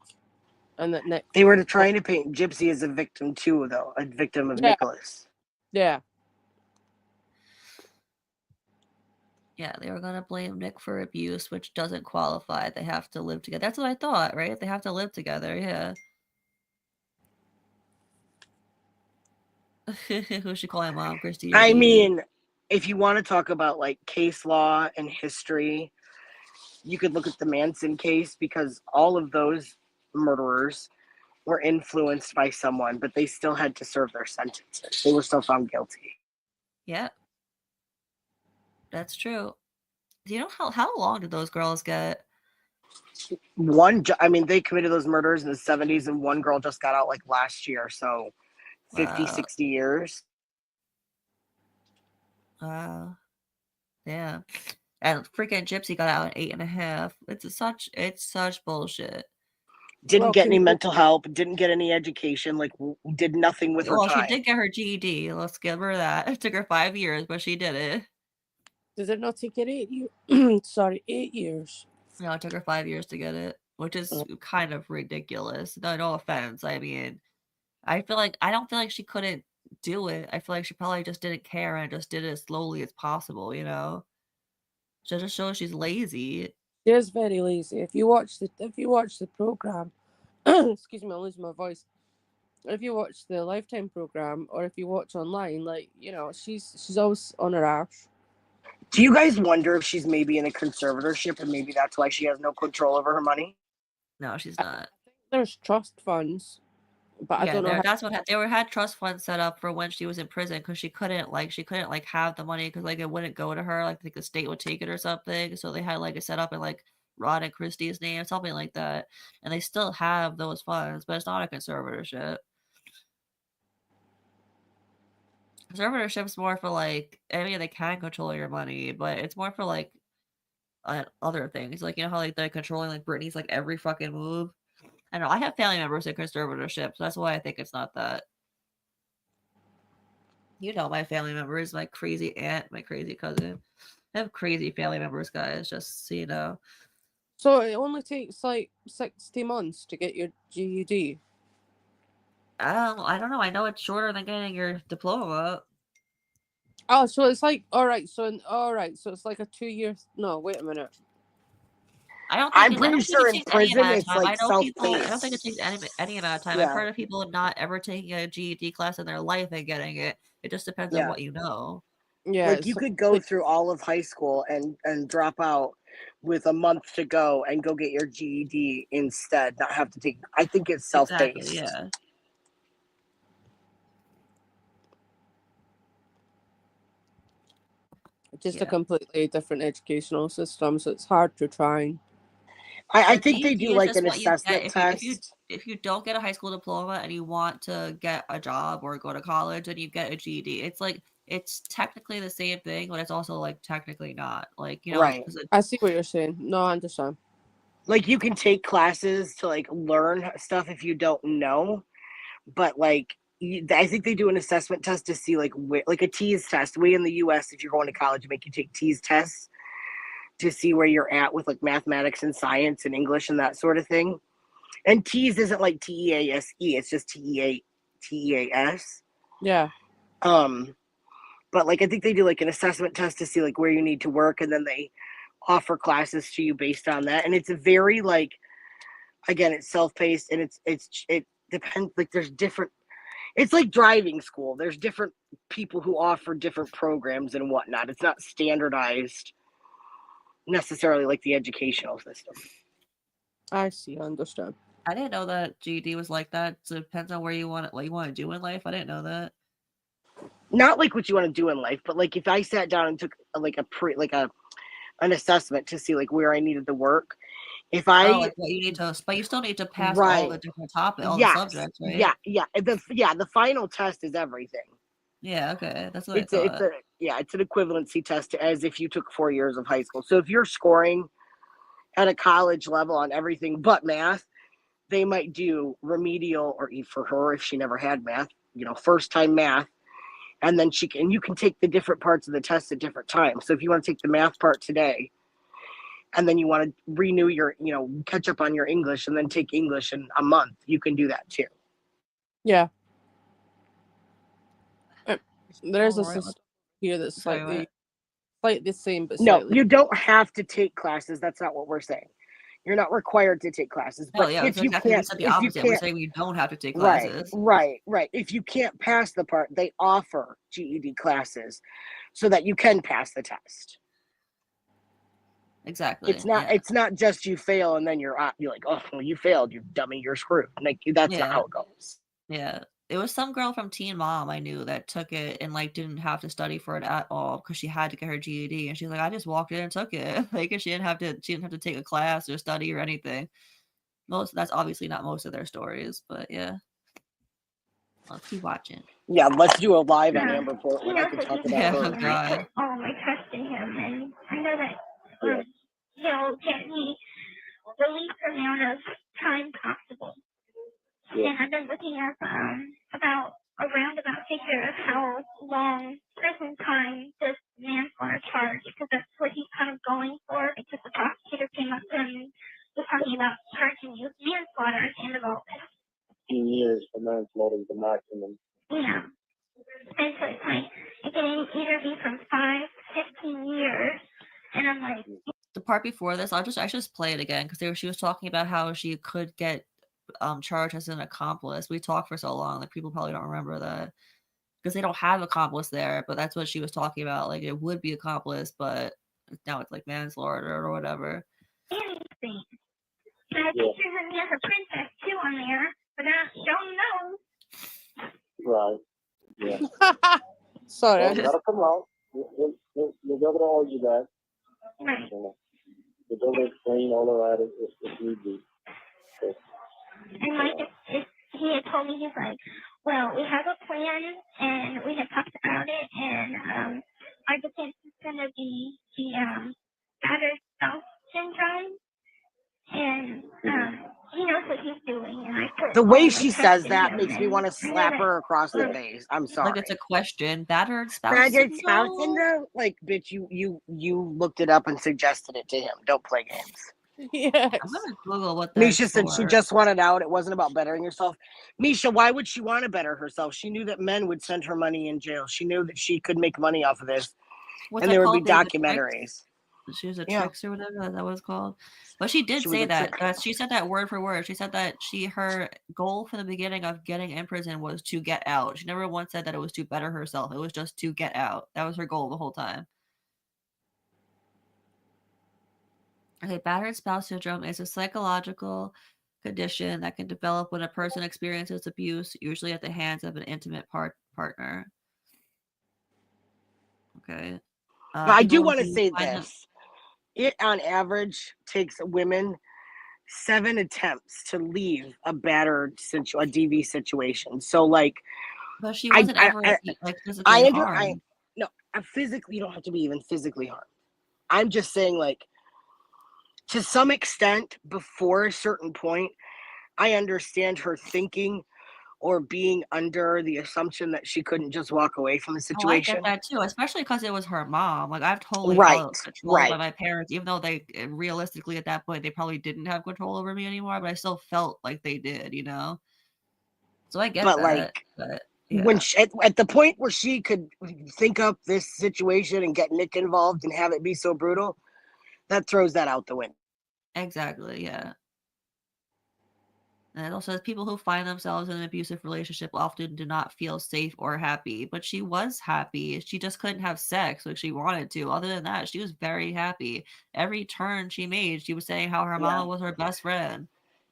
and that Nick. They were trying to paint Gypsy as a victim too, though, a victim of Yeah. Nicholas. Yeah. Yeah, they were gonna blame Nick for abuse, which doesn't qualify. They have to live together. That's what I thought, right? They have to live together, yeah. Who should call my mom, Christy? Or I Dee Dee? mean, if you want to talk about like case law and history, you could look at the Manson case because all of those murderers were influenced by someone, but they still had to serve their sentences. They were still found guilty. Yeah, that's true. Do you know how long did those girls get? They committed those murders in the 70s, and one girl just got out like last year, so 50, Wow. 60 years. Wow. Yeah. And freaking Gypsy got out in 8.5. It's such bullshit. Didn't get any mental help, didn't get any education, like did nothing with her Well, time. she did get her GED. Let's give her that. It took her 5 years, but she did it. Did it not take it 8 years? Sorry, 8 years. No, it took her 5 years to get it, which is kind of ridiculous. No offense. I mean, I don't feel like she couldn't do it. I feel like she probably just didn't care and just did it as slowly as possible, you know? So it just shows she's lazy. She is very lazy. If you watch the program, excuse me, I'm losing my voice. If you watch the Lifetime program, or if you watch online, like, you know, she's always on her ass. Do you guys wonder if she's maybe in a conservatorship and maybe that's why she has no control over her money? No, she's not. There's trust funds, but Yeah, I don't know. that's what they had trust funds set up for when she was in prison because she couldn't have the money because like it wouldn't go to her, like the state would take it or something. So they had like it set up in like Rod and Christie's name, something like that, and they still have those funds, but it's not a conservatorship. Conservatorship's more for like, I mean, they can control your money, but it's more for like other things, like, you know how like they're controlling like Britney's like every fucking move. I know I have family members in conservatorship, so that's why I think it's not that. You know, my family members, my crazy aunt, my crazy cousin. I have crazy family members, guys, just so you know. So it only takes like 60 months to get your GED. I don't know. I know it's shorter than getting your diploma. Oh, so it's like all right. So it's like a 2 year. No, wait a minute. I'm pretty sure in prison it's like self-paced. I don't think it takes any amount of time. Yeah. I've heard of people not ever taking a GED class in their life and getting it. It just depends on what you know. Yeah, like you could go through all of high school and drop out with a month to go and go get your GED instead, not have to take. I think it's self-paced. Exactly, yeah. Just a completely different educational system, so it's hard to try. I think they do like an assessment test. If you don't get a high school diploma and you want to get a job or go to college and you get a GED, it's technically the same thing, but it's also like technically not. Like, you know, right. I see what you're saying. No, I understand. Like you can take classes to like learn stuff if you don't know, but like I think they do an assessment test to see like like a TEAS test. We in the U.S., if you're going to college, make you take TEAS tests to see where you're at with like mathematics and science and English and that sort of thing. And TEAS isn't like TEASE, it's just TEAS. Yeah. But like I think they do like an assessment test to see like where you need to work, and then they offer classes to you based on that. And it's a very like, again, it's self-paced, and it depends, like there's different, it's like driving school. There's different people who offer different programs and whatnot. It's not standardized necessarily like the educational system. I see. I understand. I didn't know that GED was like that. So it depends on what you want to do in life. I didn't know that. Not like what you want to do in life, but like if I sat down and took like an assessment to see like where I needed to work. If I like what you need to, but you still need to pass all the different topics, all the subjects, right? Yeah. The final test is everything. Yeah, okay, that's what I thought. It's an equivalency test as if you took 4 years of high school. So if you're scoring at a college level on everything but math, they might do remedial, or for her if she never had math, first time math, and then you can take the different parts of the test at different times. So if you want to take the math part today, and then you want to renew your, catch up on your English and then take English in a month, you can do that too. Yeah. There's a Alright, system here that's sorry, what? slightly the same, but No, slightly. you don't have to take classes. That's not what we're saying. You're not required to take classes. Oh But yeah, if so you exactly we can't, said the opposite. We're saying we don't have to take classes. right. If you can't pass the part, they offer GED classes so that you can pass the test. Exactly. It's not just you fail and then you're like, oh, well, you failed, you dummy, you're screwed. Like that's not how it goes. Yeah. It was some girl from Teen Mom I knew that took it and like didn't have to study for it at all because she had to get her GED, and she's like, I just walked in and took it. Like she didn't have to take a class or study or anything. That's obviously not most of their stories, but yeah. Let's keep watching. Yeah, let's do a live on Amber Port when I can talk about Yeah, her. oh God. All my trust in him, and I know that he'll get me the least amount of time possible. And I've been looking up about a roundabout figure of how long prison time does manslaughter charge, because that's what he's kind of going for, because the prosecutor came up to him and was talking about charging you with manslaughter at the end of all this. 15 years for manslaughter is the maximum. Yeah. And so it's like, it can either be from 5 to 15 years. And I'm like, the part before this, I just play it again because she was talking about how she could get charged as an accomplice. We talked for so long that people probably don't remember that because they don't have accomplice there, but that's what she was talking about. Like it would be accomplice, but now it's like manslaughter or whatever. anything. And I picture him as a princess too on there, but I don't know. Right. Yeah. Sorry, Well, that'll come out. You're not gonna argue that. Right. You're gonna explain all of that if need be. So, and like if he had told me, he's like, well, we have a plan and we had talked about it, and our defense is gonna be the battered spouse syndrome, and he knows what he's doing, and I put The all way my she trust says in that him, makes me and want to I know slap that, her across the face. I'm sorry. Like it's a question. Battered spouse Battered spouse syndrome? syndrome? Like, bitch, you looked it up and suggested it to him. Don't play games. Yes. I'm gonna Google what that Misha said she just wanted out. It wasn't about bettering herself. Misha, why would she want to better herself? She knew that men would send her money in jail. She knew that she could make money off of this. And there would be documentaries. She was a trickster or whatever that was called. But she did say that. She said that word for word. She said that her goal from the beginning of getting in prison was to get out. She never once said that it was to better herself. It was just to get out. That was her goal the whole time. Okay, battered spouse syndrome is a psychological condition that can develop when a person experiences abuse, usually at the hands of an intimate partner. Okay. I do want to say this. It, on average, takes women 7 attempts to leave a battered a DV situation. So, like, but she wasn't ever physically harmed. No, physically, you don't have to be even physically harmed. I'm just saying, like, to some extent, before a certain point, I understand her thinking or being under the assumption that she couldn't just walk away from the situation. Oh, I get that too, especially because it was her mom. Like I've totally felt controlled by my parents, even though they realistically at that point they probably didn't have control over me anymore. But I still felt like they did, you know. So I get that. Like, but when at the point where she could think up this situation and get Nick involved and have it be so brutal, that throws that out the window. Exactly. Yeah. And it also says people who find themselves in an abusive relationship often do not feel safe or happy. But she was happy. She just couldn't have sex like she wanted to. Other than that, she was very happy. Every turn she made, she was saying how her mama was her best friend.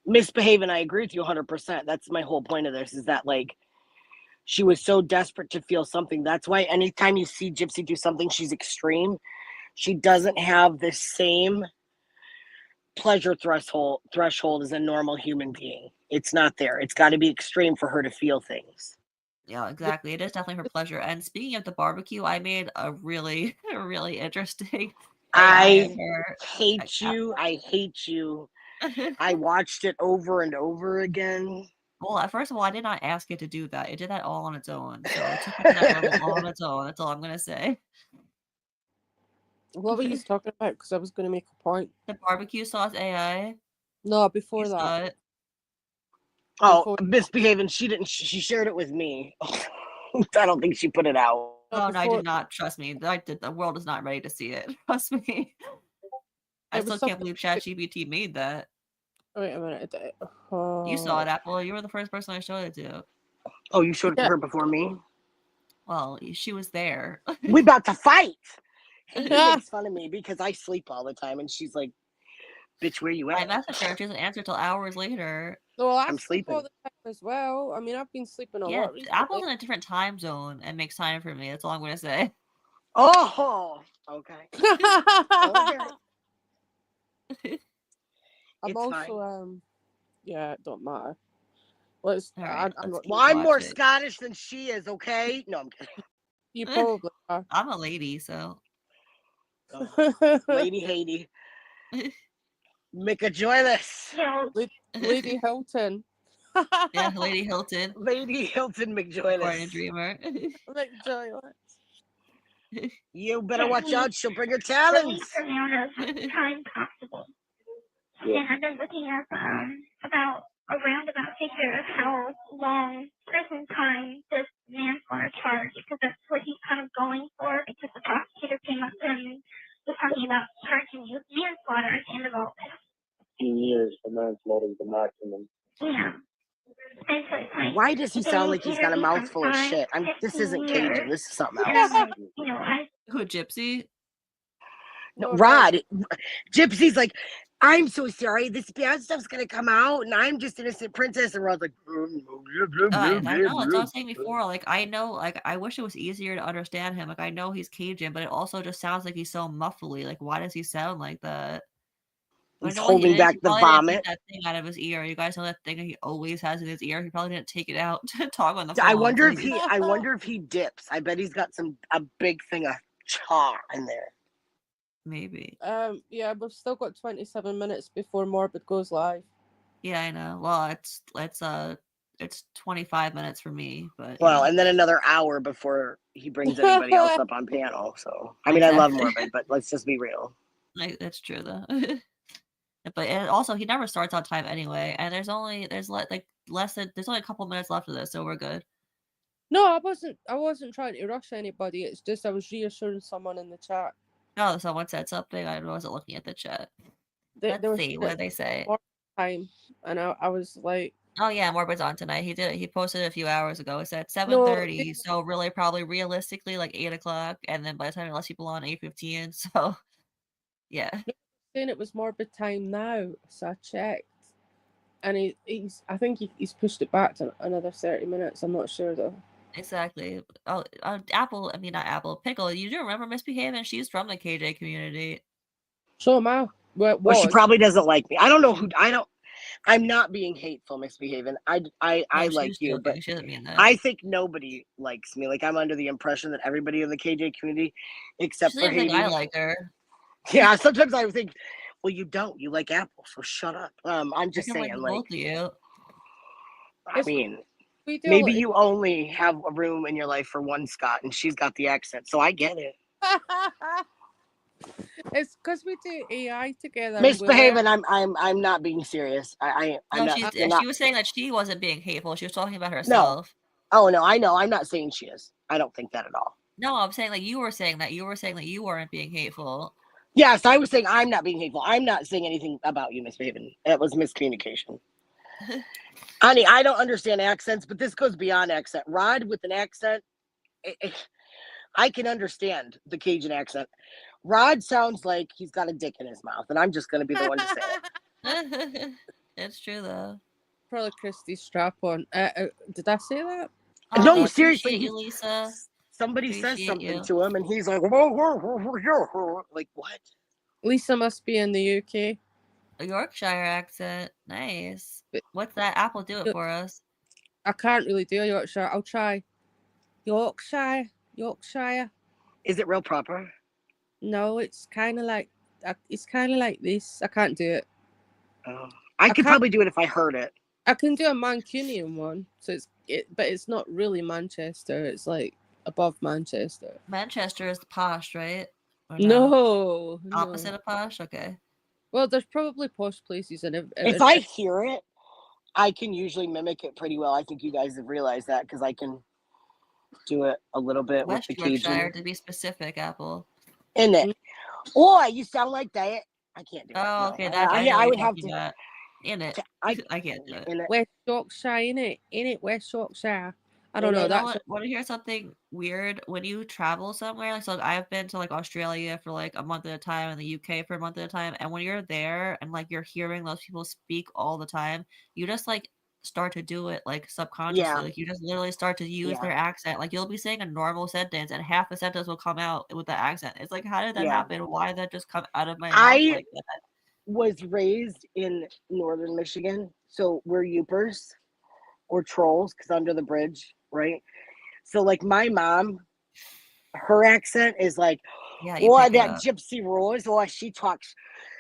Misbehaving, I agree with you 100%. That's my whole point of this, is that, like, she was so desperate to feel something. That's why anytime you see Gypsy do something, she's extreme. She doesn't have the same pleasure threshold as a normal human being. It's not there. It's got to be extreme for her to feel things. Yeah, exactly. It is definitely for pleasure. And speaking of the barbecue, I made a really, really interesting. I hate you. I watched it over and over again. Well, first of all, I did not ask it to do that. It did that all on its own. So it took it to that level all on its own. That's all I'm gonna say. What were you talking about? Because I was going to make a point. The barbecue sauce AI. No, before You that. saw it. Oh, Before, misbehaving. She didn't. She shared it with me. I don't think she put it out. no, Oh, no, I before did not. Trust me. The world is not ready to see it. Trust me. I it was still can't something. believe ChatGPT made that. Wait a minute. You saw it, Apple. You were the first person I showed it to. Oh, you showed it to Yeah. her before me. Well, she was there. We about to fight. He Yeah. makes fun of me because I sleep all the time, and she's like, "Bitch, where you I at?" messaged her. She doesn't answer till hours later. Well, I I'm sleep all sleeping. the time as well. I mean, I've been sleeping a Yeah, lot recently. Apple's in a different time zone and makes time for me. That's all I'm gonna say. Oh, okay. Okay. I'm It's also fine. yeah, it don't matter. Let's. All right, I'm let's keep Well, I'm more watching. Scottish than she is. Okay. No, I'm kidding. You probably are. I'm a lady, so. Lady Haiti. Mika Joyless. Lady Hilton. Yeah, Lady Hilton. Lady Hilton Born a McJoyless. dreamer. McJoyless. You better watch out. She'll bring her The talons. least amount of time possible. And I've been looking up about a roundabout figure of how long prison time does manslaughter charge, because that's what he's kind of going for, because the prosecutor came up and was talking about charging you with manslaughter at the end of all this. 15 years for manslaughter is the maximum. Yeah. And so it's like, Why does he it sound would like he's either got a be from mouthful of 5 shit? to This 15 isn't years. Cajun. This is something And else. I'm like, I Who, Gypsy? No, No, Rod. Gypsy's like, I'm so sorry. This bad stuff's gonna come out, and I'm just innocent princess. And Rod's like, I know. That's what I was saying before. Like, I know. Like, I wish it was easier to understand him. Like, I know he's Cajun, but it also just sounds like he's so muffly. Like, why does he sound like that? I he's know what he holding is. back He the probably didn't take vomit. that thing out of his ear. You guys know that thing that he always has in his ear. He probably didn't take it out to talk on the phone. I wonder so if he. I wonder if he dips. I bet he's got a big thing of char in there. Maybe. Yeah, we've still got 27 minutes before Morbid goes live. Yeah, I know. Well, it's 25 minutes for me, but Well, yeah. and then another hour before he brings anybody else up on panel. So I mean, I love Morbid, but let's just be real. Like, that's true though. But and also he never starts on time anyway, and there's only there's only a couple minutes left of this, so we're good. No, I wasn't trying to rush anybody. It's just I was reassuring someone in the chat. Oh, someone said something. I wasn't looking at the chat. There Let's was see. What did they say? more time, and I was like, Oh yeah, Morbid's on tonight. He did it. He posted it a few hours ago. It said no, 7:30. So really, probably realistically, like 8 o'clock. And then by the time less people on 8:15. So yeah. saying it was Morbid time now, so I checked, and he's I think he's pushed it back to another 30 minutes. I'm not sure though. Exactly. Oh, Apple. I mean, not Apple. Pickle. You do remember Misbehaving? She's from the KJ community. So am I. Well, she probably doesn't like me. I don't know who. I'm not being hateful, Misbehaving. I No, like she's you, joking. but She doesn't mean that. I think nobody likes me. Like, I'm under the impression that everybody in the KJ community, except She for doesn't think Haiti. I like her. Yeah, sometimes I think, well, you don't. You like Apple, so shut up. I'm just I can saying, like like, both of you. I mean, we do maybe you only have a room in your life for one Scott, and she's got the accent, so I get it. It's because we do AI together. Misbehaving. I'm not being serious. I'm No, not. she was saying that she wasn't being hateful. She was talking about No. herself. Oh no, I know. I'm not saying she is. I don't think that at all. No, I'm saying like you were saying that. You were saying that you weren't being hateful. Yes, I was saying I'm not being hateful. I'm not saying anything about you, Misbehaving. It was miscommunication. Honey, I don't understand accents, but this goes beyond accent. Rod with an accent, I can understand the Cajun accent. Rod sounds like he's got a dick in his mouth, and I'm just going to be the one to say it. It's true though. Probably Christie's strap on. Did I say that? No, I seriously. appreciate you, Lisa. Somebody says Appreciate something you. to him, and he's like, whoa, whoa, whoa, whoa, whoa. Like, what? Lisa must be in the UK. A Yorkshire accent. Nice. What's that? Apple, do it for us. I can't really do a Yorkshire. I'll try. Yorkshire. Is it real proper? No, it's kind of like this. I can't do it. Oh. I could probably do it if I heard it. I can do a Mancunian one, so but it's not really Manchester. It's like above Manchester. Manchester is posh, right? Or no? No, Opposite no. of posh? Okay. Well, there's probably posh places in If I hear it, I can usually mimic it pretty well. I think you guys have realized that because I can do it a little bit with West the Yorkshire, Cajun to be specific, Apple. in it. Oh, you sound like that. I can't do it. Oh, No. okay, that I know I what would you're have talking to. about. In it. I I can't do it. in it. West Yorkshire, innit? Innit, West Yorkshire. I don't In know. it. You know That's what? Want to hear something weird? When you travel somewhere, so I've been to like Australia for like a month at a time and the UK for a month at a time, and when you're there and like you're hearing those people speak all the time, you just like start to do it like subconsciously. Yeah. Like you just literally start to use Yeah. their accent. Like you'll be saying a normal sentence and half the sentence will come out with the accent. It's like, how did that Yeah. happen? Why did that just come out of my mouth I like that? was raised in northern Michigan, so we're Yoopers or trolls because under the bridge, right? So like my mom, her accent is like, Yeah, you oh, pick it that up. Gypsy Rose, oh, she talks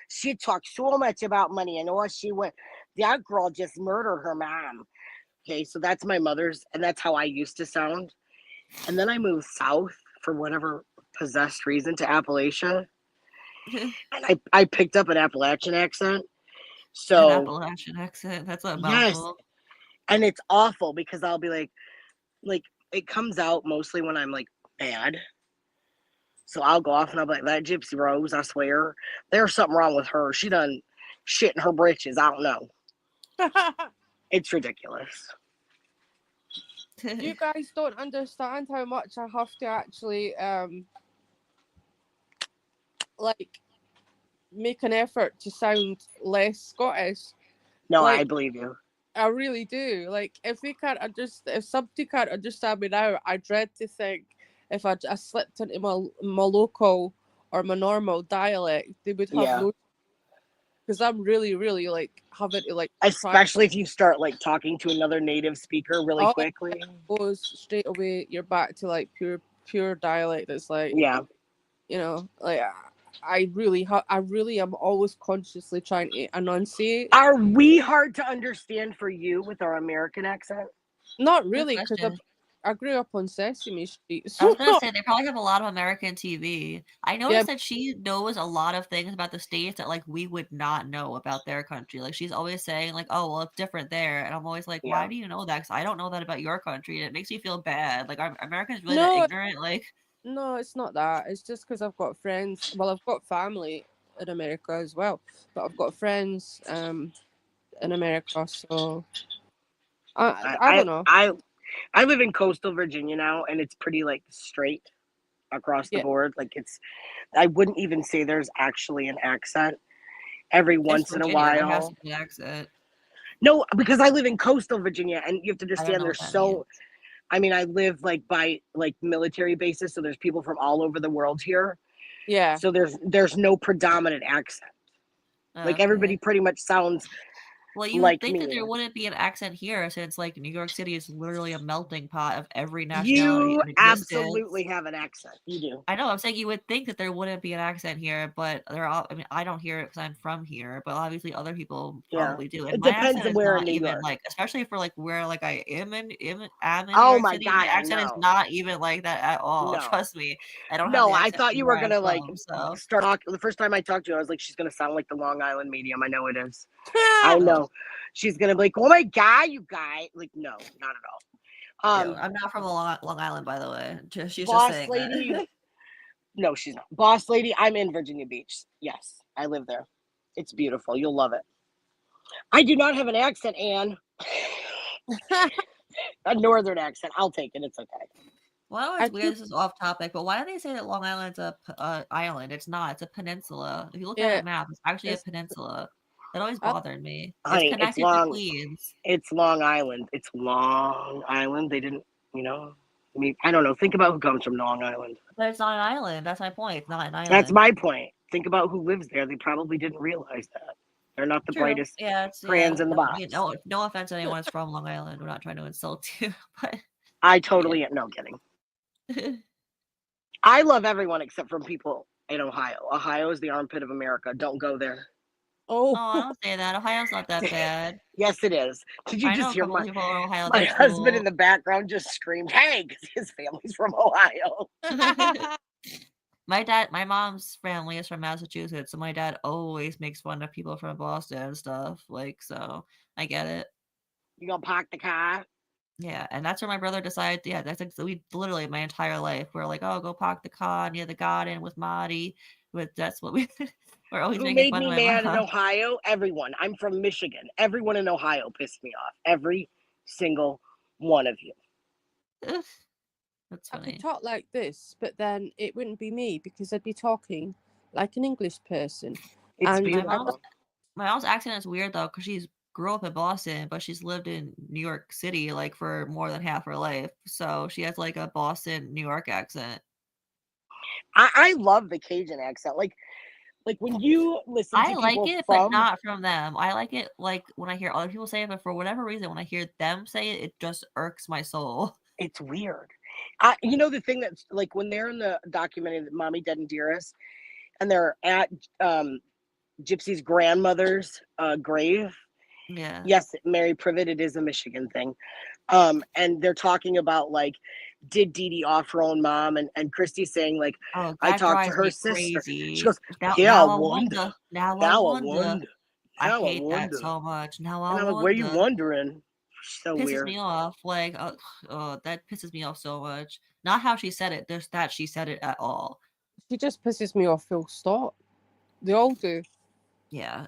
so much about money, and oh, she went, that girl just murdered her mom. Okay, so that's my mother's, and that's how I used to sound. And then I moved south for whatever possessed reason to Appalachia, and I picked up an Appalachian accent. An So Appalachian accent. That's a yes, mouthful. and it's awful because I'll be like it comes out mostly when I'm like mad. So I'll go off and I'll be like, that Gypsy Rose, I swear, there's something wrong with her. She done shit in her britches. I don't know. It's ridiculous. you guys don't understand how much I have to actually like make an effort to sound less Scottish. No, Like I believe you. I really do. Like if somebody can't understand me now, I dread to think if I slipped into my local or my normal dialect, they would have Yeah. no. Because I'm really, really like having to like Especially if you start like talking to another native speaker really quickly. Goes straight away. You're back to like pure dialect. It's like Yeah. you know, like I really am always consciously trying to enunciate. Are we hard to understand for you with our American accent? Not Good really, because question. I grew up on Sesame Street. I was gonna say they probably have a lot of American TV. I Yeah. noticed that she knows a lot of things about the States that like we would not know about their country. Like she's always saying like, "Oh, well, it's different there," and I'm always like, "Why Yeah. do you know that? Because I don't know that about your country, and it makes me feel bad. Like, are Americans really No, that ignorant? Like, No, it's not that. It's just because I've got friends. Well, I've got family in America as well, but I've got friends in America, so I don't know. I live in coastal Virginia now, and it's pretty like straight across the Yeah. board. Like I wouldn't even say there's actually an accent. Every it's once in a Virginia. There has while. to be an accent. No, because I live in coastal Virginia, and you have to I don't understand know there's what that means. I mean, I live like by like military bases, so there's people from all over the world here. Yeah. So there's no predominant accent. Like everybody Okay. pretty much sounds Well, you would like think that me. there wouldn't be an accent here since like New York City is literally a melting pot of every nationality You in existence. absolutely have an accent. You do. I know. I'm saying you would think that there wouldn't be an accent here, but there are. I mean, I don't hear it because I'm from here, but obviously other people Yeah. probably do. And It my depends accent on is where in not New even York. like, especially for like where like I am in New Oh York my City. God, My I accent is know. not even like that at all. No. Trust me, I don't have No, the I accent thought from you where were I'm gonna like from. So start talking. The first time I talked to you, I was like, she's gonna sound like the Long Island medium. I know it is. I know. She's gonna be like, oh my God, you guy. Like, no, not at all. ew, I'm not from Long Island, by the way. She's just Boss saying lady. that. No, she's not. Boss lady, I'm in Virginia Beach. Yes, I live there. It's beautiful. You'll love it. I do not have an accent, Anne. A northern accent. I'll take it. It's okay. Well, it's weird. This is off topic, but why do they say that Long Island's a island? It's not. It's a peninsula. If you look at a map, it's actually a peninsula. That always bothered me. Honey, It's it's connected to long. Queens. It's Long Island. It's Long Island. They didn't, I mean, I don't know. Think about who comes from Long Island. But it's not an island. That's my point. It's not an island. That's my point. Think about who lives there. They probably didn't realize that. They're not the True. brightest Yeah, crayons in the box. I mean, no offense to anyone that's from Long Island. We're not trying to insult you, but I totally no kidding. I love everyone except from people in Ohio. Ohio is the armpit of America. Don't go there. Oh, I don't say that. Ohio's not that bad. Yes, it is. Did you I know just a hear couple people in Ohio. my They're husband cool. in the background just screamed, "Hey!" because his family's from Ohio. My mom's family is from Massachusetts, so my dad always makes fun of people from Boston and stuff. Like, so I get it. You gonna park the car? Yeah, and that's where my brother decided. Yeah, we literally my entire life we're like, oh, go park the car near the garden with Marty. But that's what we we're always Who making made fun me of my mad in mom. Ohio? Everyone. I'm from Michigan. Everyone in Ohio pissed me off. Every single one of you. That's I could funny. talk like this, but then it wouldn't be me because I'd be talking like an English person. It's And beautiful. My mom's accent is weird though, because she's grew up in Boston, but she's lived in New York City like for more than half her life. So she has like a Boston, New York accent. I love the Cajun accent. Like when you listen I to like people it, but from, not from them. I like it like when I hear other people say it, but for whatever reason, when I hear them say it, it just irks my soul. it's weird. You know the thing that's like when they're in the documentary that Mommy, Dead and Dearest, and they're at Gypsy's grandmother's grave. Yeah. Yes, Mary Privet, it is a Michigan thing. And they're talking about like, did Dee Dee off her own mom? And Christy's saying like, Oh, I that talked to drives her me sister. She crazy. goes, Now, yeah, I now I wonder. wonder. Now I Now I wonder. wonder. I Now I hate that wonder. so much. Now I And I'm like, where are you wonder. wondering? So Pisses weird. me off. Like, that pisses me off so much. Not how she said it. There's that she said it at all. she just pisses me off full stop. They all do. Yeah,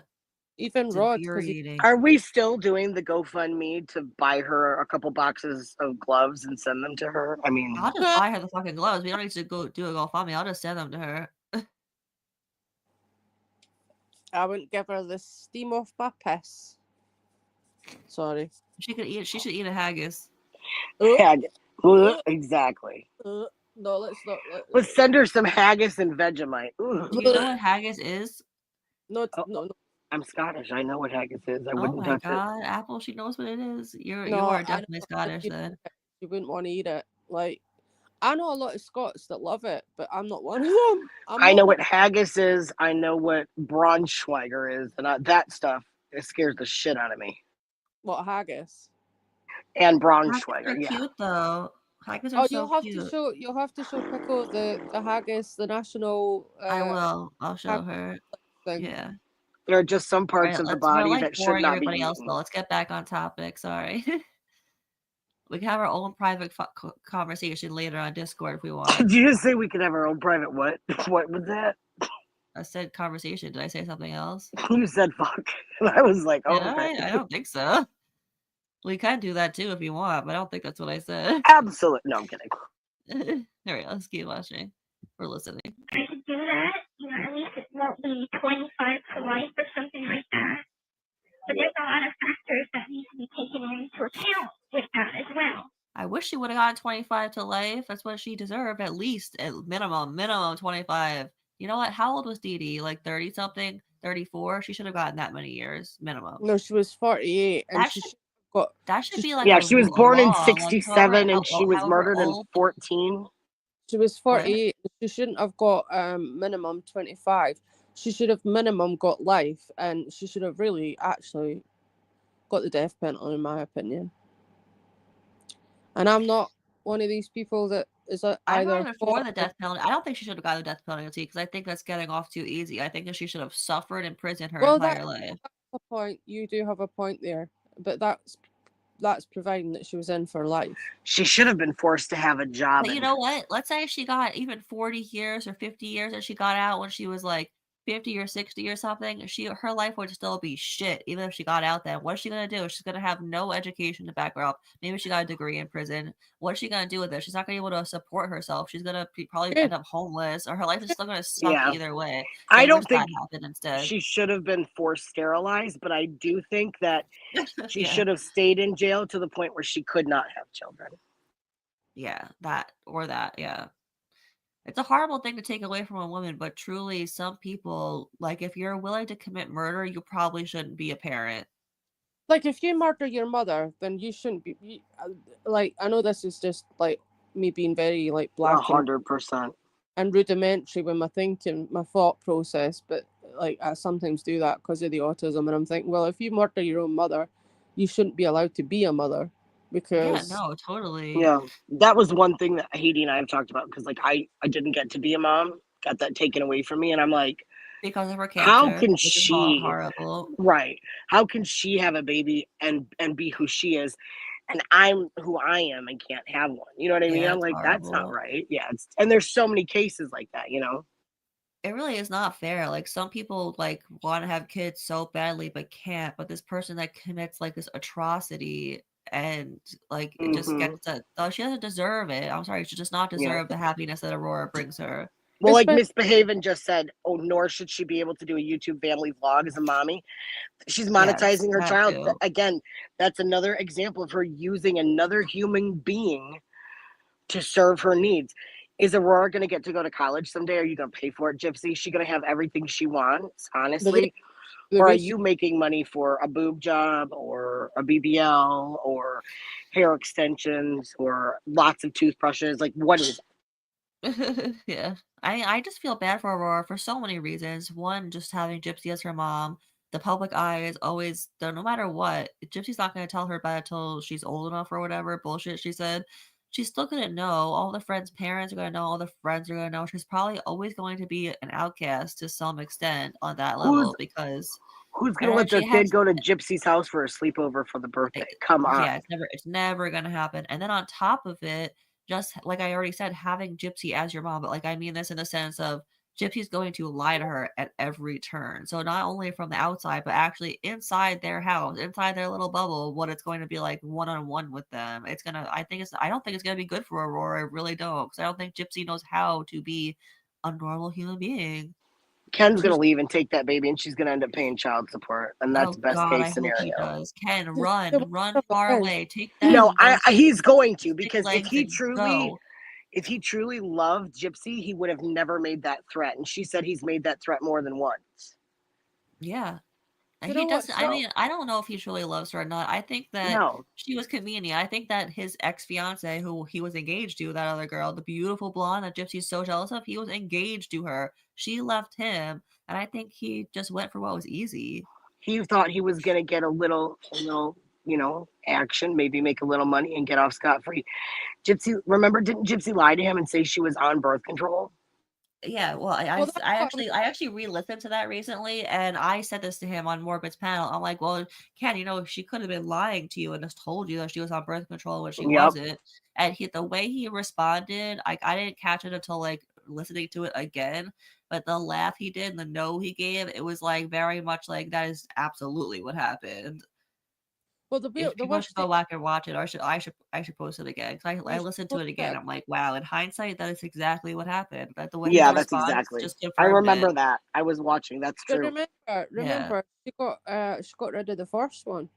Even it's Rod, because he infuriating. Are we still doing the GoFundMe to buy her a couple boxes of gloves and send them to her? I mean, I'll just buy her the fucking gloves. We don't need to go do a GoFundMe. I'll just send them to her. I wouldn't give her the steam off my piss. Sorry. She should eat a haggis. exactly. No, let's not. Let's send her some haggis and Vegemite. Ooh. Do you know what haggis is? No, Oh, no, no. I'm Scottish. I know what haggis is. I Oh wouldn't my touch it. god, Apple, she knows what it is. You No, are I definitely know Scottish then. you wouldn't want to eat it. Like, I know a lot of Scots that love it, but I'm not one of them. I know what haggis is. I know what Braunschweiger is, and that stuff it scares the shit out of me. What haggis? And Haggis Braunschweiger, are yeah. cute though. Haggis are so cute. You'll have to show Pickle the haggis, the national. I will. I'll show haggis her. thing. Yeah. There are just some parts Alright, of the we're body like that should boring not be everybody else eaten. though. Let's get back on topic. Sorry. We can have our own private conversation later on Discord if we want. Did you just say we could have our own private what? What was that? I said conversation. Did I say something else? You said fuck. And I was like, oh, Did okay. I don't think so. We can do that too if you want, but I don't think that's what I said. Absolutely. No, I'm kidding. All right, let's keep watching. We're listening. I could do that. You know, at least it won't be 25 to life or something like that. But there's a lot of factors that need to be taken into account with that as well. I wish she would have gotten 25 to life. That's what she deserved, at least, at minimum 25. You know what? How old was Dee Dee? Like 30 something, 34? She should have gotten that many years minimum. No, she was 48, and That she should, should have got. that should be like Yeah, a, she was a born in law. Like, 67 and she was however murdered in old. 14. She was 48. She shouldn't have got minimum 25. She should have minimum got life, and she should have really actually got the death penalty, in my opinion. And I'm not one of these people that is I'm either not even for the death penalty. I don't think she should have got the death penalty because I think that's getting off too easy. I think that she should have suffered in prison her entire life. That's the point. You do have a point there, but that's providing that she was in for life. She should have been forced to have a job. But you know what? Let's say she got even 40 years or 50 years and she got out when she was like 50 or 60 or something. Her life would still be shit, even if she got out then. What is she gonna do? She's gonna have no education to back her up. Maybe she got a degree in prison. What is she gonna do with it? She's not gonna be able to support herself. She's gonna probably end up homeless, or her life is still gonna suck either way. So I don't think happen instead. she should have been forced sterilized, but I do think that she Yeah. should have stayed in jail to the point where she could not have children. Yeah, yeah. It's a horrible thing to take away from a woman, but truly, some people, like, if you're willing to commit murder, you probably shouldn't be a parent. Like, if you murder your mother, then you shouldn't be. Like, I know this is just like me being very like black 100% and rudimentary with my thinking, my thought process, but like I sometimes do that because of the autism, and I'm thinking, well, if you murder your own mother, you shouldn't be allowed to be a mother. Because totally. Yeah, that was one thing that Haiti and I have talked about because like I didn't get to be a mom, got that taken away from me, and I'm like, because of her how cancer, can which is she, horrible. right? How can she have a baby and be who she is, and I'm who I am and can't have one? You know what I mean? Yeah, I'm it's like, that's not horrible. right. Yeah, and there's so many cases like that. You know? It really is not fair. Like some people like want to have kids so badly but can't. But this person that commits like this atrocity and like it just Hmm. gets that she doesn't deserve it. I'm sorry, she does not Yeah. deserve the happiness that Aurora brings her. Well, like Especially, Miss Behaven just said, oh, nor should she be able to do a YouTube family vlog as a mommy. She's Yes, monetizing her that child. too. Again, that's another example of her using another human being to serve her needs. Is Aurora going to get to go to college someday? Are you going to pay for it, Gypsy? Is she going to have everything she wants, the way honestly? the Or are way she you making money for a boob job or a BBL or hair extensions or lots of toothbrushes? Like, what is Yeah. I just feel bad for Aurora for so many reasons. One, just having Gypsy as her mom. The public eye is always there no matter what. Gypsy's not gonna tell her about it till she's old enough or whatever bullshit she said. She's still gonna know. All the friends' parents are gonna know, all the friends are gonna know. She's probably always going to be an outcast to some extent on that who's level because who's going to and let their she kid has go to Gypsy's house for a sleepover for the birthday? Come on. yeah, it's never gonna happen. And then on top of it, just like I already said, having Gypsy as your mom, but like I mean this in the sense of Gypsy's going to lie to her at every turn. So not only from the outside, but actually inside their house, inside their little bubble, what it's going to be like one on one with them. It's gonna I don't think it's gonna be good for Aurora. I really don't. Because I don't think Gypsy knows how to be a normal human being. Ken's going she's to leave and take that baby, and she's going to end up paying child support. And that's Oh best God, case I hope he scenario. does. Ken, yeah, run but far then away. Take No, those he's going to, stick because legs and go. if he truly loved Gypsy, he would have never made that threat. And she said he's made that threat more than once. Yeah. you He know what? doesn't I So mean, I don't know if he truly loves her or not. I think that no, she was convenient. I think that his ex-fiance, who he was engaged to, that other girl, the beautiful blonde that Gypsy's so jealous of, he was engaged to her. She left him, and I think he just went for what was easy. he thought he was going to get a little, action, maybe make a little money and get off scot free. Gypsy, remember, didn't Gypsy lie to him and say she was on birth control? Yeah, well, Well, that's what I'm I actually re-listened to that recently, and I said this to him on Morbid's panel. I'm like, well, Ken, she could have been lying to you and just told you that she was on birth control when she Yep. wasn't. And the way he responded, I didn't catch it until like listening to it again. But the laugh he did and the no he gave, it was like very much like that is absolutely what happened. well If the people worst should thing go back and watch it, or I should post it again because you I should listened to post it again. it. I'm like, wow, in hindsight, that is exactly what happened. That the way his Yeah, that's response exactly. just I confirmed it. remember that. I was watching. That's But true. Yeah. remember, she got rid of the first one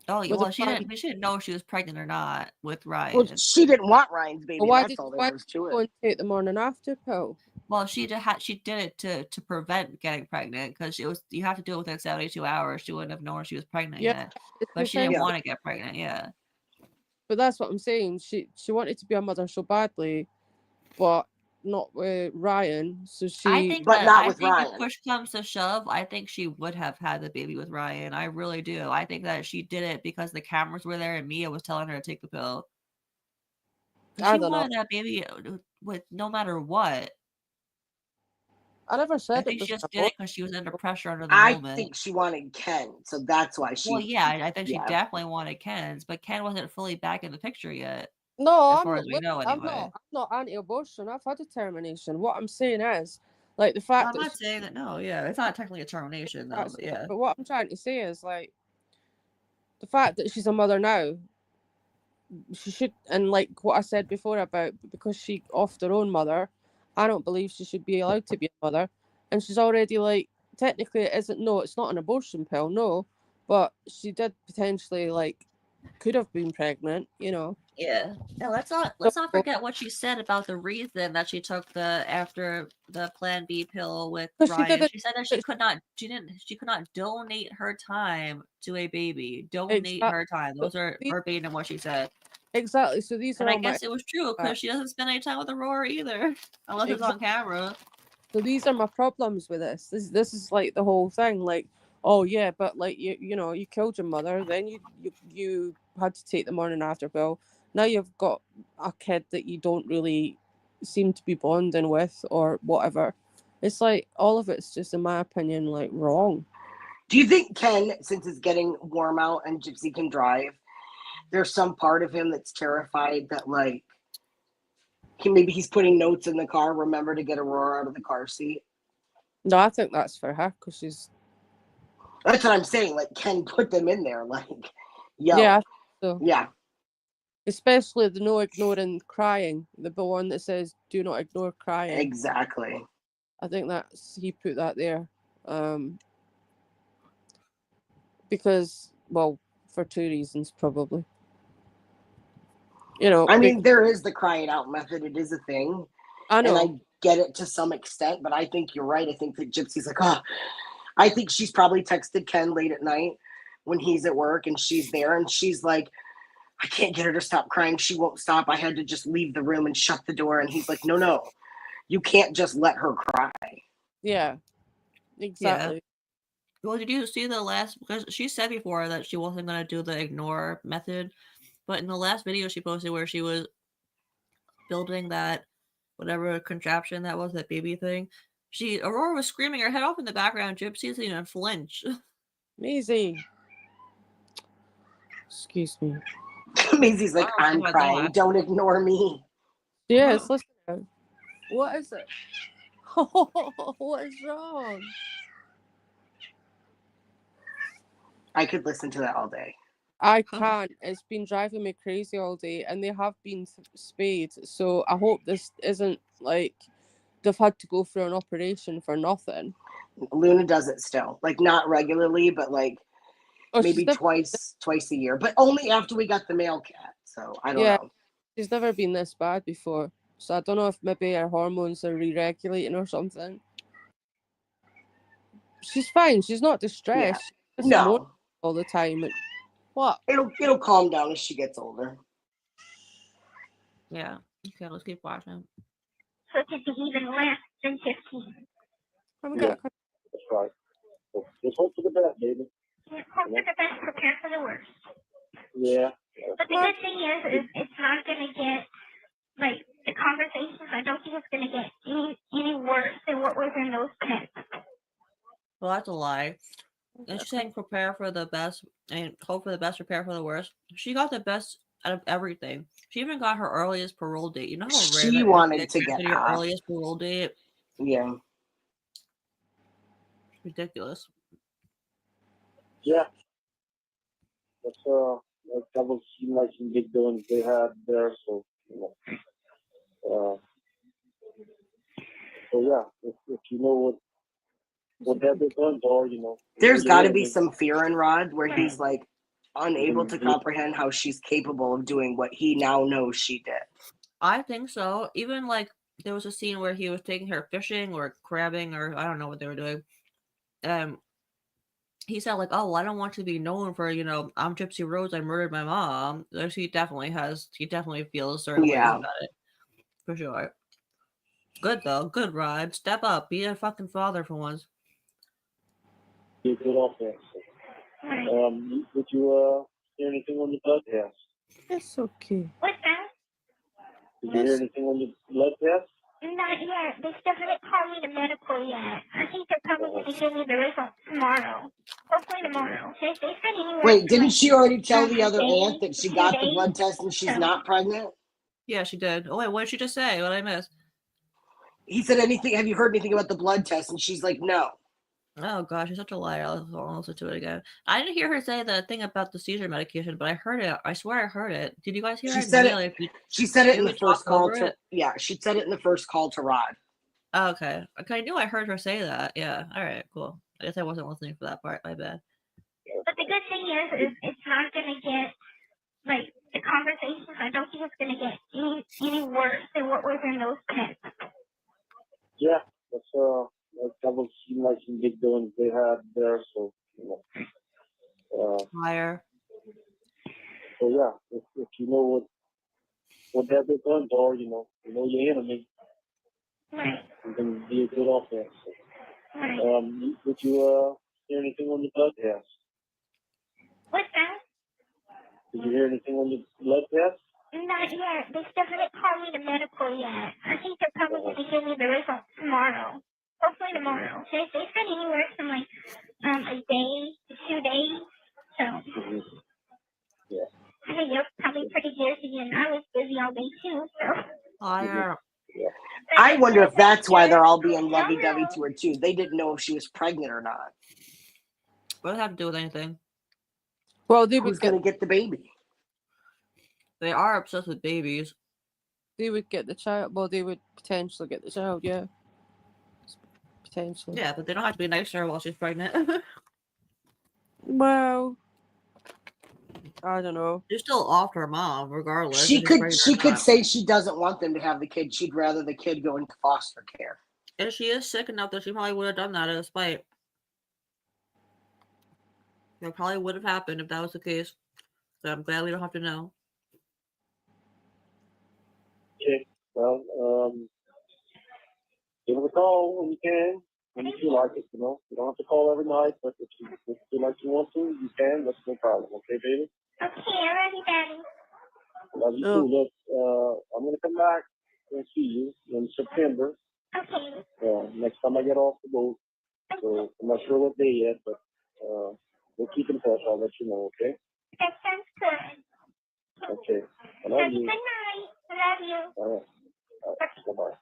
Oh, with a well, plan. she didn't know if she was pregnant or not with Well, Ryan. she didn't want Ryan's Well, baby. That's all there why was did to she it. go and take the morning after pill? Well, she did it to prevent getting pregnant because you have to do it within 72 hours. She wouldn't have known she was pregnant Yeah, yet, it's but she didn't Yeah. want to get pregnant. Yeah. but that's what I'm saying. She wanted to be a mother so badly, but not with Ryan. So she But not I with think if Ryan. push comes to shove, I think she would have had the baby with Ryan. I really do. I think that she did it because the cameras were there and Mia was telling her to take the pill. 'Cause I she don't know. wanted that baby with no matter what. I never I said it think was she an just did it abortion. because she was under pressure under the I moment. think she wanted Ken, so that's why Well, she. yeah, I think she Yeah. definitely wanted Ken's, but Ken wasn't fully back in the picture yet, No, as I'm far not. as we know anyway. I'm not anti-abortion. I've had a termination. What I'm saying is, like the fact I'm that not saying that no, yeah, it's not technically a termination though, but yeah. but what I'm trying to say is like the fact that she's a mother now. She should, and like what I said before about because she offed her own mother, I don't believe she should be allowed to be a mother. And she's already like technically it isn't. No, it's not an abortion pill. No, but she did potentially like could have been pregnant. Yeah. Yeah, So let's not forget what she said about the reason that she took the after the Plan B pill with because she Ryan. didn't. She said that she could not donate her time to a baby. Donate Exactly. her time. Those are verbatim what she said. Exactly. So these are And I all my guess it was true because she doesn't spend any time with Aurora either, unless it's on exactly. camera. So these are my problems with this. This is like the whole thing. Like, oh yeah, but like you killed your mother, then you had to take the morning after pill. Now you've got a kid that you don't really seem to be bonding with or whatever. It's like all of it's just, in my opinion, like wrong. Do you think Ken, since it's getting warm out and Gypsy can drive, there's some part of him that's terrified that like maybe he's putting notes in the car, remember to get Aurora out of the car seat? No, I think that's for her because she's. That's what I'm saying. Like Ken put them in there. Like, yo, Yeah, I think so. yeah. Especially the no ignoring crying, the one that says "Do not ignore crying." Exactly. I think that's he put that there, because for two reasons probably. You know, I mean, there is the cry it out method. It is a thing. I know. And I get it to some extent, but I think you're right. I think that Gypsy's like, oh, I think she's probably texted Ken late at night when he's at work and she's there and she's like, I can't get her to stop crying. She won't stop. I had to just leave the room and shut the door. And he's like, no, you can't just let her cry. Yeah, exactly. Yeah. Well, did you see the last? Because she said before that she wasn't going to do the ignore method, but in the last video she posted where she was building that whatever contraption that was, that baby thing, Aurora was screaming her head off in the background. Gypsy didn't even flinch. Amazing. Excuse me. Maisie's like, I'm crying. Don't ignore me. Yes, listen. What is it? What is wrong? I could listen to that all day. I can't. It's been driving me crazy all day, and they have been spayed. So I hope this isn't like they've had to go through an operation for nothing. Luna does it still, like not regularly, but like maybe twice a year, but only after we got the male cat. So I don't know. She's never been this bad before. So I don't know if maybe her hormones are re-regulating or something. She's fine. She's not distressed. Yeah. No. All the time. What? It'll calm down as she gets older. Yeah. Okay, let's keep watching. So it could be even less than 15. That's right. So just hope for the best, baby. Yeah, hope for the best, prepare for the worst. Yeah. But the good thing is it's not going to get, like, the conversations, I don't think it's going to get any worse than what was in those texts. Well, that's a lie. And she's saying prepare for the best and hope for the best, prepare for the worst. She got the best out of everything. She even got her earliest parole date. You know how rare she wanted to get your out. earliest parole date? Yeah. Ridiculous. Yeah. That was like some big doings they had there, so so yeah, if you know what they've done, or there's got to be some fear in Rod where he's like unable to comprehend how she's capable of doing what he now knows she did. I think so. Even like there was a scene where he was taking her fishing or crabbing or I don't know what they were doing. He said like, "Oh, I don't want to be known for I'm Gypsy Rose. I murdered my mom." He definitely feels certain ways about it for sure. Good though, good Rod. Step up, be a fucking father for once. You good off there. Did you hear anything on your blood test? It's okay. What's that? Did you hear anything on your blood test? Not yet. They still haven't called me to medical yet. I think they're probably going to give me the results tomorrow. Hopefully tomorrow. They said anywhere. Wait, didn't she already tell the other aunt that she got the blood test and she's not pregnant? Yeah, she did. Oh wait, what did she just say? What did I miss? He said anything. Have you heard anything about the blood test? And she's like, no. Oh gosh, she's such a liar. I'll listen to it again. I didn't hear her say the thing about the seizure medication, but I heard it. I swear I heard it. Did you guys hear it? She said it in the first call to. Yeah, she said it in the first call to Rod. Oh, okay. Okay, I knew I heard her say that. Yeah. All right. Cool. I guess I wasn't listening for that part. My bad. But the good thing is it's not going to get like the conversations. I don't think it's going to get any worse than what was in those texts. Yeah, that was like some big doings they had there, so liar. So yeah, if you know what they've done, or you know your enemy, you can be a good offense. Did you hear anything on your blood test? What's that? Did you hear anything on your blood test? Not yet. They still haven't called me to medical yet. I think they're probably going to give me the results tomorrow. Hopefully tomorrow. They said anywhere from like a day to 2 days. So Yeah. I think you're probably pretty busy, and I was busy all day too. So. Fire. I wonder if that's why they're all being lovey-dovey to her too. They didn't know if she was pregnant or not. What does that have to do with anything? Well, they Who's would get going to get the baby? They are obsessed with babies. the child. Well, they would potentially get the child. Yeah, potentially. Yeah, but they don't have to be nice to her while she's pregnant. Well, I don't know. She's still off her mom, regardless. She if she's could pregnant she or could not. say she doesn't want them to have the kid. She'd rather the kid go into foster care. And she is sick enough that she probably would have done that out of spite. That probably would have happened if that was the case. So I'm glad we don't have to know. Okay. Well, give her a call when you can, when you feel like it. You know, you don't have to call every night, but if you feel like you want to, you can. That's no problem. Okay, baby. Okay, I love you, Daddy. Love you too. Look, I'm gonna come back and see you in September. Okay. Next time I get off the boat. So I'm not sure what day yet, but we'll keep in touch. I'll let you know. Okay. That sounds good. Okay. I love Have a you. good night. I love you. All right. All right. Bye-bye.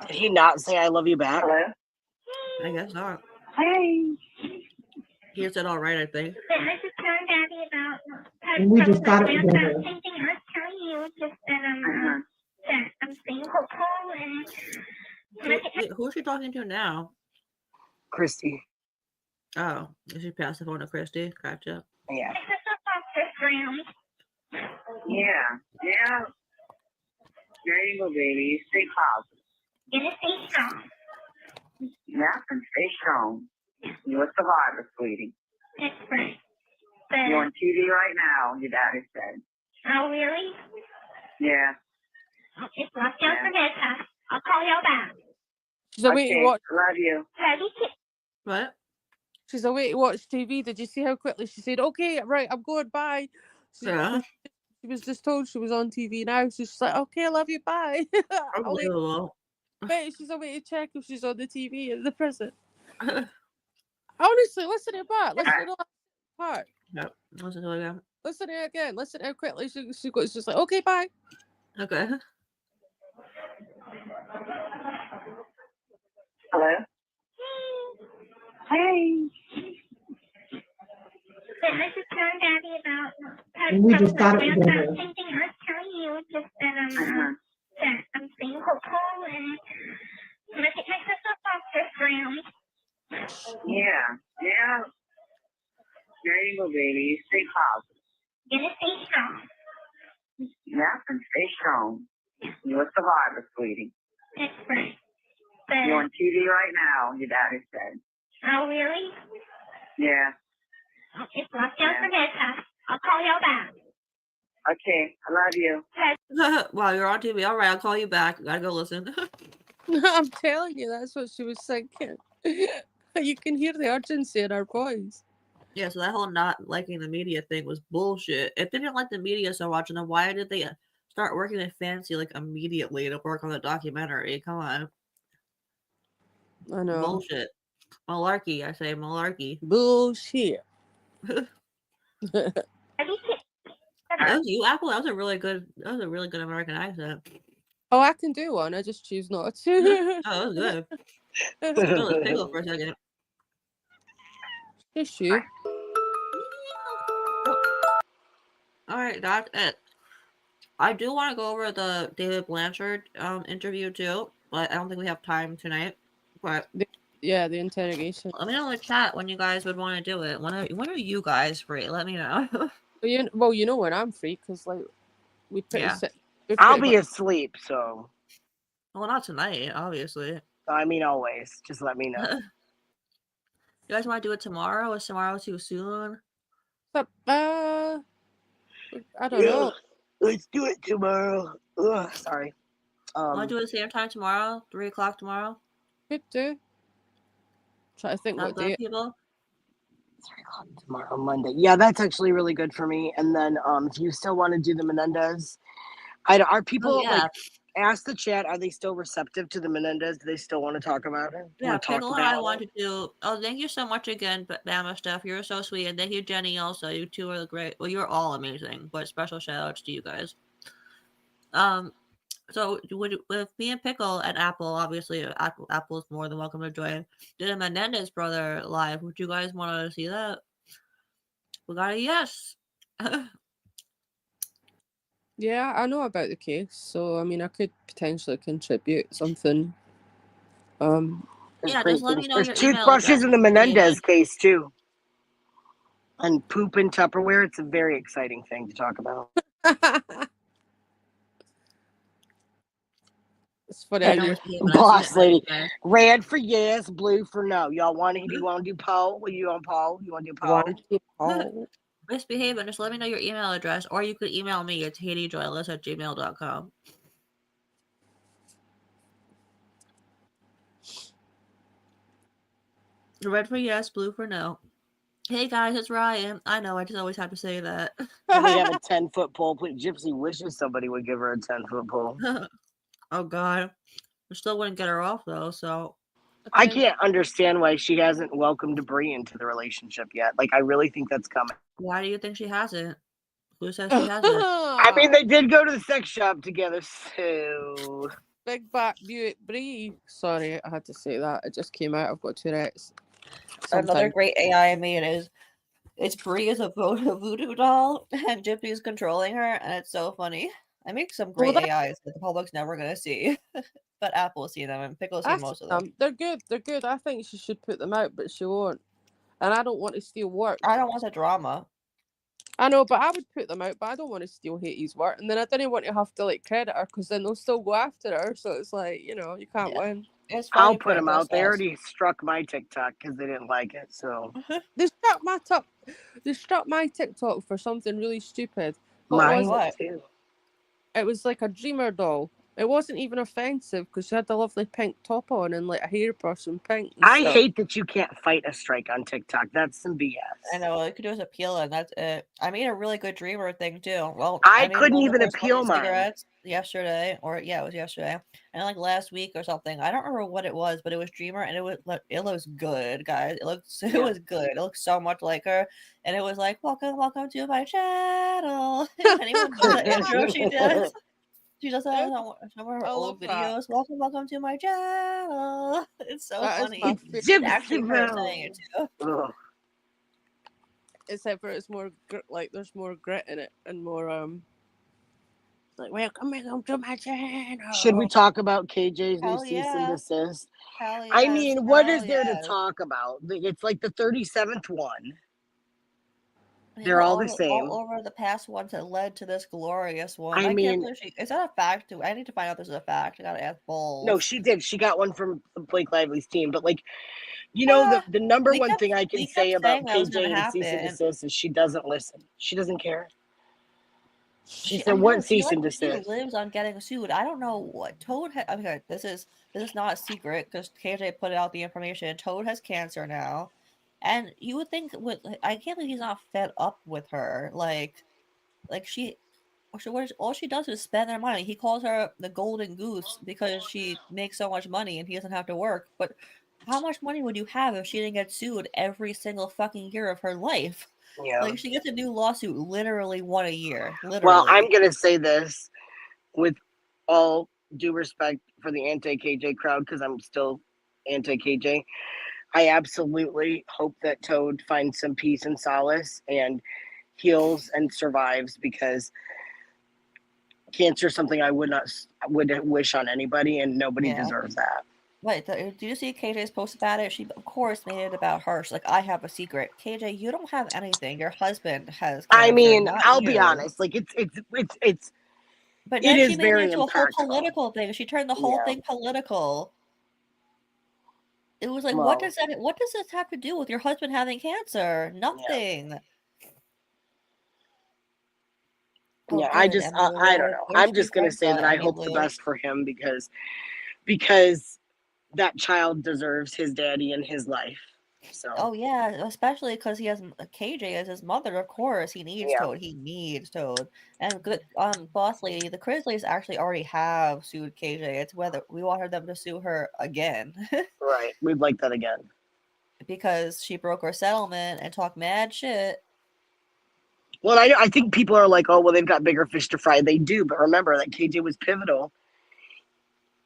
Did he not say I love you back? Hello? I guess not. Hey. He said all right, I think. But I just telling Daddy about And we just got it the together. same thing I was telling you, just that I'm staying hopeful and Who's she talking to now? Christy. Oh, she passed the phone to Christy. Gotcha. Yeah. this is a foster round. Yeah. There you go, baby. Stay positive. Gonna stay strong. Yeah, and stay strong. You're a survivor, sweetie. That's right. But, You're on TV right now, your daddy said. oh, really? Yeah. Okay, well, don't forget, huh? I'll call y'all back. She's away to watch. Love you. Love you too. What? She's away to watch TV. Did you see how quickly she said, "Okay, right, I'm going. Bye." She was just told she was on TV now, so she's like, "Okay, I love you. Bye." Unbelievable. Bet she's away to check if she's on the TV in the prison. Honestly, listen to it back. Listen to the part. Yep. Listen to it again. Listen to it again. Listen to how quickly she goes. She's like, "Okay, bye." Okay. Hello? Hey. But I just telling Daddy about And we just got it together. the same thing I was telling you, just that I'm staying hopeful and I'm gonna get myself a foster round. Yeah. There you go, baby. Stay positive. Gonna stay strong. Yeah, and stay strong. You're a survivor, sweetie. That's right. But, You're on TV right now, your daddy said. oh, really? Yeah. Okay, well, don't forget, huh? I'll call y'all back. Okay, I love you. Wow, you're on TV. All right, I'll call you back. Gotta go listen. I'm telling you, that's what she was thinking. You can hear the urgency in her voice. Yeah, so that whole not liking the media thing was bullshit. If they didn't like the media so much, then why did they start working with Fancy like immediately to work on the documentary? Come on. I know. Bullshit. Malarkey, I say malarkey. Bullshit. That was you, Apple. That was a really good American accent. Oh, I can do one. I just choose not to. Oh, that was good. I was pickle for a second. Issue. All right, that's it. I do want to go over the David Blanchard interview too, but I don't think we have time tonight. But yeah, the interrogation. Let me know in the chat when you guys would want to do it. When are you guys free? Let me know. Well, you know when I'm free, because like we pretty I'll be asleep, so. Well, not tonight, obviously. I mean, always. Just let me know. You guys want to do it tomorrow? Is tomorrow too soon? I don't know. Let's do it tomorrow. Ugh, sorry. Want to do it at the same time tomorrow? 3 o'clock tomorrow? Could do. Try to think Not what good, day. people? 3 o'clock tomorrow, Monday. Yeah, that's actually really good for me. And then if you still want to do the Menendez, are Oh people like yeah, ask the chat, are they still receptive to the Menendez? Do they still want to talk about it? yeah. Want to talk Pickle and I about it? wanted to. Oh, thank you so much again, Bama Steph. You're so sweet, and thank you, Jenny. Also, you two are great. Well, you're all amazing, but special shout outs to you guys. Um, so with me and Pickle and Apple, obviously Apple is more than welcome to join. Did a Menendez brother live? Would you guys want to see that? We got a yes. Yeah, I know about the case, so I mean, I could potentially contribute something. There's Yeah, great just let things. me know There's your email toothbrushes address, in the Mr. Menendez Behaven. case too. And poop in Tupperware. It's a very exciting thing to talk about. It's funny. I know Mr. Behaven. I've seen it Boss many lady. times. Red for yes, blue for no. Y'all want to do you want to do poll? Will you on poll? You want to do poll? Want to call? Misbehaving, just let me know your email address, or you could email me at hatyjoyless@gmail.com. Red for yes, blue for no. Hey guys, it's Ryan. I know, I just always have to say that. Can we have a 10-foot pole? Please? Gypsy wishes somebody would give her a 10-foot pole. Oh god. I still wouldn't get her off though, so I can't understand why she hasn't welcomed Debris into the relationship yet. Like, I really think that's coming. why do you think she hasn't? Who says she hasn't? I mean, they did go to the sex shop together, so. Big back Buick Brie. Sorry, I had to say that. It just came out. I've got Tourette's. Another Sometimes. great AI I made is it's Brie as a voodoo doll and Gypsy is controlling her, and it's so funny. I make some great AIs that the public's never gonna see. But Apple will see them and Pickle will see most of them. They're good. They're good. I think she should put them out, but she won't. And I don't want to steal work. I don't want the drama. I know, but I would put them out, but I don't want to steal Hattie's work. And then I didn't want to have to like credit her because then they'll still go after her. So it's like, you know, you can't win. It's I'll funny put them Princess out. They does. already struck my TikTok because they didn't like it. So They struck my top. They struck my TikTok for something really stupid. mine What? too. It was like a dreamer doll. It wasn't even offensive because she had the lovely pink top on and like a hairbrush and pink. And I stuff. hate that you can't fight a strike on TikTok. That's some BS. I know, all you could do is appeal and that's it. I made a really good dreamer thing too. Well, I made couldn't one even for smoking appeal mine. cigarettes yesterday, or yeah, it was yesterday, and like last week or something. I don't remember what it was, but it was dreamer, and it looks good, guys. It was good. It looks so much like her, and it was like, welcome to my channel. Anyone knows that intro she does? She does that on some of her old videos. Welcome to my channel. It's so funny. It's actually her saying it too. Except for it's more like there's more grit in it and more like welcome to my channel. Should we talk about KJ's new Hell cease and yeah. desist? Hell I yes. mean, what Hell is there yes. to talk about? It's like the 37th one. They They're were all the same. all over the past ones that led to this glorious one. I I mean- can't believe is that a fact? I need to find out this is a fact. I gotta ask Bowles. No, she did. She got one from Blake Lively's team. But like, you know, the number we one kept- thing I can we say kept about saying that was KJ gonna and cease and happen. desist is she doesn't listen. She doesn't care. She I said, know, "What she cease and she desist?" lives on getting sued. I don't know what Toad. Okay, this is not a secret because KJ put out the information. Toad has cancer now, and you would think I can't believe he's not fed up with her. Like she. All she does is spend their money. He calls her the golden goose because she makes so much money and he doesn't have to work. But how much money would you have if she didn't get sued every single fucking year of her life? Yeah. Like she gets a new lawsuit literally one a year. Literally. Well, I'm gonna say this with all due respect for the anti-KJ crowd because I'm still anti-KJ. I absolutely hope that Toad finds some peace and solace and heals and survives because cancer is something I wouldn't wish on anybody, and nobody deserves that. Wait, did you see KJ's post about it? She, of course, made it about her. She's like, I have a secret. KJ, you don't have anything. Your husband has cancer. I mean, not I'll you. be honest. Like it's But it then is she made very it into a whole impactful. political thing. She turned the whole thing political. It was like, what does this have to do with your husband having cancer? Nothing. Yeah, I don't know. I'm just gonna say that I hope the best for him because that child deserves his daddy in his life. So Oh yeah, especially because he has KJ as his mother. Of course, he needs yeah, Toad. He needs Toad. And good, boss lady, the Grizzlies actually already have sued KJ. It's whether we wanted them to sue her again right. We'd like that again. because she broke her settlement and talked mad shit. Well, I think people are like, oh, well, they've got bigger fish to fry. They do, but remember that KJ was pivotal.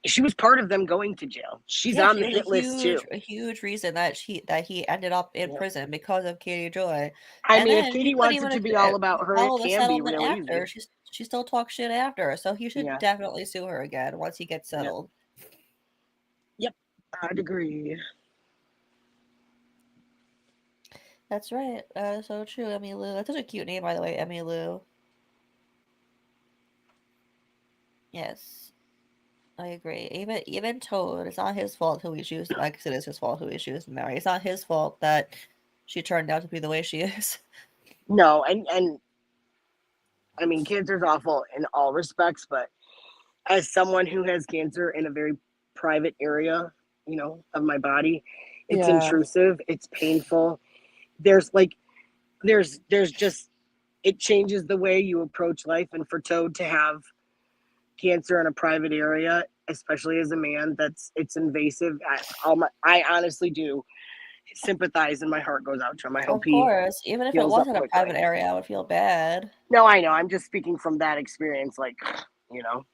She was part of them going to jail. She's Yeah, on she the was hit list too. a huge reason that he ended up in Yeah. prison because of Katie Joy. I And mean, if then she Katie couldn't wants it even to be all about her, it follow the can be settlement real after. easy. She still talks shit after. So he should Yeah. definitely sue her again once he gets Yeah. settled. Yep, I'd agree. That's right. So true, Emmy Lou. That's such a cute name, by the way, Emmy Lou. Yes, I agree. Even Toad, it's not his fault who he chooses. I guess it is his fault who he chooses to marry. It's not his fault that she turned out to be the way she is. No, and I mean, cancer's awful in all respects, but as someone who has cancer in a very private area, of my body, it's Yeah. intrusive, it's painful. There's just it changes the way you approach life, and for Toad to have cancer in a private area, especially as a man, it's invasive. I honestly do sympathize, and my heart goes out to him. I hope Of he course, even if it heals up wasn't a quickly. private area, I would feel bad. No, I know. I'm just speaking from that experience. Like, you know,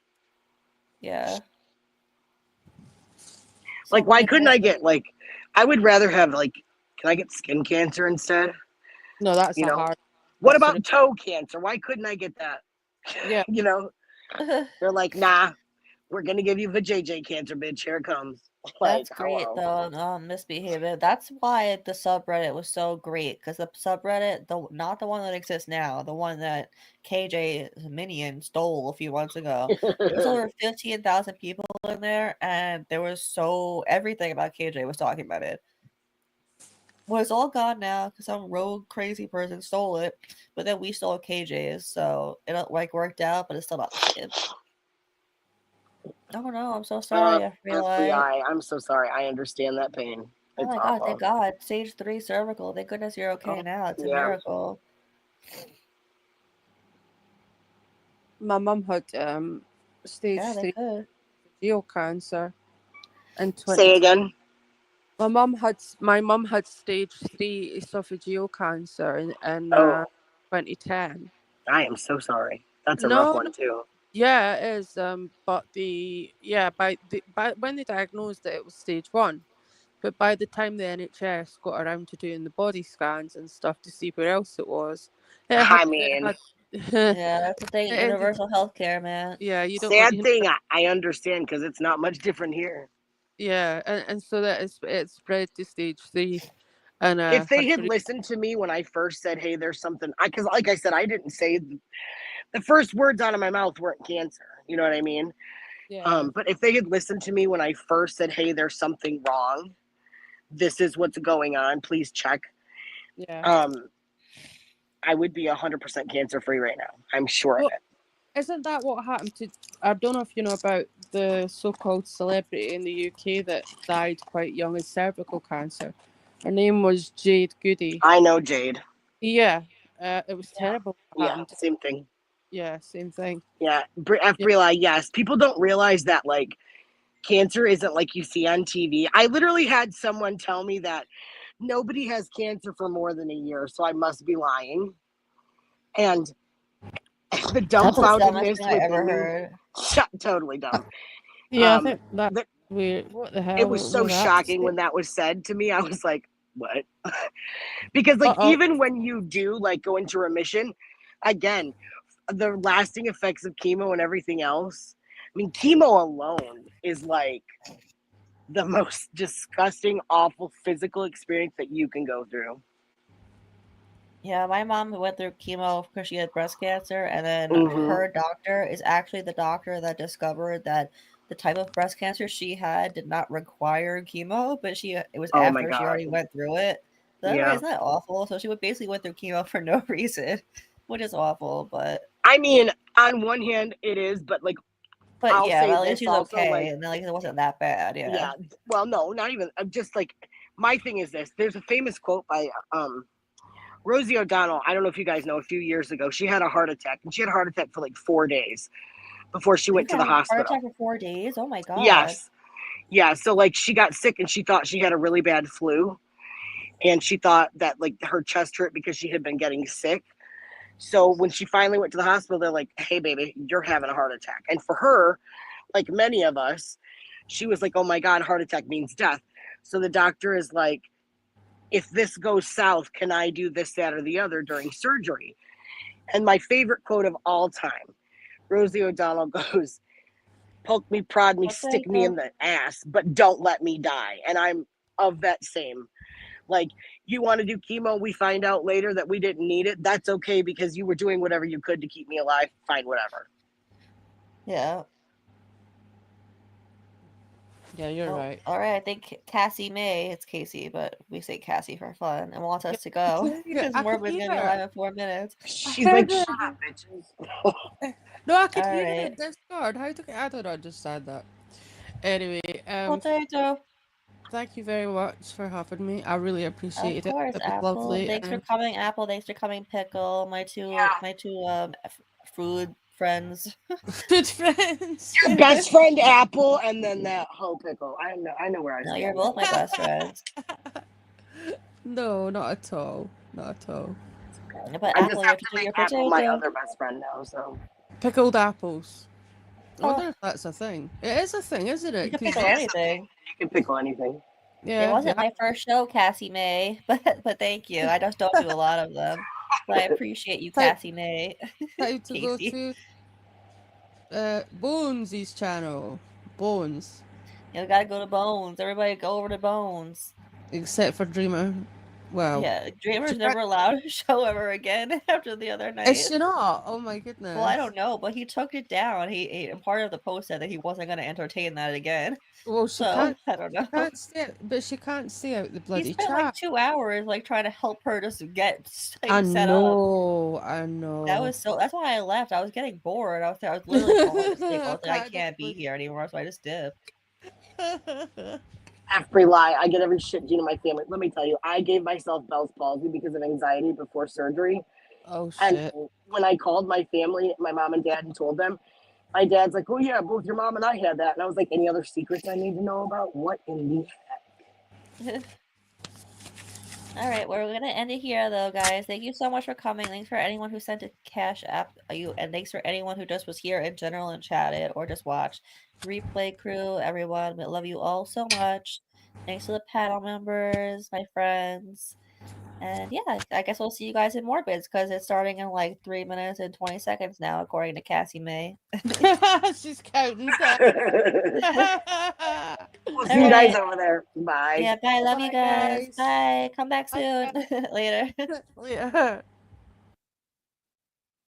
Yeah. like why couldn't I get like? I would rather have like. Can I get skin cancer instead? No, that's You a know. hard. What That's about toe cancer? Why couldn't I get that? Yeah. You know, they're like, nah, we're gonna give you vajayjay cancer, bitch. Here it comes. Like, That's great hello. though, misbehaving. That's why the subreddit was so great, because the subreddit, not the one that exists now, the one that KJ Minion stole a few months ago. There was over 15,000 people in there, and there was everything about KJ was talking about it. Well, it's all gone now because some rogue crazy person stole it, but then we stole KJ's, so it worked out, but it's still not the same. Oh no, I'm so sorry, FBI. FBI, I'm so sorry. I understand that pain. Oh It's my god, awful. thank God. Stage 3 cervical. Thank goodness you're okay now. It's a Yeah. miracle. My mum had stage Yeah, they 3 could. esophageal cancer in Say 2020. again. My mum had stage 3 esophageal cancer in Oh, 2010. I am so sorry. That's a rough No, one too. yeah, it is. But by when they diagnosed it, it was stage 1. But by the time the NHS got around to doing the body scans and stuff to see where else it was, I mean, Yeah, that's the thing. it ended. Universal healthcare, man. Yeah, you don't. sad thing. I understand because it's not much different here. Yeah, and so that it spread to stage 3, and If they had had to listened to me when I first said, "Hey, there's something," because like I said, I didn't say the first words out of my mouth weren't cancer. You know what I mean? yeah. But if they had listened to me when I first said, "Hey, there's something wrong. This is what's going on. Please check." Yeah. I would be 100% cancer free right now. I'm sure Well, of it. isn't that what happened to? I don't know if you know about the so-called celebrity in the UK that died quite young of cervical cancer. Her name was Jade Goody. I know Jade. Yeah, it was terrible. What Yeah, happened. same thing. Yeah, same thing. Yeah, Briella, yes. People don't realize that like cancer isn't like you see on TV. I literally had someone tell me that nobody has cancer for more than a year, so I must be lying. And the That's the dumbest dumbfoundedness thing I ever within me, heard. totally dumb. Yeah, I think that's But weird. What the hell? it was so was that? shocking when that was said to me. I was like, what? Because like Uh-oh. even when you do like go into remission, again, the lasting effects of chemo and everything else. I mean, chemo alone is like the most disgusting, awful physical experience that you can go through. Yeah, my mom went through chemo because she had breast cancer, and then Mhm. her doctor is actually the doctor that discovered that the type of breast cancer she had did not require chemo, but it was Oh my after she God. already went through it. So Yeah. isn't that awful? So she basically went through chemo for no reason, which is awful. But I mean, on one hand, it is, but like, I'll yeah, say at least this she's also, okay, like, and like it wasn't that bad. Yeah. yeah. Well, no, not even. I'm just like, my thing is this. There's a famous quote by Rosie O'Donnell. I don't know if you guys know. A few years ago, she had a heart attack, and she had a heart attack for like 4 days before she went to the Heart hospital. attack for 4 days? Oh my god. Yes. Yeah. So like she got sick, and she thought she had a really bad flu, and she thought that like her chest hurt because she had been getting sick. So when she finally went to the hospital, they're like, "Hey, baby, you're having a heart attack." And for her, like many of us, she was like, "Oh my God, heart attack means death." So the doctor is like, "If this goes south, can I do this, that, or the other during surgery?" And my favorite quote of all time, Rosie O'Donnell goes, "Poke me, prod me, stick me in the ass, but don't let me die." And I'm of that same. Like, you want to do chemo, we find out later that we didn't need it. That's okay because you were doing whatever you could to keep me alive. Fine, whatever. Yeah. Yeah, you're right. All right, I think Cassie May, it's Casey, but we say Cassie for fun, and wants us to go because Morbid's gonna be live in 4 minutes. She's like, "Shut up, bitches." No, I could All hear right. it. Discord. How to? I don't know. I just said that. Anyway, Potato. thank you very much for having me. I really appreciate Of course, it. It was Apple. lovely. Thanks for coming, Apple. Thanks for coming, Pickle. My two food friends. Good friends. Your best friend Apple, and then that hoe Pickle. I know where I No, stand. you're both my best friends. No, not at all. Not at all. But I Apple, just you have have to to do your make Apple my potato. other best friend now. So Pickled apples. I Oh. wonder if that's a thing. It is a thing, isn't it? You can 'Cause pickle anything. you can pickle anything. Yeah, It wasn't yeah. my first show, Cassie May, but thank you. I just don't do a lot of them. But I appreciate you, Time- Cassie May. Time to go Casey. to Bones' channel. Bones. You gotta go to Bones. Everybody go over to Bones. Except for Dreamer. Well, Yeah, Dreamer's never allowed a show ever again after the other night. is she not? Oh my goodness. Well, I don't know, but he took it down. He part of the post said that he wasn't going to entertain that again. Well, she So can't. I don't know. She can't stay, but she can't stay out the He bloody spent chat. like 2 hours like trying to help her just get I set up. know. I know. That was so. That's why I left. I was getting bored. I was literally falling asleep. I was like, I can't be here anymore, so I just dipped. Every lie. I get every shit gene in my family. Let me tell you, I gave myself Bell's palsy because of anxiety before surgery. Oh And shit. when I called my family, my mom and dad, and told them, my dad's like, "Oh yeah, both your mom and I had that." And I was like, "Any other secrets I need to know about? What in the heck?" All right, we're gonna end it here, though, guys. Thank you so much for coming. Thanks for anyone who sent a cash app and thanks for anyone who just was here in general and chatted or just watched. Replay crew, everyone, we love you all so much. Thanks to the panel members, my friends, and yeah, I guess we'll see you guys in more bids because it's starting in like 3 minutes and 20 seconds now, according to Cassie May. She's counting down. We'll see you guys over there. Bye. Yeah, bye. Love you Bye, guys. Bye. Come back soon. Later. Later.